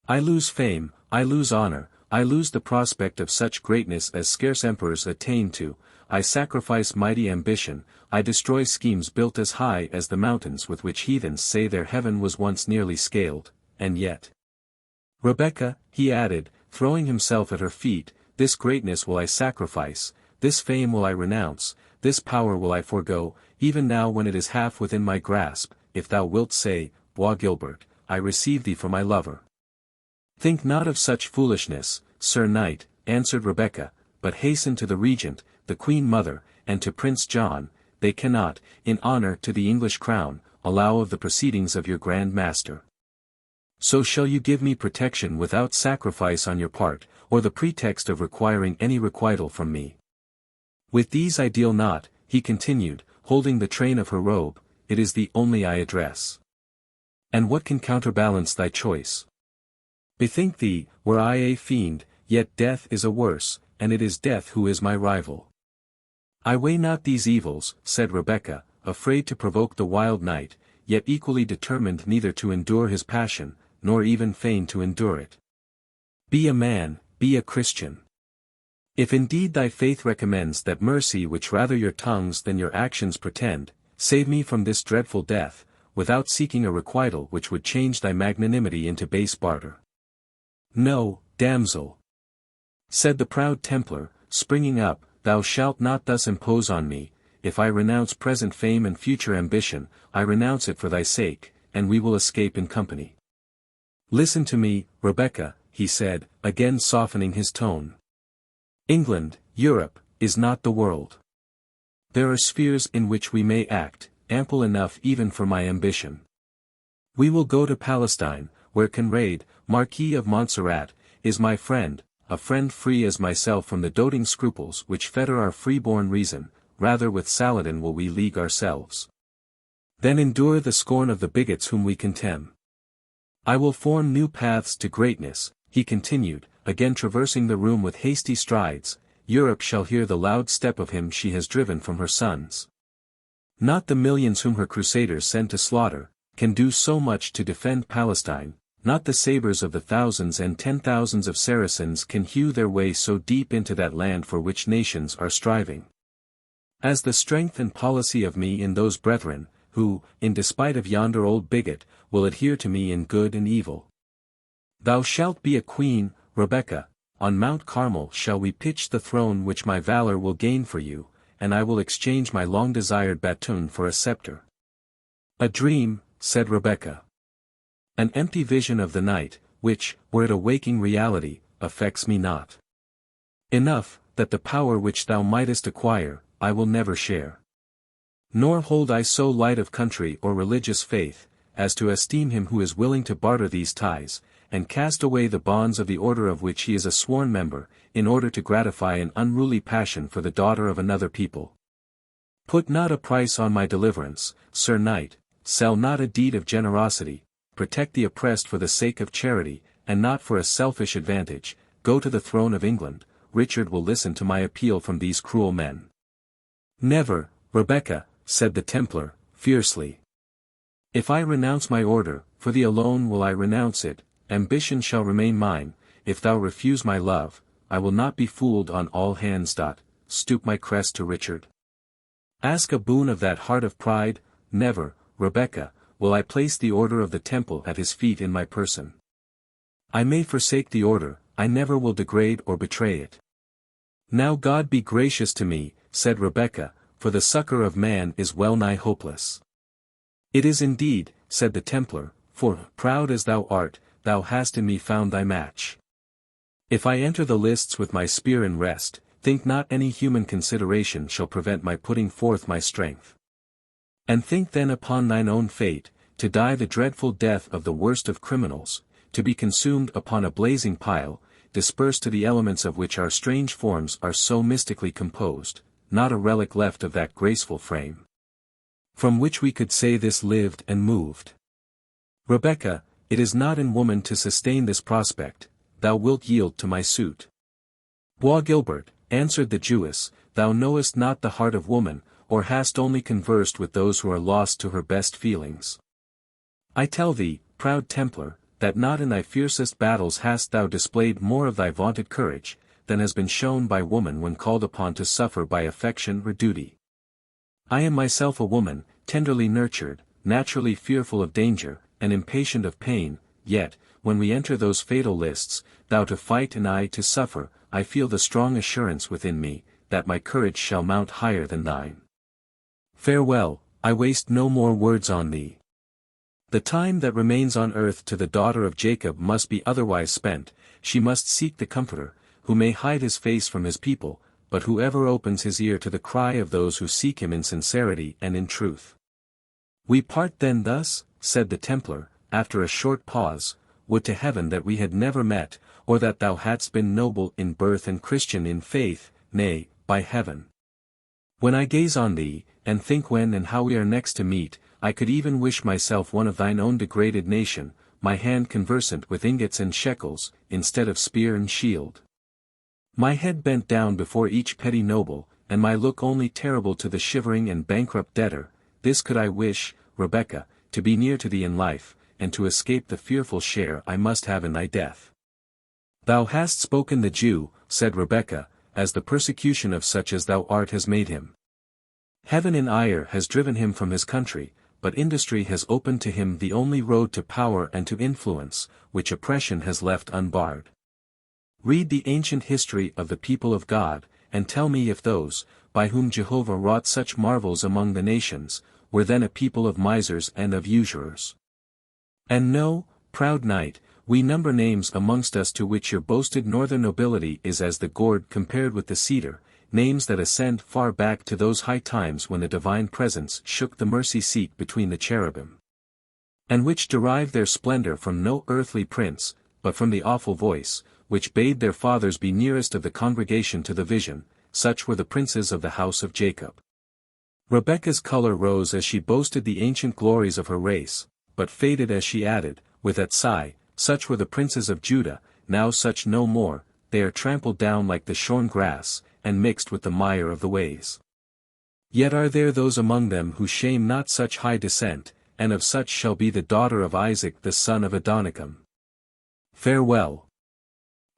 I lose fame, I lose honor, I lose the prospect of such greatness as scarce emperors attain to, I sacrifice mighty ambition, I destroy schemes built as high as the mountains with which heathens say their heaven was once nearly scaled, and yet. Rebecca, he added, throwing himself at her feet, this greatness will I sacrifice, this fame will I renounce, this power will I forego, even now when it is half within my grasp, if thou wilt say, Bois Guilbert, I receive thee for my lover. Think not of such foolishness, Sir Knight, answered Rebecca, but hasten to the Regent, the Queen Mother, and to Prince John. They cannot, in honour to the English crown, allow of the proceedings of your Grand Master. So shall you give me protection without sacrifice on your part, or the pretext of requiring any requital from me. With these I deal not, he continued, holding the train of her robe, it is the only I address. And what can counterbalance thy choice? Bethink thee, were I a fiend, yet death is a worse, and it is death who is my rival. I weigh not these evils, said Rebecca, afraid to provoke the wild knight, yet equally determined neither to endure his passion, nor even fain to endure it. Be a man, be a Christian. If indeed thy faith recommends that mercy which rather your tongues than your actions pretend, save me from this dreadful death, without seeking a requital which would change thy magnanimity into base barter. No, damsel, said the proud Templar, springing up, thou shalt not thus impose on me. If I renounce present fame and future ambition, I renounce it for thy sake, and we will escape in company. Listen to me, Rebecca, he said, again softening his tone. England, Europe, is not the world. There are spheres in which we may act, ample enough even for my ambition. We will go to Palestine, where Conrad, Marquis of Montserrat, is my friend, a friend free as myself from the doting scruples which fetter our free-born reason, rather with Saladin will we league ourselves. Then endure the scorn of the bigots whom we contemn. I will form new paths to greatness, he continued, again traversing the room with hasty strides. Europe shall hear the loud step of him she has driven from her sons. Not the millions whom her crusaders send to slaughter, can do so much to defend Palestine, not the sabres of the thousands and 10,000s of Saracens can hew their way so deep into that land for which nations are striving. As the strength and policy of me in those brethren, who, in despite of yonder old bigot, will adhere to me in good and evil. Thou shalt be a queen, Rebecca, on Mount Carmel shall we pitch the throne which my valor will gain for you, and I will exchange my long-desired batoon for a scepter." "A dream," said Rebecca. "An empty vision of the night, which, were it a waking reality, affects me not. Enough, that the power which thou mightest acquire, I will never share. Nor hold I so light of country or religious faith, as to esteem him who is willing to barter these ties, and cast away the bonds of the order of which he is a sworn member, in order to gratify an unruly passion for the daughter of another people. Put not a price on my deliverance, Sir Knight, sell not a deed of generosity, protect the oppressed for the sake of charity, and not for a selfish advantage, go to the throne of England, Richard will listen to my appeal from these cruel men." "Never, Rebecca," said the Templar, fiercely. "If I renounce my order, for thee alone will I renounce it, ambition shall remain mine, if thou refuse my love, I will not be fooled on all hands. Stoop my crest to Richard. Ask a boon of that heart of pride, never, Rebecca, will I place the order of the temple at his feet in my person. I may forsake the order, I never will degrade or betray it." "Now God be gracious to me," said Rebecca, "for the succor of man is well nigh hopeless." "It is indeed," said the Templar, "for, proud as thou art, thou hast in me found thy match. If I enter the lists with my spear in rest, think not any human consideration shall prevent my putting forth my strength. And think then upon thine own fate, to die the dreadful death of the worst of criminals, to be consumed upon a blazing pile, dispersed to the elements of which our strange forms are so mystically composed, not a relic left of that graceful frame, from which we could say this lived and moved. Rebecca, it is not in woman to sustain this prospect, thou wilt yield to my suit." "Bois Gilbert," answered the Jewess, "thou knowest not the heart of woman, or hast only conversed with those who are lost to her best feelings. I tell thee, proud Templar, that not in thy fiercest battles hast thou displayed more of thy vaunted courage, than has been shown by woman when called upon to suffer by affection or duty. I am myself a woman, tenderly nurtured, naturally fearful of danger, and impatient of pain, yet, when we enter those fatal lists, thou to fight and I to suffer, I feel the strong assurance within me, that my courage shall mount higher than thine. Farewell, I waste no more words on thee. The time that remains on earth to the daughter of Jacob must be otherwise spent, she must seek the Comforter, who may hide his face from his people, but who ever opens his ear to the cry of those who seek him in sincerity and in truth. We part then thus, said the Templar, after a short pause, would to heaven that we had never met, or that thou hadst been noble in birth and Christian in faith, nay, by heaven. When I gaze on thee, and think when and how we are next to meet, I could even wish myself one of thine own degraded nation, my hand conversant with ingots and shekels, instead of spear and shield. My head bent down before each petty noble, and my look only terrible to the shivering and bankrupt debtor, this could I wish, Rebecca, to be near to thee in life, and to escape the fearful share I must have in thy death. Thou hast spoken the Jew, said Rebecca, as the persecution of such as thou art has made him. Heaven in ire has driven him from his country, but industry has opened to him the only road to power and to influence, which oppression has left unbarred. Read the ancient history of the people of God, and tell me if those, by whom Jehovah wrought such marvels among the nations, were then a people of misers and of usurers. And know, proud knight, we number names amongst us to which your boasted northern nobility is as the gourd compared with the cedar, names that ascend far back to those high times when the divine presence shook the mercy seat between the cherubim, and which derive their splendor from no earthly prince, but from the awful voice, which bade their fathers be nearest of the congregation to the vision, such were the princes of the house of Jacob. Rebecca's color rose as she boasted the ancient glories of her race, but faded as she added, with that sigh, such were the princes of Judah, now such no more, they are trampled down like the shorn grass, and mixed with the mire of the ways. Yet are there those among them who shame not such high descent, and of such shall be the daughter of Isaac the son of Adonicam. Farewell.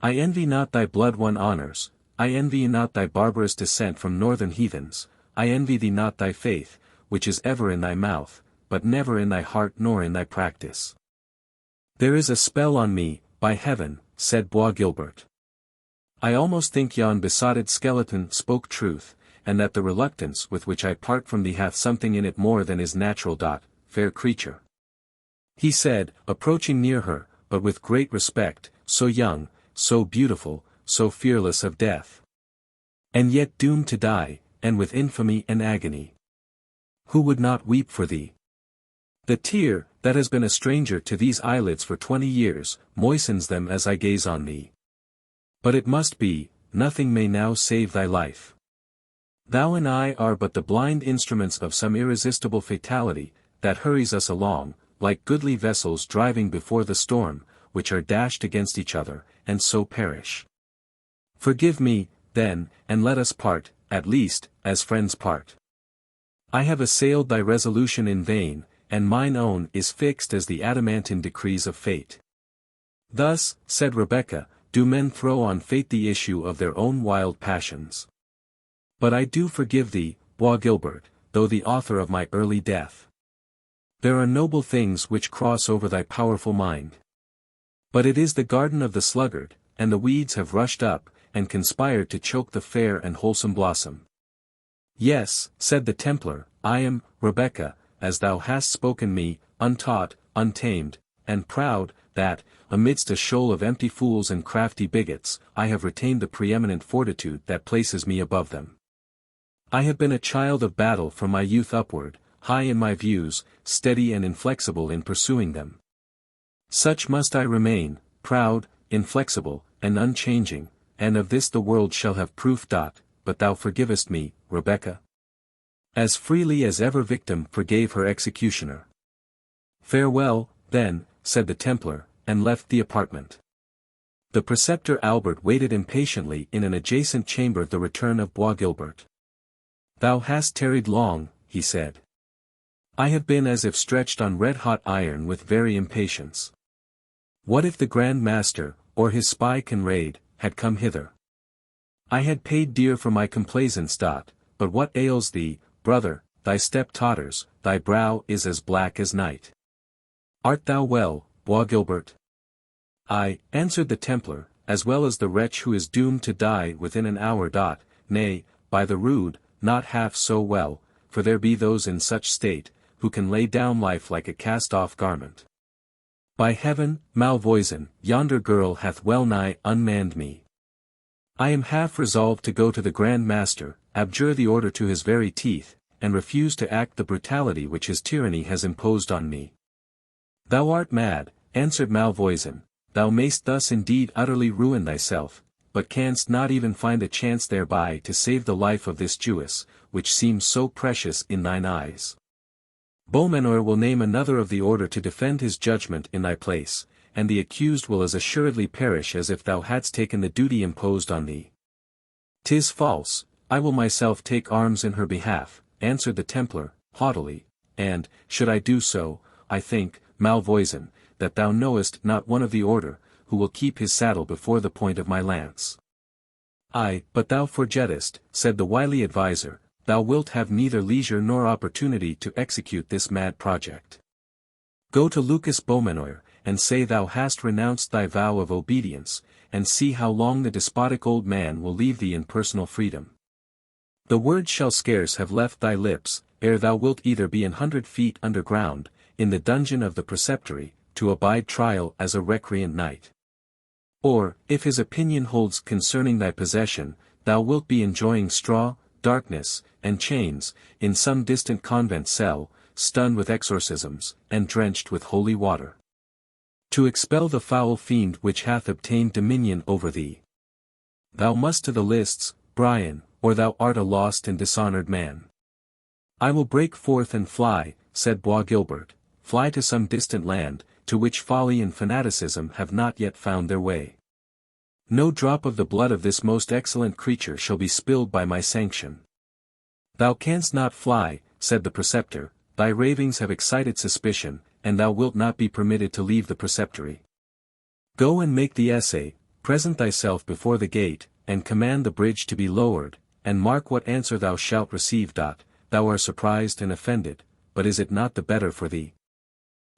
I envy not thy blood-won honors, I envy not thy barbarous descent from northern heathens, I envy thee not thy faith, which is ever in thy mouth, but never in thy heart nor in thy practice. There is a spell on me, by heaven, said Bois Gilbert. I almost think yon besotted skeleton spoke truth, and that the reluctance with which I part from thee hath something in it more than is natural. Fair creature, he said, approaching near her, but with great respect, so young, so beautiful, so fearless of death. And yet doomed to die, and with infamy and agony. Who would not weep for thee? The tear, that has been a stranger to these eyelids for 20 years, moistens them as I gaze on thee. But it must be, nothing may now save thy life. Thou and I are but the blind instruments of some irresistible fatality, that hurries us along, like goodly vessels driving before the storm, which are dashed against each other, and so perish. Forgive me, then, and let us part, at least, as friends part. I have assailed thy resolution in vain, and mine own is fixed as the adamantine decrees of fate. Thus, said Rebecca, do men throw on fate the issue of their own wild passions. But I do forgive thee, Bois Guilbert, though the author of my early death. There are noble things which cross over thy powerful mind. But it is the garden of the sluggard, and the weeds have rushed up, and conspired to choke the fair and wholesome blossom. Yes, said the Templar, I am, Rebecca, as thou hast spoken me, untaught, untamed, and proud, that, amidst a shoal of empty fools and crafty bigots, I have retained the preeminent fortitude that places me above them. I have been a child of battle from my youth upward, high in my views, steady and inflexible in pursuing them. Such must I remain, proud, inflexible, and unchanging, and of this the world shall have proof. But thou forgivest me, Rebecca? As freely as ever victim forgave her executioner. Farewell, then, said the Templar, and left the apartment. The preceptor Albert waited impatiently in an adjacent chamber the return of Bois Guilbert. Thou hast tarried long, he said. I have been as if stretched on red-hot iron with very impatience. What if the Grand Master, or his spy Conrade, had come hither? I had paid dear for my complaisance. But what ails thee, brother? Thy step totters, thy brow is as black as night. Art thou well, Bois Guilbert? I, answered the Templar, as well as the wretch who is doomed to die within an hour. Nay, by the rood, not half so well, for there be those in such state, who can lay down life like a cast-off garment. By heaven, Malvoisin, yonder girl hath well nigh unmanned me. I am half resolved to go to the Grand Master, abjure the order to his very teeth, and refuse to act the brutality which his tyranny has imposed on me. Thou art mad, answered Malvoisin, thou mayst thus indeed utterly ruin thyself, but canst not even find a chance thereby to save the life of this Jewess, which seems so precious in thine eyes. Beaumanoir will name another of the order to defend his judgment in thy place, and the accused will as assuredly perish as if thou hadst taken the duty imposed on thee. 'Tis false, I will myself take arms in her behalf, answered the Templar, haughtily, and, should I do so, I think, Malvoisin, that thou knowest not one of the order, who will keep his saddle before the point of my lance. Ay, but thou forgettest, said the wily adviser, thou wilt have neither leisure nor opportunity to execute this mad project. Go to Lucas Beaumanoir, and say thou hast renounced thy vow of obedience, and see how long the despotic old man will leave thee in personal freedom. The words shall scarce have left thy lips, ere thou wilt either be 100 feet underground, in the dungeon of the preceptory, to abide trial as a recreant knight. Or, if his opinion holds concerning thy possession, thou wilt be enjoying straw, darkness, and chains, in some distant convent cell, stunned with exorcisms, and drenched with holy water. To expel the foul fiend which hath obtained dominion over thee. Thou must to the lists, Brian, or thou art a lost and dishonored man. I will break forth and fly, said Bois Guilbert, fly to some distant land, to which folly and fanaticism have not yet found their way. No drop of the blood of this most excellent creature shall be spilled by my sanction. Thou canst not fly, said the preceptor, thy ravings have excited suspicion, and thou wilt not be permitted to leave the preceptory. Go and make the essay, present thyself before the gate, and command the bridge to be lowered, and mark what answer thou shalt receive. Thou art surprised and offended, but is it not the better for thee?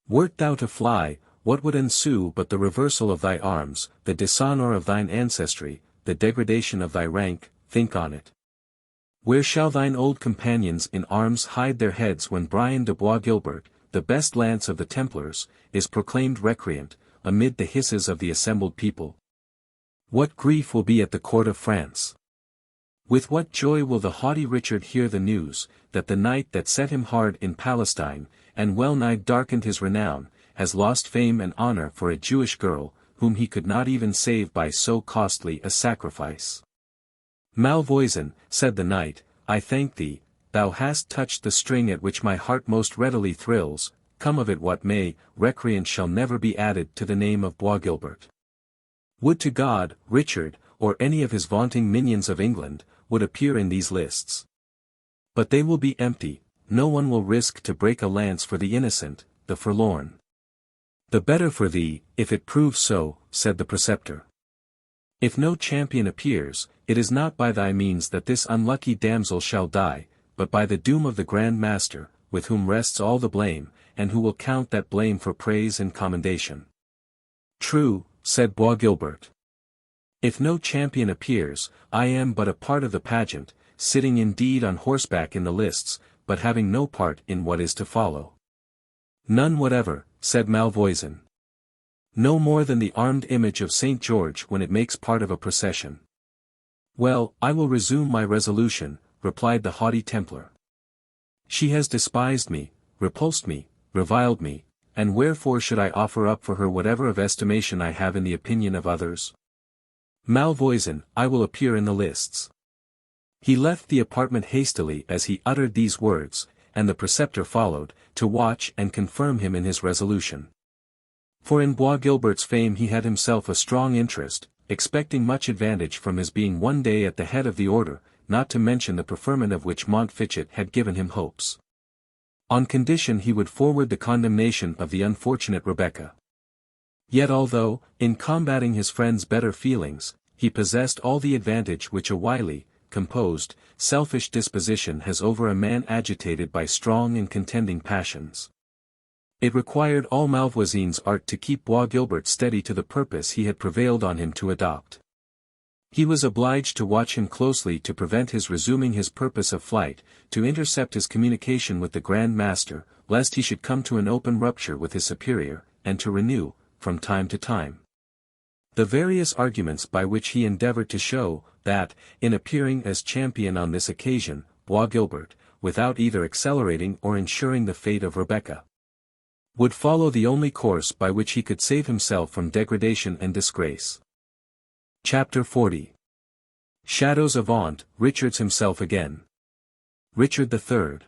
Wert thou to fly, what would ensue but the reversal of thy arms, the dishonour of thine ancestry, the degradation of thy rank, think on it. Where shall thine old companions in arms hide their heads when Brian de Bois Guilbert, the best lance of the Templars, is proclaimed recreant, amid the hisses of the assembled people? What grief will be at the court of France? With what joy will the haughty Richard hear the news, that the knight that set him hard in Palestine, and well nigh darkened his renown, has lost fame and honor for a Jewish girl, whom he could not even save by so costly a sacrifice. Malvoisin, said the knight, I thank thee, thou hast touched the string at which my heart most readily thrills, come of it what may, recreant shall never be added to the name of Bois Guilbert. Would to God, Richard, or any of his vaunting minions of England, would appear in these lists. But they will be empty, no one will risk to break a lance for the innocent, the forlorn. The better for thee, if it proves so, said the preceptor. If no champion appears, it is not by thy means that this unlucky damsel shall die, but by the doom of the Grand Master, with whom rests all the blame, and who will count that blame for praise and commendation. True, said Bois Guilbert. If no champion appears, I am but a part of the pageant, sitting indeed on horseback in the lists, but having no part in what is to follow. None whatever, said Malvoisin. No more than the armed image of St. George when it makes part of a procession. Well, I will resume my resolution, replied the haughty Templar. She has despised me, repulsed me, reviled me, and wherefore should I offer up for her whatever of estimation I have in the opinion of others? Malvoisin, I will appear in the lists. He left the apartment hastily as he uttered these words, and the preceptor followed, to watch and confirm him in his resolution. For in Bois Guilbert's fame he had himself a strong interest, expecting much advantage from his being one day at the head of the order, not to mention the preferment of which Montfichet had given him hopes. On condition he would forward the condemnation of the unfortunate Rebecca. Yet although, in combating his friend's better feelings, he possessed all the advantage which a wily, composed, selfish disposition has over a man agitated by strong and contending passions. It required all Malvoisin's art to keep Bois Guilbert steady to the purpose he had prevailed on him to adopt. He was obliged to watch him closely to prevent his resuming his purpose of flight, to intercept his communication with the Grand Master, lest he should come to an open rupture with his superior, and to renew, from time to time, the various arguments by which he endeavored to show, that, in appearing as champion on this occasion, Bois Guilbert, without either accelerating or ensuring the fate of Rebecca, would follow the only course by which he could save himself from degradation and disgrace. Chapter 40. Shadows avant, Richard's himself again. Richard III.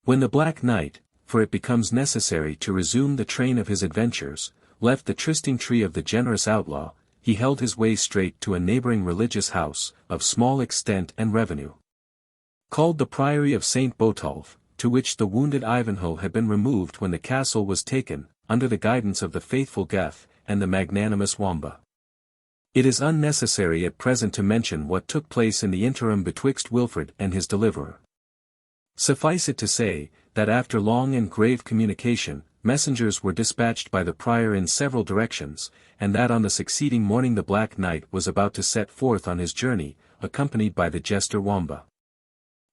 When the Black Knight, for it becomes necessary to resume the train of his adventures, left the trysting tree of the generous outlaw, he held his way straight to a neighboring religious house, of small extent and revenue, called the Priory of St. Botolph, to which the wounded Ivanhoe had been removed when the castle was taken, under the guidance of the faithful Geth, and the magnanimous Wamba. It is unnecessary at present to mention what took place in the interim betwixt Wilfred and his deliverer. Suffice it to say, that after long and grave communication, messengers were dispatched by the prior in several directions, and that on the succeeding morning the Black Knight was about to set forth on his journey, accompanied by the jester Wamba,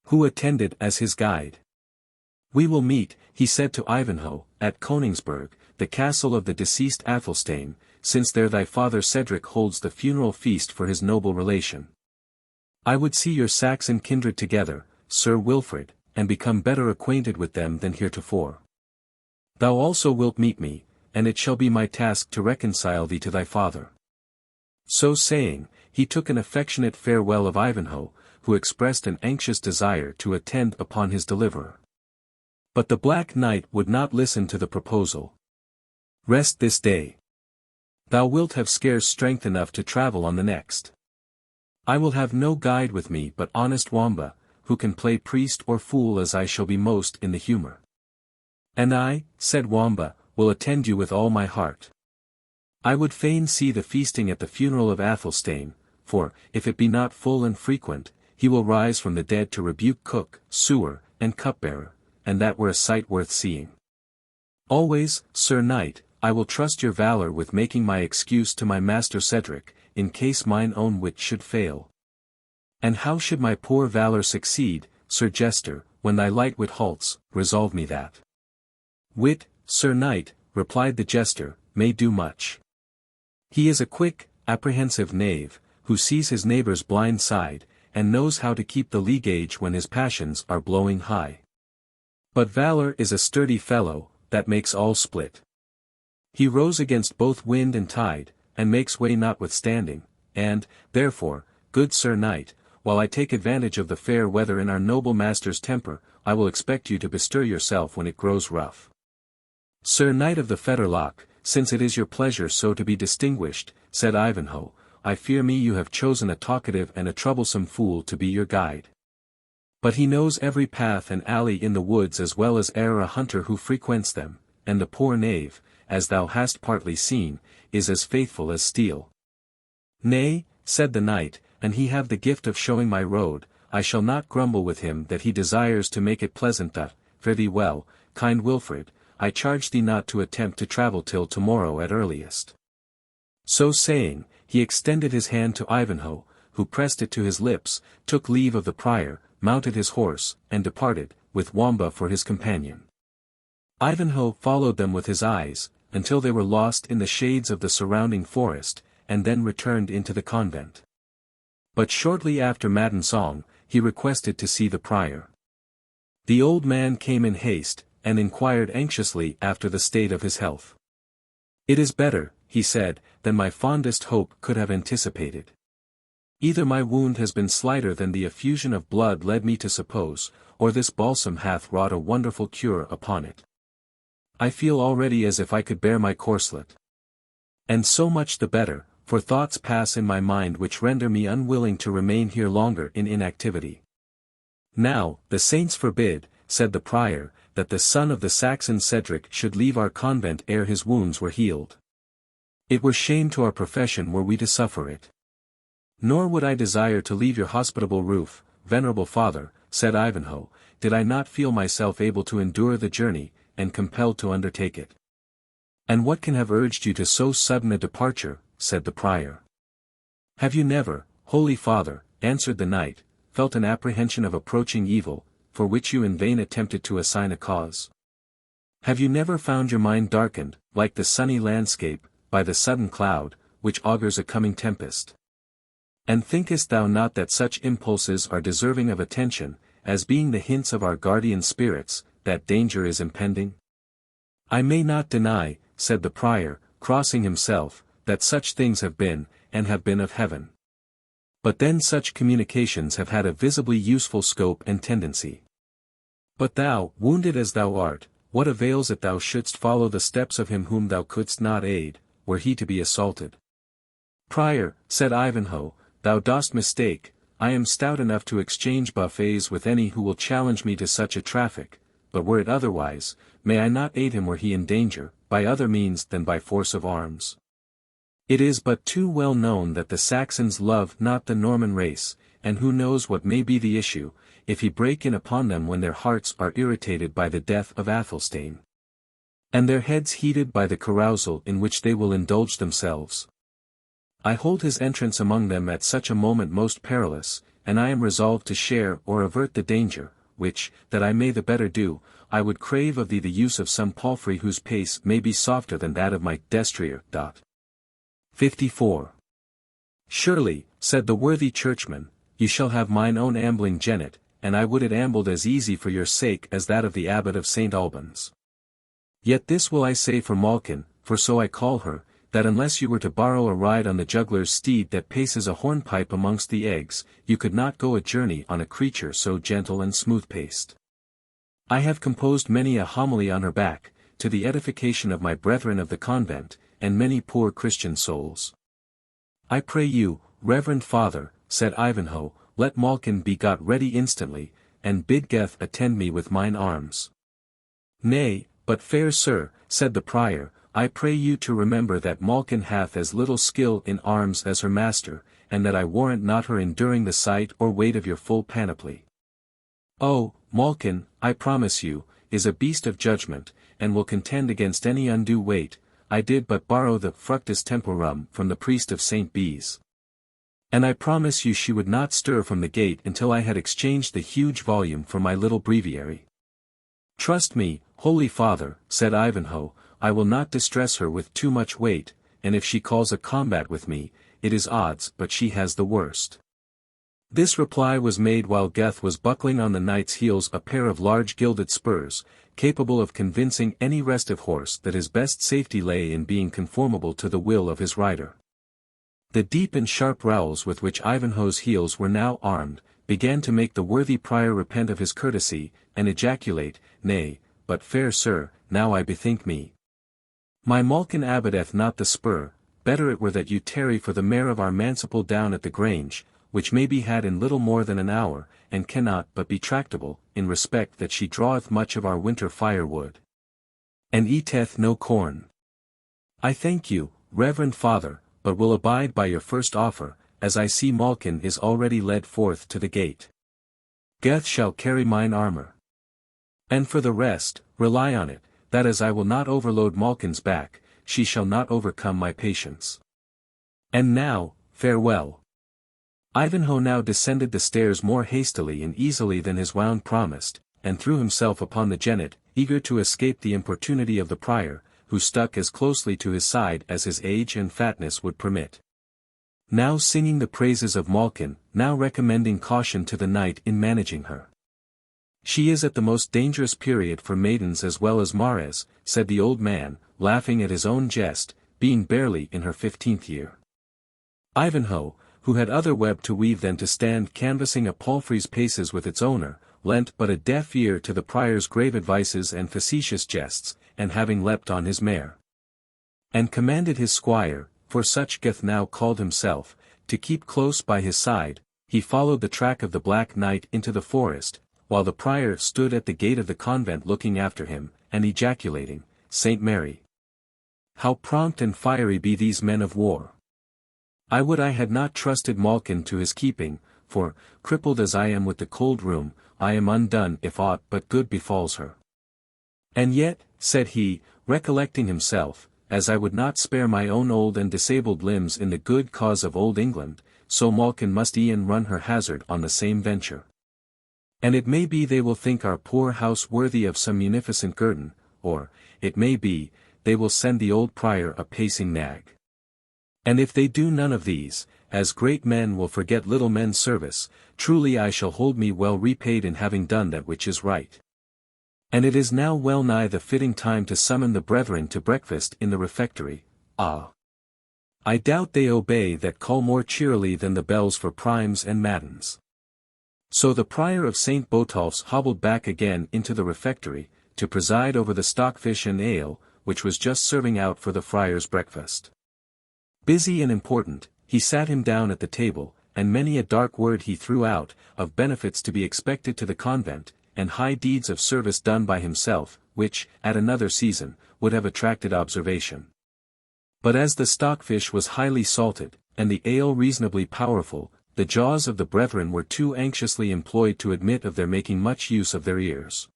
who attended as his guide. We will meet, he said to Ivanhoe, at Koningsberg, the castle of the deceased Athelstane, since there thy father Cedric holds the funeral feast for his noble relation. I would see your Saxon kindred together, Sir Wilfred, and become better acquainted with them than heretofore. Thou also wilt meet me, and it shall be my task to reconcile thee to thy father. So saying, he took an affectionate farewell of Ivanhoe, who expressed an anxious desire to attend upon his deliverer. But the Black Knight would not listen to the proposal. Rest this day. Thou wilt have scarce strength enough to travel on the next. I will have no guide with me but honest Wamba, who can play priest or fool as I shall be most in the humour. And I, said Wamba, will attend you with all my heart. I would fain see the feasting at the funeral of Athelstane, for, if it be not full and frequent, he will rise from the dead to rebuke cook, sewer, and cupbearer, and that were a sight worth seeing. Always, Sir Knight, I will trust your valour with making my excuse to my master Cedric, in case mine own wit should fail. And how should my poor valour succeed, Sir Jester, when thy light wit halts, resolve me that. Wit, Sir Knight, replied the Jester, may do much. He is a quick, apprehensive knave, who sees his neighbour's blind side, and knows how to keep the lee gauge when his passions are blowing high. But valour is a sturdy fellow, that makes all split. He rows against both wind and tide, and makes way notwithstanding, and, therefore, good Sir Knight, while I take advantage of the fair weather in our noble master's temper, I will expect you to bestir yourself when it grows rough. Sir Knight of the Fetterlock, since it is your pleasure so to be distinguished, said Ivanhoe, I fear me you have chosen a talkative and a troublesome fool to be your guide. But he knows every path and alley in the woods as well as e'er a hunter who frequents them, and the poor knave, as thou hast partly seen, is as faithful as steel. Nay, said the knight, and he have the gift of showing my road, I shall not grumble with him that he desires to make it pleasant that, fare thee well, kind Wilfred, I charge thee not to attempt to travel till tomorrow at earliest. So saying, he extended his hand to Ivanhoe, who pressed it to his lips, took leave of the prior, mounted his horse, and departed, with Wamba for his companion. Ivanhoe followed them with his eyes, until they were lost in the shades of the surrounding forest, and then returned into the convent. But shortly after matin song, he requested to see the prior. The old man came in haste, and inquired anxiously after the state of his health. It is better, he said, than my fondest hope could have anticipated. Either my wound has been slighter than the effusion of blood led me to suppose, or this balsam hath wrought a wonderful cure upon it. I feel already as if I could bear my corslet. And so much the better, for thoughts pass in my mind which render me unwilling to remain here longer in inactivity. Now, the saints forbid, said the prior, that the son of the Saxon Cedric should leave our convent ere his wounds were healed. It were shame to our profession were we to suffer it. Nor would I desire to leave your hospitable roof, venerable father, said Ivanhoe, did I not feel myself able to endure the journey, and compelled to undertake it. And what can have urged you to so sudden a departure, said the prior. Have you never, holy father, answered the knight, felt an apprehension of approaching evil, for which you in vain attempted to assign a cause? Have you never found your mind darkened, like the sunny landscape, by the sudden cloud, which augurs a coming tempest? And thinkest thou not that such impulses are deserving of attention, as being the hints of our guardian spirits, that danger is impending? I may not deny, said the prior, crossing himself, that such things have been, and have been of heaven. But then such communications have had a visibly useful scope and tendency. But thou, wounded as thou art, what avails it thou shouldst follow the steps of him whom thou couldst not aid, were he to be assaulted? Prior, said Ivanhoe, thou dost mistake, I am stout enough to exchange buffets with any who will challenge me to such a traffic, but were it otherwise, may I not aid him were he in danger, by other means than by force of arms? It is but too well known that the Saxons love not the Norman race, and who knows what may be the issue, if he break in upon them when their hearts are irritated by the death of Athelstane, and their heads heated by the carousal in which they will indulge themselves. I hold his entrance among them at such a moment most perilous, and I am resolved to share or avert the danger, which, that I may the better do, I would crave of thee the use of some palfrey whose pace may be softer than that of my destrier. 54. Surely, said the worthy churchman, you shall have mine own ambling jennet, and I would it ambled as easy for your sake as that of the abbot of St. Albans. Yet this will I say for Malkin, for so I call her, that unless you were to borrow a ride on the juggler's steed that paces a hornpipe amongst the eggs, you could not go a journey on a creature so gentle and smooth-paced. I have composed many a homily on her back, to the edification of my brethren of the convent, and many poor Christian souls. I pray you, reverend father, said Ivanhoe, let Malkin be got ready instantly, and bid Geth attend me with mine arms. Nay, but fair sir, said the prior, I pray you to remember that Malkin hath as little skill in arms as her master, and that I warrant not her enduring the sight or weight of your full panoply. Oh, Malkin, I promise you, is a beast of judgment, and will contend against any undue weight. I did but borrow the fructus temporum from the priest of St. Bees. And I promise you she would not stir from the gate until I had exchanged the huge volume for my little breviary. Trust me, Holy Father, said Ivanhoe, I will not distress her with too much weight, and if she calls a combat with me, it is odds but she has the worst. This reply was made while Geth was buckling on the knight's heels a pair of large gilded spurs, capable of convincing any restive horse that his best safety lay in being conformable to the will of his rider. The deep and sharp rowels with which Ivanhoe's heels were now armed, began to make the worthy prior repent of his courtesy, and ejaculate, Nay, but fair sir, now I bethink me. My Malkin abideth not the spur, better it were that you tarry for the mare of our manciple down at the Grange, which may be had in little more than an hour, and cannot but be tractable, in respect that she draweth much of our winter firewood, and eateth no corn. I thank you, reverend father, but will abide by your first offer, as I see Malkin is already led forth to the gate. Geth shall carry mine armor. And for the rest, rely on it, that as I will not overload Malkin's back, she shall not overcome my patience. And now, farewell. Ivanhoe now descended the stairs more hastily and easily than his wound promised, and threw himself upon the jennet, eager to escape the importunity of the prior, who stuck as closely to his side as his age and fatness would permit. Now singing the praises of Malkin, now recommending caution to the knight in managing her. She is at the most dangerous period for maidens as well as mares, said the old man, laughing at his own jest, being barely in her 15th year. Ivanhoe, who had other web to weave than to stand canvassing a palfrey's paces with its owner, lent but a deaf ear to the prior's grave advices and facetious jests, and having leapt on his mare, and commanded his squire, for such Geth now called himself, to keep close by his side, he followed the track of the Black Knight into the forest, while the prior stood at the gate of the convent looking after him, and ejaculating, Saint Mary! How prompt and fiery be these men of war! I would I had not trusted Malkin to his keeping, for, crippled as I am with the cold rheum, I am undone if aught but good befalls her. And yet, said he, recollecting himself, as I would not spare my own old and disabled limbs in the good cause of Old England, so Malkin must e'en run her hazard on the same venture. And it may be they will think our poor house worthy of some munificent guerdon, or, it may be, they will send the old prior a pacing nag. And if they do none of these, as great men will forget little men's service, truly I shall hold me well repaid in having done that which is right. And it is now well nigh the fitting time to summon the brethren to breakfast in the refectory. Ah! I doubt they obey that call more cheerily than the bells for primes and matins. So the prior of St. Botolph's hobbled back again into the refectory, to preside over the stockfish and ale, which was just serving out for the friar's breakfast. Busy and important, he sat him down at the table, and many a dark word he threw out, of benefits to be expected to the convent, and high deeds of service done by himself, which, at another season, would have attracted observation. But as the stockfish was highly salted, and the ale reasonably powerful, the jaws of the brethren were too anxiously employed to admit of their making much use of their ears.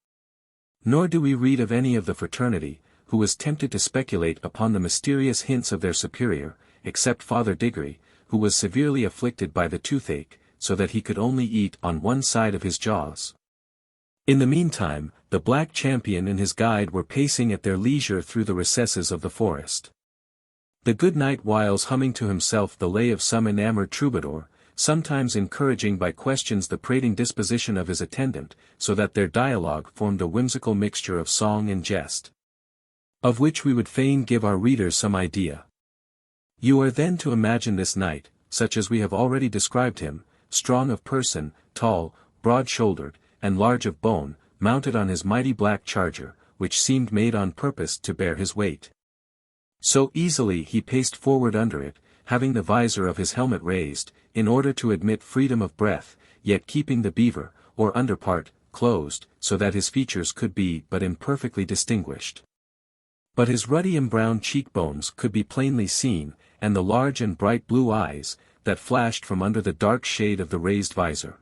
Nor do we read of any of the fraternity, who was tempted to speculate upon the mysterious hints of their superior, except Father Diggory, who was severely afflicted by the toothache, so that he could only eat on one side of his jaws. In the meantime, the Black Champion and his guide were pacing at their leisure through the recesses of the forest. The good knight whiles humming to himself the lay of some enamoured troubadour, sometimes encouraging by questions the prating disposition of his attendant, so that their dialogue formed a whimsical mixture of song and jest, of which we would fain give our readers some idea. You are then to imagine this knight, such as we have already described him, strong of person, tall, broad-shouldered, and large of bone, mounted on his mighty black charger, which seemed made on purpose to bear his weight. So easily he paced forward under it, having the visor of his helmet raised, in order to admit freedom of breath, yet keeping the beaver, or under part, closed, so that his features could be but imperfectly distinguished. But his ruddy and brown cheekbones could be plainly seen, and the large and bright blue eyes, that flashed from under the dark shade of the raised visor.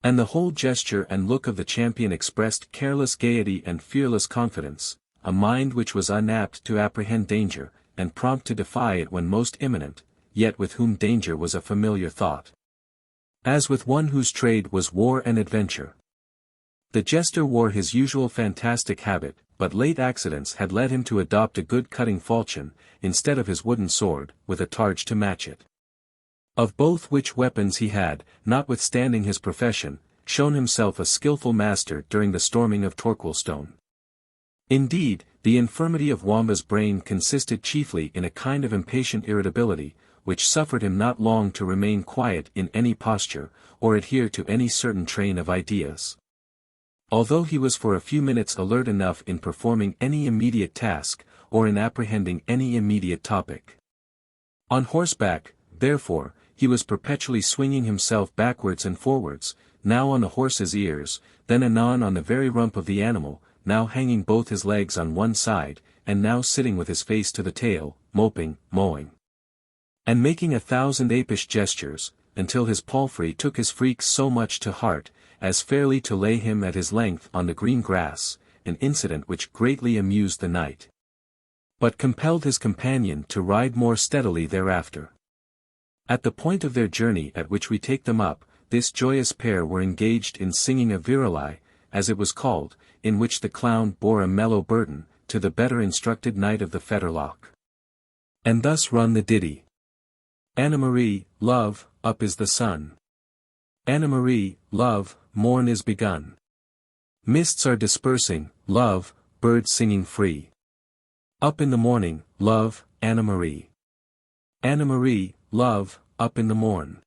And the whole gesture and look of the champion expressed careless gaiety and fearless confidence, a mind which was unapt to apprehend danger, and prompt to defy it when most imminent, yet with whom danger was a familiar thought. As with one whose trade was war and adventure. The jester wore his usual fantastic habit, but late accidents had led him to adopt a good cutting falchion, instead of his wooden sword, with a targe to match it. Of both which weapons he had, notwithstanding his profession, shown himself a skilful master during the storming of Torquilstone. Indeed, the infirmity of Wamba's brain consisted chiefly in a kind of impatient irritability, which suffered him not long to remain quiet in any posture, or adhere to any certain train of ideas. Although he was for a few minutes alert enough in performing any immediate task, or in apprehending any immediate topic. On horseback, therefore, he was perpetually swinging himself backwards and forwards, now on the horse's ears, then anon on the very rump of the animal, now hanging both his legs on one side, and now sitting with his face to the tail, moping, mowing, and making 1,000 apish gestures, until his palfrey took his freaks so much to heart, as fairly to lay him at his length on the green grass, an incident which greatly amused the knight, but compelled his companion to ride more steadily thereafter. At the point of their journey at which we take them up, this joyous pair were engaged in singing a virelai, as it was called, in which the clown bore a mellow burden, to the better instructed knight of the fetterlock. And thus run the ditty. Anna Marie, love, up is the sun. Anna Marie, love, morn is begun. Mists are dispersing, love, birds singing free. Up in the morning, love, Anna Marie. Anna Marie, love, up in the morn.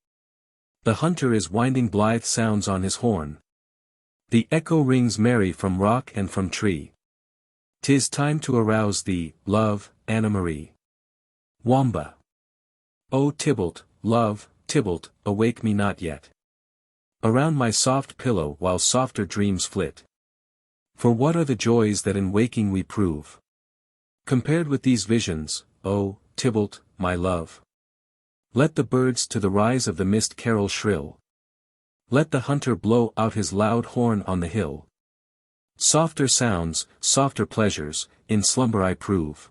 The hunter is winding blithe sounds on his horn. The echo rings merry from rock and from tree. 'Tis time to arouse thee, love, Anna Marie. Wamba. O Tybalt, love, Tybalt, awake me not yet. Around my soft pillow while softer dreams flit. For what are the joys that in waking we prove? Compared with these visions, O, Tybalt, my love. Let the birds to the rise of the mist carol shrill. Let the hunter blow out his loud horn on the hill. Softer sounds, softer pleasures, in slumber I prove.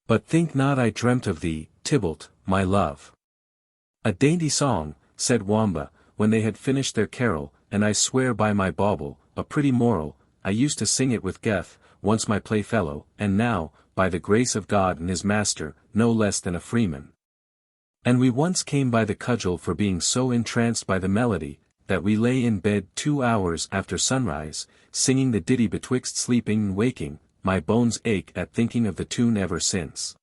But think not I dreamt of thee, Tybalt, my love. A dainty song, said Wamba, when they had finished their carol, and I swear by my bauble, a pretty moral, I used to sing it with Geth, once my playfellow, and now, by the grace of God and his master, no less than a freeman. And we once came by the cudgel for being so entranced by the melody, that we lay in bed 2 hours after sunrise, singing the ditty betwixt sleeping and waking, my bones ache at thinking of the tune ever since.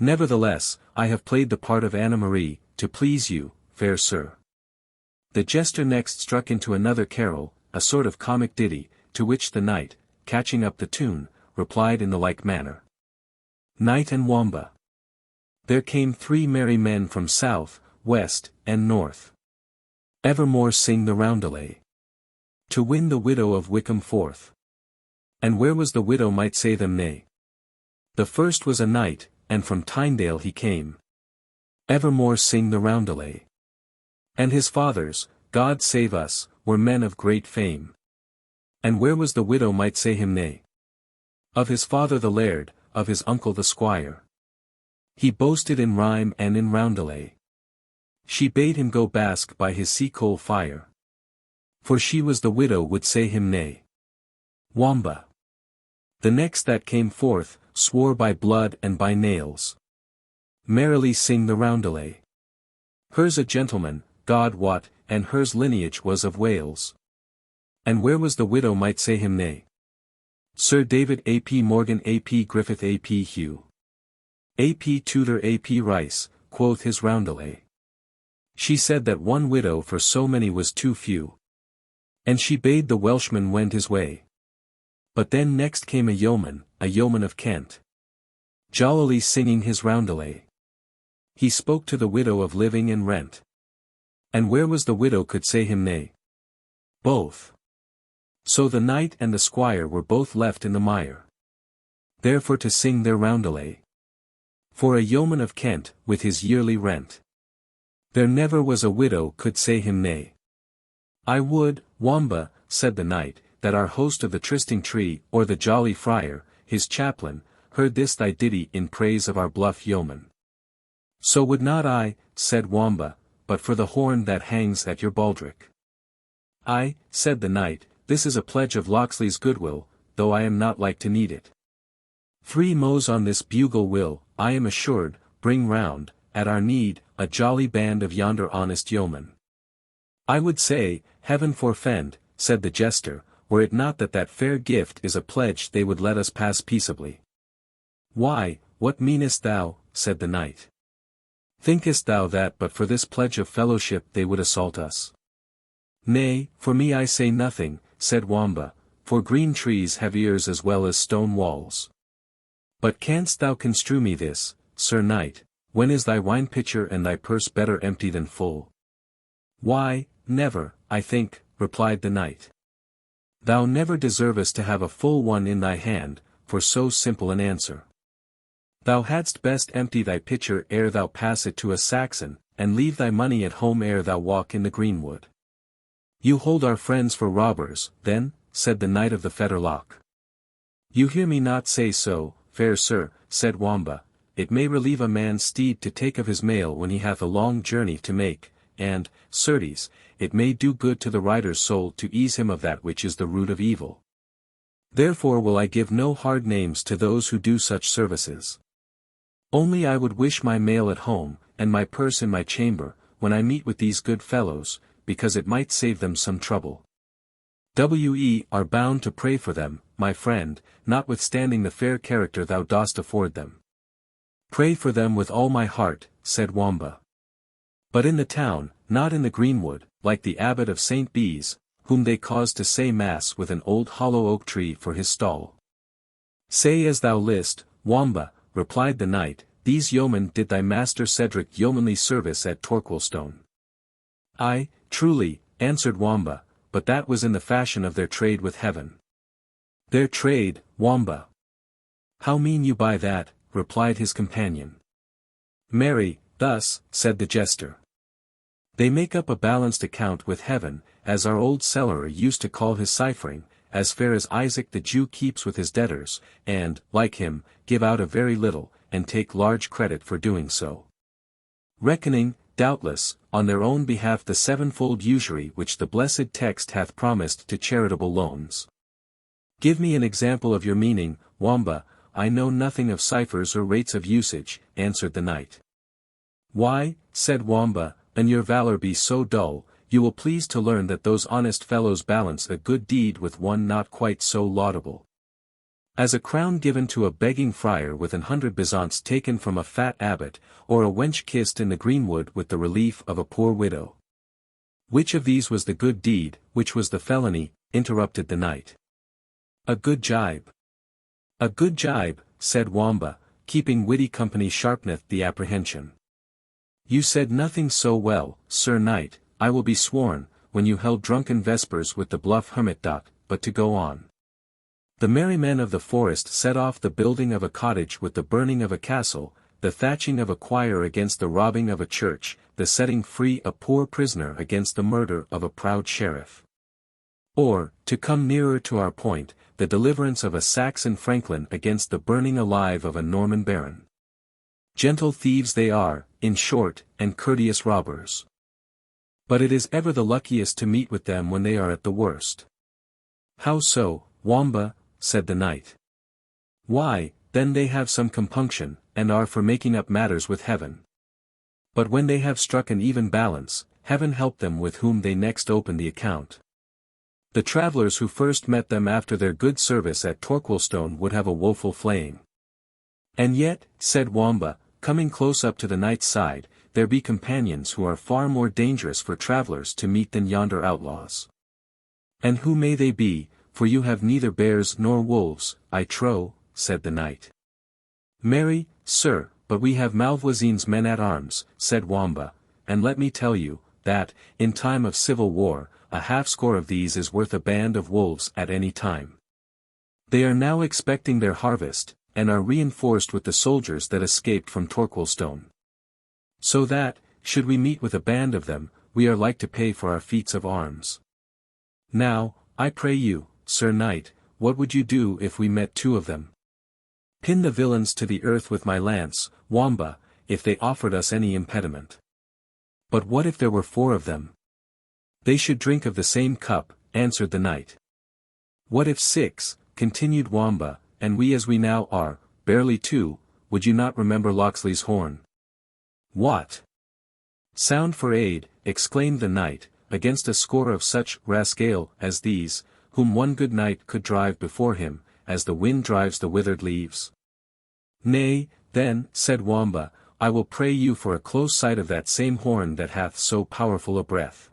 Nevertheless, I have played the part of Anna Marie, to please you, fair sir. The jester next struck into another carol, a sort of comic ditty, to which the knight, catching up the tune, replied in the like manner. Knight and Wamba. There came 3 merry men from south, west, and north. Evermore sing the roundelay. To win the widow of Wickham forth. And where was the widow might say them nay. The first was a knight, and from Tynedale he came. Evermore sing the roundelay. And his fathers, God save us, were men of great fame. And where was the widow might say him nay. Of his father the laird, of his uncle the squire. He boasted in rhyme and in roundelay. She bade him go bask by his sea-coal fire. For she was the widow would say him nay. Wamba. The next that came forth, swore by blood and by nails. Merrily sing the roundelay. Hers a gentleman, God wot, and hers lineage was of Wales. And where was the widow might say him nay. Sir David A. P. Morgan A. P. Griffith A. P. Hugh. A. P. Tudor A. P. Rice, quoth his roundelay. She said that one widow for so many was too few. And she bade the Welshman wend his way. But then next came a yeoman of Kent. Jollily singing his roundelay. He spoke to the widow of living and rent. And where was the widow could say him nay. Both. So the knight and the squire were both left in the mire. Therefore to sing their roundelay. For a yeoman of Kent, with his yearly rent. There never was a widow could say him nay. I would, Wamba, said the knight, that our host of the trysting tree, or the jolly friar, his chaplain, heard this thy ditty in praise of our bluff yeoman. So would not I, said Wamba, but for the horn that hangs at your baldric. Ay, said the knight, this is a pledge of Locksley's goodwill, though I am not like to need it. 3 mows on this bugle will, I am assured, bring round, at our need, a jolly band of yonder honest yeomen. I would say, heaven forfend, said the jester, were it not that that fair gift is a pledge they would let us pass peaceably. Why, what meanest thou, said the knight. Thinkest thou that but for this pledge of fellowship they would assault us? Nay, for me I say nothing, said Wamba, for green trees have ears as well as stone walls. But canst thou construe me this, Sir Knight, when is thy wine pitcher and thy purse better empty than full? Why, never, I think, replied the knight. Thou never deservest to have a full one in thy hand, for so simple an answer. Thou hadst best empty thy pitcher ere thou pass it to a Saxon, and leave thy money at home ere thou walk in the greenwood. You hold our friends for robbers, then, said the knight of the Fetterlock. You hear me not say so, fair sir, said Wamba, it may relieve a man's steed to take of his mail when he hath a long journey to make, and, certes, it may do good to the rider's soul to ease him of that which is the root of evil. Therefore will I give no hard names to those who do such services. Only I would wish my mail at home, and my purse in my chamber, when I meet with these good fellows, because it might save them some trouble. We are bound to pray for them, my friend, notwithstanding the fair character thou dost afford them. Pray for them with all my heart, said Wamba. But in the town, not in the greenwood, like the abbot of St. Bees, whom they caused to say mass with an old hollow oak tree for his stall. Say as thou list, Wamba, replied the knight, these yeomen did thy master Cedric yeomanly service at Torquilstone. Ay, truly, answered Wamba, but that was in the fashion of their trade with heaven. Their trade, Wamba. How mean you by that? Replied his companion. Marry, thus, said the jester. They make up a balanced account with heaven, as our old cellarer used to call his ciphering, as fair as Isaac the Jew keeps with his debtors, and, like him, give out a very little, and take large credit for doing so. Reckoning, doubtless, on their own behalf the sevenfold usury which the blessed text hath promised to charitable loans. Give me an example of your meaning, Wamba, I know nothing of ciphers or rates of usage, answered the knight. Why, said Wamba, and your valor be so dull, you will please to learn that those honest fellows balance a good deed with one not quite so laudable. As a crown given to a begging friar with 100 bezants taken from a fat abbot, or a wench kissed in the greenwood with the relief of a poor widow. Which of these was the good deed, which was the felony? Interrupted the knight. A good jibe. A good jibe, said Wamba, keeping witty company sharpeneth the apprehension. You said nothing so well, Sir Knight, I will be sworn, when you held drunken vespers with the bluff hermitdot, but to go on. The merry men of the forest set off the building of a cottage with the burning of a castle, the thatching of a choir against the robbing of a church, the setting free a poor prisoner against the murder of a proud sheriff. Or, to come nearer to our point, the deliverance of a Saxon franklin against the burning alive of a Norman baron. Gentle thieves they are, in short, and courteous robbers. But it is ever the luckiest to meet with them when they are at the worst. How so, Wamba? Said the knight. Why, then they have some compunction, and are for making up matters with heaven. But when they have struck an even balance, heaven help them with whom they next open the account. The travellers who first met them after their good service at Torquilstone would have a woeful flaying. And yet, said Wamba, coming close up to the knight's side, there be companions who are far more dangerous for travellers to meet than yonder outlaws. And who may they be, for you have neither bears nor wolves, I trow, said the knight. Marry, sir, but we have Malvoisin's men-at-arms, said Wamba, and let me tell you, that, in time of civil war, a half-score of these is worth a band of wolves at any time. They are now expecting their harvest, and are reinforced with the soldiers that escaped from Torquilstone. So that, should we meet with a band of them, we are like to pay for our feats of arms. Now, I pray you, Sir Knight, what would you do if we met 2 of them? Pin the villains to the earth with my lance, Wamba, if they offered us any impediment. But what if there were 4 of them? They should drink of the same cup, answered the knight. What if 6, continued Wamba, and we as we now are, barely 2, would you not remember Locksley's horn? What? Sound for aid, exclaimed the knight, against a score of such rascaille as these, whom one good knight could drive before him, as the wind drives the withered leaves. Nay, then, said Wamba, I will pray you for a close sight of that same horn that hath so powerful a breath.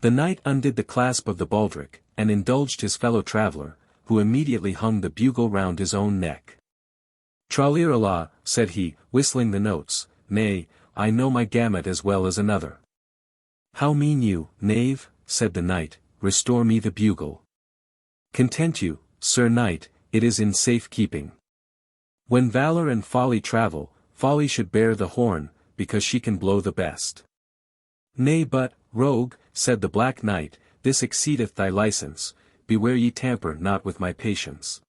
The knight undid the clasp of the baldric, and indulged his fellow traveller, who immediately hung the bugle round his own neck. Tra-lira-la, said he, whistling the notes, nay, I know my gamut as well as another. How mean you, knave, said the knight, restore me the bugle. Content you, Sir Knight, it is in safe keeping. When valour and folly travel, folly should bear the horn, because she can blow the best. Nay but, rogue, said the Black Knight, this exceedeth thy license, beware ye tamper not with my patience.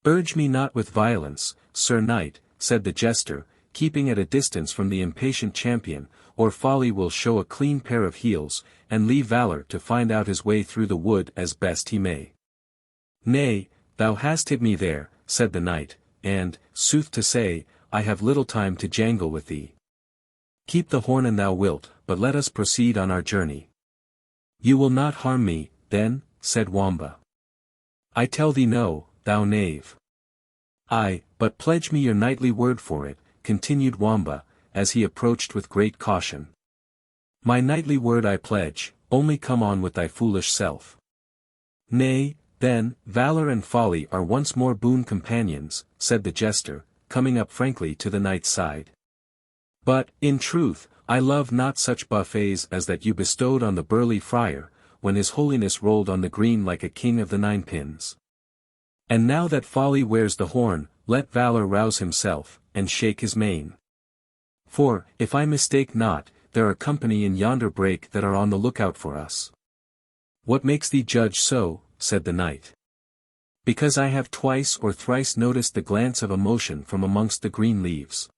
Urge me not with violence, Sir Knight, said the jester, keeping at a distance from the impatient champion, or folly will show a clean pair of heels, and leave valour to find out his way through the wood as best he may. Nay, thou hast hit me there, said the knight, and, sooth to say, I have little time to jangle with thee. Keep the horn an thou wilt, but let us proceed on our journey. You will not harm me, then, said Wamba. I tell thee no, thou knave. Ay, but pledge me your knightly word for it, continued Wamba, as he approached with great caution. My knightly word I pledge, only come on with thy foolish self. Nay, then, valour and folly are once more boon companions, said the jester, coming up frankly to the knight's side. But, in truth, I love not such buffets as that you bestowed on the burly friar, when his holiness rolled on the green like a king of the 9 pins. And now that folly wears the horn, let valour rouse himself, and shake his mane. For, if I mistake not, there are company in yonder brake that are on the lookout for us. What makes thee judge so, said the knight. Because I have twice or thrice noticed the glance of emotion from amongst the green leaves.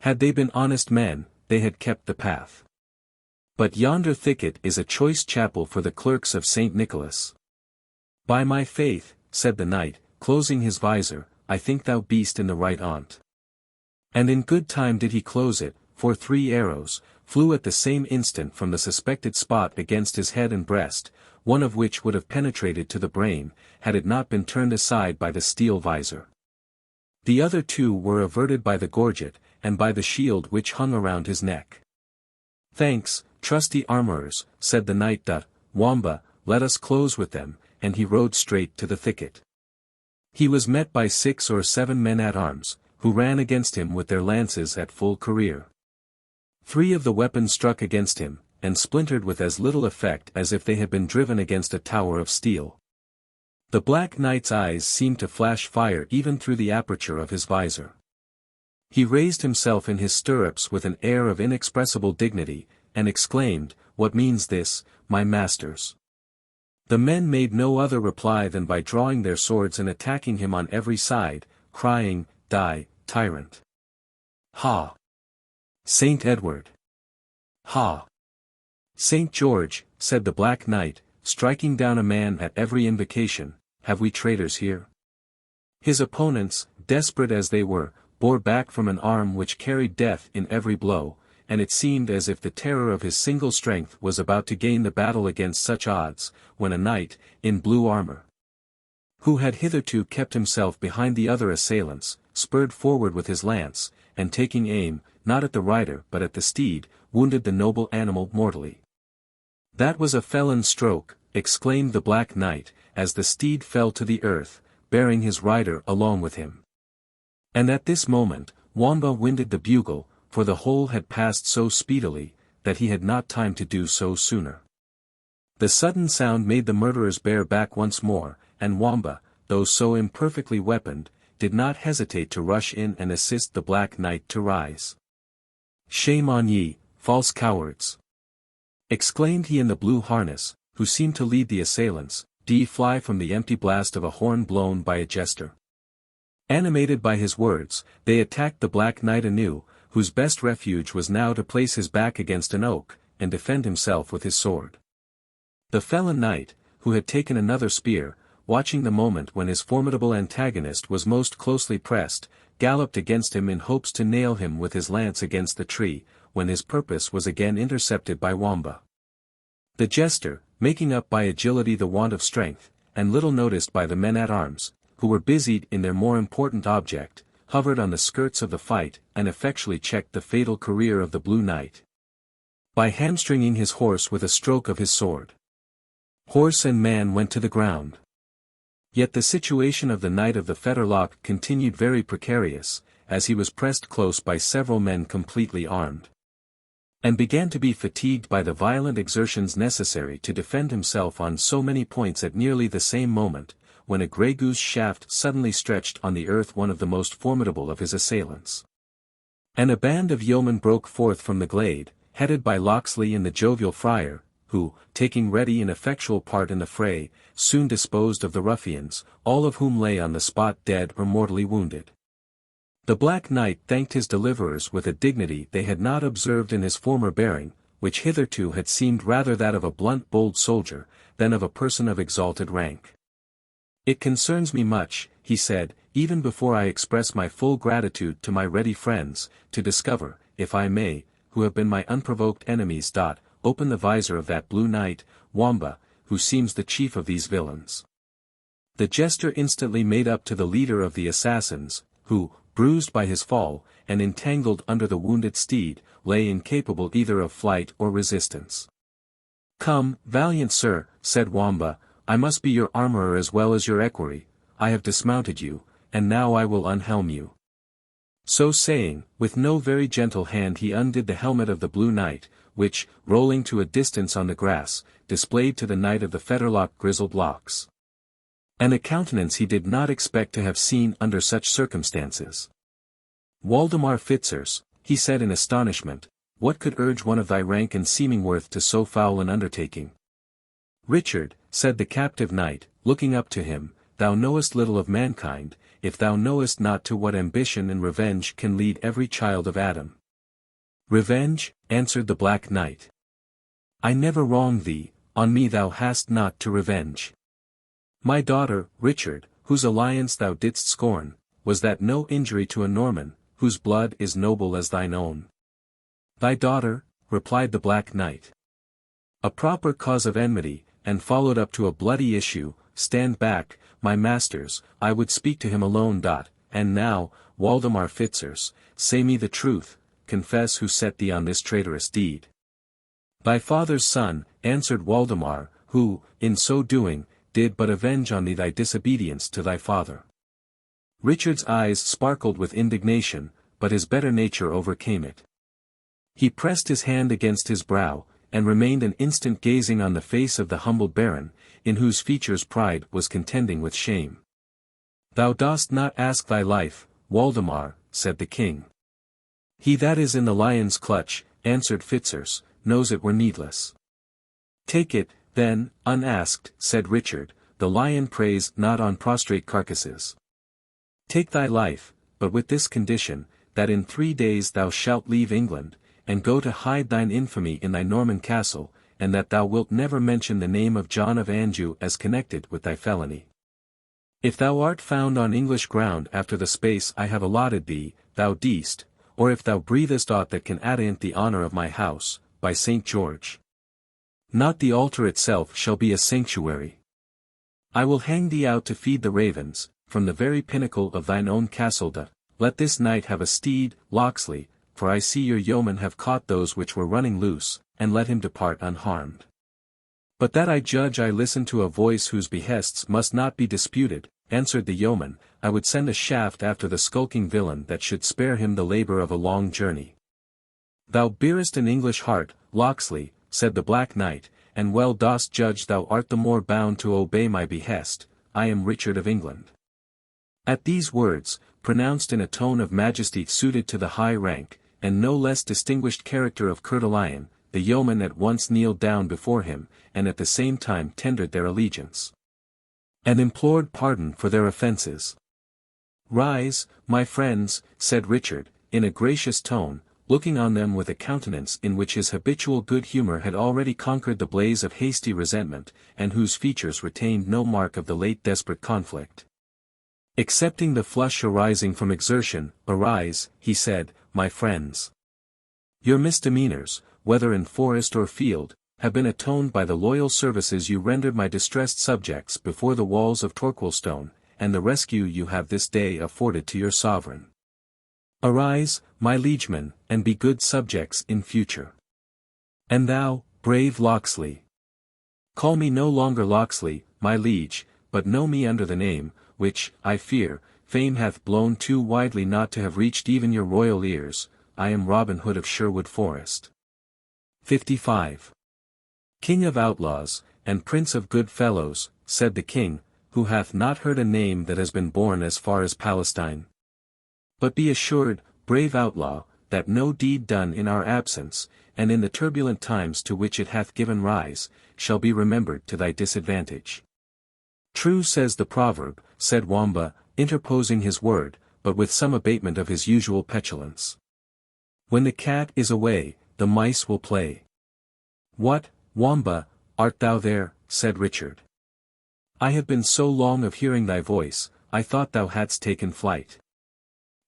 Had they been honest men, they had kept the path. But yonder thicket is a choice chapel for the clerks of St. Nicholas. By my faith, said the knight, closing his visor, I think thou beest in the right on't. And in good time did he close it, for 3 arrows flew at the same instant from the suspected spot against his head and breast, one of which would have penetrated to the brain, had it not been turned aside by the steel visor. The other 2 were averted by the gorget, and by the shield which hung around his neck. Thanks, trusty armourers, said the knight. Wamba, let us close with them, and he rode straight to the thicket. He was met by 6 or 7 men at arms, who ran against him with their lances at full career. 3 of the weapons struck against him, and splintered with as little effect as if they had been driven against a tower of steel. The Black Knight's eyes seemed to flash fire even through the aperture of his visor. He raised himself in his stirrups with an air of inexpressible dignity, and exclaimed, What means this, my masters? The men made no other reply than by drawing their swords and attacking him on every side, crying, Die, tyrant! Ha! Saint Edward! Ha! Saint George, said the Black Knight, striking down a man at every invocation, have we traitors here? His opponents, desperate as they were, bore back from an arm which carried death in every blow, and it seemed as if the terror of his single strength was about to gain the battle against such odds, when a knight, in blue armour, who had hitherto kept himself behind the other assailants, spurred forward with his lance, and taking aim, not at the rider but at the steed, wounded the noble animal mortally. That was a felon's stroke, exclaimed the Black Knight, as the steed fell to the earth, bearing his rider along with him. And at this moment, Wamba winded the bugle, for the whole had passed so speedily, that he had not time to do so sooner. The sudden sound made the murderers bear back once more, and Wamba, though so imperfectly weaponed, did not hesitate to rush in and assist the Black Knight to rise. Shame on ye, false cowards! Exclaimed he in the blue harness, who seemed to lead the assailants, do ye fly from the empty blast of a horn blown by a jester? Animated by his words, they attacked the Black Knight anew, whose best refuge was now to place his back against an oak, and defend himself with his sword. The felon knight, who had taken another spear, watching the moment when his formidable antagonist was most closely pressed, galloped against him in hopes to nail him with his lance against the tree, when his purpose was again intercepted by Wamba. The jester, making up by agility the want of strength, and little noticed by the men-at-arms, who were busied in their more important object, hovered on the skirts of the fight and effectually checked the fatal career of the Blue Knight by hamstringing his horse with a stroke of his sword. Horse and man went to the ground. Yet the situation of the Knight of the Fetterlock continued very precarious, as he was pressed close by several men completely armed, and began to be fatigued by the violent exertions necessary to defend himself on so many points at nearly the same moment, when a grey goose shaft suddenly stretched on the earth one of the most formidable of his assailants. And a band of yeomen broke forth from the glade, headed by Locksley and the jovial friar, who, taking ready and effectual part in the fray, soon disposed of the ruffians, all of whom lay on the spot dead or mortally wounded. The Black Knight thanked his deliverers with a dignity they had not observed in his former bearing, which hitherto had seemed rather that of a blunt bold soldier, than of a person of exalted rank. "It concerns me much," he said, "even before I express my full gratitude to my ready friends, to discover, if I may, who have been my unprovoked enemies. Open the visor of that Blue Knight, Wamba, who seems the chief of these villains." The jester instantly made up to the leader of the assassins, who, bruised by his fall, and entangled under the wounded steed, lay incapable either of flight or resistance. "Come, valiant sir," said Wamba, "I must be your armourer as well as your equerry. I have dismounted you, and now I will unhelm you." So saying, with no very gentle hand he undid the helmet of the Blue Knight, which, rolling to a distance on the grass, displayed to the Knight of the Fetterlock grizzled locks, and a countenance he did not expect to have seen under such circumstances. "Waldemar Fitzurse," he said in astonishment, "what could urge one of thy rank and seeming worth to so foul an undertaking?" "Richard," said the captive knight, looking up to him, "thou knowest little of mankind, if thou knowest not to what ambition and revenge can lead every child of Adam." "Revenge," answered the Black Knight. "I never wronged thee, on me thou hast not to revenge. My daughter, Richard, whose alliance thou didst scorn, was that no injury to a Norman, whose blood is noble as thine own?" "Thy daughter," replied the Black Knight. "A proper cause of enmity, and followed up to a bloody issue. Stand back, my masters, I would speak to him alone. And now, Waldemar Fitzurse, say me the truth, confess who set thee on this traitorous deed." "Thy father's son," answered Waldemar, "who, in so doing, did but avenge on thee thy disobedience to thy father." Richard's eyes sparkled with indignation, but his better nature overcame it. He pressed his hand against his brow, and remained an instant gazing on the face of the humbled baron, in whose features pride was contending with shame. "Thou dost not ask thy life, Waldemar," said the king. "He that is in the lion's clutch," answered Fitzurse, "knows it were needless." "Take it, then, unasked," said Richard, "the lion preys not on prostrate carcasses. Take thy life, but with this condition, that in 3 days thou shalt leave England, and go to hide thine infamy in thy Norman castle, and that thou wilt never mention the name of John of Anjou as connected with thy felony. If thou art found on English ground after the space I have allotted thee, thou deest, or if thou breathest aught that can attaint the honour of my house, by St. George, not the altar itself shall be a sanctuary. I will hang thee out to feed the ravens, from the very pinnacle of thine own castle. Let this knight have a steed, Locksley, for I see your yeomen have caught those which were running loose, and let him depart unharmed. But that I judge I listen to a voice whose behests must not be disputed," answered the yeoman, "I would send a shaft after the skulking villain that should spare him the labour of a long journey." "Thou bearest an English heart, Locksley," said the Black Knight, "and well dost judge thou art the more bound to obey my behest. I am Richard of England." At these words, pronounced in a tone of majesty suited to the high rank, and no less distinguished character of Coeur de Lion, the yeomen at once kneeled down before him, and at the same time tendered their allegiance, and implored pardon for their offences. "Rise, my friends," said Richard, in a gracious tone, looking on them with a countenance in which his habitual good humour had already conquered the blaze of hasty resentment, and whose features retained no mark of the late desperate conflict. Excepting the flush arising from exertion, "Arise," he said, "my friends. Your misdemeanours, whether in forest or field, have been atoned by the loyal services you rendered my distressed subjects before the walls of Torquilstone, and the rescue you have this day afforded to your sovereign. Arise, my liegemen, and be good subjects in future. And thou, brave Locksley. Call me no longer Locksley, my liege, but know me under the name, which, I fear, fame hath blown too widely not to have reached even your royal ears. I am Robin Hood of Sherwood Forest. 55. King of outlaws, and prince of good fellows, said the king, who hath not heard a name that has been borne as far as Palestine. But be assured, brave outlaw, that no deed done in our absence, and in the turbulent times to which it hath given rise, shall be remembered to thy disadvantage. True says the proverb, said Wamba, interposing his word, but with some abatement of his usual petulance. When the cat is away, the mice will play. What, Wamba, art thou there? Said Richard. I have been so long of hearing thy voice, I thought thou hadst taken flight.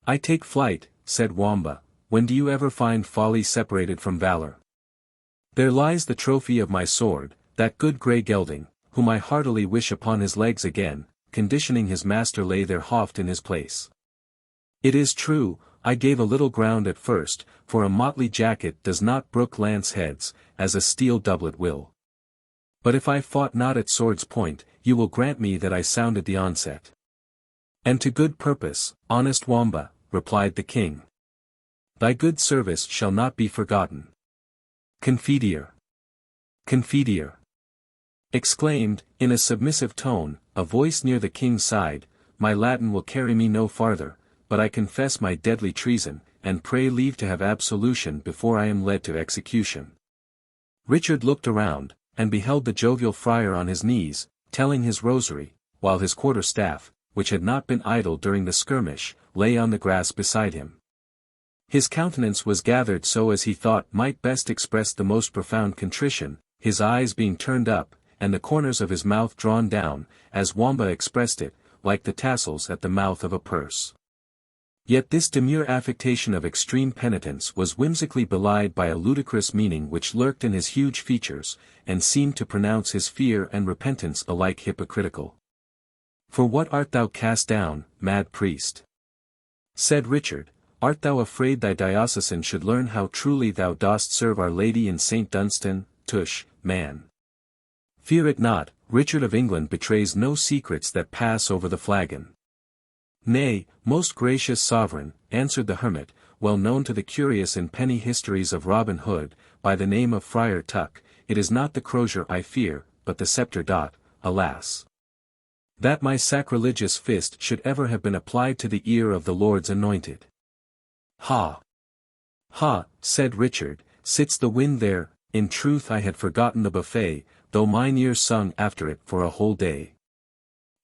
I take flight, said Wamba, when do you ever find folly separated from valour? There lies the trophy of my sword, that good grey gelding, whom I heartily wish upon his legs again, conditioning his master lay their hoft in his place. It is true, I gave a little ground at first, for a motley jacket does not brook lance heads, as a steel doublet will. But if I fought not at sword's point, you will grant me that I sounded the onset. And to good purpose, honest Wamba, replied the king. Thy good service shall not be forgotten. Confiteor. Confiteor. Exclaimed, in a submissive tone, a voice near the king's side, my Latin will carry me no farther, but I confess my deadly treason, and pray leave to have absolution before I am led to execution. Richard looked around, and beheld the jovial friar on his knees, telling his rosary, while his quarter-staff, which had not been idle during the skirmish, lay on the grass beside him. His countenance was gathered so as he thought might best express the most profound contrition, his eyes being turned up, and the corners of his mouth drawn down, as Wamba expressed it, like the tassels at the mouth of a purse. Yet this demure affectation of extreme penitence was whimsically belied by a ludicrous meaning which lurked in his huge features, and seemed to pronounce his fear and repentance alike hypocritical. For what art thou cast down, mad priest? Said Richard, art thou afraid thy diocesan should learn how truly thou dost serve Our Lady in St. Dunstan? Tush, man. Fear it not, Richard of England betrays no secrets that pass over the flagon. Nay, most gracious sovereign, answered the hermit, well known to the curious in penny histories of Robin Hood, by the name of Friar Tuck, it is not the crozier I fear, but the sceptre. Alas! That my sacrilegious fist should ever have been applied to the ear of the Lord's anointed. Ha! Ha! Said Richard, sits the wind there? In truth I had forgotten the buffet, though mine ears sung after it for a whole day.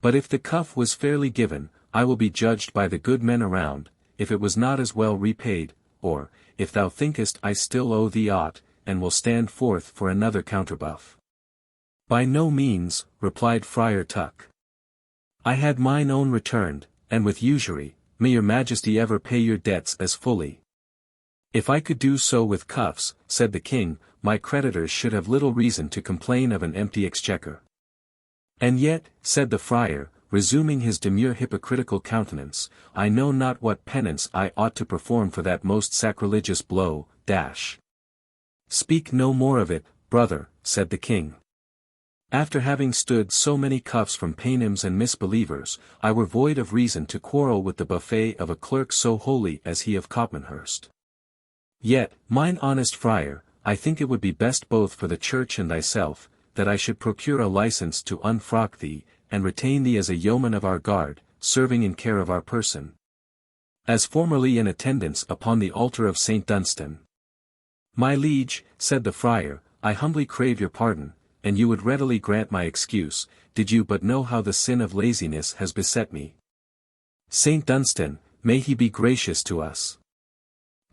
But if the cuff was fairly given, I will be judged by the good men around, if it was not as well repaid, or, if thou thinkest I still owe thee aught, and will stand forth for another counterbuff. By no means, replied Friar Tuck. I had mine own returned, and with usury, may your majesty ever pay your debts as fully. If I could do so with cuffs, said the king, my creditors should have little reason to complain of an empty exchequer. And yet, said the friar, resuming his demure hypocritical countenance, I know not what penance I ought to perform for that most sacrilegious blow. Speak no more of it, brother, said the king. After having stood so many cuffs from paynims and misbelievers, I were void of reason to quarrel with the buffet of a clerk so holy as he of Copmanhurst. Yet, mine honest friar, I think it would be best both for the church and thyself, that I should procure a license to unfrock thee, and retain thee as a yeoman of our guard, serving in care of our person. As formerly in attendance upon the altar of St. Dunstan. My liege, said the friar, I humbly crave your pardon, and you would readily grant my excuse, did you but know how the sin of laziness has beset me. St. Dunstan, may he be gracious to us.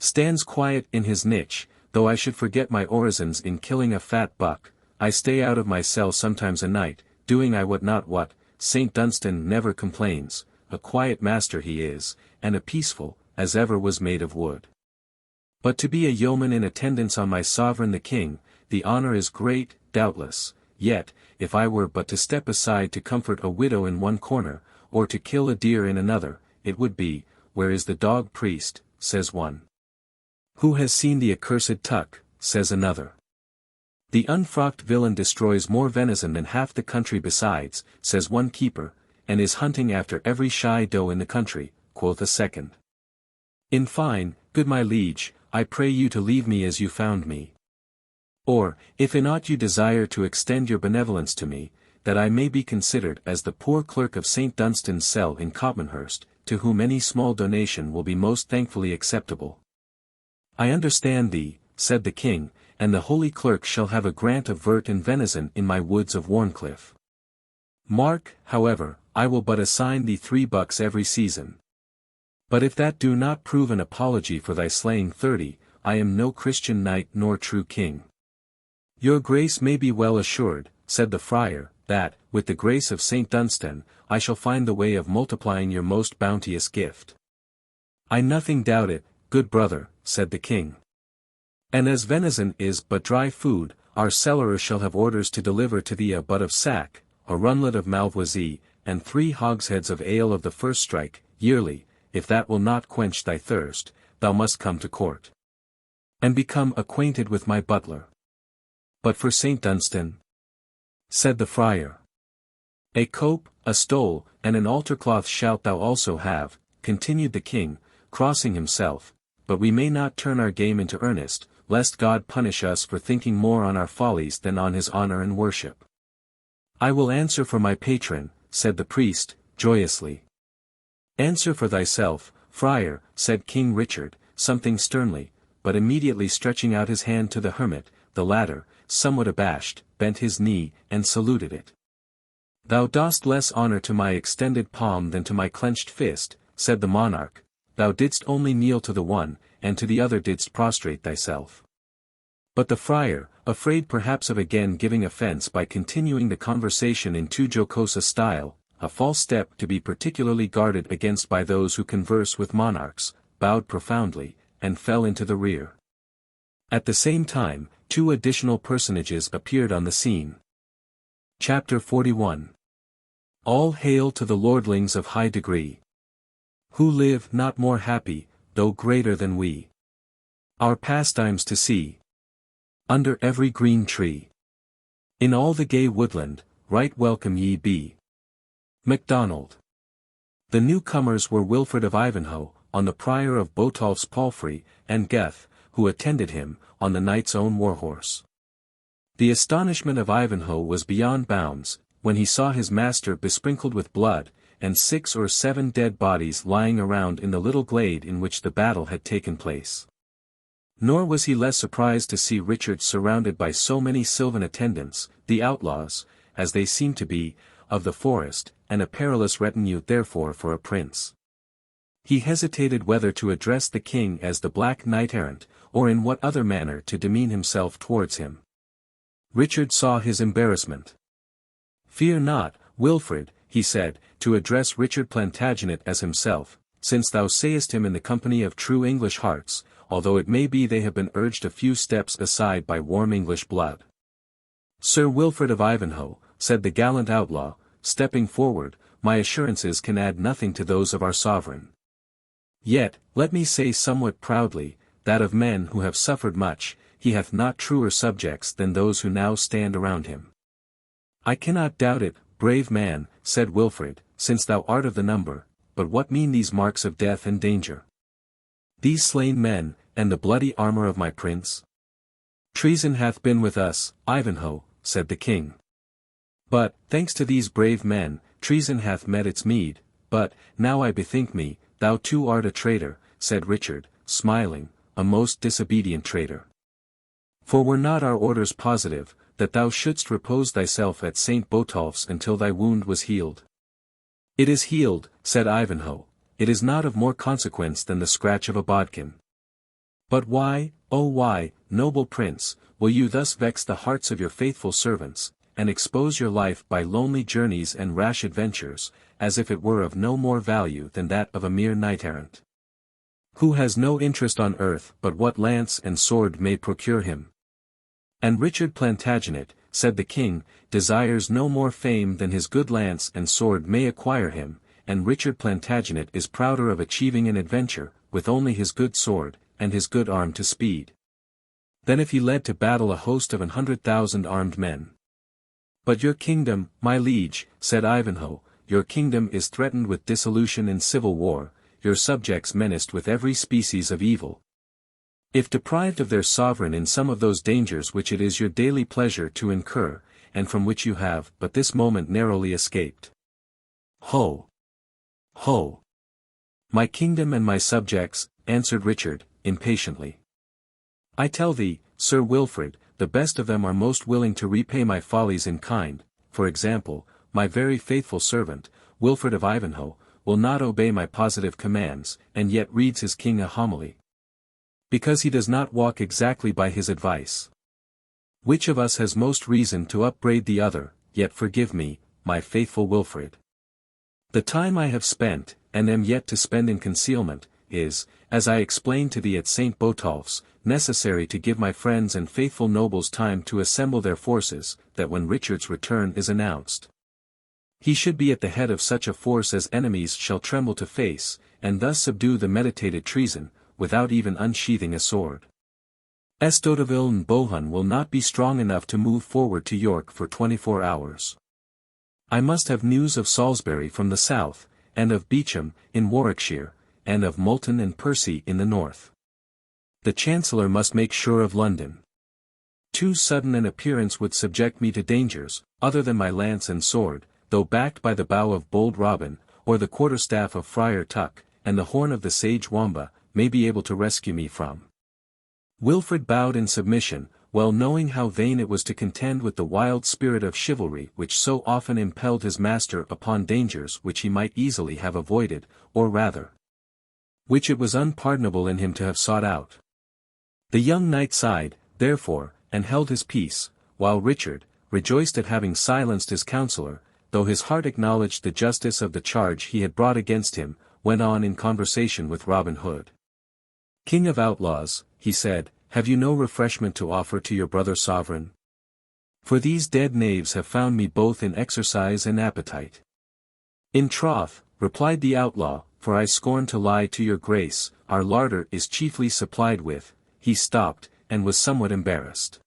Stands quiet in his niche, though I should forget my orisons in killing a fat buck, I stay out of my cell sometimes a night, doing I wot not what. Saint Dunstan never complains, a quiet master he is, and a peaceful, as ever was made of wood. But to be a yeoman in attendance on my sovereign the king, the honour is great, doubtless, yet, if I were but to step aside to comfort a widow in one corner, or to kill a deer in another, it would be, where is the dog priest, says one. Who has seen the accursed tuck, says another. The unfrocked villain destroys more venison than half the country besides, says one keeper, and is hunting after every shy doe in the country, quoth a second. In fine, good my liege, I pray you to leave me as you found me. Or, if in aught you desire to extend your benevolence to me, that I may be considered as the poor clerk of St. Dunstan's cell in Copmanhurst, to whom any small donation will be most thankfully acceptable. I understand thee, said the king, and the holy clerk shall have a grant of vert and venison in my woods of Warncliffe. Mark, however, I will but assign thee 3 bucks every season. But if that do not prove an apology for thy slaying 30, I am no Christian knight nor true king. Your grace may be well assured, said the friar, that, with the grace of Saint Dunstan, I shall find the way of multiplying your most bounteous gift. I nothing doubt it, good brother, said the king. And as venison is but dry food, our cellarer shall have orders to deliver to thee a butt of sack, a runlet of malvoisie, and 3 hogsheads of ale of the first strike, yearly. If that will not quench thy thirst, thou must come to court. And become acquainted with my butler. But for Saint Dunstan, said the friar, a cope, a stole, and an altar-cloth shalt thou also have, continued the king, crossing himself, but we may not turn our game into earnest, lest God punish us for thinking more on our follies than on his honour and worship. I will answer for my patron, said the priest, joyously. Answer for thyself, friar, said King Richard, something sternly, but immediately stretching out his hand to the hermit, the latter, somewhat abashed, bent his knee, and saluted it. Thou dost less honour to my extended palm than to my clenched fist, said the monarch, thou didst only kneel to the one, and to the other didst prostrate thyself. But the friar, afraid perhaps of again giving offence by continuing the conversation in too jocose a style, a false step to be particularly guarded against by those who converse with monarchs, bowed profoundly, and fell into the rear. At the same time, 2 additional personages appeared on the scene. Chapter 41. All hail to the lordlings of high degree, who live not more happy, though greater than we. Our pastimes to see, under every green tree. In all the gay woodland, right welcome ye be. MacDonald. The newcomers were Wilfred of Ivanhoe, on the prior of Botolph's palfrey, and Geth, who attended him, on the knight's own warhorse. The astonishment of Ivanhoe was beyond bounds, when he saw his master besprinkled with blood, and 6 or 7 dead bodies lying around in the little glade in which the battle had taken place. Nor was he less surprised to see Richard surrounded by so many sylvan attendants, the outlaws, as they seemed to be, of the forest, and a perilous retinue therefore for a prince. He hesitated whether to address the king as the Black Knight-errant, or in what other manner to demean himself towards him. Richard saw his embarrassment. Fear not, Wilfred, he said, to address Richard Plantagenet as himself, since thou sayest him in the company of true English hearts, although it may be they have been urged a few steps aside by warm English blood. Sir Wilfred of Ivanhoe, said the gallant outlaw, stepping forward, my assurances can add nothing to those of our sovereign. Yet, let me say somewhat proudly, that of men who have suffered much, he hath not truer subjects than those who now stand around him. I cannot doubt it, brave man, said Wilfred, since thou art of the number, but what mean these marks of death and danger? These slain men, and the bloody armour of my prince? Treason hath been with us, Ivanhoe, said the king. But, thanks to these brave men, treason hath met its meed, but, now I bethink me, thou too art a traitor, said Richard, smiling, a most disobedient traitor. For were not our orders positive, that thou shouldst repose thyself at St. Botolph's until thy wound was healed? It is healed, said Ivanhoe, it is not of more consequence than the scratch of a bodkin. But why, oh why, noble prince, will you thus vex the hearts of your faithful servants, and expose your life by lonely journeys and rash adventures, as if it were of no more value than that of a mere knight-errant, who has no interest on earth but what lance and sword may procure him? And Richard Plantagenet, said the king, desires no more fame than his good lance and sword may acquire him, and Richard Plantagenet is prouder of achieving an adventure, with only his good sword, and his good arm to speed, than if he led to battle a host of 100,000 armed men. But your kingdom, my liege, said Ivanhoe, your kingdom is threatened with dissolution and civil war, your subjects menaced with every species of evil. If deprived of their sovereign in some of those dangers which it is your daily pleasure to incur, and from which you have but this moment narrowly escaped. Ho! Ho! My kingdom and my subjects, answered Richard, impatiently. I tell thee, Sir Wilfrid, the best of them are most willing to repay my follies in kind. For example, my very faithful servant, Wilfrid of Ivanhoe, will not obey my positive commands, and yet reads his king a homily, because he does not walk exactly by his advice. Which of us has most reason to upbraid the other? Yet forgive me, my faithful Wilfrid. The time I have spent, and am yet to spend in concealment, is, as I explained to thee at St. Botolph's, necessary to give my friends and faithful nobles time to assemble their forces, that when Richard's return is announced, he should be at the head of such a force as enemies shall tremble to face, and thus subdue the meditated treason, without even unsheathing a sword. Estoteville and Bohun will not be strong enough to move forward to York for 24 hours. I must have news of Salisbury from the south, and of Beauchamp, in Warwickshire, and of Moulton and Percy in the north. The Chancellor must make sure of London. Too sudden an appearance would subject me to dangers, other than my lance and sword, though backed by the bow of bold Robin, or the quarterstaff of Friar Tuck, and the horn of the sage Wamba, may be able to rescue me from. Wilfrid bowed in submission, well knowing how vain it was to contend with the wild spirit of chivalry which so often impelled his master upon dangers which he might easily have avoided, or rather, which it was unpardonable in him to have sought out. The young knight sighed, therefore, and held his peace, while Richard, rejoiced at having silenced his counsellor, though his heart acknowledged the justice of the charge he had brought against him, went on in conversation with Robin Hood. King of outlaws, he said, have you no refreshment to offer to your brother sovereign? For these dead knaves have found me both in exercise and appetite. In troth, replied the outlaw, for I scorn to lie to your grace, our larder is chiefly supplied with. He stopped, and was somewhat embarrassed.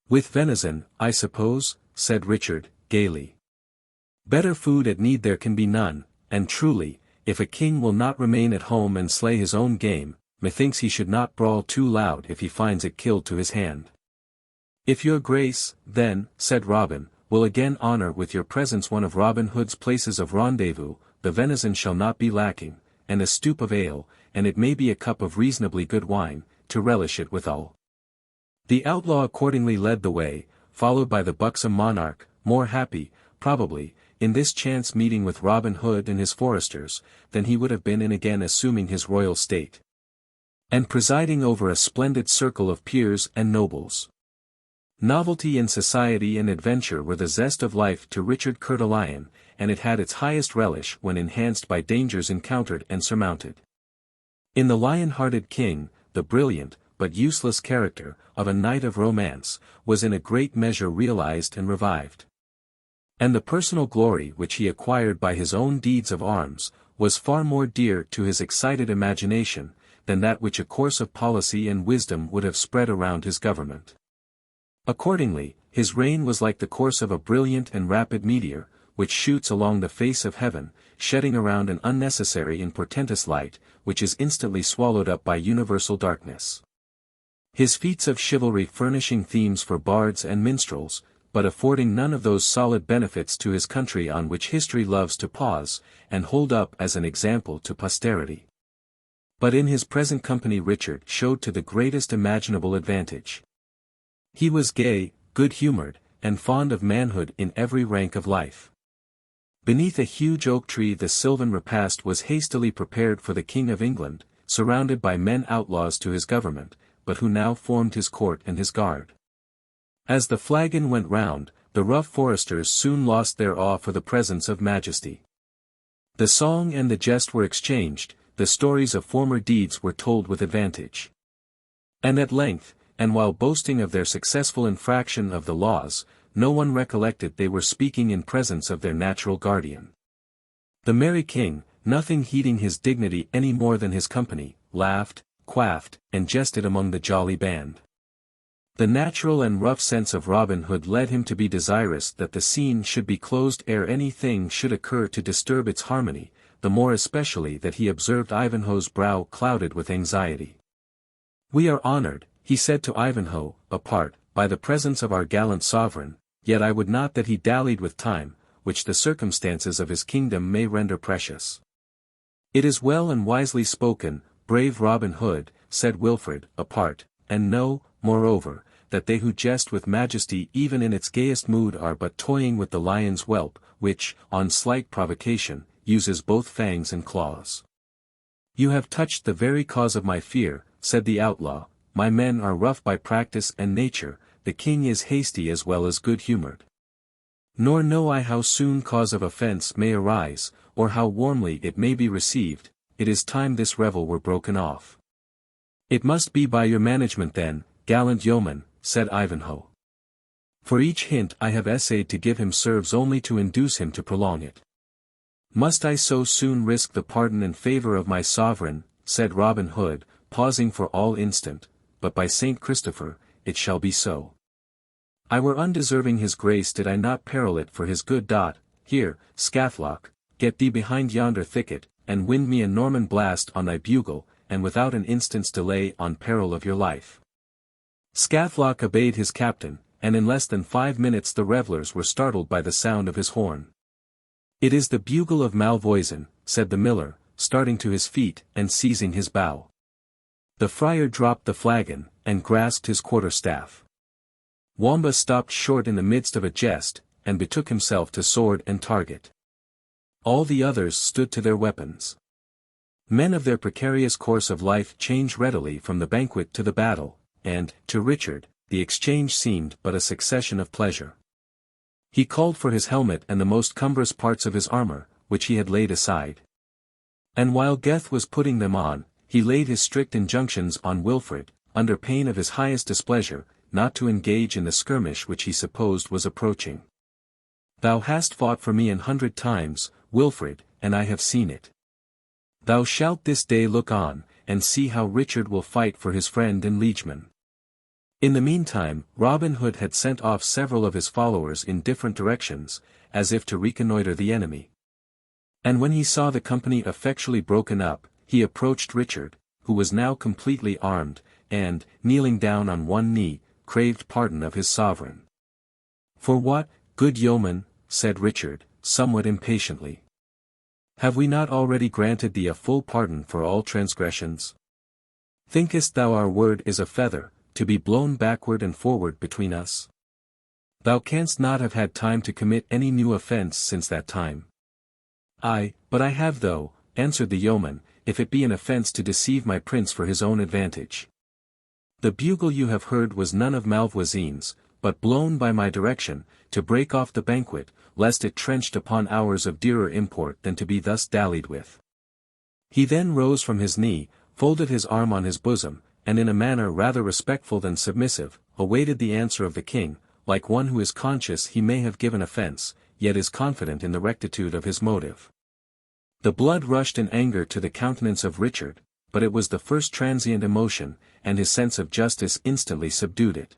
With venison, I suppose, said Richard, gaily. Better food at need there can be none, and truly, if a king will not remain at home and slay his own game, methinks he should not brawl too loud if he finds it killed to his hand. If your grace, then, said Robin, will again honor with your presence one of Robin Hood's places of rendezvous, the venison shall not be lacking, and a stoup of ale, and it may be a cup of reasonably good wine, to relish it withal. The outlaw accordingly led the way, followed by the buxom monarch, more happy, probably, in this chance meeting with Robin Hood and his foresters, than he would have been in again assuming his royal state, and presiding over a splendid circle of peers and nobles. Novelty in society and adventure were the zest of life to Richard Coeur de Lion, and it had its highest relish when enhanced by dangers encountered and surmounted. In the lion-hearted king, the brilliant, but useless character, of a knight of romance, was in a great measure realized and revived. And the personal glory which he acquired by his own deeds of arms, was far more dear to his excited imagination, than that which a course of policy and wisdom would have spread around his government. Accordingly, his reign was like the course of a brilliant and rapid meteor, which shoots along the face of heaven, shedding around an unnecessary and portentous light, which is instantly swallowed up by universal darkness. His feats of chivalry furnishing themes for bards and minstrels, but affording none of those solid benefits to his country on which history loves to pause, and hold up as an example to posterity. But in his present company Richard showed to the greatest imaginable advantage. He was gay, good-humored, and fond of manhood in every rank of life. Beneath a huge oak tree the sylvan repast was hastily prepared for the King of England, surrounded by men outlaws to his government, but who now formed his court and his guard. As the flagon went round, the rough foresters soon lost their awe for the presence of majesty. The song and the jest were exchanged, the stories of former deeds were told with advantage. And at length, and while boasting of their successful infraction of the laws, no one recollected they were speaking in presence of their natural guardian. The merry king, nothing heeding his dignity any more than his company, laughed, quaffed, and jested among the jolly band. The natural and rough sense of Robin Hood led him to be desirous that the scene should be closed ere anything should occur to disturb its harmony, the more especially that he observed Ivanhoe's brow clouded with anxiety. "We are honoured," he said to Ivanhoe, apart, "by the presence of our gallant sovereign, yet I would not that he dallied with time, which the circumstances of his kingdom may render precious." "It is well and wisely spoken, brave Robin Hood," said Wilfred, apart, "and know, moreover, that they who jest with majesty even in its gayest mood are but toying with the lion's whelp, which, on slight provocation, uses both fangs and claws." "You have touched the very cause of my fear," said the outlaw. "My men are rough by practice and nature, the king is hasty as well as good-humoured. Nor know I how soon cause of offence may arise, or how warmly it may be received. It is time this revel were broken off." "It must be by your management then, gallant yeoman," said Ivanhoe. "For each hint I have essayed to give him serves only to induce him to prolong it." "Must I so soon risk the pardon and favour of my sovereign?" said Robin Hood, pausing for all instant, "but by Saint Christopher, it shall be so. I were undeserving his grace did I not peril it for his good dot. Here, Scathlock, get thee behind yonder thicket, and wind me a Norman blast on thy bugle, and without an instant's delay on peril of your life." Scathlock obeyed his captain, and in less than 5 minutes the revellers were startled by the sound of his horn. "It is the bugle of Malvoisin," said the miller, starting to his feet and seizing his bow. The friar dropped the flagon, and grasped his quarter-staff. Wamba stopped short in the midst of a jest, and betook himself to sword and target. All the others stood to their weapons. Men of their precarious course of life change readily from the banquet to the battle, and, to Richard, the exchange seemed but a succession of pleasure. He called for his helmet and the most cumbrous parts of his armour, which he had laid aside. And while Geth was putting them on, he laid his strict injunctions on Wilfred, under pain of his highest displeasure, not to engage in the skirmish which he supposed was approaching. "Thou hast fought for me 100 times, Wilfred, and I have seen it. Thou shalt this day look on, and see how Richard will fight for his friend and liegeman." In the meantime, Robin Hood had sent off several of his followers in different directions, as if to reconnoitre the enemy. And when he saw the company effectually broken up, he approached Richard, who was now completely armed, and, kneeling down on one knee, craved pardon of his sovereign. "For what, good yeoman?" said Richard, somewhat impatiently. "Have we not already granted thee a full pardon for all transgressions? Thinkest thou our word is a feather, to be blown backward and forward between us? Thou canst not have had time to commit any new offence since that time." "Ay, but I have though," answered the yeoman, "if it be an offence to deceive my prince for his own advantage. The bugle you have heard was none of Malvoisin's, but blown by my direction, to break off the banquet, lest it trenched upon hours of dearer import than to be thus dallied with." He then rose from his knee, folded his arm on his bosom, and in a manner rather respectful than submissive, awaited the answer of the king, like one who is conscious he may have given offence, yet is confident in the rectitude of his motive. The blood rushed in anger to the countenance of Richard, but it was the first transient emotion, and his sense of justice instantly subdued it.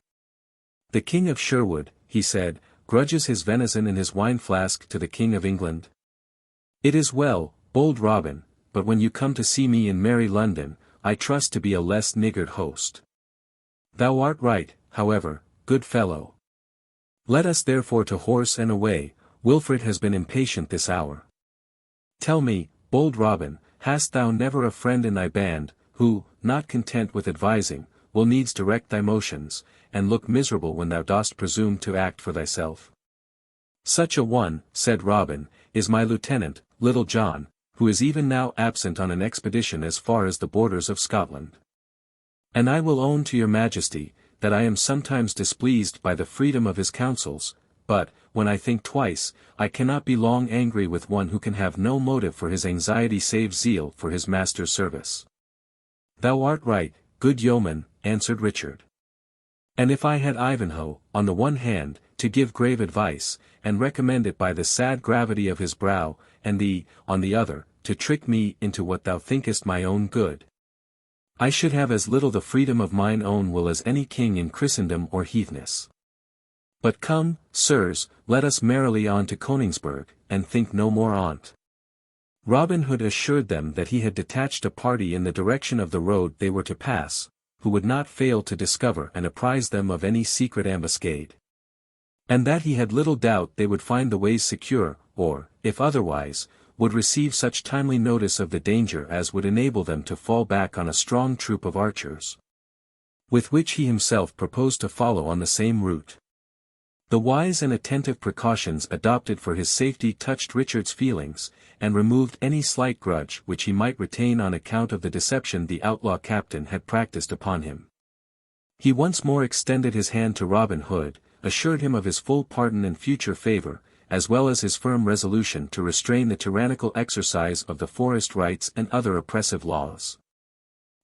"The King of Sherwood," he said, "grudges his venison in his wine-flask to the King of England. It is well, bold Robin, but when you come to see me in merry London, I trust to be a less niggard host. Thou art right, however, good fellow. Let us therefore to horse and away, Wilfred has been impatient this hour. Tell me, bold Robin, hast thou never a friend in thy band, who, not content with advising, will needs direct thy motions, and look miserable when thou dost presume to act for thyself?" "Such a one," said Robin, "is my lieutenant, Little John, who is even now absent on an expedition as far as the borders of Scotland. And I will own to your majesty, that I am sometimes displeased by the freedom of his counsels, but, when I think twice, I cannot be long angry with one who can have no motive for his anxiety save zeal for his master's service. Thou art right, good yeoman, answered Richard. And if I had Ivanhoe, on the one hand, to give grave advice, and recommend it by the sad gravity of his brow, and thee, on the other, to trick me into what thou thinkest my own good, I should have as little the freedom of mine own will as any king in Christendom or heathness. But come, sirs, let us merrily on to Koningsberg, and think no more on't. Robin Hood assured them that he had detached a party in the direction of the road they were to pass, who would not fail to discover and apprise them of any secret ambuscade. And that he had little doubt they would find the ways secure, or, if otherwise, would receive such timely notice of the danger as would enable them to fall back on a strong troop of archers, with which he himself proposed to follow on the same route. The wise and attentive precautions adopted for his safety touched Richard's feelings, and removed any slight grudge which he might retain on account of the deception the outlaw captain had practiced upon him. He once more extended his hand to Robin Hood, assured him of his full pardon and future favour, as well as his firm resolution to restrain the tyrannical exercise of the forest rights and other oppressive laws,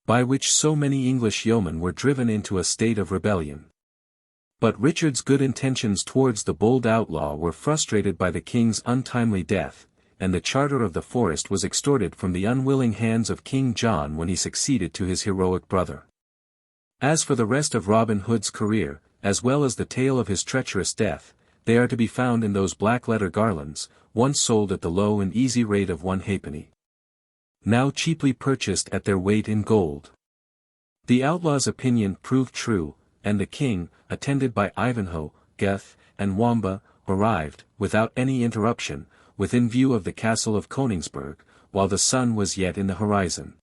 by which so many English yeomen were driven into a state of rebellion. But Richard's good intentions towards the bold outlaw were frustrated by the king's untimely death, and the charter of the forest was extorted from the unwilling hands of King John when he succeeded to his heroic brother. As for the rest of Robin Hood's career, as well as the tale of his treacherous death, they are to be found in those black-letter garlands, once sold at the low and easy rate of 1 halfpenny, now cheaply purchased at their weight in gold. The outlaw's opinion proved true, and the king, attended by Ivanhoe, Geth, and Wamba, arrived, without any interruption, within view of the castle of Koningsberg, while the sun was yet in the horizon.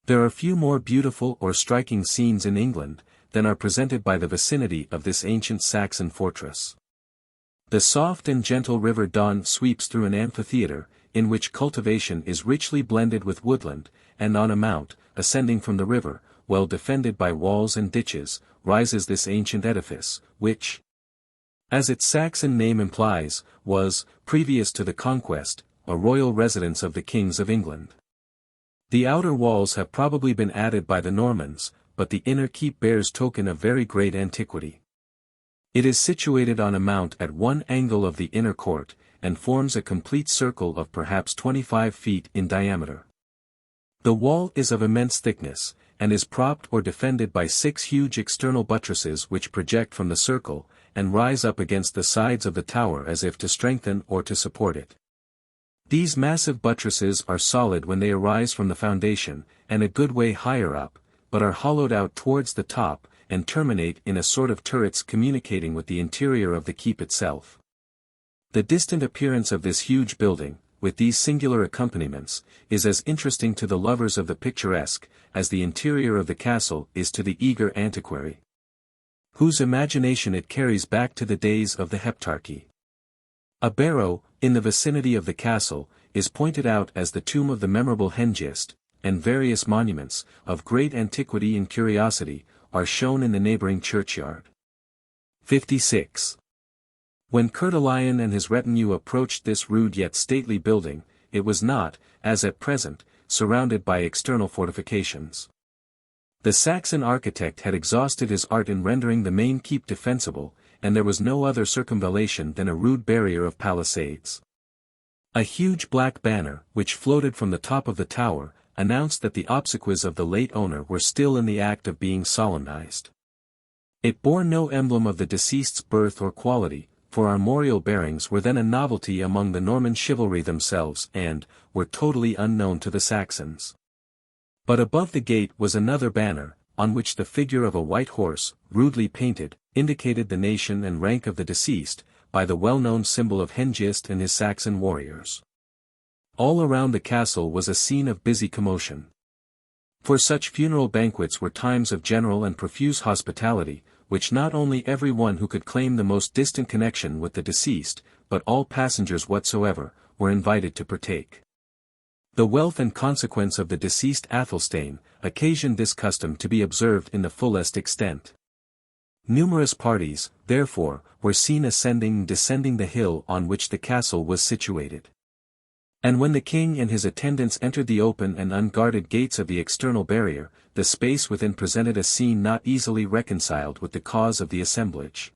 There are few more beautiful or striking scenes in England, than are presented by the vicinity of this ancient Saxon fortress. The soft and gentle river Don sweeps through an amphitheatre, in which cultivation is richly blended with woodland, and on a mount, ascending from the river, well defended by walls and ditches, rises this ancient edifice, which, as its Saxon name implies, was, previous to the conquest, a royal residence of the kings of England. The outer walls have probably been added by the Normans, but the inner keep bears token of very great antiquity. It is situated on a mount at one angle of the inner court, and forms a complete circle of perhaps 25 feet in diameter. The wall is of immense thickness, and is propped or defended by 6 huge external buttresses which project from the circle, and rise up against the sides of the tower as if to strengthen or to support it. These massive buttresses are solid when they arise from the foundation, and a good way higher up, but are hollowed out towards the top, and terminate in a sort of turrets communicating with the interior of the keep itself. The distant appearance of this huge building, with these singular accompaniments, is as interesting to the lovers of the picturesque, as the interior of the castle is to the eager antiquary, whose imagination it carries back to the days of the Heptarchy. A barrow, in the vicinity of the castle, is pointed out as the tomb of the memorable Hengist, and various monuments, of great antiquity and curiosity, are shown in the neighboring churchyard. 56. When Coeur de Lion and his retinue approached this rude yet stately building, it was not, as at present, surrounded by external fortifications. The Saxon architect had exhausted his art in rendering the main keep defensible, and there was no other circumvallation than a rude barrier of palisades. A huge black banner, which floated from the top of the tower, announced that the obsequies of the late owner were still in the act of being solemnized. It bore no emblem of the deceased's birth or quality, for armorial bearings were then a novelty among the Norman chivalry themselves and were totally unknown to the Saxons. But above the gate was another banner, on which the figure of a white horse, rudely painted, indicated the nation and rank of the deceased, by the well-known symbol of Hengist and his Saxon warriors. All around the castle was a scene of busy commotion. For such funeral banquets were times of general and profuse hospitality, which not only every one who could claim the most distant connection with the deceased, but all passengers whatsoever, were invited to partake. The wealth and consequence of the deceased Athelstane occasioned this custom to be observed in the fullest extent. Numerous parties, therefore, were seen ascending and descending the hill on which the castle was situated. And when the king and his attendants entered the open and unguarded gates of the external barrier, the space within presented a scene not easily reconciled with the cause of the assemblage.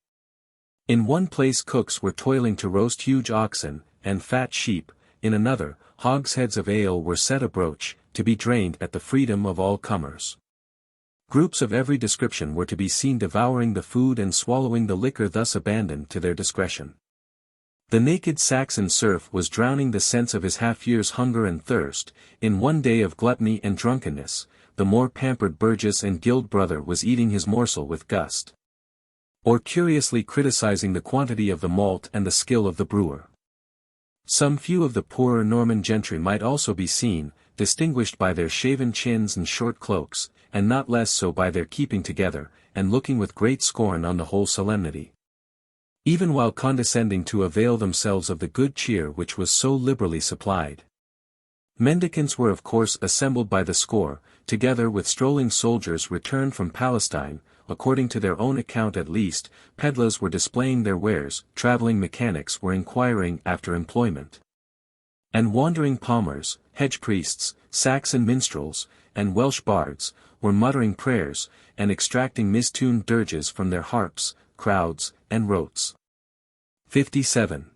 In one place cooks were toiling to roast huge oxen, and fat sheep, in another, hogsheads of ale were set abroach, to be drained at the freedom of all comers. Groups of every description were to be seen devouring the food and swallowing the liquor thus abandoned to their discretion. The naked Saxon serf was drowning the sense of his half-year's hunger and thirst, in one day of gluttony and drunkenness, the more pampered burgess and guild brother was eating his morsel with gust, or curiously criticizing the quantity of the malt and the skill of the brewer. Some few of the poorer Norman gentry might also be seen, distinguished by their shaven chins and short cloaks, and not less so by their keeping together, and looking with great scorn on the whole solemnity, even while condescending to avail themselves of the good cheer which was so liberally supplied. Mendicants were of course assembled by the score, together with strolling soldiers returned from Palestine, according to their own account at least, pedlars were displaying their wares, travelling mechanics were inquiring after employment, and wandering palmers, hedge priests, Saxon minstrels, and Welsh bards, were muttering prayers, and extracting mistuned dirges from their harps, crowds, and rotes. 57.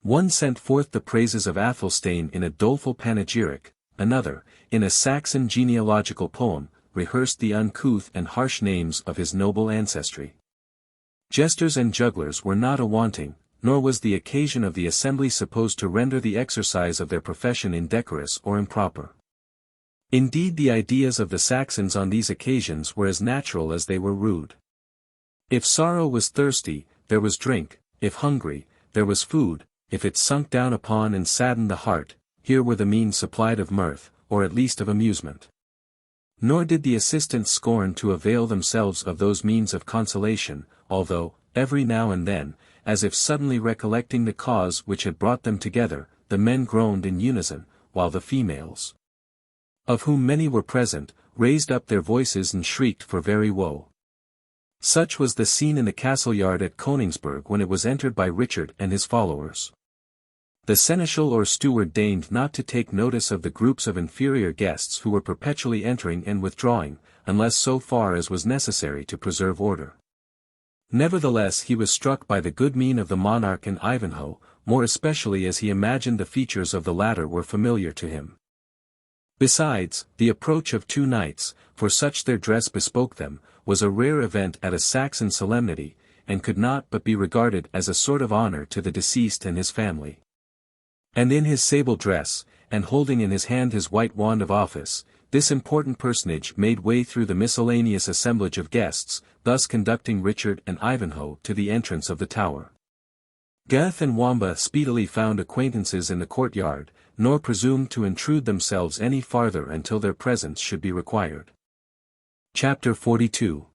One sent forth the praises of Athelstane in a doleful panegyric, another, in a Saxon genealogical poem, rehearsed the uncouth and harsh names of his noble ancestry. Jesters and jugglers were not a-wanting, nor was the occasion of the assembly supposed to render the exercise of their profession indecorous or improper. Indeed, the ideas of the Saxons on these occasions were as natural as they were rude. If sorrow was thirsty, there was drink; if hungry, there was food; if it sunk down upon and saddened the heart, here were the means supplied of mirth, or at least of amusement. Nor did the assistants scorn to avail themselves of those means of consolation, although, every now and then, as if suddenly recollecting the cause which had brought them together, the men groaned in unison, while the females, of whom many were present, raised up their voices and shrieked for very woe. Such was the scene in the castle yard at Königsberg when it was entered by Richard and his followers. The seneschal or steward deigned not to take notice of the groups of inferior guests who were perpetually entering and withdrawing, unless so far as was necessary to preserve order. Nevertheless he was struck by the good mien of the monarch and Ivanhoe, more especially as he imagined the features of the latter were familiar to him. Besides, the approach of two knights, for such their dress bespoke them, was a rare event at a Saxon solemnity, and could not but be regarded as a sort of honor to the deceased and his family. And in his sable dress, and holding in his hand his white wand of office, this important personage made way through the miscellaneous assemblage of guests, thus conducting Richard and Ivanhoe to the entrance of the tower. Gareth and Wamba speedily found acquaintances in the courtyard, nor presumed to intrude themselves any farther until their presence should be required. Chapter 42.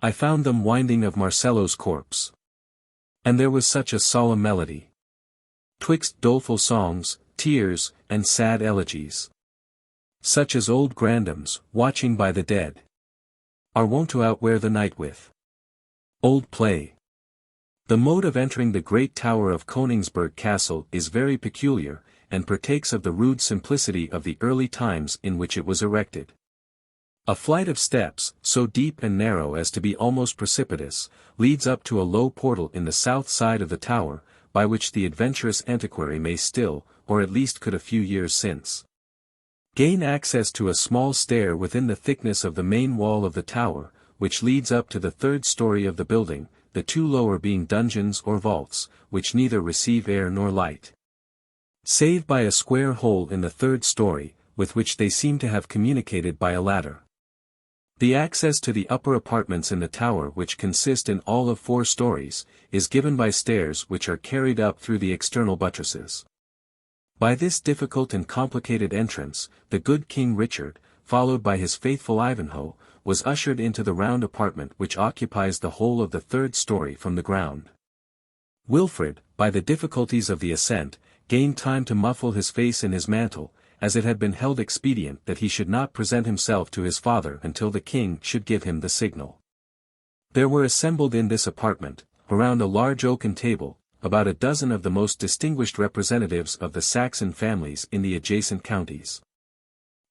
I found them winding of Marcello's corpse. And there was such a solemn melody, 'twixt doleful songs, tears, and sad elegies, such as old grandams, watching by the dead, are wont to outwear the night with. Old play. The mode of entering the great tower of Königsberg Castle is very peculiar, and partakes of the rude simplicity of the early times in which it was erected. A flight of steps, so deep and narrow as to be almost precipitous, leads up to a low portal in the south side of the tower, by which the adventurous antiquary may still, or at least could a few years since, gain access to a small stair within the thickness of the main wall of the tower, which leads up to the third story of the building, the two lower being dungeons or vaults, which neither receive air nor light, save by a square hole in the third story, with which they seem to have communicated by a ladder. The access to the upper apartments in the tower, which consist in all of 4 stories, is given by stairs which are carried up through the external buttresses. By this difficult and complicated entrance, the good King Richard, followed by his faithful Ivanhoe, was ushered into the round apartment which occupies the whole of the third story from the ground. Wilfred, by the difficulties of the ascent, gained time to muffle his face in his mantle, as it had been held expedient that he should not present himself to his father until the king should give him the signal. There were assembled in this apartment, around a large oaken table, about a dozen of the most distinguished representatives of the Saxon families in the adjacent counties.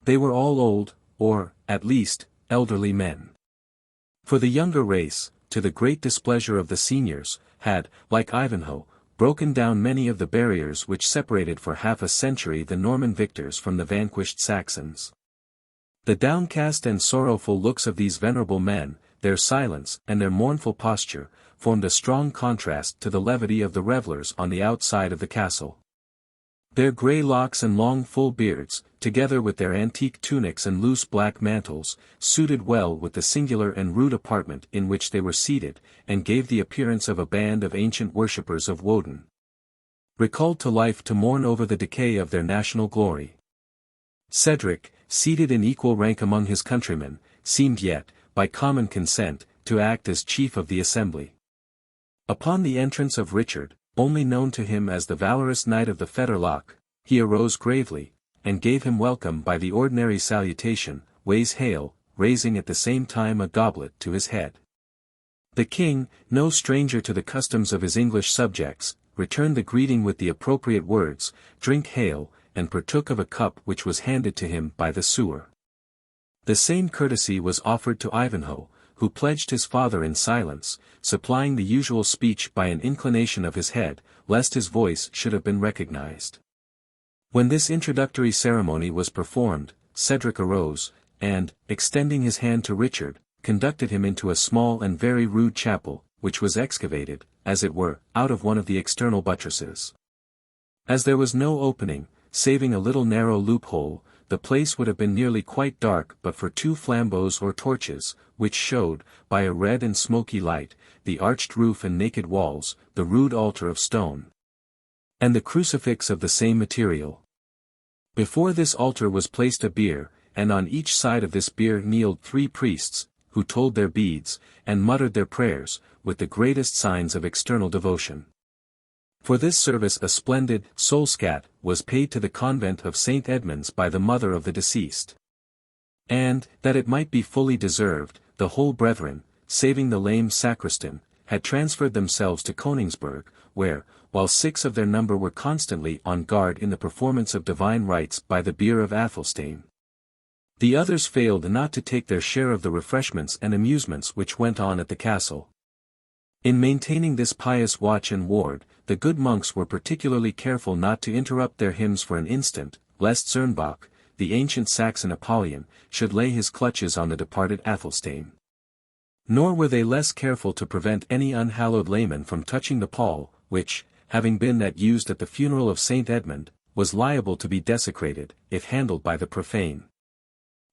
They were all old, or, at least, elderly men. For the younger race, to the great displeasure of the seniors, had, like Ivanhoe, broken down many of the barriers which separated for half a century the Norman victors from the vanquished Saxons. The downcast and sorrowful looks of these venerable men, their silence and their mournful posture, formed a strong contrast to the levity of the revellers on the outside of the castle. Their grey locks and long full beards, together with their antique tunics and loose black mantles, suited well with the singular and rude apartment in which they were seated, and gave the appearance of a band of ancient worshippers of Woden, recalled to life to mourn over the decay of their national glory. Cedric, seated in equal rank among his countrymen, seemed yet, by common consent, to act as chief of the assembly. Upon the entrance of Richard, only known to him as the valorous knight of the Fetterlock, he arose gravely, and gave him welcome by the ordinary salutation, Ways hail, raising at the same time a goblet to his head. The king, no stranger to the customs of his English subjects, returned the greeting with the appropriate words, Drink hail, and partook of a cup which was handed to him by the sewer. The same courtesy was offered to Ivanhoe, who pledged his father in silence, supplying the usual speech by an inclination of his head, lest his voice should have been recognized. When this introductory ceremony was performed, Cedric arose, and, extending his hand to Richard, conducted him into a small and very rude chapel, which was excavated, as it were, out of one of the external buttresses. As there was no opening, saving a little narrow loophole, the place would have been nearly quite dark but for two flambeaux or torches, which showed, by a red and smoky light, the arched roof and naked walls, the rude altar of stone, and the crucifix of the same material. Before this altar was placed a bier, and on each side of this bier kneeled 3 priests, who told their beads, and muttered their prayers, with the greatest signs of external devotion. For this service a splendid solscat was paid to the convent of St. Edmund's by the mother of the deceased. And, that it might be fully deserved, the whole brethren, saving the lame sacristan, had transferred themselves to Königsberg, where, while 6 of their number were constantly on guard in the performance of divine rites by the bier of Athelstane, the others failed not to take their share of the refreshments and amusements which went on at the castle. In maintaining this pious watch and ward, the good monks were particularly careful not to interrupt their hymns for an instant, lest Zernbach, the ancient Saxon Apollyon, should lay his clutches on the departed Athelstane. Nor were they less careful to prevent any unhallowed layman from touching the pall, which, having been that used at the funeral of St. Edmund, was liable to be desecrated, if handled by the profane.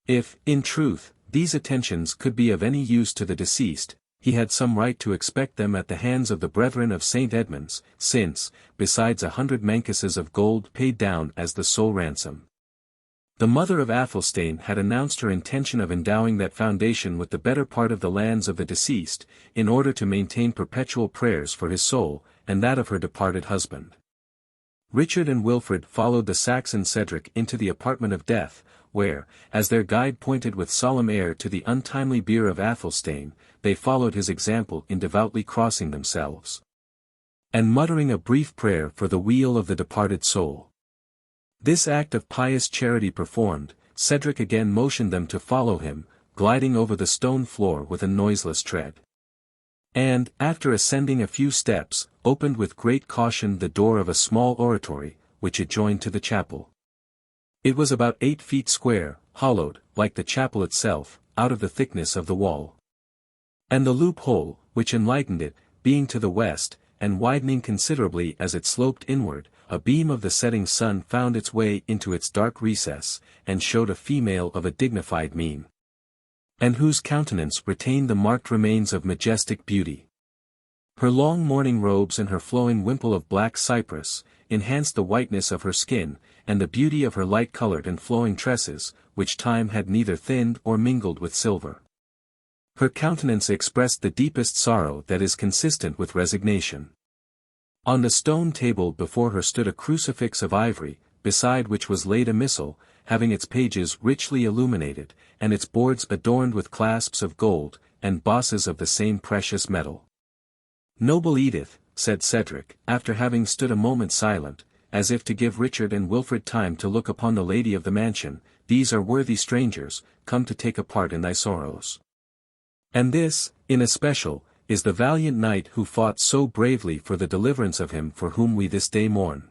If, in truth, these attentions could be of any use to the deceased, he had some right to expect them at the hands of the brethren of St. Edmund's, since, besides 100 mancuses of gold paid down as the sole ransom, the mother of Athelstane had announced her intention of endowing that foundation with the better part of the lands of the deceased, in order to maintain perpetual prayers for his soul, and that of her departed husband. Richard and Wilfred followed the Saxon Cedric into the apartment of death, where, as their guide pointed with solemn air to the untimely bier of Athelstane, they followed his example in devoutly crossing themselves, and muttering a brief prayer for the weal of the departed soul. This act of pious charity performed, Cedric again motioned them to follow him, gliding over the stone floor with a noiseless tread. And, after ascending a few steps, opened with great caution the door of a small oratory, which adjoined to the chapel. It was about 8 feet square, hollowed, like the chapel itself, out of the thickness of the wall. And the loophole, which enlightened it, being to the west, and widening considerably as it sloped inward, a beam of the setting sun found its way into its dark recess, and showed a female of a dignified mien, and whose countenance retained the marked remains of majestic beauty. Her long mourning robes and her flowing wimple of black cypress, enhanced the whiteness of her skin, and the beauty of her light-colored and flowing tresses, which time had neither thinned or mingled with silver. Her countenance expressed the deepest sorrow that is consistent with resignation. On the stone table before her stood a crucifix of ivory, beside which was laid a missal, having its pages richly illuminated, and its boards adorned with clasps of gold, and bosses of the same precious metal. "Noble Edith," said Cedric, after having stood a moment silent, as if to give Richard and Wilfred time to look upon the lady of the mansion, "these are worthy strangers, come to take a part in thy sorrows. And this, in especial, is the valiant knight who fought so bravely for the deliverance of him for whom we this day mourn."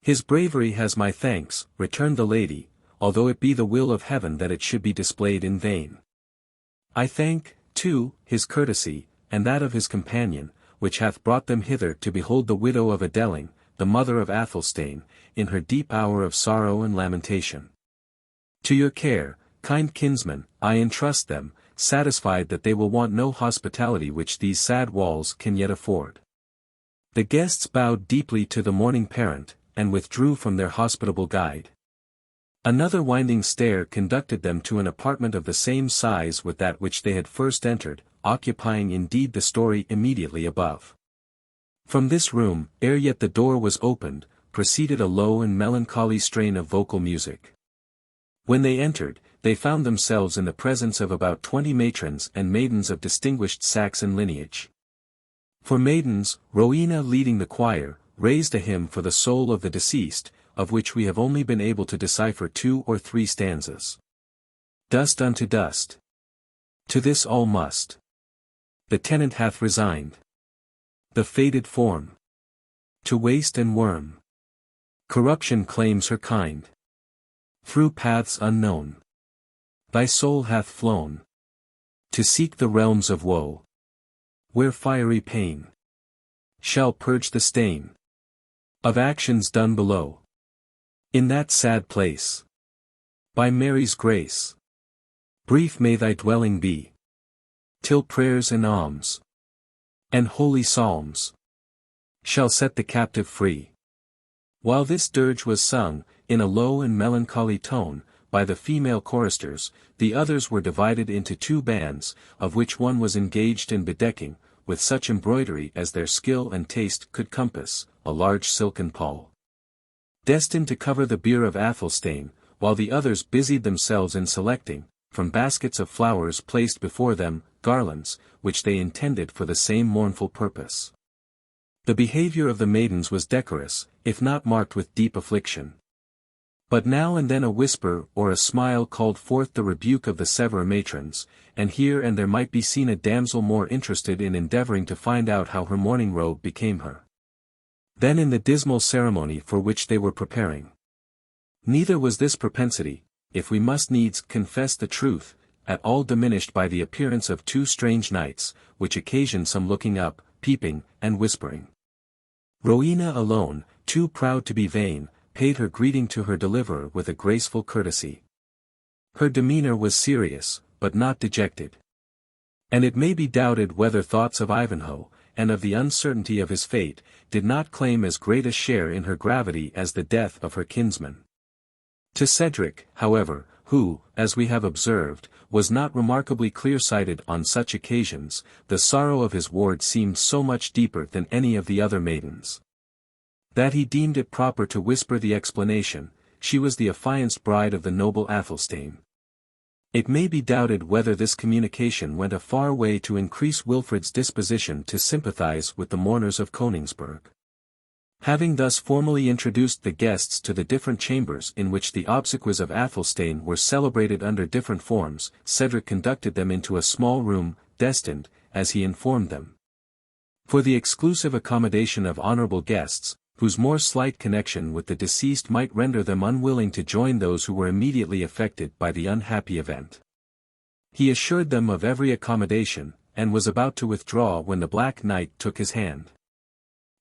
"His bravery has my thanks," returned the lady, "although it be the will of heaven that it should be displayed in vain. I thank, too, his courtesy, and that of his companion, which hath brought them hither to behold the widow of Adeling, the mother of Athelstane, in her deep hour of sorrow and lamentation. To your care, kind kinsman, I entrust them, satisfied that they will want no hospitality which these sad walls can yet afford." The guests bowed deeply to the mourning parent, and withdrew from their hospitable guide. Another winding stair conducted them to an apartment of the same size with that which they had first entered, occupying indeed the story immediately above. From this room, ere yet the door was opened, proceeded a low and melancholy strain of vocal music. When they entered, they found themselves in the presence of about 20 matrons and maidens of distinguished Saxon lineage. For maidens, Rowena leading the choir, raised a hymn for the soul of the deceased, of which we have only been able to decipher 2 or 3 stanzas. "Dust unto dust. To this all must. The tenant hath resigned. The fated form. To waste and worm. Corruption claims her kind. Through paths unknown. Thy soul hath flown. To seek the realms of woe. Where fiery pain shall purge the stain of actions done below. In that sad place. By Mary's grace. Brief may thy dwelling be. Till prayers and alms and holy psalms shall set the captive free." While this dirge was sung, in a low and melancholy tone, by the female choristers, the others were divided into 2 bands, of which one was engaged in bedecking, with such embroidery as their skill and taste could compass, a large silken pall, destined to cover the bier of Athelstane, while the others busied themselves in selecting, from baskets of flowers placed before them, garlands, which they intended for the same mournful purpose. The behavior of the maidens was decorous, if not marked with deep affliction. But now and then a whisper or a smile called forth the rebuke of the severer matrons, and here and there might be seen a damsel more interested in endeavoring to find out how her mourning robe became her, than in the dismal ceremony for which they were preparing. Neither was this propensity, if we must needs confess the truth, at all diminished by the appearance of 2 strange knights, which occasioned some looking up, peeping, and whispering. Rowena alone, too proud to be vain, paid her greeting to her deliverer with a graceful courtesy. Her demeanor was serious, but not dejected. And it may be doubted whether thoughts of Ivanhoe, and of the uncertainty of his fate, did not claim as great a share in her gravity as the death of her kinsman. To Cedric, however, who, as we have observed, was not remarkably clear-sighted on such occasions, the sorrow of his ward seemed so much deeper than any of the other maidens, that he deemed it proper to whisper the explanation: she was the affianced bride of the noble Athelstane. It may be doubted whether this communication went a far way to increase Wilfred's disposition to sympathize with the mourners of Königsberg. Having thus formally introduced the guests to the different chambers in which the obsequies of Athelstane were celebrated under different forms, Cedric conducted them into a small room, destined, as he informed them, for the exclusive accommodation of honorable guests, whose more slight connection with the deceased might render them unwilling to join those who were immediately affected by the unhappy event. He assured them of every accommodation, and was about to withdraw when the Black Knight took his hand.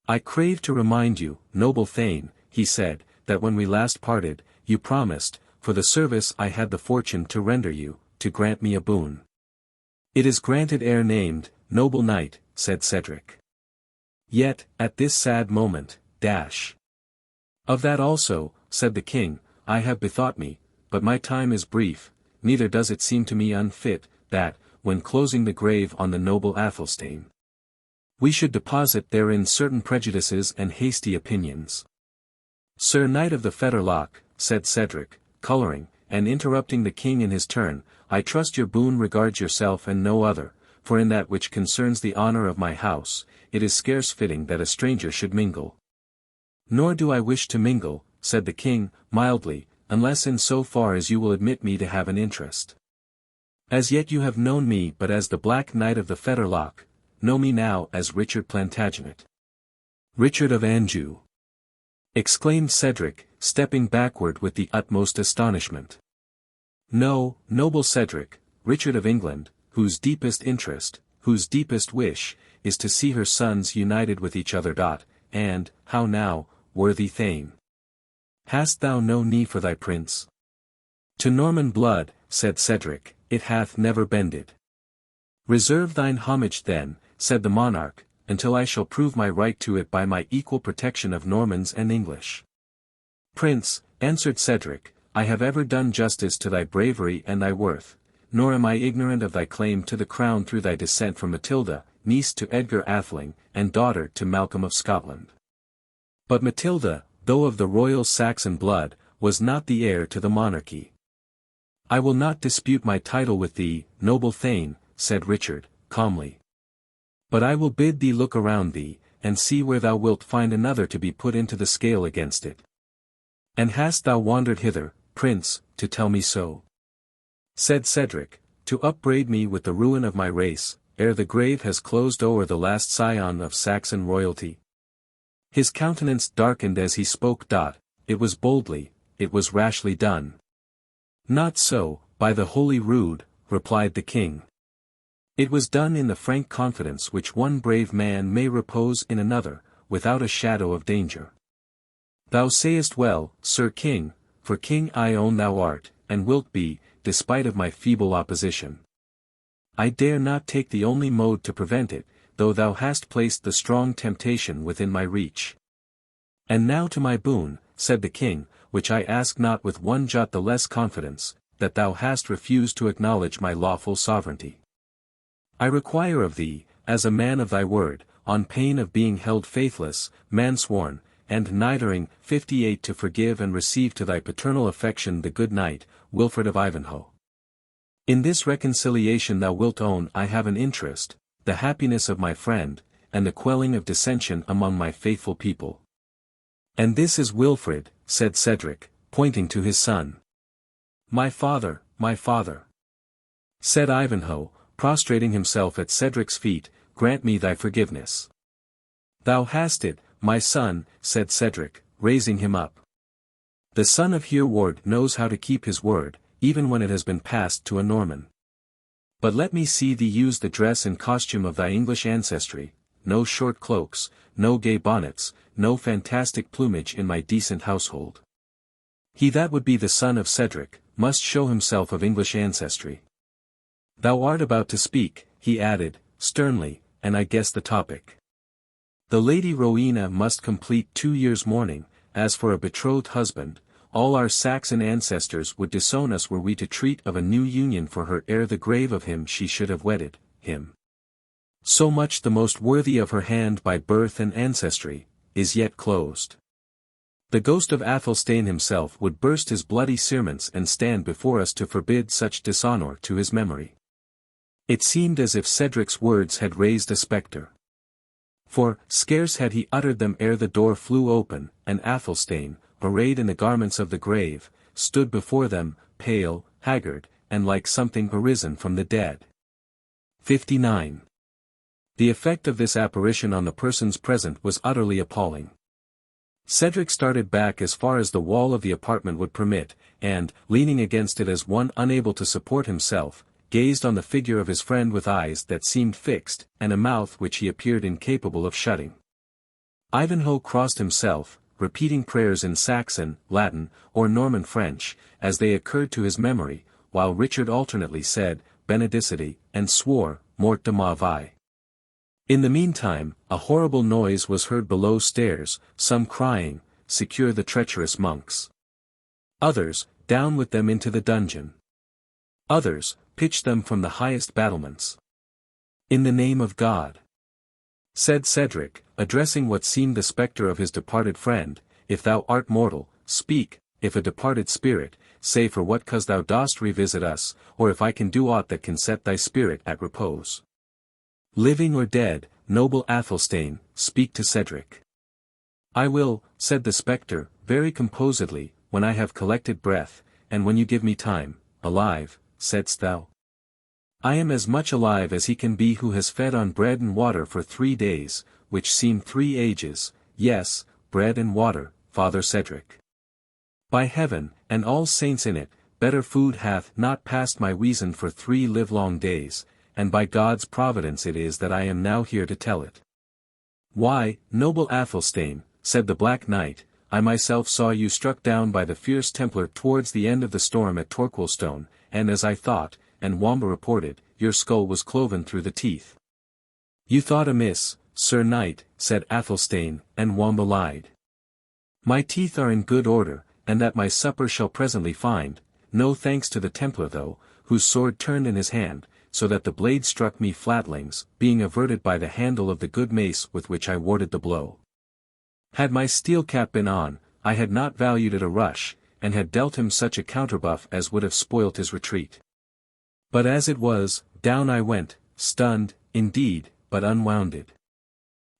"I crave to remind you, noble Thane," he said, "that when we last parted, you promised, for the service I had the fortune to render you, to grant me a boon." "It is granted ere named, noble knight," said Cedric. "Yet, at this sad moment, Of that also," said the king, "I have bethought me, but my time is brief, neither does it seem to me unfit, that, when closing the grave on the noble Athelstane, we should deposit therein certain prejudices and hasty opinions. Sir Knight of the Fetterlock, said Cedric, colouring, and interrupting the king in his turn, I trust your boon regards yourself and no other, for in that which concerns the honour of my house, it is scarce fitting that a stranger should mingle. Nor do I wish to mingle, said the king, mildly, unless in so far as you will admit me to have an interest. As yet you have known me but as the Black Knight of the Fetterlock, know me now as Richard Plantagenet. Richard of Anjou! Exclaimed Cedric, stepping backward with the utmost astonishment. No, noble Cedric, Richard of England, whose deepest interest, whose deepest wish, is to see her sons united with each other. And, how now, worthy Thane? Hast thou no knee for thy prince? To Norman blood, said Cedric, it hath never bended. Reserve thine homage then, said the monarch, until I shall prove my right to it by my equal protection of Normans and English. Prince, answered Cedric, I have ever done justice to thy bravery and thy worth, nor am I ignorant of thy claim to the crown through thy descent from Matilda, niece to Edgar Atheling, and daughter to Malcolm of Scotland. But Matilda, though of the royal Saxon blood, was not the heir to the monarchy. I will not dispute my title with thee, noble Thane, said Richard, calmly. But I will bid thee look around thee, and see where thou wilt find another to be put into the scale against it. And hast thou wandered hither, prince, to tell me so? Said Cedric, to upbraid me with the ruin of my race, ere the grave has closed o'er the last scion of Saxon royalty? His countenance darkened as he spoke. It was boldly, it was rashly done. Not so, by the Holy Rood, replied the king. It was done in the frank confidence which one brave man may repose in another, without a shadow of danger. Thou sayest well, Sir King, for king I own thou art, and wilt be, despite of my feeble opposition. I dare not take the only mode to prevent it, though thou hast placed the strong temptation within my reach. And now to my boon, said the king, which I ask not with one jot the less confidence, that thou hast refused to acknowledge my lawful sovereignty. I require of thee, as a man of thy word, on pain of being held faithless, mansworn, and nidering, 58 to forgive and receive to thy paternal affection the good knight, Wilfred of Ivanhoe. In this reconciliation thou wilt own I have an interest, the happiness of my friend, and the quelling of dissension among my faithful people. And this is Wilfred, said Cedric, pointing to his son. My father, said Ivanhoe, prostrating himself at Cedric's feet, grant me thy forgiveness. Thou hast it, my son, said Cedric, raising him up. The son of Hereward knows how to keep his word, even when it has been passed to a Norman. But let me see thee use the dress and costume of thy English ancestry, no short cloaks, no gay bonnets, no fantastic plumage in my decent household. He that would be the son of Cedric, must show himself of English ancestry. Thou art about to speak, he added, sternly, and I guess the topic. The Lady Rowena must complete 2 years' mourning, as for a betrothed husband, all our Saxon ancestors would disown us were we to treat of a new union for her ere the grave of him she should have wedded, him. So much the most worthy of her hand by birth and ancestry, is yet closed. The ghost of Athelstane himself would burst his bloody cerements and stand before us to forbid such dishonour to his memory. It seemed as if Cedric's words had raised a spectre. For, scarce had he uttered them ere the door flew open, and Athelstane, arrayed in the garments of the grave, stood before them, pale, haggard, and like something arisen from the dead. 59. The effect of this apparition on the persons present was utterly appalling. Cedric started back as far as the wall of the apartment would permit, and, leaning against it as one unable to support himself, gazed on the figure of his friend with eyes that seemed fixed, and a mouth which he appeared incapable of shutting. Ivanhoe crossed himself, repeating prayers in Saxon, Latin, or Norman French, as they occurred to his memory, while Richard alternately said, Benedicite, and swore, Mort de ma vie. In the meantime, a horrible noise was heard below stairs, some crying, secure the treacherous monks. Others, down with them into the dungeon. Others, pitch them from the highest battlements. In the name of God, said Cedric, addressing what seemed the spectre of his departed friend, if thou art mortal, speak, if a departed spirit, say for what cause thou dost revisit us, or if I can do aught that can set thy spirit at repose. Living or dead, noble Athelstane, speak to Cedric. I will, said the spectre, very composedly, when I have collected breath, and when you give me time. Alive, saidst thou? I am as much alive as he can be who has fed on bread and water for 3 days, which seem 3 ages, yes, bread and water, Father Cedric. By heaven, and all saints in it, better food hath not passed my weason for 3 livelong days, and by God's providence it is that I am now here to tell it. Why, noble Athelstane, said the Black Knight, I myself saw you struck down by the fierce Templar towards the end of the storm at Torquilstone, and as I thought, and Wamba reported, your skull was cloven through the teeth. You thought amiss, Sir Knight, said Athelstane, and Wamba lied. My teeth are in good order, and that my supper shall presently find, no thanks to the Templar though, whose sword turned in his hand, so that the blade struck me flatlings, being averted by the handle of the good mace with which I warded the blow. Had my steel cap been on, I had not valued it a rush, and had dealt him such a counterbuff as would have spoilt his retreat. But as it was, down I went, stunned, indeed, but unwounded.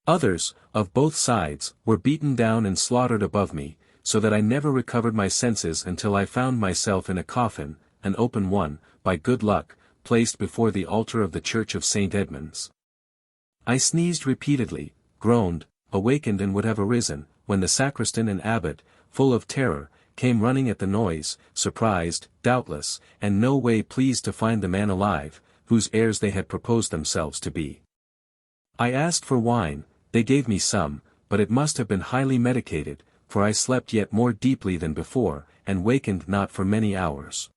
Others, of both sides, were beaten down and slaughtered above me, so that I never recovered my senses until I found myself in a coffin, an open one, by good luck, placed before the altar of the church of St. Edmund's. I sneezed repeatedly, groaned, awakened and would have arisen, when the sacristan and abbot, full of terror, came running at the noise, surprised, doubtless, and no way pleased to find the man alive, whose heirs they had proposed themselves to be. I asked for wine, they gave me some, but it must have been highly medicated, for I slept yet more deeply than before, and wakened not for many hours.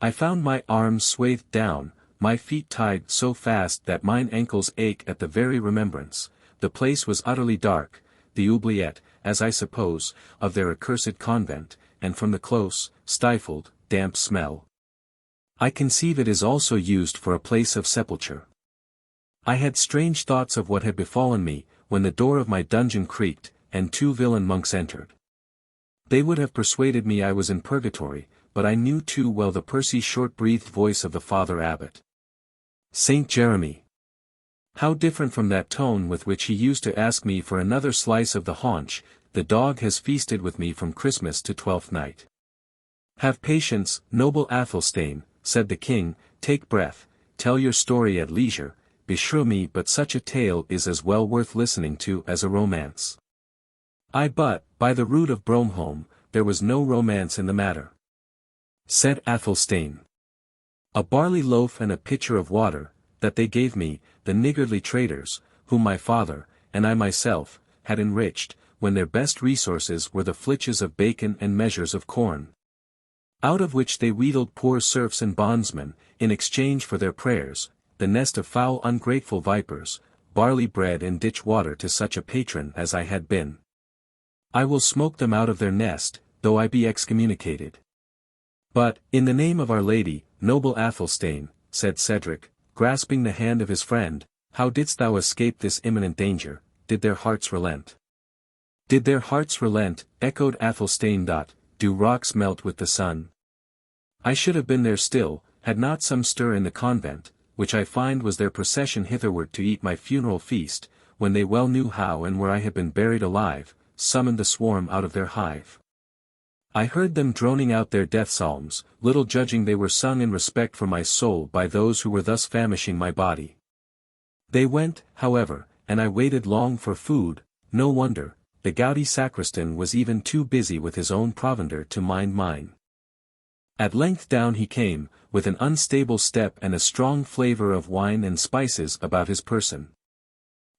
I found my arms swathed down, my feet tied so fast that mine ankles ache at the very remembrance. The place was utterly dark, the oubliette, as I suppose, of their accursed convent, and from the close, stifled, damp smell. I conceive it is also used for a place of sepulture. I had strange thoughts of what had befallen me, when the door of my dungeon creaked, and 2 villain monks entered. They would have persuaded me I was in purgatory, but I knew too well the pursy short-breathed voice of the Father Abbot. Saint Jeremy! How different from that tone with which he used to ask me for another slice of the haunch. The dog has feasted with me from Christmas to Twelfth Night. Have patience, noble Athelstane, said the king, take breath, tell your story at leisure, beshrew me but such a tale is as well worth listening to as a romance. But, by the rood of Bromholm, there was no romance in the matter. Said Athelstane. A barley loaf and a pitcher of water, that they gave me, the niggardly traders, whom my father, and I myself, had enriched, when their best resources were the flitches of bacon and measures of corn. Out of which they wheedled poor serfs and bondsmen, in exchange for their prayers, the nest of foul ungrateful vipers, barley bread and ditch water to such a patron as I had been. I will smoke them out of their nest, though I be excommunicated. But, in the name of Our Lady, noble Athelstane, said Cedric, grasping the hand of his friend, how didst thou escape this imminent danger? Did their hearts relent? Did their hearts relent, echoed Athelstane. Do rocks melt with the sun? I should have been there still, had not some stir in the convent, which I find was their procession hitherward to eat my funeral feast, when they well knew how and where I had been buried alive, summoned the swarm out of their hive. I heard them droning out their death psalms, little judging they were sung in respect for my soul by those who were thus famishing my body. They went, however, and I waited long for food. No wonder, the gouty sacristan was even too busy with his own provender to mind mine. At length down he came, with an unstable step and a strong flavour of wine and spices about his person.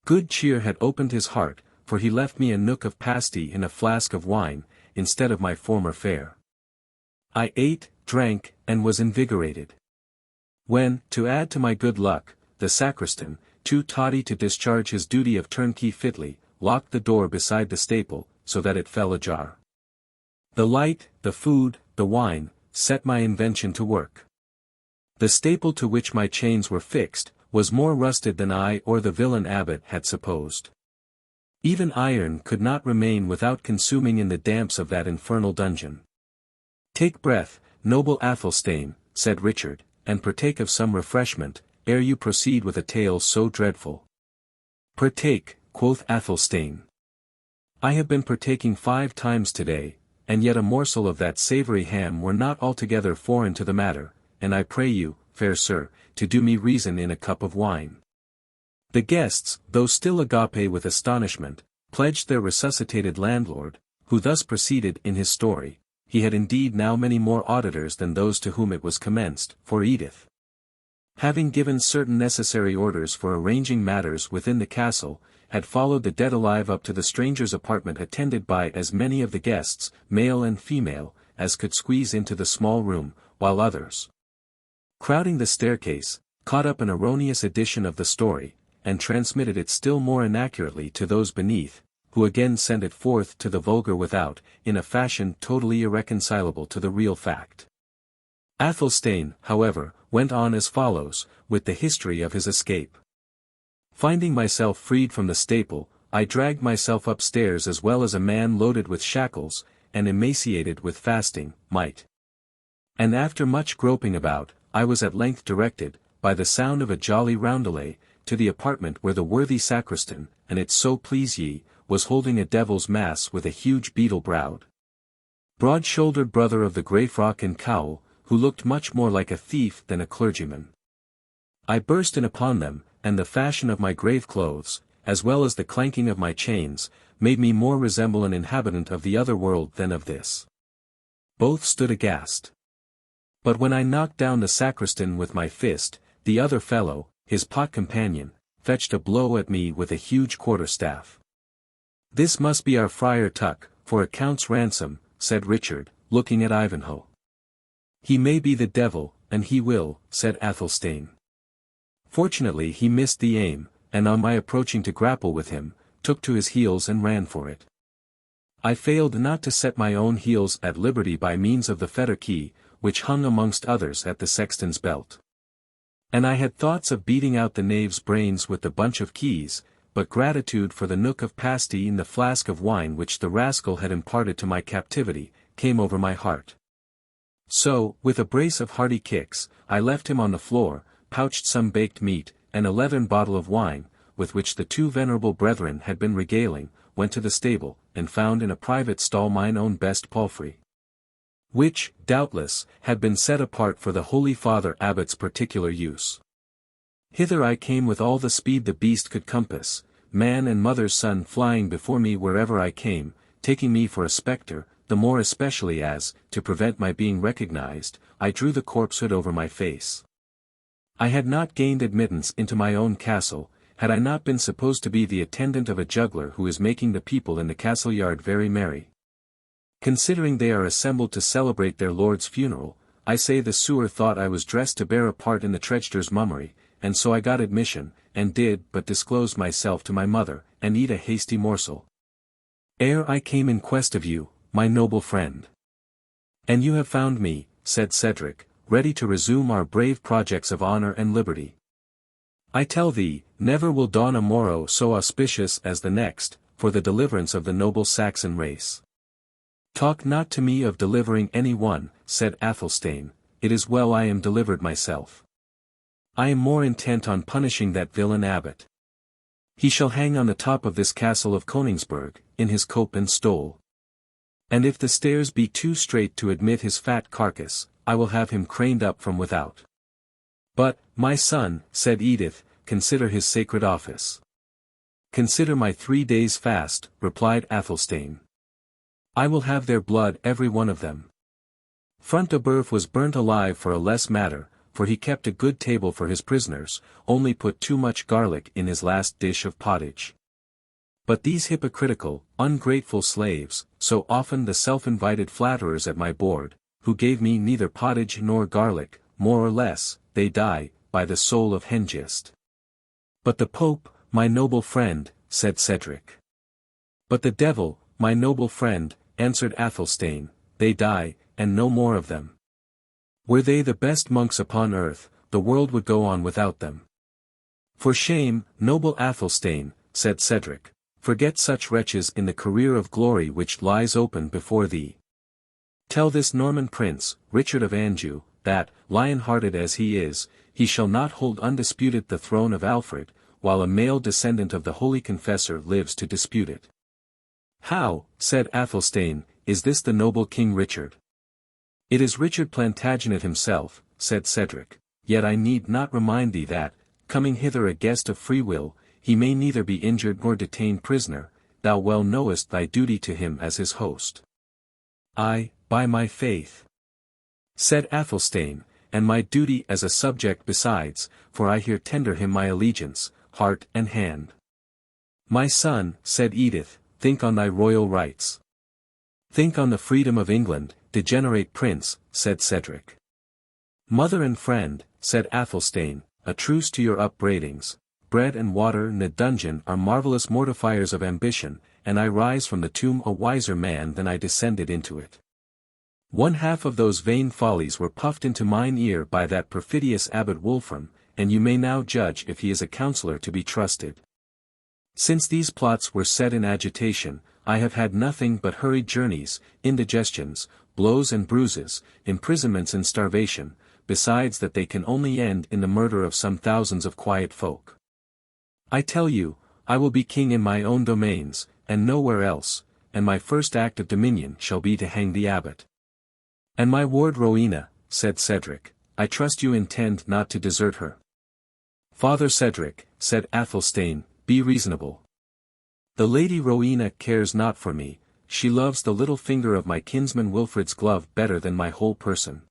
Good cheer had opened his heart, for he left me a nook of pasty in a flask of wine, instead of my former fare. I ate, drank, and was invigorated. When, to add to my good luck, the sacristan, too toddy to discharge his duty of turnkey fitly, locked the door beside the staple, so that it fell ajar. The light, the food, the wine, set my invention to work. The staple to which my chains were fixed, was more rusted than I or the villain abbot had supposed. Even iron could not remain without consuming in the damps of that infernal dungeon. Take breath, noble Athelstane, said Richard, and partake of some refreshment, ere you proceed with a tale so dreadful. Partake, quoth Athelstane. I have been partaking 5 times today, and yet a morsel of that savoury ham were not altogether foreign to the matter, and I pray you, fair sir, to do me reason in a cup of wine. The guests, though still agape with astonishment, pledged their resuscitated landlord, who thus proceeded in his story. He had indeed now many more auditors than those to whom it was commenced, for Edith, having given certain necessary orders for arranging matters within the castle, had followed the dead alive up to the stranger's apartment attended by as many of the guests, male and female, as could squeeze into the small room, while others, crowding the staircase, caught up an erroneous edition of the story, and transmitted it still more inaccurately to those beneath, who again sent it forth to the vulgar without, in a fashion totally irreconcilable to the real fact. Athelstane, however, went on as follows, with the history of his escape. Finding myself freed from the staple, I dragged myself upstairs as well as a man loaded with shackles, and emaciated with fasting, might. And after much groping about, I was at length directed, by the sound of a jolly roundelay, to the apartment where the worthy sacristan, and it so please ye, was holding a devil's mass with a huge beetle-browed, broad-shouldered brother of the grey frock and cowl, who looked much more like a thief than a clergyman. I burst in upon them, and the fashion of my grave clothes, as well as the clanking of my chains, made me more resemble an inhabitant of the other world than of this. Both stood aghast. But when I knocked down the sacristan with my fist, the other fellow, his pot companion, fetched a blow at me with a huge quarterstaff. This must be our Friar Tuck, for a count's ransom, said Richard, looking at Ivanhoe. He may be the devil, and he will, said Athelstane. Fortunately he missed the aim, and on my approaching to grapple with him, took to his heels and ran for it. I failed not to set my own heels at liberty by means of the fetter key, which hung amongst others at the sexton's belt. And I had thoughts of beating out the knave's brains with the bunch of keys, but gratitude for the nook of pasty in the flask of wine which the rascal had imparted to my captivity, came over my heart. So, with a brace of hearty kicks, I left him on the floor, pouched some baked meat, and a leathern bottle of wine, with which the 2 venerable brethren had been regaling, went to the stable, and found in a private stall mine own best palfrey, which, doubtless, had been set apart for the Holy Father Abbot's particular use. Hither I came with all the speed the beast could compass, man and mother's son flying before me wherever I came, taking me for a spectre, the more especially as, to prevent my being recognized, I drew the corpse hood over my face. I had not gained admittance into my own castle, had I not been supposed to be the attendant of a juggler who is making the people in the castle yard very merry. Considering they are assembled to celebrate their lord's funeral, I say the sewer thought I was dressed to bear a part in the treacher's mummery, and so I got admission, and did but disclose myself to my mother, and eat a hasty morsel, ere I came in quest of you, my noble friend. And you have found me, said Cedric, ready to resume our brave projects of honor and liberty. I tell thee, never will dawn a morrow so auspicious as the next, for the deliverance of the noble Saxon race. Talk not to me of delivering any one, said Athelstane, it is well I am delivered myself. I am more intent on punishing that villain abbot. He shall hang on the top of this castle of Königsberg, in his cope and stole. And if the stairs be too straight to admit his fat carcass, I will have him craned up from without. But, my son, said Edith, consider his sacred office. Consider my 3 days' fast, replied Athelstane. I will have their blood every one of them. Front de Bœuf was burnt alive for a less matter, for he kept a good table for his prisoners, only put too much garlic in his last dish of pottage. But these hypocritical, ungrateful slaves, so often the self-invited flatterers at my board, who gave me neither pottage nor garlic, more or less, they die, by the soul of Hengist. But the Pope, my noble friend, said Cedric. But the devil, my noble friend, answered Athelstane, they die, and no more of them. Were they the best monks upon earth, the world would go on without them. For shame, noble Athelstane, said Cedric, Forget such wretches in the career of glory which lies open before thee. Tell this Norman prince, Richard of Anjou, that, lion-hearted as he is, he shall not hold undisputed the throne of Alfred, while a male descendant of the Holy Confessor lives to dispute it. How, said Athelstane, is this the noble King Richard? It is Richard Plantagenet himself, said Cedric, yet I need not remind thee that, coming hither a guest of free will, he may neither be injured nor detained prisoner, thou well knowest thy duty to him as his host. Ay, by my faith, said Athelstane, and my duty as a subject besides, for I here tender him my allegiance, heart and hand. My son, said Edith, think on thy royal rights. Think on the freedom of England, degenerate prince, said Cedric. Mother and friend, said Athelstane, a truce to your upbraidings. Bread and water in the dungeon are marvellous mortifiers of ambition, and I rise from the tomb a wiser man than I descended into it. One half of those vain follies were puffed into mine ear by that perfidious abbot Wolfram, and you may now judge if he is a counsellor to be trusted. Since these plots were set in agitation, I have had nothing but hurried journeys, indigestions, blows and bruises, imprisonments and starvation, besides that they can only end in the murder of some thousands of quiet folk. I tell you, I will be king in my own domains, and nowhere else, and my first act of dominion shall be to hang the abbot. And my ward Rowena, said Cedric, I trust you intend not to desert her. Father Cedric, said Athelstane, be reasonable. The Lady Rowena cares not for me, she loves the little finger of my kinsman Wilfred's glove better than my whole person.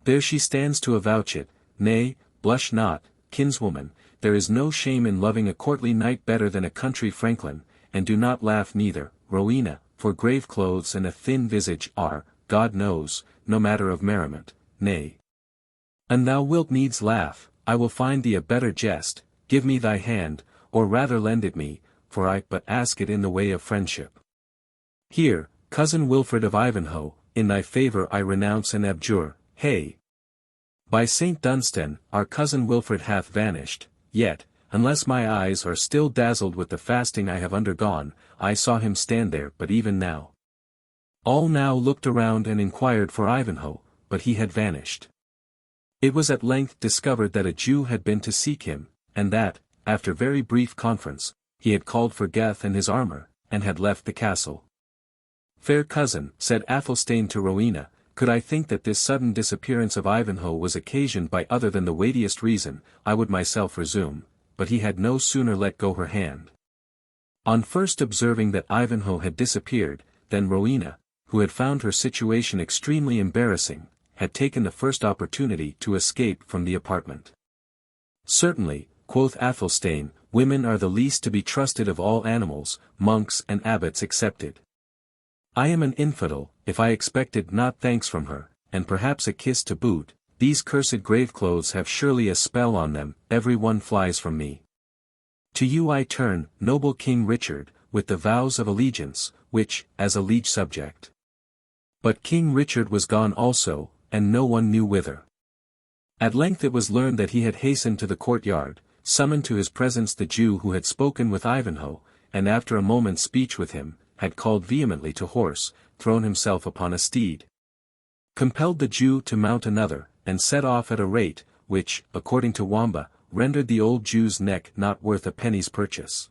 There she stands to avouch it, nay, blush not, kinswoman, there is no shame in loving a courtly knight better than a country franklin, and do not laugh neither, Rowena, for grave clothes and a thin visage are, God knows, no matter of merriment, nay. And thou wilt needs laugh, I will find thee a better jest, give me thy hand, or rather lend it me, for I but ask it in the way of friendship. Here, cousin Wilfred of Ivanhoe, in thy favour I renounce and abjure, hey! By Saint Dunstan, our cousin Wilfred hath vanished, yet, unless my eyes are still dazzled with the fasting I have undergone, I saw him stand there but even now. All now looked around and inquired for Ivanhoe, but he had vanished. It was at length discovered that a Jew had been to seek him, and that, after very brief conference, he had called for Geth and his armour, and had left the castle. Fair cousin, said Athelstane to Rowena, could I think that this sudden disappearance of Ivanhoe was occasioned by other than the weightiest reason, I would myself resume, but he had no sooner let go her hand. On first observing that Ivanhoe had disappeared, than Rowena, who had found her situation extremely embarrassing, had taken the first opportunity to escape from the apartment. Certainly, quoth Athelstane, women are the least to be trusted of all animals, monks and abbots excepted. I am an infidel, if I expected not thanks from her, and perhaps a kiss to boot, these cursed graveclothes have surely a spell on them, every one flies from me. To you I turn, noble King Richard, with the vows of allegiance, which, as a liege subject. But King Richard was gone also, and no one knew whither. At length it was learned that he had hastened to the courtyard, summoned to his presence the Jew who had spoken with Ivanhoe, and after a moment's speech with him, had called vehemently to horse, thrown himself upon a steed, compelled the Jew to mount another, and set off at a rate, which, according to Wamba, rendered the old Jew's neck not worth a penny's purchase.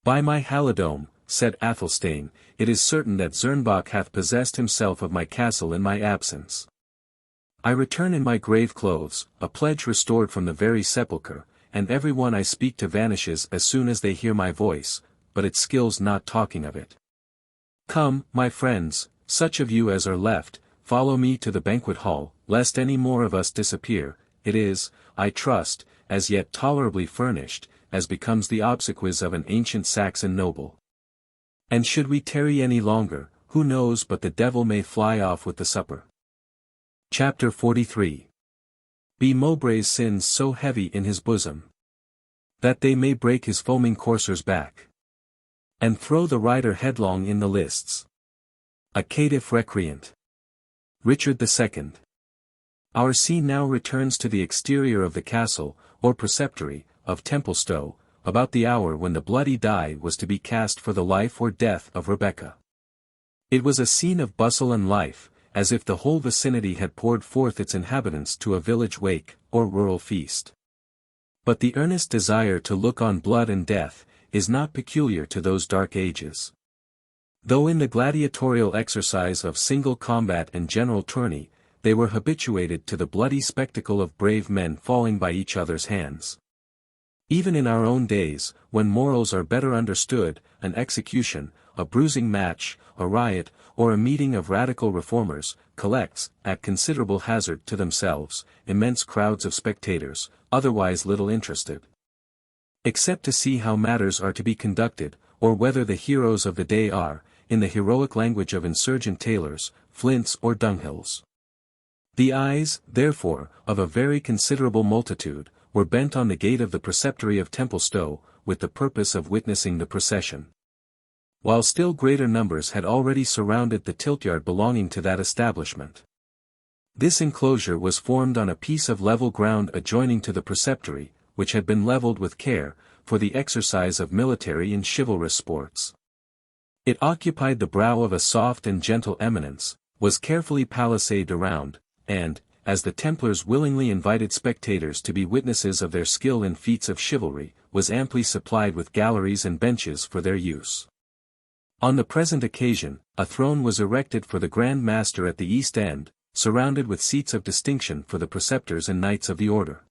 By my halidome, said Athelstane, it is certain that Zernbach hath possessed himself of my castle in my absence. I return in my grave clothes, a pledge restored from the very sepulchre, and every one I speak to vanishes as soon as they hear my voice, but it skills not talking of it. Come, my friends, such of you as are left, follow me to the banquet hall, lest any more of us disappear. It is, I trust, as yet tolerably furnished, as becomes the obsequies of an ancient Saxon noble. And should we tarry any longer, who knows but the devil may fly off with the supper. Chapter 43. Be Mowbray's sins so heavy in his bosom, that they may break his foaming courser's back, and throw the rider headlong in the lists. A caitiff recreant. Richard II. Our scene now returns to the exterior of the castle, or preceptory, of Templestowe, about the hour when the bloody die was to be cast for the life or death of Rebecca. It was a scene of bustle and life, as if the whole vicinity had poured forth its inhabitants to a village wake, or rural feast. But the earnest desire to look on blood and death, is not peculiar to those dark ages. Though in the gladiatorial exercise of single combat and general tourney, they were habituated to the bloody spectacle of brave men falling by each other's hands. Even in our own days, when morals are better understood, an execution, a bruising match, a riot, or a meeting of radical reformers, collects, at considerable hazard to themselves, immense crowds of spectators, otherwise little interested. Except to see how matters are to be conducted, or whether the heroes of the day are, in the heroic language of insurgent tailors, flints or dunghills. The eyes, therefore, of a very considerable multitude, were bent on the gate of the preceptory of Templestowe, with the purpose of witnessing the procession. While still greater numbers had already surrounded the tiltyard belonging to that establishment. This enclosure was formed on a piece of level ground adjoining to the preceptory, which had been levelled with care, for the exercise of military and chivalrous sports. It occupied the brow of a soft and gentle eminence, was carefully palisaded around, and, as the Templars willingly invited spectators to be witnesses of their skill in feats of chivalry, was amply supplied with galleries and benches for their use. On the present occasion, a throne was erected for the Grand Master at the east end, surrounded with seats of distinction for the preceptors and knights of the order.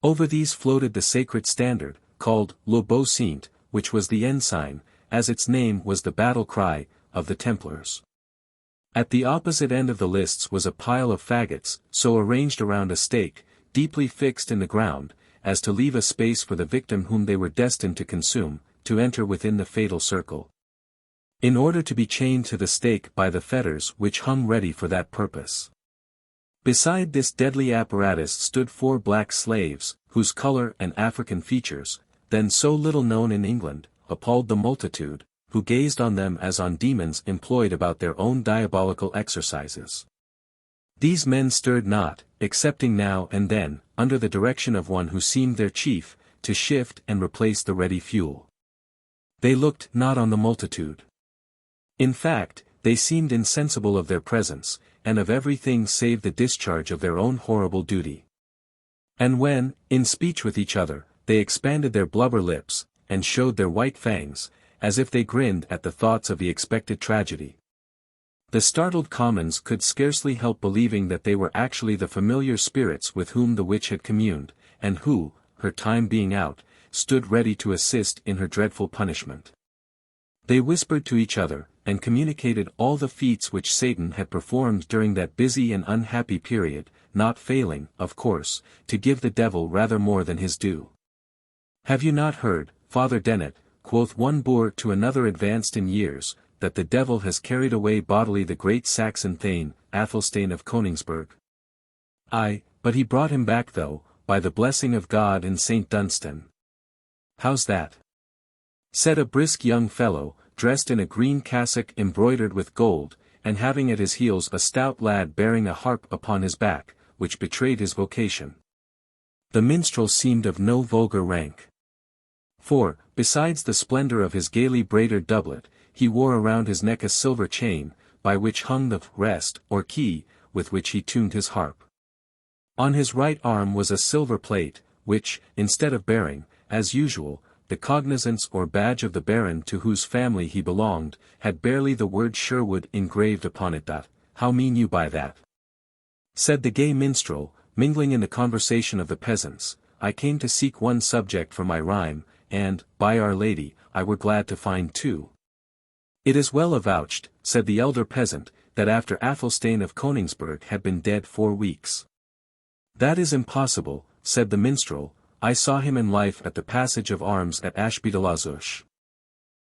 Over these floated the sacred standard, called Le Beau Saint, which was the ensign, as its name was the battle cry, of the Templars. At the opposite end of the lists was a pile of faggots, so arranged around a stake, deeply fixed in the ground, as to leave a space for the victim whom they were destined to consume, to enter within the fatal circle. In order to be chained to the stake by the fetters which hung ready for that purpose. Beside this deadly apparatus stood 4 black slaves, whose color and African features, then so little known in England, appalled the multitude, who gazed on them as on demons employed about their own diabolical exercises. These men stirred not, excepting now and then, under the direction of one who seemed their chief, to shift and replace the ready fuel. They looked not on the multitude. In fact, they seemed insensible of their presence, and of everything save the discharge of their own horrible duty. And when, in speech with each other, they expanded their blubber lips, and showed their white fangs, as if they grinned at the thoughts of the expected tragedy. The startled commons could scarcely help believing that they were actually the familiar spirits with whom the witch had communed, and who, her time being out, stood ready to assist in her dreadful punishment. They whispered to each other, and communicated all the feats which Satan had performed during that busy and unhappy period, not failing, of course, to give the devil rather more than his due. "Have you not heard, Father Dennet," quoth one boor to another advanced in years, "that the devil has carried away bodily the great Saxon Thane, Athelstane of Königsberg?" "Aye, but he brought him back though, by the blessing of God and Saint Dunstan." "How's that?" said a brisk young fellow, dressed in a green cassock embroidered with gold, and having at his heels a stout lad bearing a harp upon his back, which betrayed his vocation. The minstrel seemed of no vulgar rank. For, besides the splendor of his gaily braided doublet, he wore around his neck a silver chain, by which hung the rest, or key, with which he tuned his harp. On his right arm was a silver plate, which, instead of bearing, as usual, the cognizance or badge of the baron to whose family he belonged, had barely the word Sherwood engraved upon it. "How mean you by that?" said the gay minstrel, mingling in the conversation of the peasants. "I came to seek one subject for my rhyme, and, by Our Lady, I were glad to find 2. "It is well avouched," said the elder peasant, "that after Athelstane of Königsberg had been dead 4 weeks. "That is impossible," said the minstrel, "I saw him in life at the passage of arms at Ashby de la Zouche."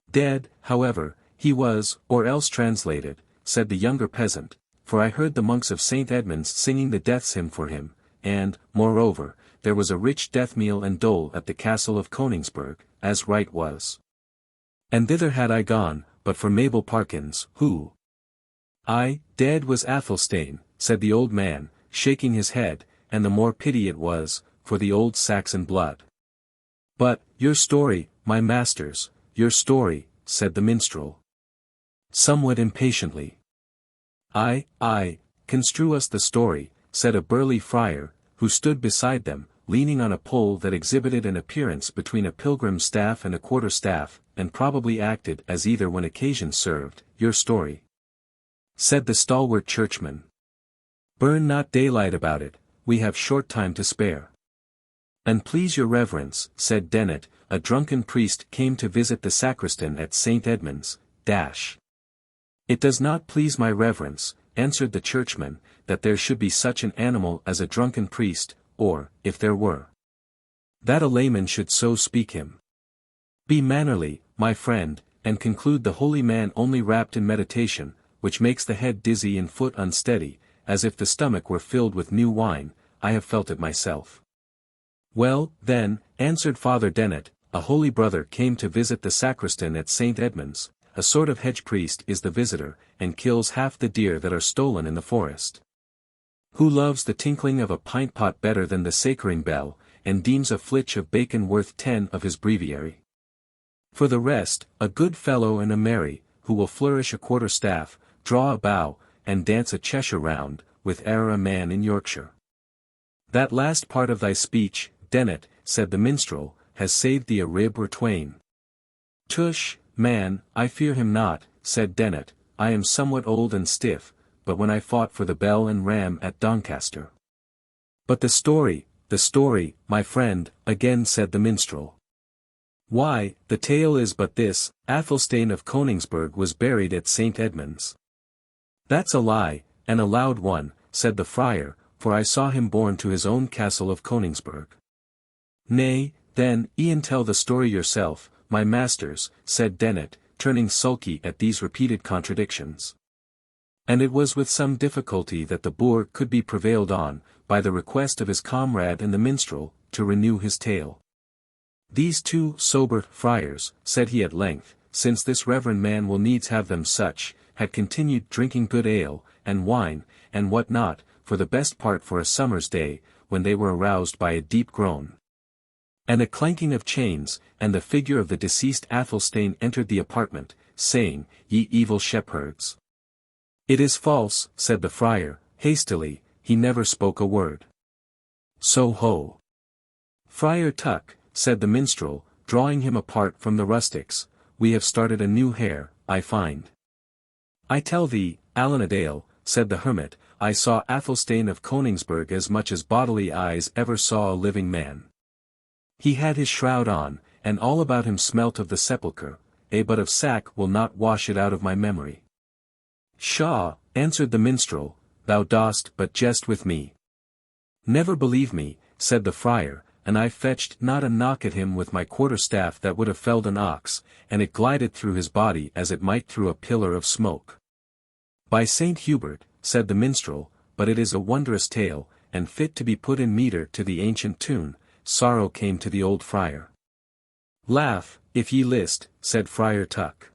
"Dead, however, he was, or else translated," said the younger peasant, "for I heard the monks of St. Edmund's singing the death's hymn for him, and, moreover, there was a rich death meal and dole at the castle of Königsberg, as right was. And thither had I gone, but for Mabel Parkins, who—" "Aye, dead was Athelstane," said the old man, shaking his head, "and the more pity it was, for the old Saxon blood." But, your story, my masters, your story, said the minstrel, somewhat impatiently. I, construe us the story, said a burly friar, who stood beside them, leaning on a pole that exhibited an appearance between a pilgrim's staff and a quarter-staff, and probably acted as either when occasion served. Your story, said the stalwart churchman. Burn not daylight about it, we have short time to spare. And please your reverence, said Dennet, a drunken priest came to visit the sacristan at St. Edmund's, It does not please my reverence, answered the churchman, that there should be such an animal as a drunken priest, or, if there were, that a layman should so speak him. Be mannerly, my friend, and conclude the holy man only wrapped in meditation, which makes the head dizzy and foot unsteady, as if the stomach were filled with new wine. I have felt it myself. Well, then, answered Father Dennet, a holy brother came to visit the sacristan at St. Edmund's. A sort of hedge priest is the visitor, and kills half the deer that are stolen in the forest. Who loves the tinkling of a pint-pot better than the sacring bell, and deems a flitch of bacon worth 10 of his breviary. For the rest, a good fellow and a merry, who will flourish a quarter-staff, draw a bow, and dance a Cheshire round, with e'er a man in Yorkshire. That last part of thy speech, Dennet, said the minstrel, has saved thee a rib or twain. Tush, man, I fear him not, said Dennet, I am somewhat old and stiff, but when I fought for the Bell and Ram at Doncaster. But the story, my friend, again said the minstrel. Why, the tale is but this, Athelstane of Königsberg was buried at St. Edmund's. That's a lie, and a loud one, said the friar, for I saw him borne to his own castle of Königsberg. Nay, then, e'en tell the story yourself, my masters, said Dennet, turning sulky at these repeated contradictions. And it was with some difficulty that the boor could be prevailed on, by the request of his comrade and the minstrel, to renew his tale. These two sober friars, said he at length, since this reverend man will needs have them such, had continued drinking good ale, and wine, and what not, for the best part for a summer's day, when they were aroused by a deep groan, and a clanking of chains, and the figure of the deceased Athelstane entered the apartment, saying, Ye evil shepherds. It is false, said the friar, hastily, he never spoke a word. So ho! Friar Tuck, said the minstrel, drawing him apart from the rustics, we have started a new hare, I find. I tell thee, Allan a Dale, said the hermit, I saw Athelstane of Königsberg as much as bodily eyes ever saw a living man. He had his shroud on, and all about him smelt of the sepulchre, but of sack will not wash it out of my memory. Pshaw, answered the minstrel, thou dost but jest with me. Never believe me, said the friar, and I fetched not a knock at him with my quarter-staff that would have felled an ox, and it glided through his body as it might through a pillar of smoke. By Saint Hubert, said the minstrel, but it is a wondrous tale, and fit to be put in metre to the ancient tune, sorrow came to the old friar. Laugh, if ye list, said Friar Tuck.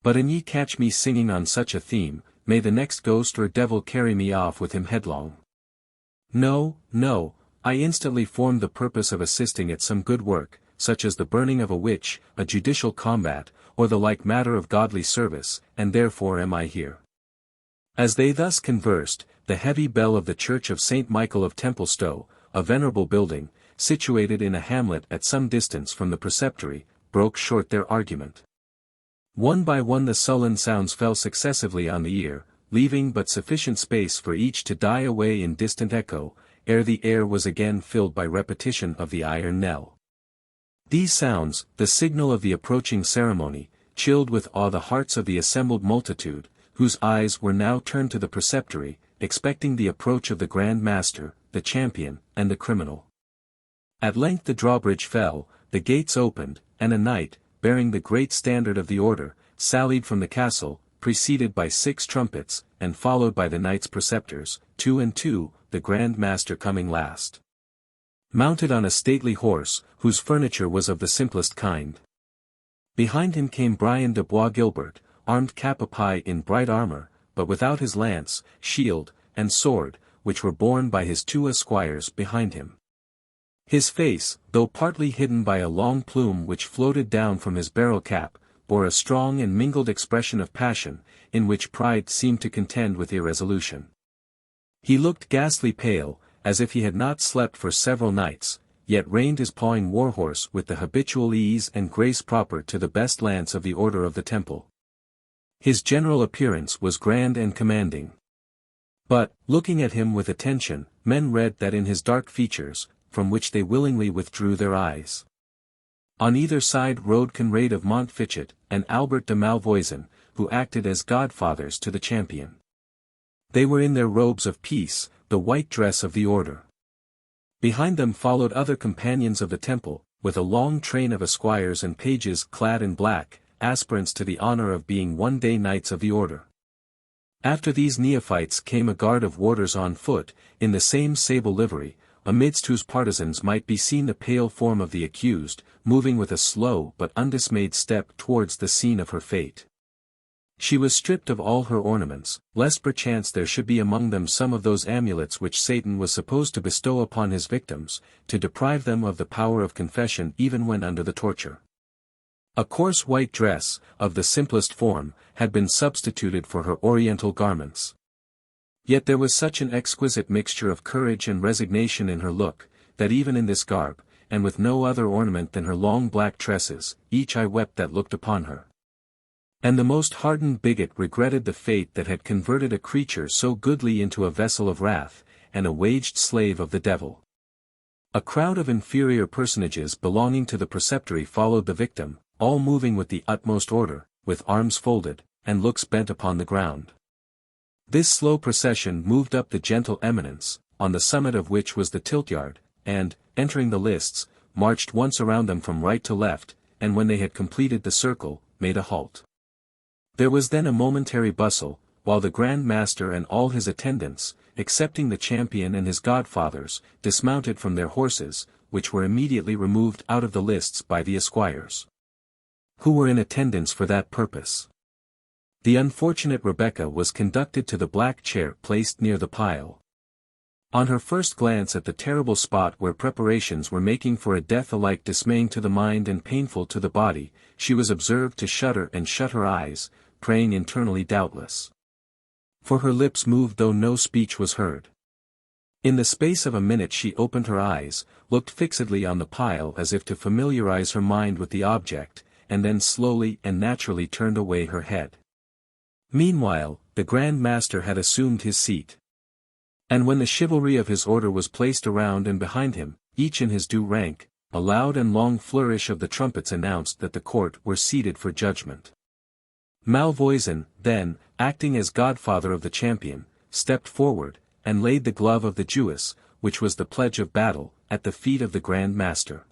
But an ye catch me singing on such a theme, may the next ghost or devil carry me off with him headlong. No, I instantly formed the purpose of assisting at some good work, such as the burning of a witch, a judicial combat, or the like matter of godly service, and therefore am I here. As they thus conversed, the heavy bell of the church of St. Michael of Templestowe, a venerable building, situated in a hamlet at some distance from the preceptory, broke short their argument. One by one the sullen sounds fell successively on the ear, leaving but sufficient space for each to die away in distant echo, ere the air was again filled by repetition of the iron knell. These sounds, the signal of the approaching ceremony, chilled with awe the hearts of the assembled multitude, whose eyes were now turned to the preceptory, expecting the approach of the Grand Master, the champion, and the criminal. At length the drawbridge fell, the gates opened, and a knight, bearing the great standard of the order, sallied from the castle, preceded by 6 trumpets, and followed by the knights preceptors, 2 and 2, the Grand Master coming last. Mounted on a stately horse, whose furniture was of the simplest kind. Behind him came Brian de Bois Guilbert, armed cap a pie in bright armour, but without his lance, shield, and sword, which were borne by his 2 esquires behind him. His face, though partly hidden by a long plume which floated down from his barrel cap, bore a strong and mingled expression of passion, in which pride seemed to contend with irresolution. He looked ghastly pale, as if he had not slept for several nights, yet reined his pawing warhorse with the habitual ease and grace proper to the best lance of the Order of the Temple. His general appearance was grand and commanding. But, looking at him with attention, men read that in his dark features, from which they willingly withdrew their eyes. On either side rode Conrad of Montfichet, and Albert de Malvoisin, who acted as godfathers to the champion. They were in their robes of peace, the white dress of the order. Behind them followed other companions of the temple, with a long train of esquires and pages clad in black, aspirants to the honor of being one day knights of the order. After these neophytes came a guard of warders on foot, in the same sable livery, amidst whose partisans might be seen the pale form of the accused, moving with a slow but undismayed step towards the scene of her fate. She was stripped of all her ornaments, lest perchance there should be among them some of those amulets which Satan was supposed to bestow upon his victims, to deprive them of the power of confession even when under the torture. A coarse white dress, of the simplest form, had been substituted for her oriental garments. Yet there was such an exquisite mixture of courage and resignation in her look, that even in this garb, and with no other ornament than her long black tresses, each eye wept that looked upon her. And the most hardened bigot regretted the fate that had converted a creature so goodly into a vessel of wrath, and a waged slave of the devil. A crowd of inferior personages belonging to the preceptory followed the victim, all moving with the utmost order, with arms folded, and looks bent upon the ground. This slow procession moved up the gentle eminence, on the summit of which was the tiltyard, and, entering the lists, marched once around them from right to left, and when they had completed the circle, made a halt. There was then a momentary bustle, while the Grand Master and all his attendants, excepting the champion and his godfathers, dismounted from their horses, which were immediately removed out of the lists by the esquires, who were in attendance for that purpose. The unfortunate Rebecca was conducted to the black chair placed near the pile. On her first glance at the terrible spot where preparations were making for a death alike dismaying to the mind and painful to the body, she was observed to shudder and shut her eyes, praying internally doubtless. For her lips moved though no speech was heard. In the space of a minute she opened her eyes, looked fixedly on the pile as if to familiarize her mind with the object, and then slowly and naturally turned away her head. Meanwhile, the Grand Master had assumed his seat. And when the chivalry of his order was placed around and behind him, each in his due rank, a loud and long flourish of the trumpets announced that the court were seated for judgment. Malvoisin, then, acting as godfather of the champion, stepped forward, and laid the glove of the Jewess, which was the pledge of battle, at the feet of the Grand Master.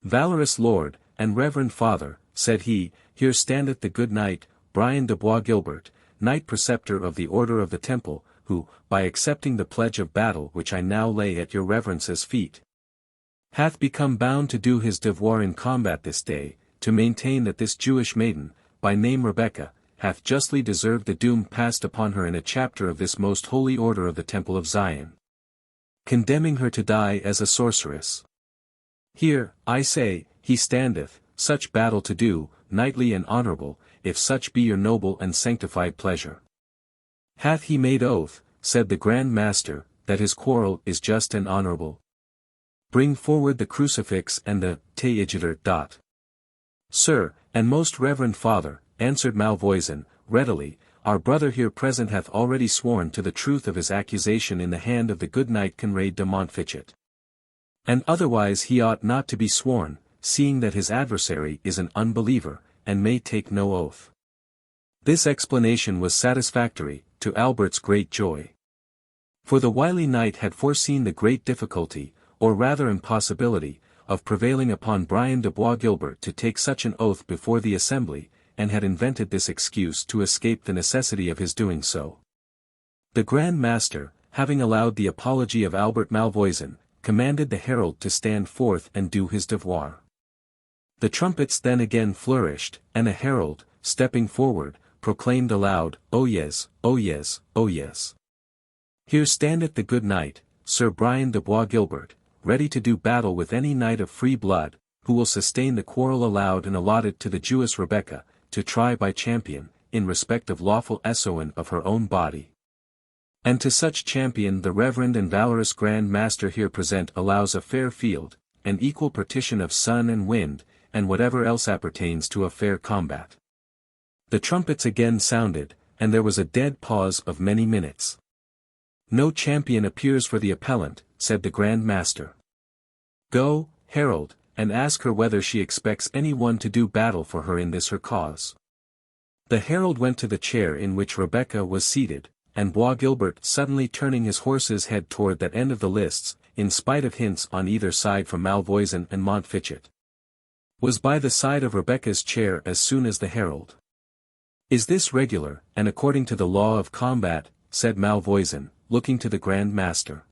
"Valorous lord, and reverend father," said he, "here standeth the good knight, Brian de Bois Guilbert, knight preceptor of the Order of the Temple, who, by accepting the pledge of battle which I now lay at your reverence's feet, hath become bound to do his devoir in combat this day, to maintain that this Jewish maiden, by name Rebecca, hath justly deserved the doom passed upon her in a chapter of this most holy order of the Temple of Zion, condemning her to die as a sorceress. Here, I say, he standeth, such battle to do, knightly and honorable, if such be your noble and sanctified pleasure. Hath he made oath, said the Grand Master, that his quarrel is just and honorable? Bring forward the crucifix and the teigitor. Sir, and most reverend father, answered Malvoisin, readily, our brother here present hath already sworn to the truth of his accusation in the hand of the good knight Conrad de Montfichet. And otherwise he ought not to be sworn, seeing that his adversary is an unbeliever, and may take no oath. This explanation was satisfactory, to Albert's great joy. For the wily knight had foreseen the great difficulty, or rather impossibility, of prevailing upon Brian de Bois Guilbert to take such an oath before the assembly, and had invented this excuse to escape the necessity of his doing so. The Grand Master, having allowed the apology of Albert Malvoisin, commanded the herald to stand forth and do his devoir. The trumpets then again flourished, and a herald, stepping forward, proclaimed aloud, "O yes, O yes, O yes. Here standeth the good knight, Sir Brian de Bois Guilbert, ready to do battle with any knight of free blood, who will sustain the quarrel allowed and allotted to the Jewess Rebecca, to try by champion, in respect of lawful essoin of her own body. And to such champion the reverend and valorous Grand Master here present allows a fair field, an equal partition of sun and wind, and whatever else appertains to a fair combat. The trumpets again sounded, and there was a dead pause of many minutes. No champion appears for the appellant, said the Grand Master. Go, herald, and ask her whether she expects any one to do battle for her in this her cause. The herald went to the chair in which Rebecca was seated, and Bois Guilbert suddenly turning his horse's head toward that end of the lists, in spite of hints on either side from Malvoisin and Montfichet, was by the side of Rebecca's chair as soon as the herald. Is this regular, and according to the law of combat, said Malvoisin, looking to the Grand Master.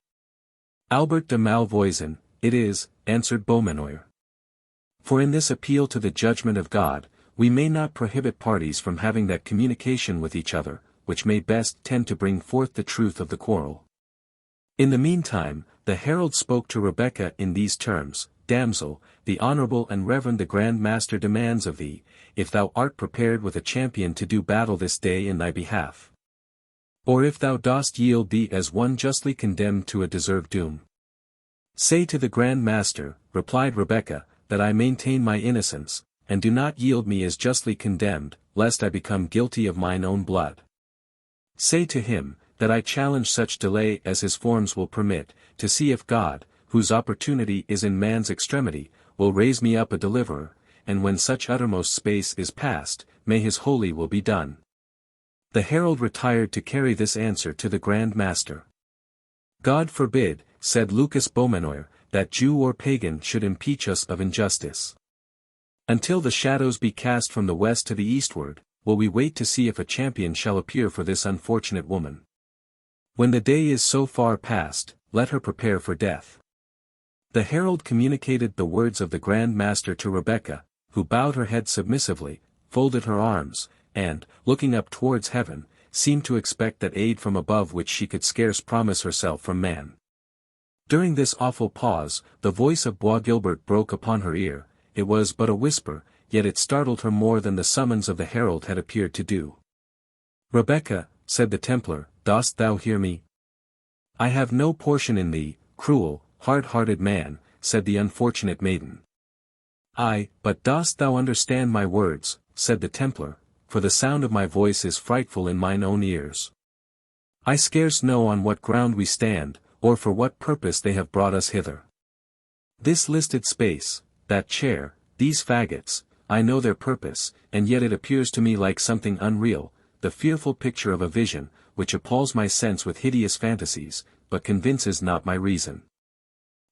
Albert de Malvoisin, it is, answered Beaumanoir. For in this appeal to the judgment of God, we may not prohibit parties from having that communication with each other, which may best tend to bring forth the truth of the quarrel. In the meantime, the herald spoke to Rebecca in these terms, Damsel, the honourable and reverend the Grand Master demands of thee, if thou art prepared with a champion to do battle this day in thy behalf. Or if thou dost yield thee as one justly condemned to a deserved doom. Say to the Grand Master, replied Rebecca, that I maintain my innocence, and do not yield me as justly condemned, lest I become guilty of mine own blood. Say to him, that I challenge such delay as his forms will permit, to see if God, whose opportunity is in man's extremity, will raise me up a deliverer, and when such uttermost space is past, may his holy will be done. The herald retired to carry this answer to the Grand Master. God forbid, said Lucas Beaumanoir, that Jew or pagan should impeach us of injustice. Until the shadows be cast from the west to the eastward, will we wait to see if a champion shall appear for this unfortunate woman. When the day is so far past, let her prepare for death. The herald communicated the words of the Grand Master to Rebecca, who bowed her head submissively, folded her arms, and, looking up towards heaven, seemed to expect that aid from above which she could scarce promise herself from man. During this awful pause, the voice of Bois Guilbert broke upon her ear. It was but a whisper, yet it startled her more than the summons of the herald had appeared to do. Rebecca, said the Templar, dost thou hear me? I have no portion in thee, cruel, hard-hearted man, said the unfortunate maiden. Ay, but dost thou understand my words, said the Templar, for the sound of my voice is frightful in mine own ears. I scarce know on what ground we stand, or for what purpose they have brought us hither. This listed space, that chair, these faggots, I know their purpose, and yet it appears to me like something unreal, the fearful picture of a vision, which appalls my sense with hideous fantasies, but convinces not my reason.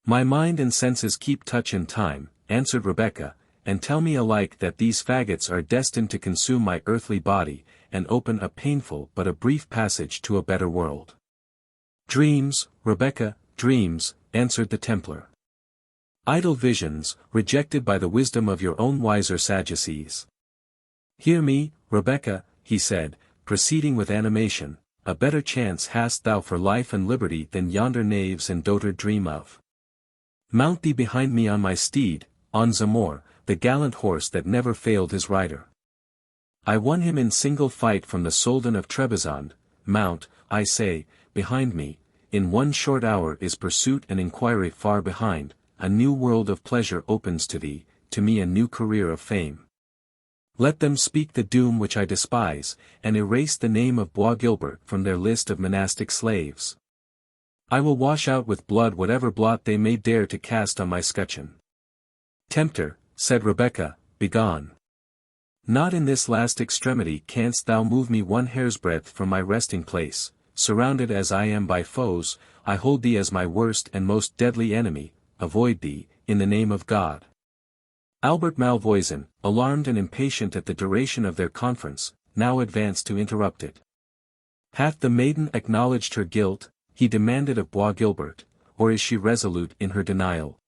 My mind and senses keep touch in time, answered Rebecca, and tell me alike that these faggots are destined to consume my earthly body, and open a painful but a brief passage to a better world. Dreams, Rebecca, dreams, answered the Templar. Idle visions, rejected by the wisdom of your own wiser Sadducees. Hear me, Rebecca, he said, proceeding with animation, a better chance hast thou for life and liberty than yonder knaves and dotard dream of. Mount thee behind me on my steed, on Zamor, the gallant horse that never failed his rider. I won him in single fight from the Soldan of Trebizond. Mount, I say, behind me, in one short hour is pursuit and inquiry far behind, a new world of pleasure opens to thee, to me a new career of fame. Let them speak the doom which I despise, and erase the name of Bois Guilbert from their list of monastic slaves. I will wash out with blood whatever blot they may dare to cast on my scutcheon. Tempter, said Rebecca, begone. Not in this last extremity canst thou move me one hair's breadth from my resting place. Surrounded as I am by foes, I hold thee as my worst and most deadly enemy. Avoid thee, in the name of God. Albert Malvoisin, alarmed and impatient at the duration of their conference, now advanced to interrupt it. Hath the maiden acknowledged her guilt, he demanded of Bois Guilbert, or is she resolute in her denial?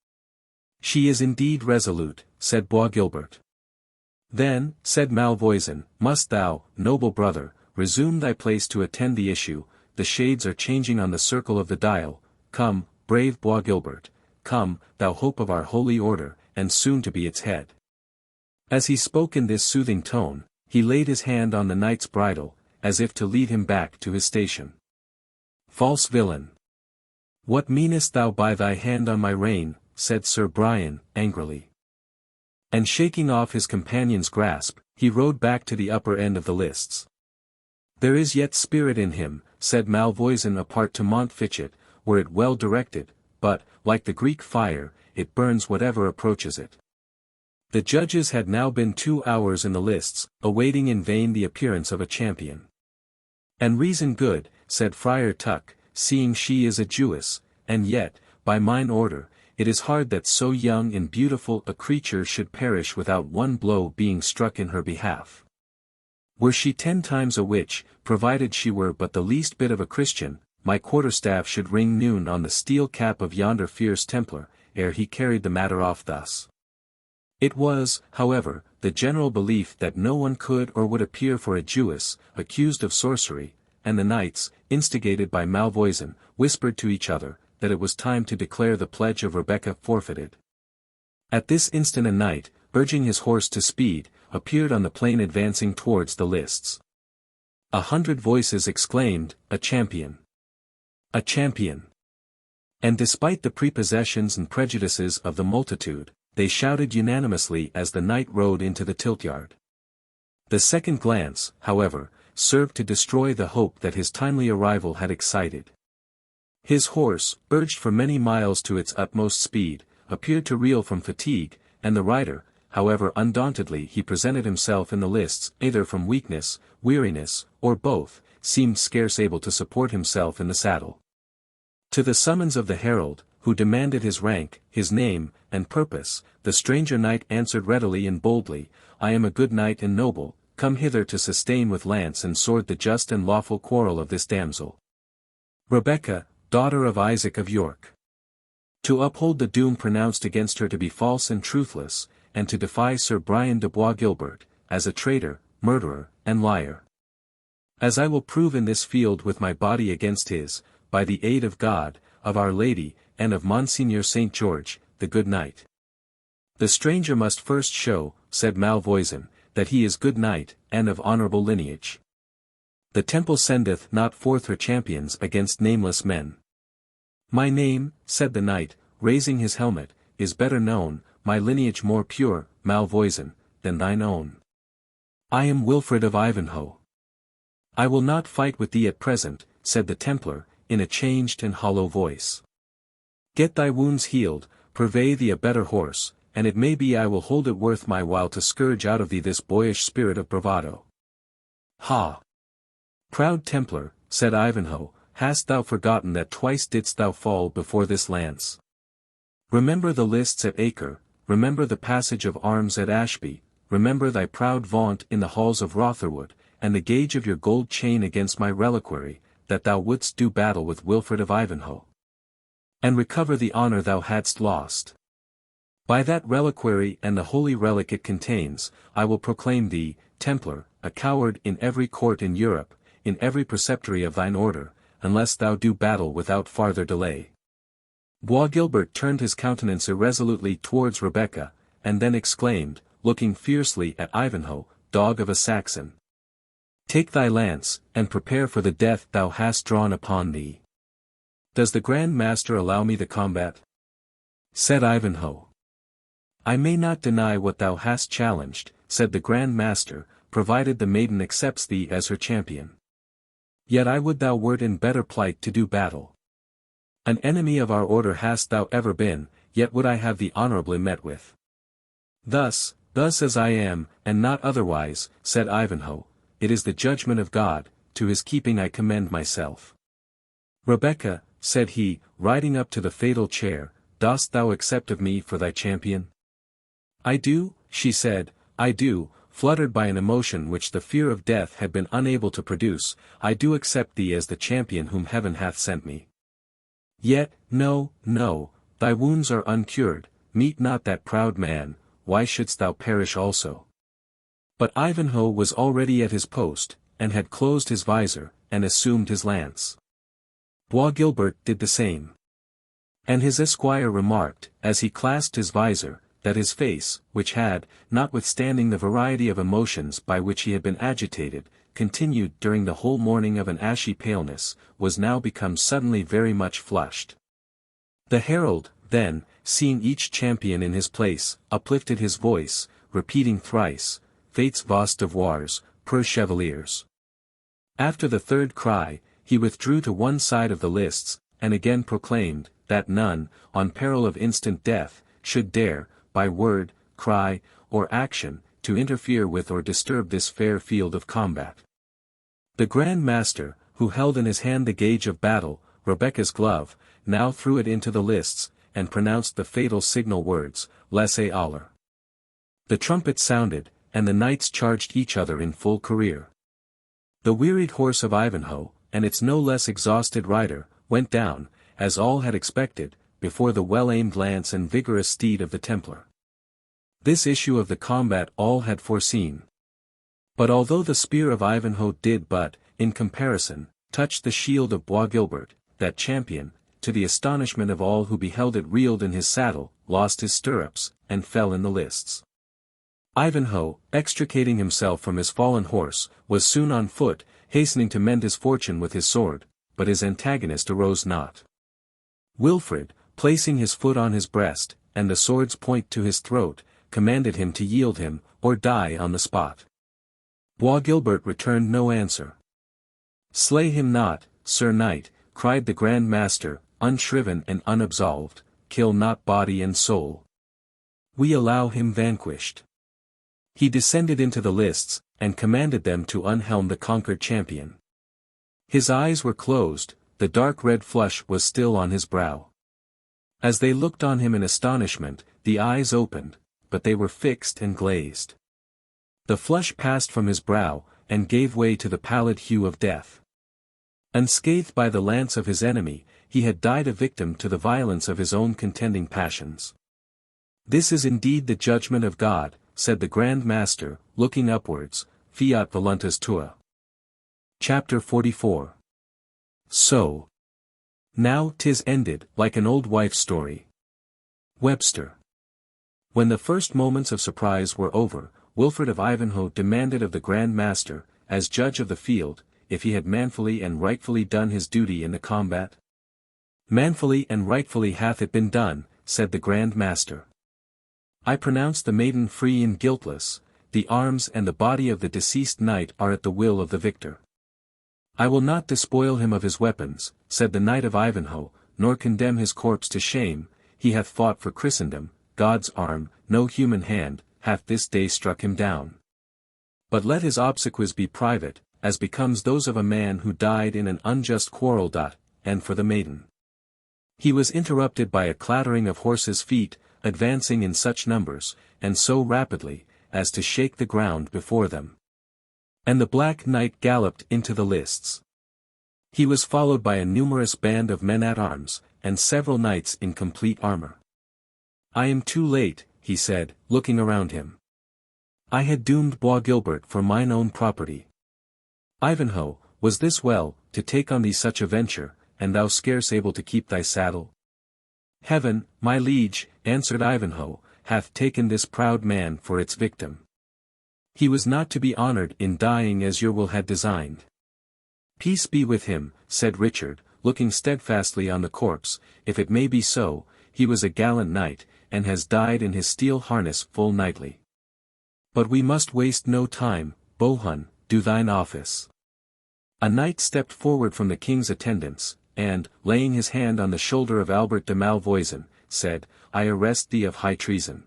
She is indeed resolute, said Bois Guilbert. Then, said Malvoisin, must thou, noble brother, resume thy place to attend the issue. The shades are changing on the circle of the dial. Come, brave Bois Guilbert, come, thou hope of our holy order, and soon to be its head." As he spoke in this soothing tone, he laid his hand on the knight's bridle, as if to lead him back to his station. "False villain! What meanest thou by thy hand on my rein?" said Sir Brian, angrily. And shaking off his companion's grasp, he rode back to the upper end of the lists. "There is yet spirit in him," said Malvoisin apart to Montfichet, "were it well directed, but, like the Greek fire, it burns whatever approaches it." The judges had now been 2 hours in the lists, awaiting in vain the appearance of a champion. "And reason good," said Friar Tuck, "seeing she is a Jewess, and yet, by mine order, it is hard that so young and beautiful a creature should perish without one blow being struck in her behalf. Were she 10 times a witch, provided she were but the least bit of a Christian, my quarterstaff should ring noon on the steel cap of yonder fierce Templar, ere he carried the matter off thus." It was, however, the general belief that no one could or would appear for a Jewess, accused of sorcery, and the knights, instigated by Malvoisin, whispered to each other, that it was time to declare the pledge of Rebecca forfeited. At this instant a knight, urging his horse to speed, appeared on the plain advancing towards the lists. 100 voices exclaimed, "A champion! A champion!" And despite the prepossessions and prejudices of the multitude, they shouted unanimously as the knight rode into the tiltyard. The second glance, however, served to destroy the hope that his timely arrival had excited. His horse, urged for many miles to its utmost speed, appeared to reel from fatigue, and the rider, however undauntedly he presented himself in the lists, either from weakness, weariness, or both, seemed scarce able to support himself in the saddle. To the summons of the herald, who demanded his rank, his name, and purpose, the stranger knight answered readily and boldly, "I am a good knight and noble, come hither to sustain with lance and sword the just and lawful quarrel of this damsel, Rebecca, daughter of Isaac of York. To uphold the doom pronounced against her to be false and truthless, and to defy Sir Brian de Bois Guilbert, as a traitor, murderer, and liar. As I will prove in this field with my body against his, by the aid of God, of Our Lady, and of Monseigneur Saint George, the good knight." "The stranger must first show," said Malvoisin, "that he is good knight, and of honourable lineage. The temple sendeth not forth her champions against nameless men." "My name," said the knight, raising his helmet, "is better known, my lineage more pure, Malvoisin, than thine own. I am Wilfred of Ivanhoe." "I will not fight with thee at present," said the Templar, in a changed and hollow voice. "Get thy wounds healed, purvey thee a better horse, and it may be I will hold it worth my while to scourge out of thee this boyish spirit of bravado." "Ha! Proud Templar," said Ivanhoe, "hast thou forgotten that twice didst thou fall before this lance? Remember the lists at Acre, remember the passage of arms at Ashby, remember thy proud vaunt in the halls of Rotherwood, and the gage of your gold chain against my reliquary, that thou wouldst do battle with Wilfred of Ivanhoe. And recover the honour thou hadst lost. By that reliquary and the holy relic it contains, I will proclaim thee, Templar, a coward in every court in Europe, in every preceptory of thine order, unless thou do battle without farther delay." Bois Guilbert turned his countenance irresolutely towards Rebecca, and then exclaimed, looking fiercely at Ivanhoe, "Dog of a Saxon! Take thy lance, and prepare for the death thou hast drawn upon thee." "Does the Grand Master allow me the combat?" said Ivanhoe. "I may not deny what thou hast challenged," said the Grand Master, "provided the maiden accepts thee as her champion. Yet I would thou wert in better plight to do battle. An enemy of our order hast thou ever been, yet would I have thee honourably met with." Thus as I am, and not otherwise," said Ivanhoe, "it is the judgment of God, to his keeping I commend myself." "Rebecca," said he, riding up to the fatal chair, "dost thou accept of me for thy champion?" "I do," she said, "I do, fluttered by an emotion which the fear of death had been unable to produce, I do accept thee as the champion whom heaven hath sent me. Yet, no, thy wounds are uncured, meet not that proud man, why shouldst thou perish also?" But Ivanhoe was already at his post, and had closed his visor, and assumed his lance. Bois Guilbert did the same. And his esquire remarked, as he clasped his visor, that his face, which had, notwithstanding the variety of emotions by which he had been agitated, continued during the whole morning of an ashy paleness, was now become suddenly very much flushed. The herald, then, seeing each champion in his place, uplifted his voice, repeating thrice, Fates vos devoirs, per chevaliers. After the third cry, he withdrew to one side of the lists, and again proclaimed, that none, on peril of instant death, should dare, by word, cry, or action, to interfere with or disturb this fair field of combat. The Grand Master, who held in his hand the gauge of battle, Rebecca's glove, now threw it into the lists, and pronounced the fatal signal words, Laissez aller. The trumpet sounded, and the knights charged each other in full career. The wearied horse of Ivanhoe, and its no less exhausted rider, went down, as all had expected, before the well-aimed lance and vigorous steed of the Templar. This issue of the combat all had foreseen. But although the spear of Ivanhoe did but, in comparison, touch the shield of Bois Guilbert, that champion, to the astonishment of all who beheld it reeled in his saddle, lost his stirrups, and fell in the lists. Ivanhoe, extricating himself from his fallen horse, was soon on foot, hastening to mend his fortune with his sword, but his antagonist arose not. Wilfred, placing his foot on his breast, and the sword's point to his throat, commanded him to yield him, or die on the spot. Bois Guilbert returned no answer. Slay him not, Sir Knight, cried the Grand Master, unshriven and unabsolved, kill not body and soul. We allow him vanquished. He descended into the lists, and commanded them to unhelm the conquered champion. His eyes were closed, the dark red flush was still on his brow. As they looked on him in astonishment, the eyes opened, but they were fixed and glazed. The flush passed from his brow, and gave way to the pallid hue of death. Unscathed by the lance of his enemy, he had died a victim to the violence of his own contending passions. This is indeed the judgment of God, said the Grand Master, looking upwards, fiat voluntas tua. Chapter 44. So. Now 'tis ended, like an old wife's story. Webster. When the first moments of surprise were over, Wilfred of Ivanhoe demanded of the Grand Master, as judge of the field, if he had manfully and rightfully done his duty in the combat. Manfully and rightfully hath it been done, said the Grand Master. I pronounce the maiden free and guiltless, the arms and the body of the deceased knight are at the will of the victor. I will not despoil him of his weapons, said the Knight of Ivanhoe, nor condemn his corpse to shame, he hath fought for Christendom, God's arm, no human hand, hath this day struck him down. But let his obsequies be private, as becomes those of a man who died in an unjust quarrel. And for the maiden. He was interrupted by a clattering of horses' feet, advancing in such numbers, and so rapidly, as to shake the ground before them. And the Black Knight galloped into the lists. He was followed by a numerous band of men-at-arms, and several knights in complete armor. I am too late, he said, looking around him. I had doomed Bois Guilbert for mine own property. Ivanhoe, was this well, to take on thee such a venture, and thou scarce able to keep thy saddle? Heaven, my liege, answered Ivanhoe, hath taken this proud man for its victim. He was not to be honored in dying as your will had designed. Peace be with him, said Richard, looking steadfastly on the corpse, if it may be so, he was a gallant knight, and has died in his steel harness full knightly. But we must waste no time, Bohun, do thine office. A knight stepped forward from the king's attendants, and, laying his hand on the shoulder of Albert de Malvoisin, said, I arrest thee of high treason.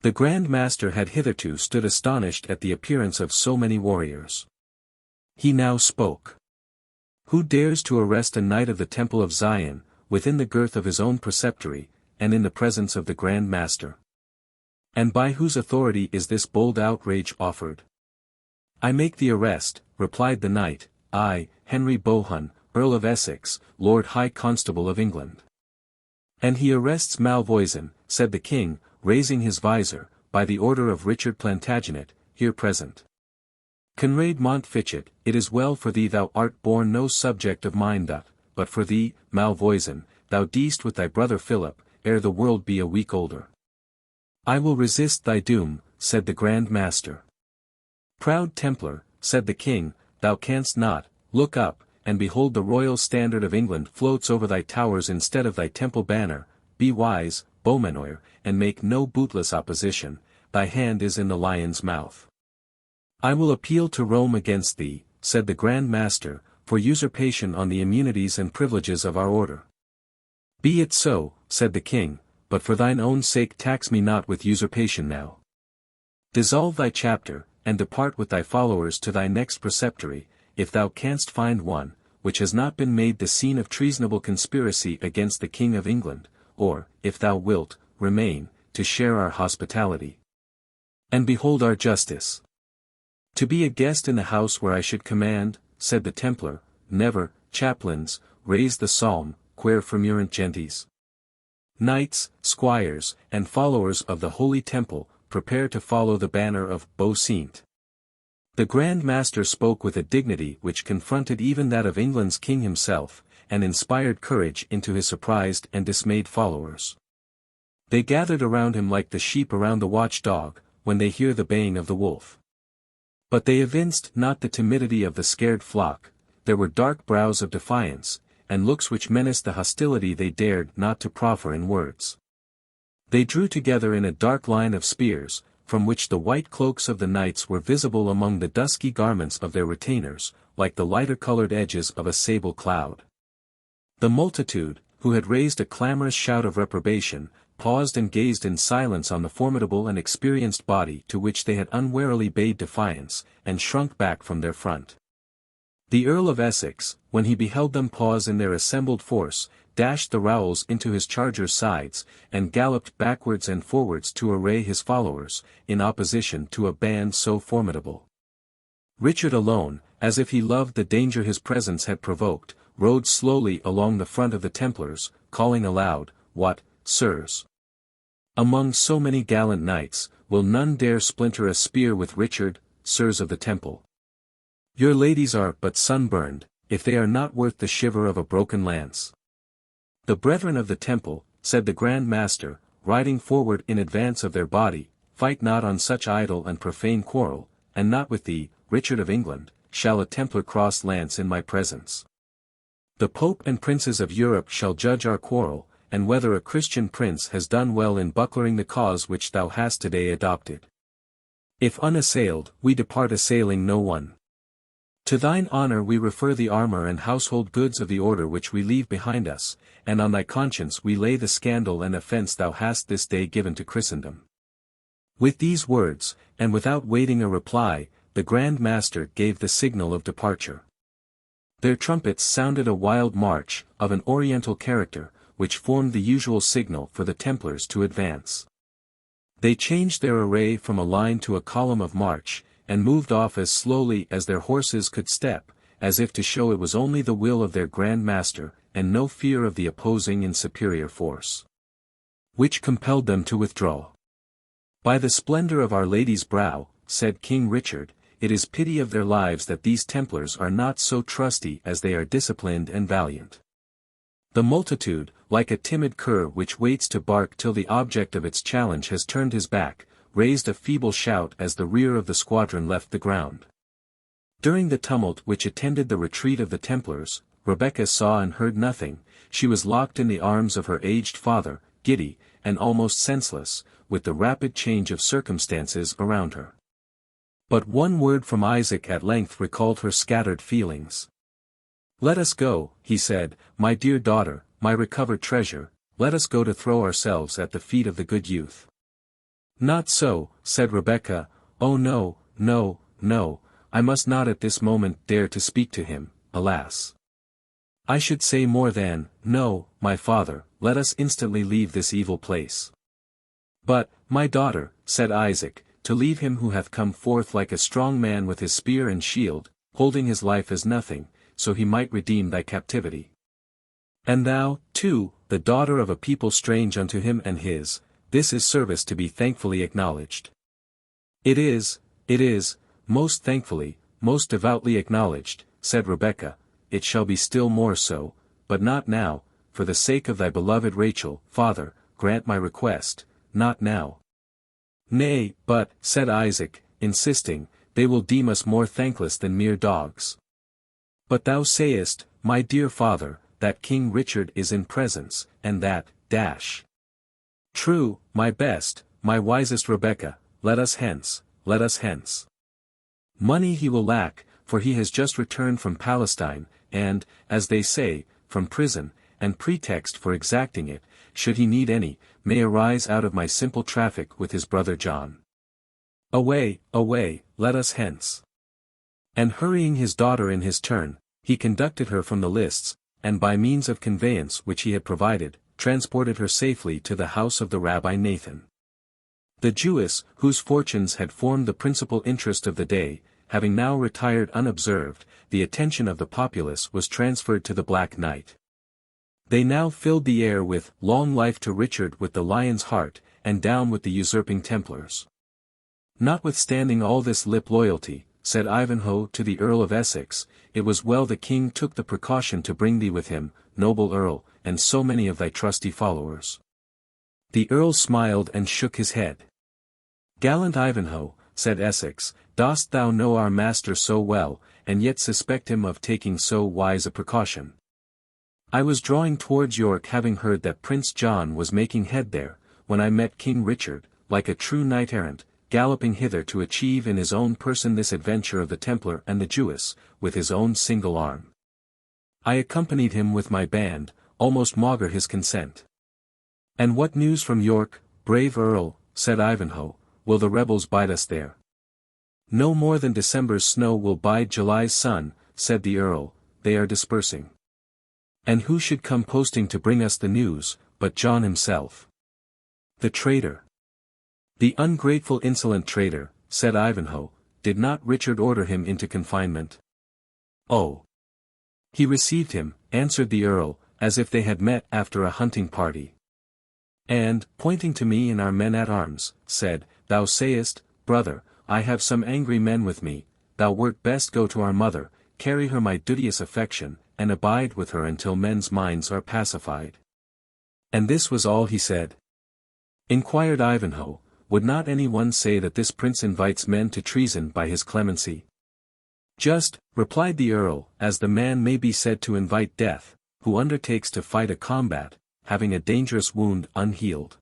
The Grand Master had hitherto stood astonished at the appearance of so many warriors. He now spoke. Who dares to arrest a knight of the Temple of Zion, within the girth of his own preceptory, and in the presence of the Grand Master? And by whose authority is this bold outrage offered? I make the arrest, replied the knight, I, Henry Bohun, Earl of Essex, Lord High Constable of England. And he arrests Malvoisin, said the king, raising his visor, by the order of Richard Plantagenet, here present. Conrade Montfichet, it is well for thee thou art born no subject of mine but for thee, Malvoisin, thou deedst with thy brother Philip, ere the world be a week older. I will resist thy doom, said the Grand Master. Proud Templar, said the king, thou canst not, look up, and behold the royal standard of England floats over thy towers instead of thy temple banner. Be wise, Beaumanoir, and make no bootless opposition, thy hand is in the lion's mouth. I will appeal to Rome against thee, said the Grand Master, for usurpation on the immunities and privileges of our order. Be it so, said the king, but for thine own sake tax me not with usurpation now. Dissolve thy chapter, and depart with thy followers to thy next preceptory, if thou canst find one, which has not been made the scene of treasonable conspiracy against the King of England, or, if thou wilt, remain, to share our hospitality. And behold our justice. To be a guest in the house where I should command, said the Templar, never, chaplains, raise the psalm, quaere furmurant gentes. Knights, squires, and followers of the Holy Temple, prepare to follow the banner of Beau Saint. The Grand Master spoke with a dignity which confronted even that of England's king himself, and inspired courage into his surprised and dismayed followers. They gathered around him like the sheep around the watch-dog, when they hear the baying of the wolf. But they evinced not the timidity of the scared flock, there were dark brows of defiance, and looks which menaced the hostility they dared not to proffer in words. They drew together in a dark line of spears, from which the white cloaks of the knights were visible among the dusky garments of their retainers, like the lighter-colored edges of a sable cloud. The multitude, who had raised a clamorous shout of reprobation, paused and gazed in silence on the formidable and experienced body to which they had unwarily bade defiance, and shrunk back from their front. The Earl of Essex, when he beheld them pause in their assembled force, dashed the rowels into his charger's sides, and galloped backwards and forwards to array his followers, in opposition to a band so formidable. Richard alone, as if he loved the danger his presence had provoked, rode slowly along the front of the Templars, calling aloud, "What, sirs? Among so many gallant knights, will none dare splinter a spear with Richard, sirs of the Temple? Your ladies are but sunburned, if they are not worth the shiver of a broken lance." The brethren of the Temple, said the Grand Master, riding forward in advance of their body, fight not on such idle and profane quarrel, and not with thee, Richard of England, shall a Templar cross lance in my presence. The Pope and princes of Europe shall judge our quarrel, and whether a Christian prince has done well in buckling the cause which thou hast today adopted. If unassailed, we depart assailing no one. To thine honor we refer the armor and household goods of the order which we leave behind us, and on thy conscience we lay the scandal and offence thou hast this day given to Christendom. With these words, and without waiting a reply, the Grand Master gave the signal of departure. Their trumpets sounded a wild march, of an oriental character, which formed the usual signal for the Templars to advance. They changed their array from a line to a column of march, and moved off as slowly as their horses could step, as if to show it was only the will of their Grand Master, and no fear of the opposing and superior force, which compelled them to withdraw. By the splendor of Our Lady's brow, said King Richard, it is pity of their lives that these Templars are not so trusty as they are disciplined and valiant. The multitude, like a timid cur which waits to bark till the object of its challenge has turned his back, raised a feeble shout as the rear of the squadron left the ground. During the tumult which attended the retreat of the Templars, Rebecca saw and heard nothing. She was locked in the arms of her aged father, giddy, and almost senseless, with the rapid change of circumstances around her. But one word from Isaac at length recalled her scattered feelings. "Let us go," he said, "my dear daughter, my recovered treasure, let us go to throw ourselves at the feet of the good youth." "Not so," said Rebecca, "oh no, no, no, I must not at this moment dare to speak to him, alas. I should say more than, no, my father, let us instantly leave this evil place." "But, my daughter," said Isaac, "to leave him who hath come forth like a strong man with his spear and shield, holding his life as nothing, so he might redeem thy captivity. And thou, too, the daughter of a people strange unto him and his, this is service to be thankfully acknowledged." It is, most thankfully, most devoutly acknowledged," said Rebecca. "It shall be still more so, but not now, for the sake of thy beloved Rachel, father, grant my request, not now. Nay, but, said Isaac, insisting, they will deem us more thankless than mere dogs. But thou sayest, my dear father, that King Richard is in presence, and that, True, my best, my wisest Rebecca, let us hence, let us hence. Money he will lack, for he has just returned from Palestine, and, as they say, from prison, and pretext for exacting it, should he need any, may arise out of my simple traffic with his brother John. Away, away, let us hence. And hurrying his daughter in his turn, he conducted her from the lists, and by means of conveyance which he had provided, transported her safely to the house of the Rabbi Nathan. The Jewess, whose fortunes had formed the principal interest of the day, having now retired unobserved, the attention of the populace was transferred to the Black Knight. They now filled the air with "Long life to Richard with the Lion's Heart," and "Down with the usurping Templars." Notwithstanding all this lip loyalty, said Ivanhoe to the Earl of Essex, it was well the king took the precaution to bring thee with him, noble Earl, and so many of thy trusty followers. The Earl smiled and shook his head. Gallant Ivanhoe, said Essex, dost thou know our master so well, and yet suspect him of taking so wise a precaution? I was drawing towards York having heard that Prince John was making head there, when I met King Richard, like a true knight-errant, galloping hither to achieve in his own person this adventure of the Templar and the Jewess, with his own single arm. I accompanied him with my band, almost maugre his consent. And what news from York, brave Earl, said Ivanhoe, will the rebels bide us there? No more than December's snow will bide July's sun, said the Earl, they are dispersing. And who should come posting to bring us the news, but John himself? The traitor. The ungrateful insolent traitor, said Ivanhoe, did not Richard order him into confinement? Oh! He received him, answered the Earl, as if they had met after a hunting party. And, pointing to me and our men at arms, said, Thou sayest, brother, I have some angry men with me, thou wert best go to our mother, carry her my duteous affection, and abide with her until men's minds are pacified. And this was all he said? Inquired Ivanhoe, would not any one say that this prince invites men to treason by his clemency? Just, replied the Earl, as the man may be said to invite death, who undertakes to fight a combat, having a dangerous wound unhealed.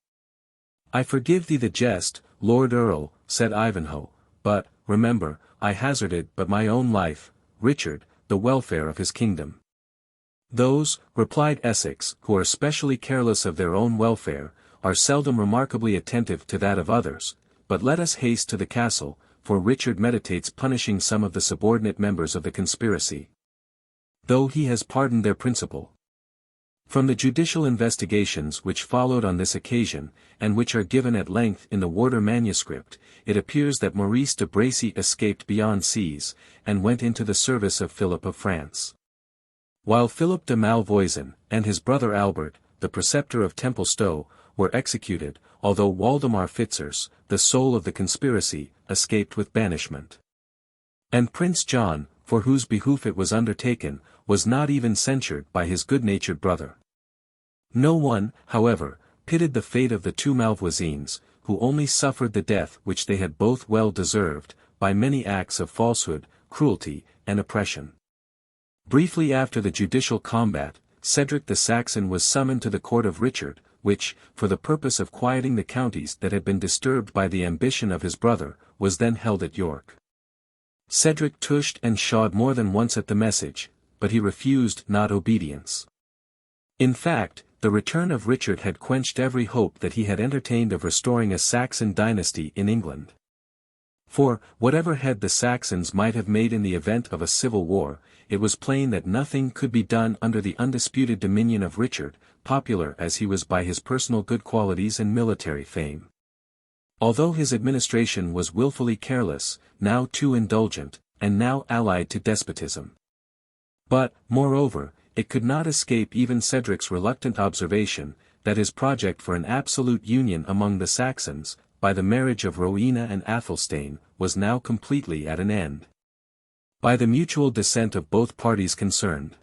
I forgive thee the jest, Lord Earl, said Ivanhoe, but, remember, I hazarded but my own life, Richard, the welfare of his kingdom. Those, replied Essex, who are specially careless of their own welfare, are seldom remarkably attentive to that of others, but let us haste to the castle, for Richard meditates punishing some of the subordinate members of the conspiracy. Though he has pardoned their principal. From the judicial investigations which followed on this occasion, and which are given at length in the Wardour manuscript, it appears that Maurice de Bracy escaped beyond seas, and went into the service of Philip of France. While Philip de Malvoisin, and his brother Albert, the preceptor of Templestowe, were executed, although Waldemar Fitzurse, the soul of the conspiracy, escaped with banishment. And Prince John, for whose behoof it was undertaken, was not even censured by his good-natured brother. No one, however, pitied the fate of the two Malvoisins, who only suffered the death which they had both well deserved, by many acts of falsehood, cruelty, and oppression. Briefly after the judicial combat, Cedric the Saxon was summoned to the court of Richard, which, for the purpose of quieting the counties that had been disturbed by the ambition of his brother, was then held at York. Cedric tushed and shawed more than once at the message, but he refused not obedience. In fact, the return of Richard had quenched every hope that he had entertained of restoring a Saxon dynasty in England. For, whatever head the Saxons might have made in the event of a civil war, it was plain that nothing could be done under the undisputed dominion of Richard, popular as he was by his personal good qualities and military fame. Although his administration was willfully careless, now too indulgent, and now allied to despotism. But, moreover, it could not escape even Cedric's reluctant observation, that his project for an absolute union among the Saxons, by the marriage of Rowena and Athelstane, was now completely at an end. By the mutual dissent of both parties concerned.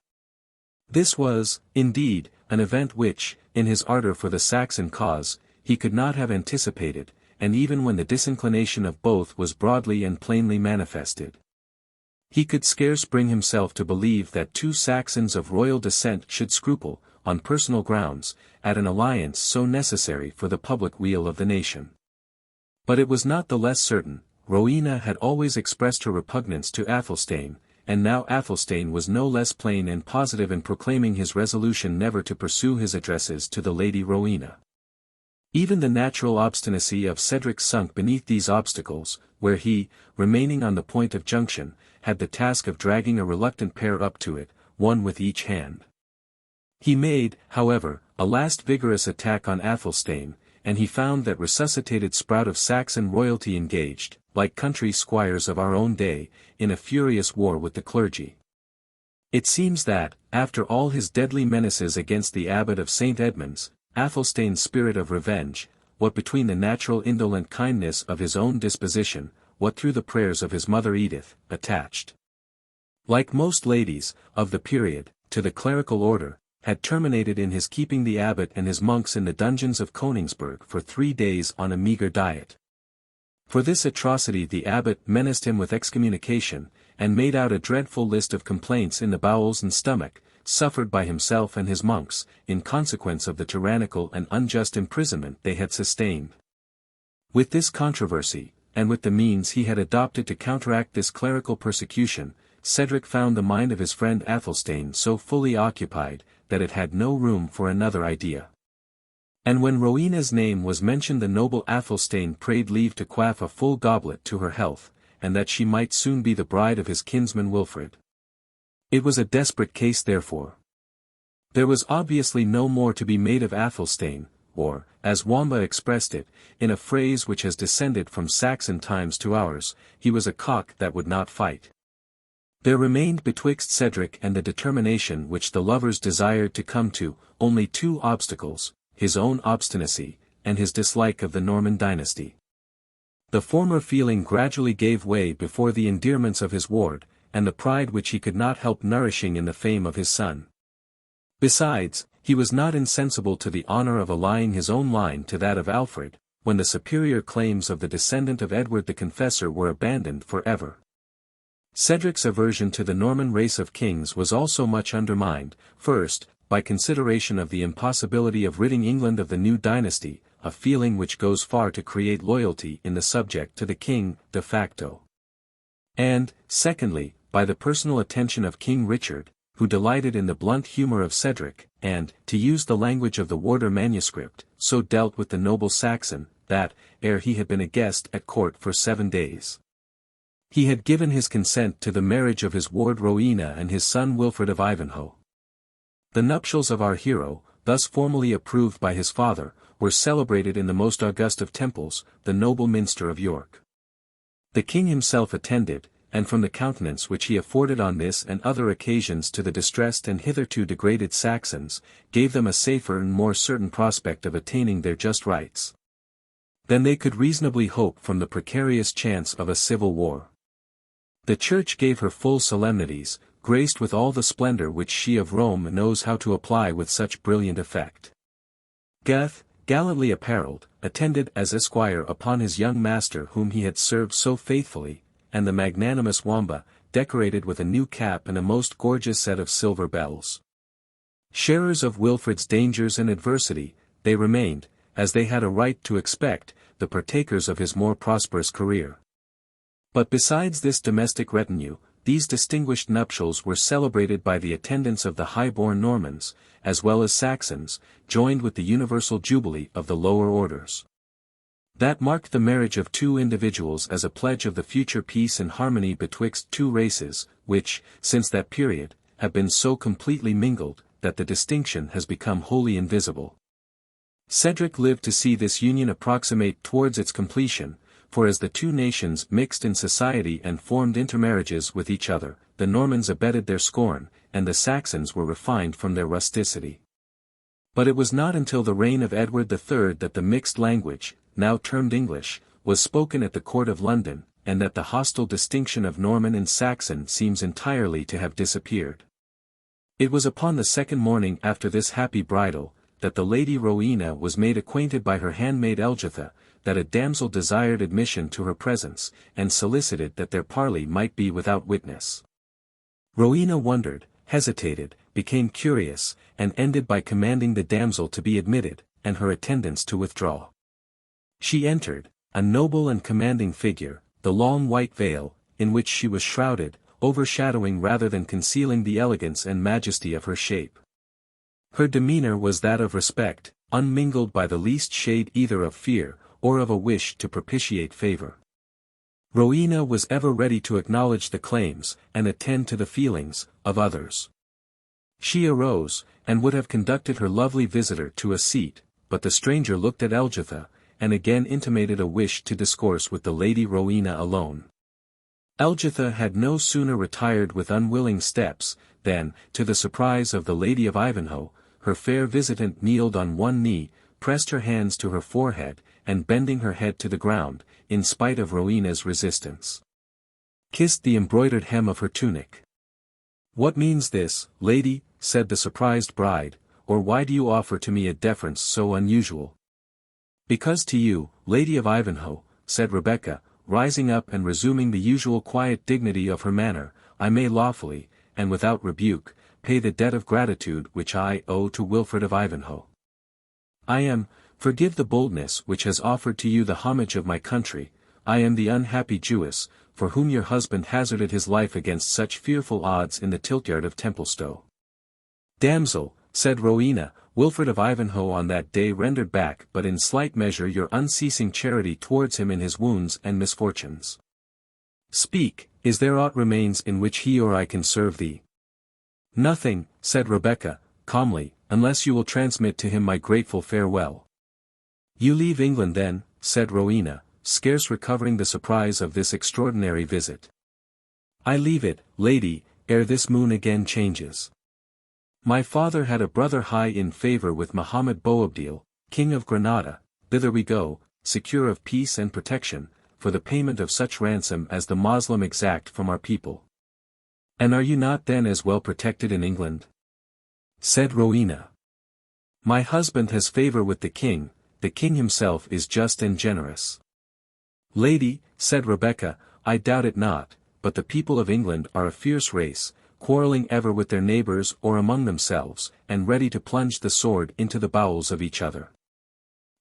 This was, indeed, an event which, in his ardor for the Saxon cause, he could not have anticipated, and even when the disinclination of both was broadly and plainly manifested. He could scarce bring himself to believe that two Saxons of royal descent should scruple, on personal grounds, at an alliance so necessary for the public weal of the nation. But it was not the less certain. Rowena had always expressed her repugnance to Athelstane, and now Athelstane was no less plain and positive in proclaiming his resolution never to pursue his addresses to the Lady Rowena. Even the natural obstinacy of Cedric sunk beneath these obstacles, where he, remaining on the point of junction, had the task of dragging a reluctant pair up to it, one with each hand. He made, however, a last vigorous attack on Athelstane, and he found that resuscitated sprout of Saxon royalty engaged, like country squires of our own day, in a furious war with the clergy. It seems that, after all his deadly menaces against the abbot of St. Edmund's, Athelstane's spirit of revenge, what between the natural indolent kindness of his own disposition, what through the prayers of his mother Edith, attached, like most ladies, of the period, to the clerical order, had terminated in his keeping the abbot and his monks in the dungeons of Königsberg for 3 days on a meagre diet. For this atrocity the abbot menaced him with excommunication, and made out a dreadful list of complaints in the bowels and stomach, suffered by himself and his monks, in consequence of the tyrannical and unjust imprisonment they had sustained. With this controversy, and with the means he had adopted to counteract this clerical persecution, Cedric found the mind of his friend Athelstane so fully occupied, that it had no room for another idea. And when Rowena's name was mentioned the noble Athelstane prayed leave to quaff a full goblet to her health, and that she might soon be the bride of his kinsman Wilfrid. It was a desperate case therefore. There was obviously no more to be made of Athelstane, or, as Wamba expressed it, in a phrase which has descended from Saxon times to ours, he was a cock that would not fight. There remained betwixt Cedric and the determination which the lovers desired to come to, only 2 obstacles, his own obstinacy, and his dislike of the Norman dynasty. The former feeling gradually gave way before the endearments of his ward, and the pride which he could not help nourishing in the fame of his son. Besides, he was not insensible to the honor of allying his own line to that of Alfred, when the superior claims of the descendant of Edward the Confessor were abandoned for ever. Cedric's aversion to the Norman race of kings was also much undermined, first, by consideration of the impossibility of ridding England of the new dynasty, a feeling which goes far to create loyalty in the subject to the king, de facto. And, secondly, by the personal attention of King Richard, who delighted in the blunt humor of Cedric, and, to use the language of the Wardour manuscript, so dealt with the noble Saxon, that, ere he had been a guest at court for 7 days, he had given his consent to the marriage of his ward Rowena and his son Wilfrid of Ivanhoe. The nuptials of our hero, thus formally approved by his father, were celebrated in the most august of temples, the noble minster of York. The king himself attended, and from the countenance which he afforded on this and other occasions to the distressed and hitherto degraded Saxons, gave them a safer and more certain prospect of attaining their just rights than they could reasonably hope from the precarious chance of a civil war. The Church gave her full solemnities, graced with all the splendor which she of Rome knows how to apply with such brilliant effect. Geth, gallantly apparelled, attended as esquire upon his young master whom he had served so faithfully, and the magnanimous Wamba, decorated with a new cap and a most gorgeous set of silver bells. Sharers of Wilfrid's dangers and adversity, they remained, as they had a right to expect, the partakers of his more prosperous career. But besides this domestic retinue, these distinguished nuptials were celebrated by the attendance of the high-born Normans, as well as Saxons, joined with the universal jubilee of the lower orders. That marked the marriage of 2 individuals as a pledge of the future peace and harmony betwixt 2 races, which, since that period, have been so completely mingled, that the distinction has become wholly invisible. Cedric lived to see this union approximate towards its completion, for as the 2 nations mixed in society and formed intermarriages with each other, the Normans abetted their scorn, and the Saxons were refined from their rusticity. But it was not until the reign of Edward III that the mixed language, now termed English, was spoken at the court of London, and that the hostile distinction of Norman and Saxon seems entirely to have disappeared. It was upon the second morning after this happy bridal, that the Lady Rowena was made acquainted by her handmaid Elgitha, that a damsel desired admission to her presence, and solicited that their parley might be without witness. Rowena wondered, hesitated, became curious, and ended by commanding the damsel to be admitted, and her attendants to withdraw. She entered, a noble and commanding figure, the long white veil, in which she was shrouded, overshadowing rather than concealing the elegance and majesty of her shape. Her demeanor was that of respect, unmingled by the least shade either of fear, or of a wish to propitiate favor. Rowena was ever ready to acknowledge the claims, and attend to the feelings, of others. She arose, and would have conducted her lovely visitor to a seat, but the stranger looked at Elgitha, and again intimated a wish to discourse with the Lady Rowena alone. Elgitha had no sooner retired with unwilling steps, than, to the surprise of the Lady of Ivanhoe, her fair visitant kneeled on one knee, pressed her hands to her forehead, and bending her head to the ground, in spite of Rowena's resistance, kissed the embroidered hem of her tunic. "What means this, lady?" said the surprised bride, "or why do you offer to me a deference so unusual?" "Because to you, Lady of Ivanhoe," said Rebecca, rising up and resuming the usual quiet dignity of her manner, "I may lawfully, and without rebuke, pay the debt of gratitude which I owe to Wilfred of Ivanhoe. I am, forgive the boldness which has offered to you the homage of my country, I am the unhappy Jewess, for whom your husband hazarded his life against such fearful odds in the tiltyard of Templestowe." "Damsel," said Rowena, "Wilfred of Ivanhoe on that day rendered back but in slight measure your unceasing charity towards him in his wounds and misfortunes. Speak, is there aught remains in which he or I can serve thee?" "Nothing," said Rebecca, calmly, "unless you will transmit to him my grateful farewell." "You leave England then," said Rowena, scarce recovering the surprise of this extraordinary visit. "I leave it, lady, ere this moon again changes. My father had a brother high in favor with Mohammed Boabdil, King of Granada. Thither we go, secure of peace and protection, for the payment of such ransom as the Moslem exact from our people." "And are you not then as well protected in England?" said Rowena. "My husband has favor with the king himself is just and generous." "Lady," said Rebecca, "I doubt it not, but the people of England are a fierce race, quarrelling ever with their neighbours or among themselves, and ready to plunge the sword into the bowels of each other.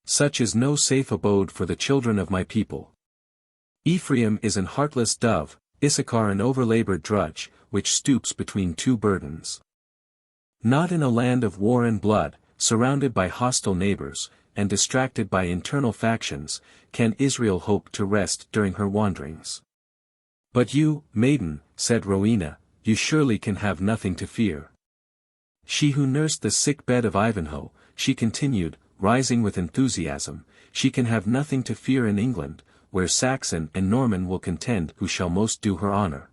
Such is no safe abode for the children of my people. Ephraim is an heartless dove, Issachar an overlaboured drudge, which stoops between two burdens. Not in a land of war and blood, surrounded by hostile neighbours, and distracted by internal factions, can Israel hope to rest during her wanderings. But you, maiden," said Rowena, "you surely can have nothing to fear." "She who nursed the sick bed of Ivanhoe," she continued, rising with enthusiasm, "she can have nothing to fear in England, where Saxon and Norman will contend who shall most do her honour."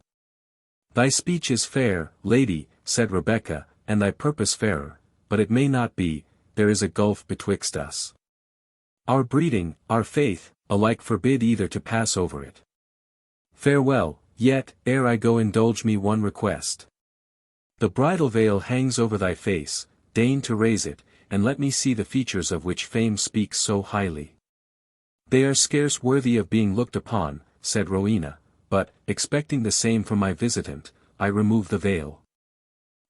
"Thy speech is fair, lady," said Rebecca, "and thy purpose fairer, but it may not be, there is a gulf betwixt us. Our breeding, our faith, alike forbid either to pass over it. Farewell, yet, ere I go indulge me one request. The bridal veil hangs over thy face, deign to raise it, and let me see the features of which fame speaks so highly." "They are scarce worthy of being looked upon," said Rowena, "but, expecting the same from my visitant, I remove the veil."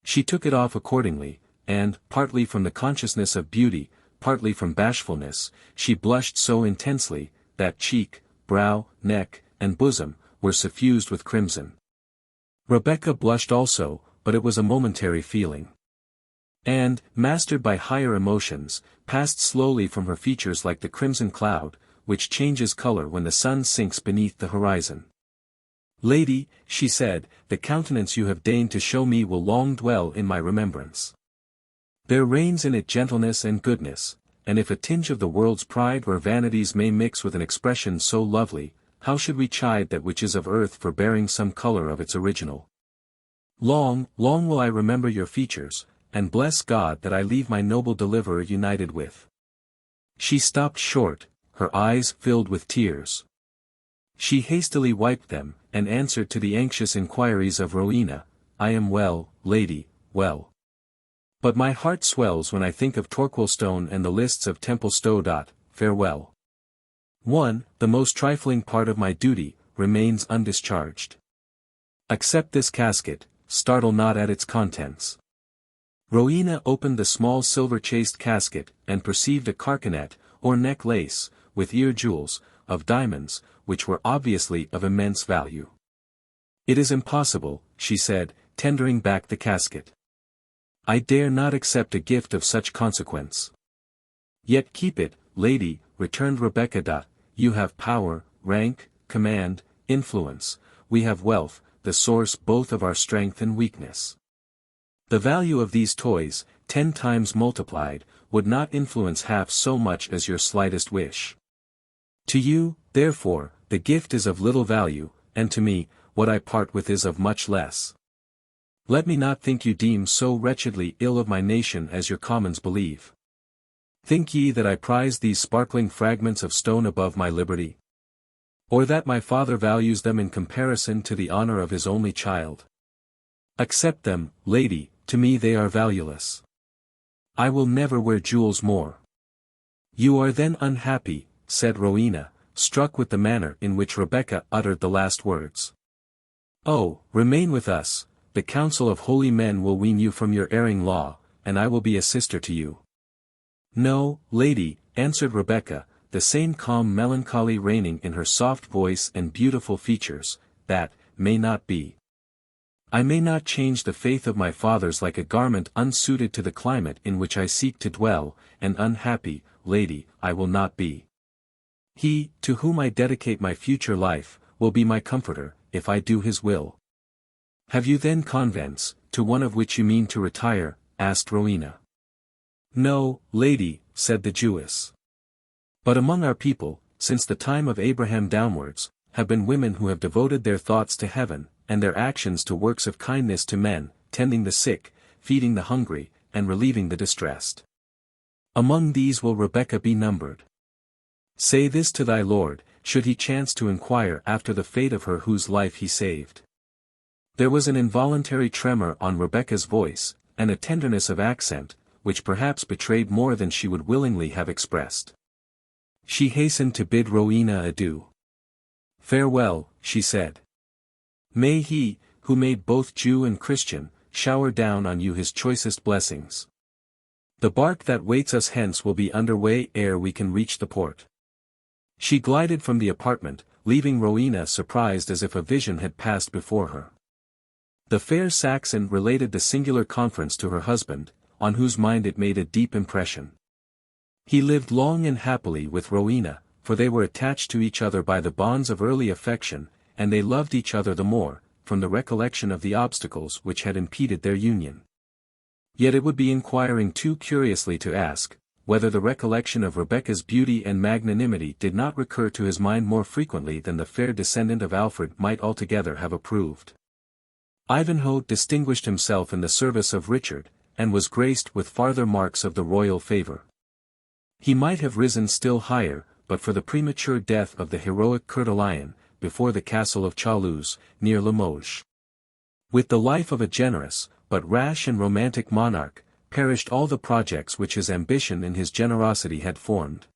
She took it off accordingly, and, partly from the consciousness of beauty, partly from bashfulness, she blushed so intensely, that cheek, brow, neck, and bosom, were suffused with crimson. Rebecca blushed also, but it was a momentary feeling. And, mastered by higher emotions, passed slowly from her features like the crimson cloud, which changes color when the sun sinks beneath the horizon. "Lady," she said, "the countenance you have deigned to show me will long dwell in my remembrance. There reigns in it gentleness and goodness, and if a tinge of the world's pride or vanities may mix with an expression so lovely, how should we chide that which is of earth for bearing some color of its original? Long, long will I remember your features, and bless God that I leave my noble deliverer united with." She stopped short, her eyes filled with tears. She hastily wiped them, and answered to the anxious inquiries of Rowena, "I am well, lady, well. But my heart swells when I think of Torquilstone and the lists of Templestowe. Farewell. 1. The most trifling part of my duty remains undischarged. Accept this casket, startle not at its contents. Rowena opened the small silver-chased casket, and perceived a carcanet, or neck-lace, with ear-jewels, of diamonds, which were obviously of immense value. It is impossible, she said, tendering back the casket. I dare not accept a gift of such consequence. Yet keep it, lady, returned Rebecca. You have power, rank, command, influence, we have wealth, the source both of our strength and weakness. The value of these toys, 10 times multiplied, would not influence half so much as your slightest wish. To you, therefore, the gift is of little value, and to me, what I part with is of much less. Let me not think you deem so wretchedly ill of my nation as your commons believe. Think ye that I prize these sparkling fragments of stone above my liberty? Or that my father values them in comparison to the honor of his only child? Accept them, lady, to me they are valueless. I will never wear jewels more. You are then unhappy, said Rowena, struck with the manner in which Rebecca uttered the last words. Oh, remain with us, the counsel of holy men will wean you from your erring law, and I will be a sister to you. No, lady, answered Rebecca, the same calm melancholy reigning in her soft voice and beautiful features, that may not be. I may not change the faith of my fathers like a garment unsuited to the climate in which I seek to dwell, and unhappy, lady, I will not be. He, to whom I dedicate my future life, will be my comforter, if I do his will. Have you then convents, to one of which you mean to retire? Asked Rowena. No, lady, said the Jewess. But among our people, since the time of Abraham downwards, have been women who have devoted their thoughts to heaven, and their actions to works of kindness to men, tending the sick, feeding the hungry, and relieving the distressed. Among these will Rebecca be numbered. Say this to thy lord, should he chance to inquire after the fate of her whose life he saved. There was an involuntary tremor on Rebecca's voice, and a tenderness of accent, which perhaps betrayed more than she would willingly have expressed. She hastened to bid Rowena adieu. Farewell, she said. May he, who made both Jew and Christian, shower down on you his choicest blessings. The bark that waits us hence will be under way ere we can reach the port. She glided from the apartment, leaving Rowena surprised as if a vision had passed before her. The fair Saxon related the singular conference to her husband, on whose mind it made a deep impression. He lived long and happily with Rowena, for they were attached to each other by the bonds of early affection, and they loved each other the more, from the recollection of the obstacles which had impeded their union. Yet it would be inquiring too curiously to ask, whether the recollection of Rebecca's beauty and magnanimity did not recur to his mind more frequently than the fair descendant of Alfred might altogether have approved. Ivanhoe distinguished himself in the service of Richard, and was graced with farther marks of the royal favour. He might have risen still higher, but for the premature death of the heroic Coeur de Lion, before the castle of Chaluz, near Limoges. With the life of a generous, but rash and romantic monarch, perished all the projects which his ambition and his generosity had formed.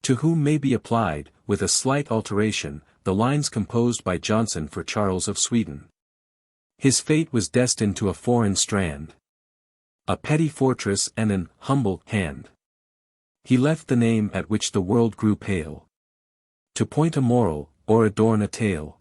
To whom may be applied, with a slight alteration, the lines composed by Johnson for Charles of Sweden. His fate was destined to a foreign strand, a petty fortress and an humble hand. He left the name at which the world grew pale, to point a moral, or adorn a tale.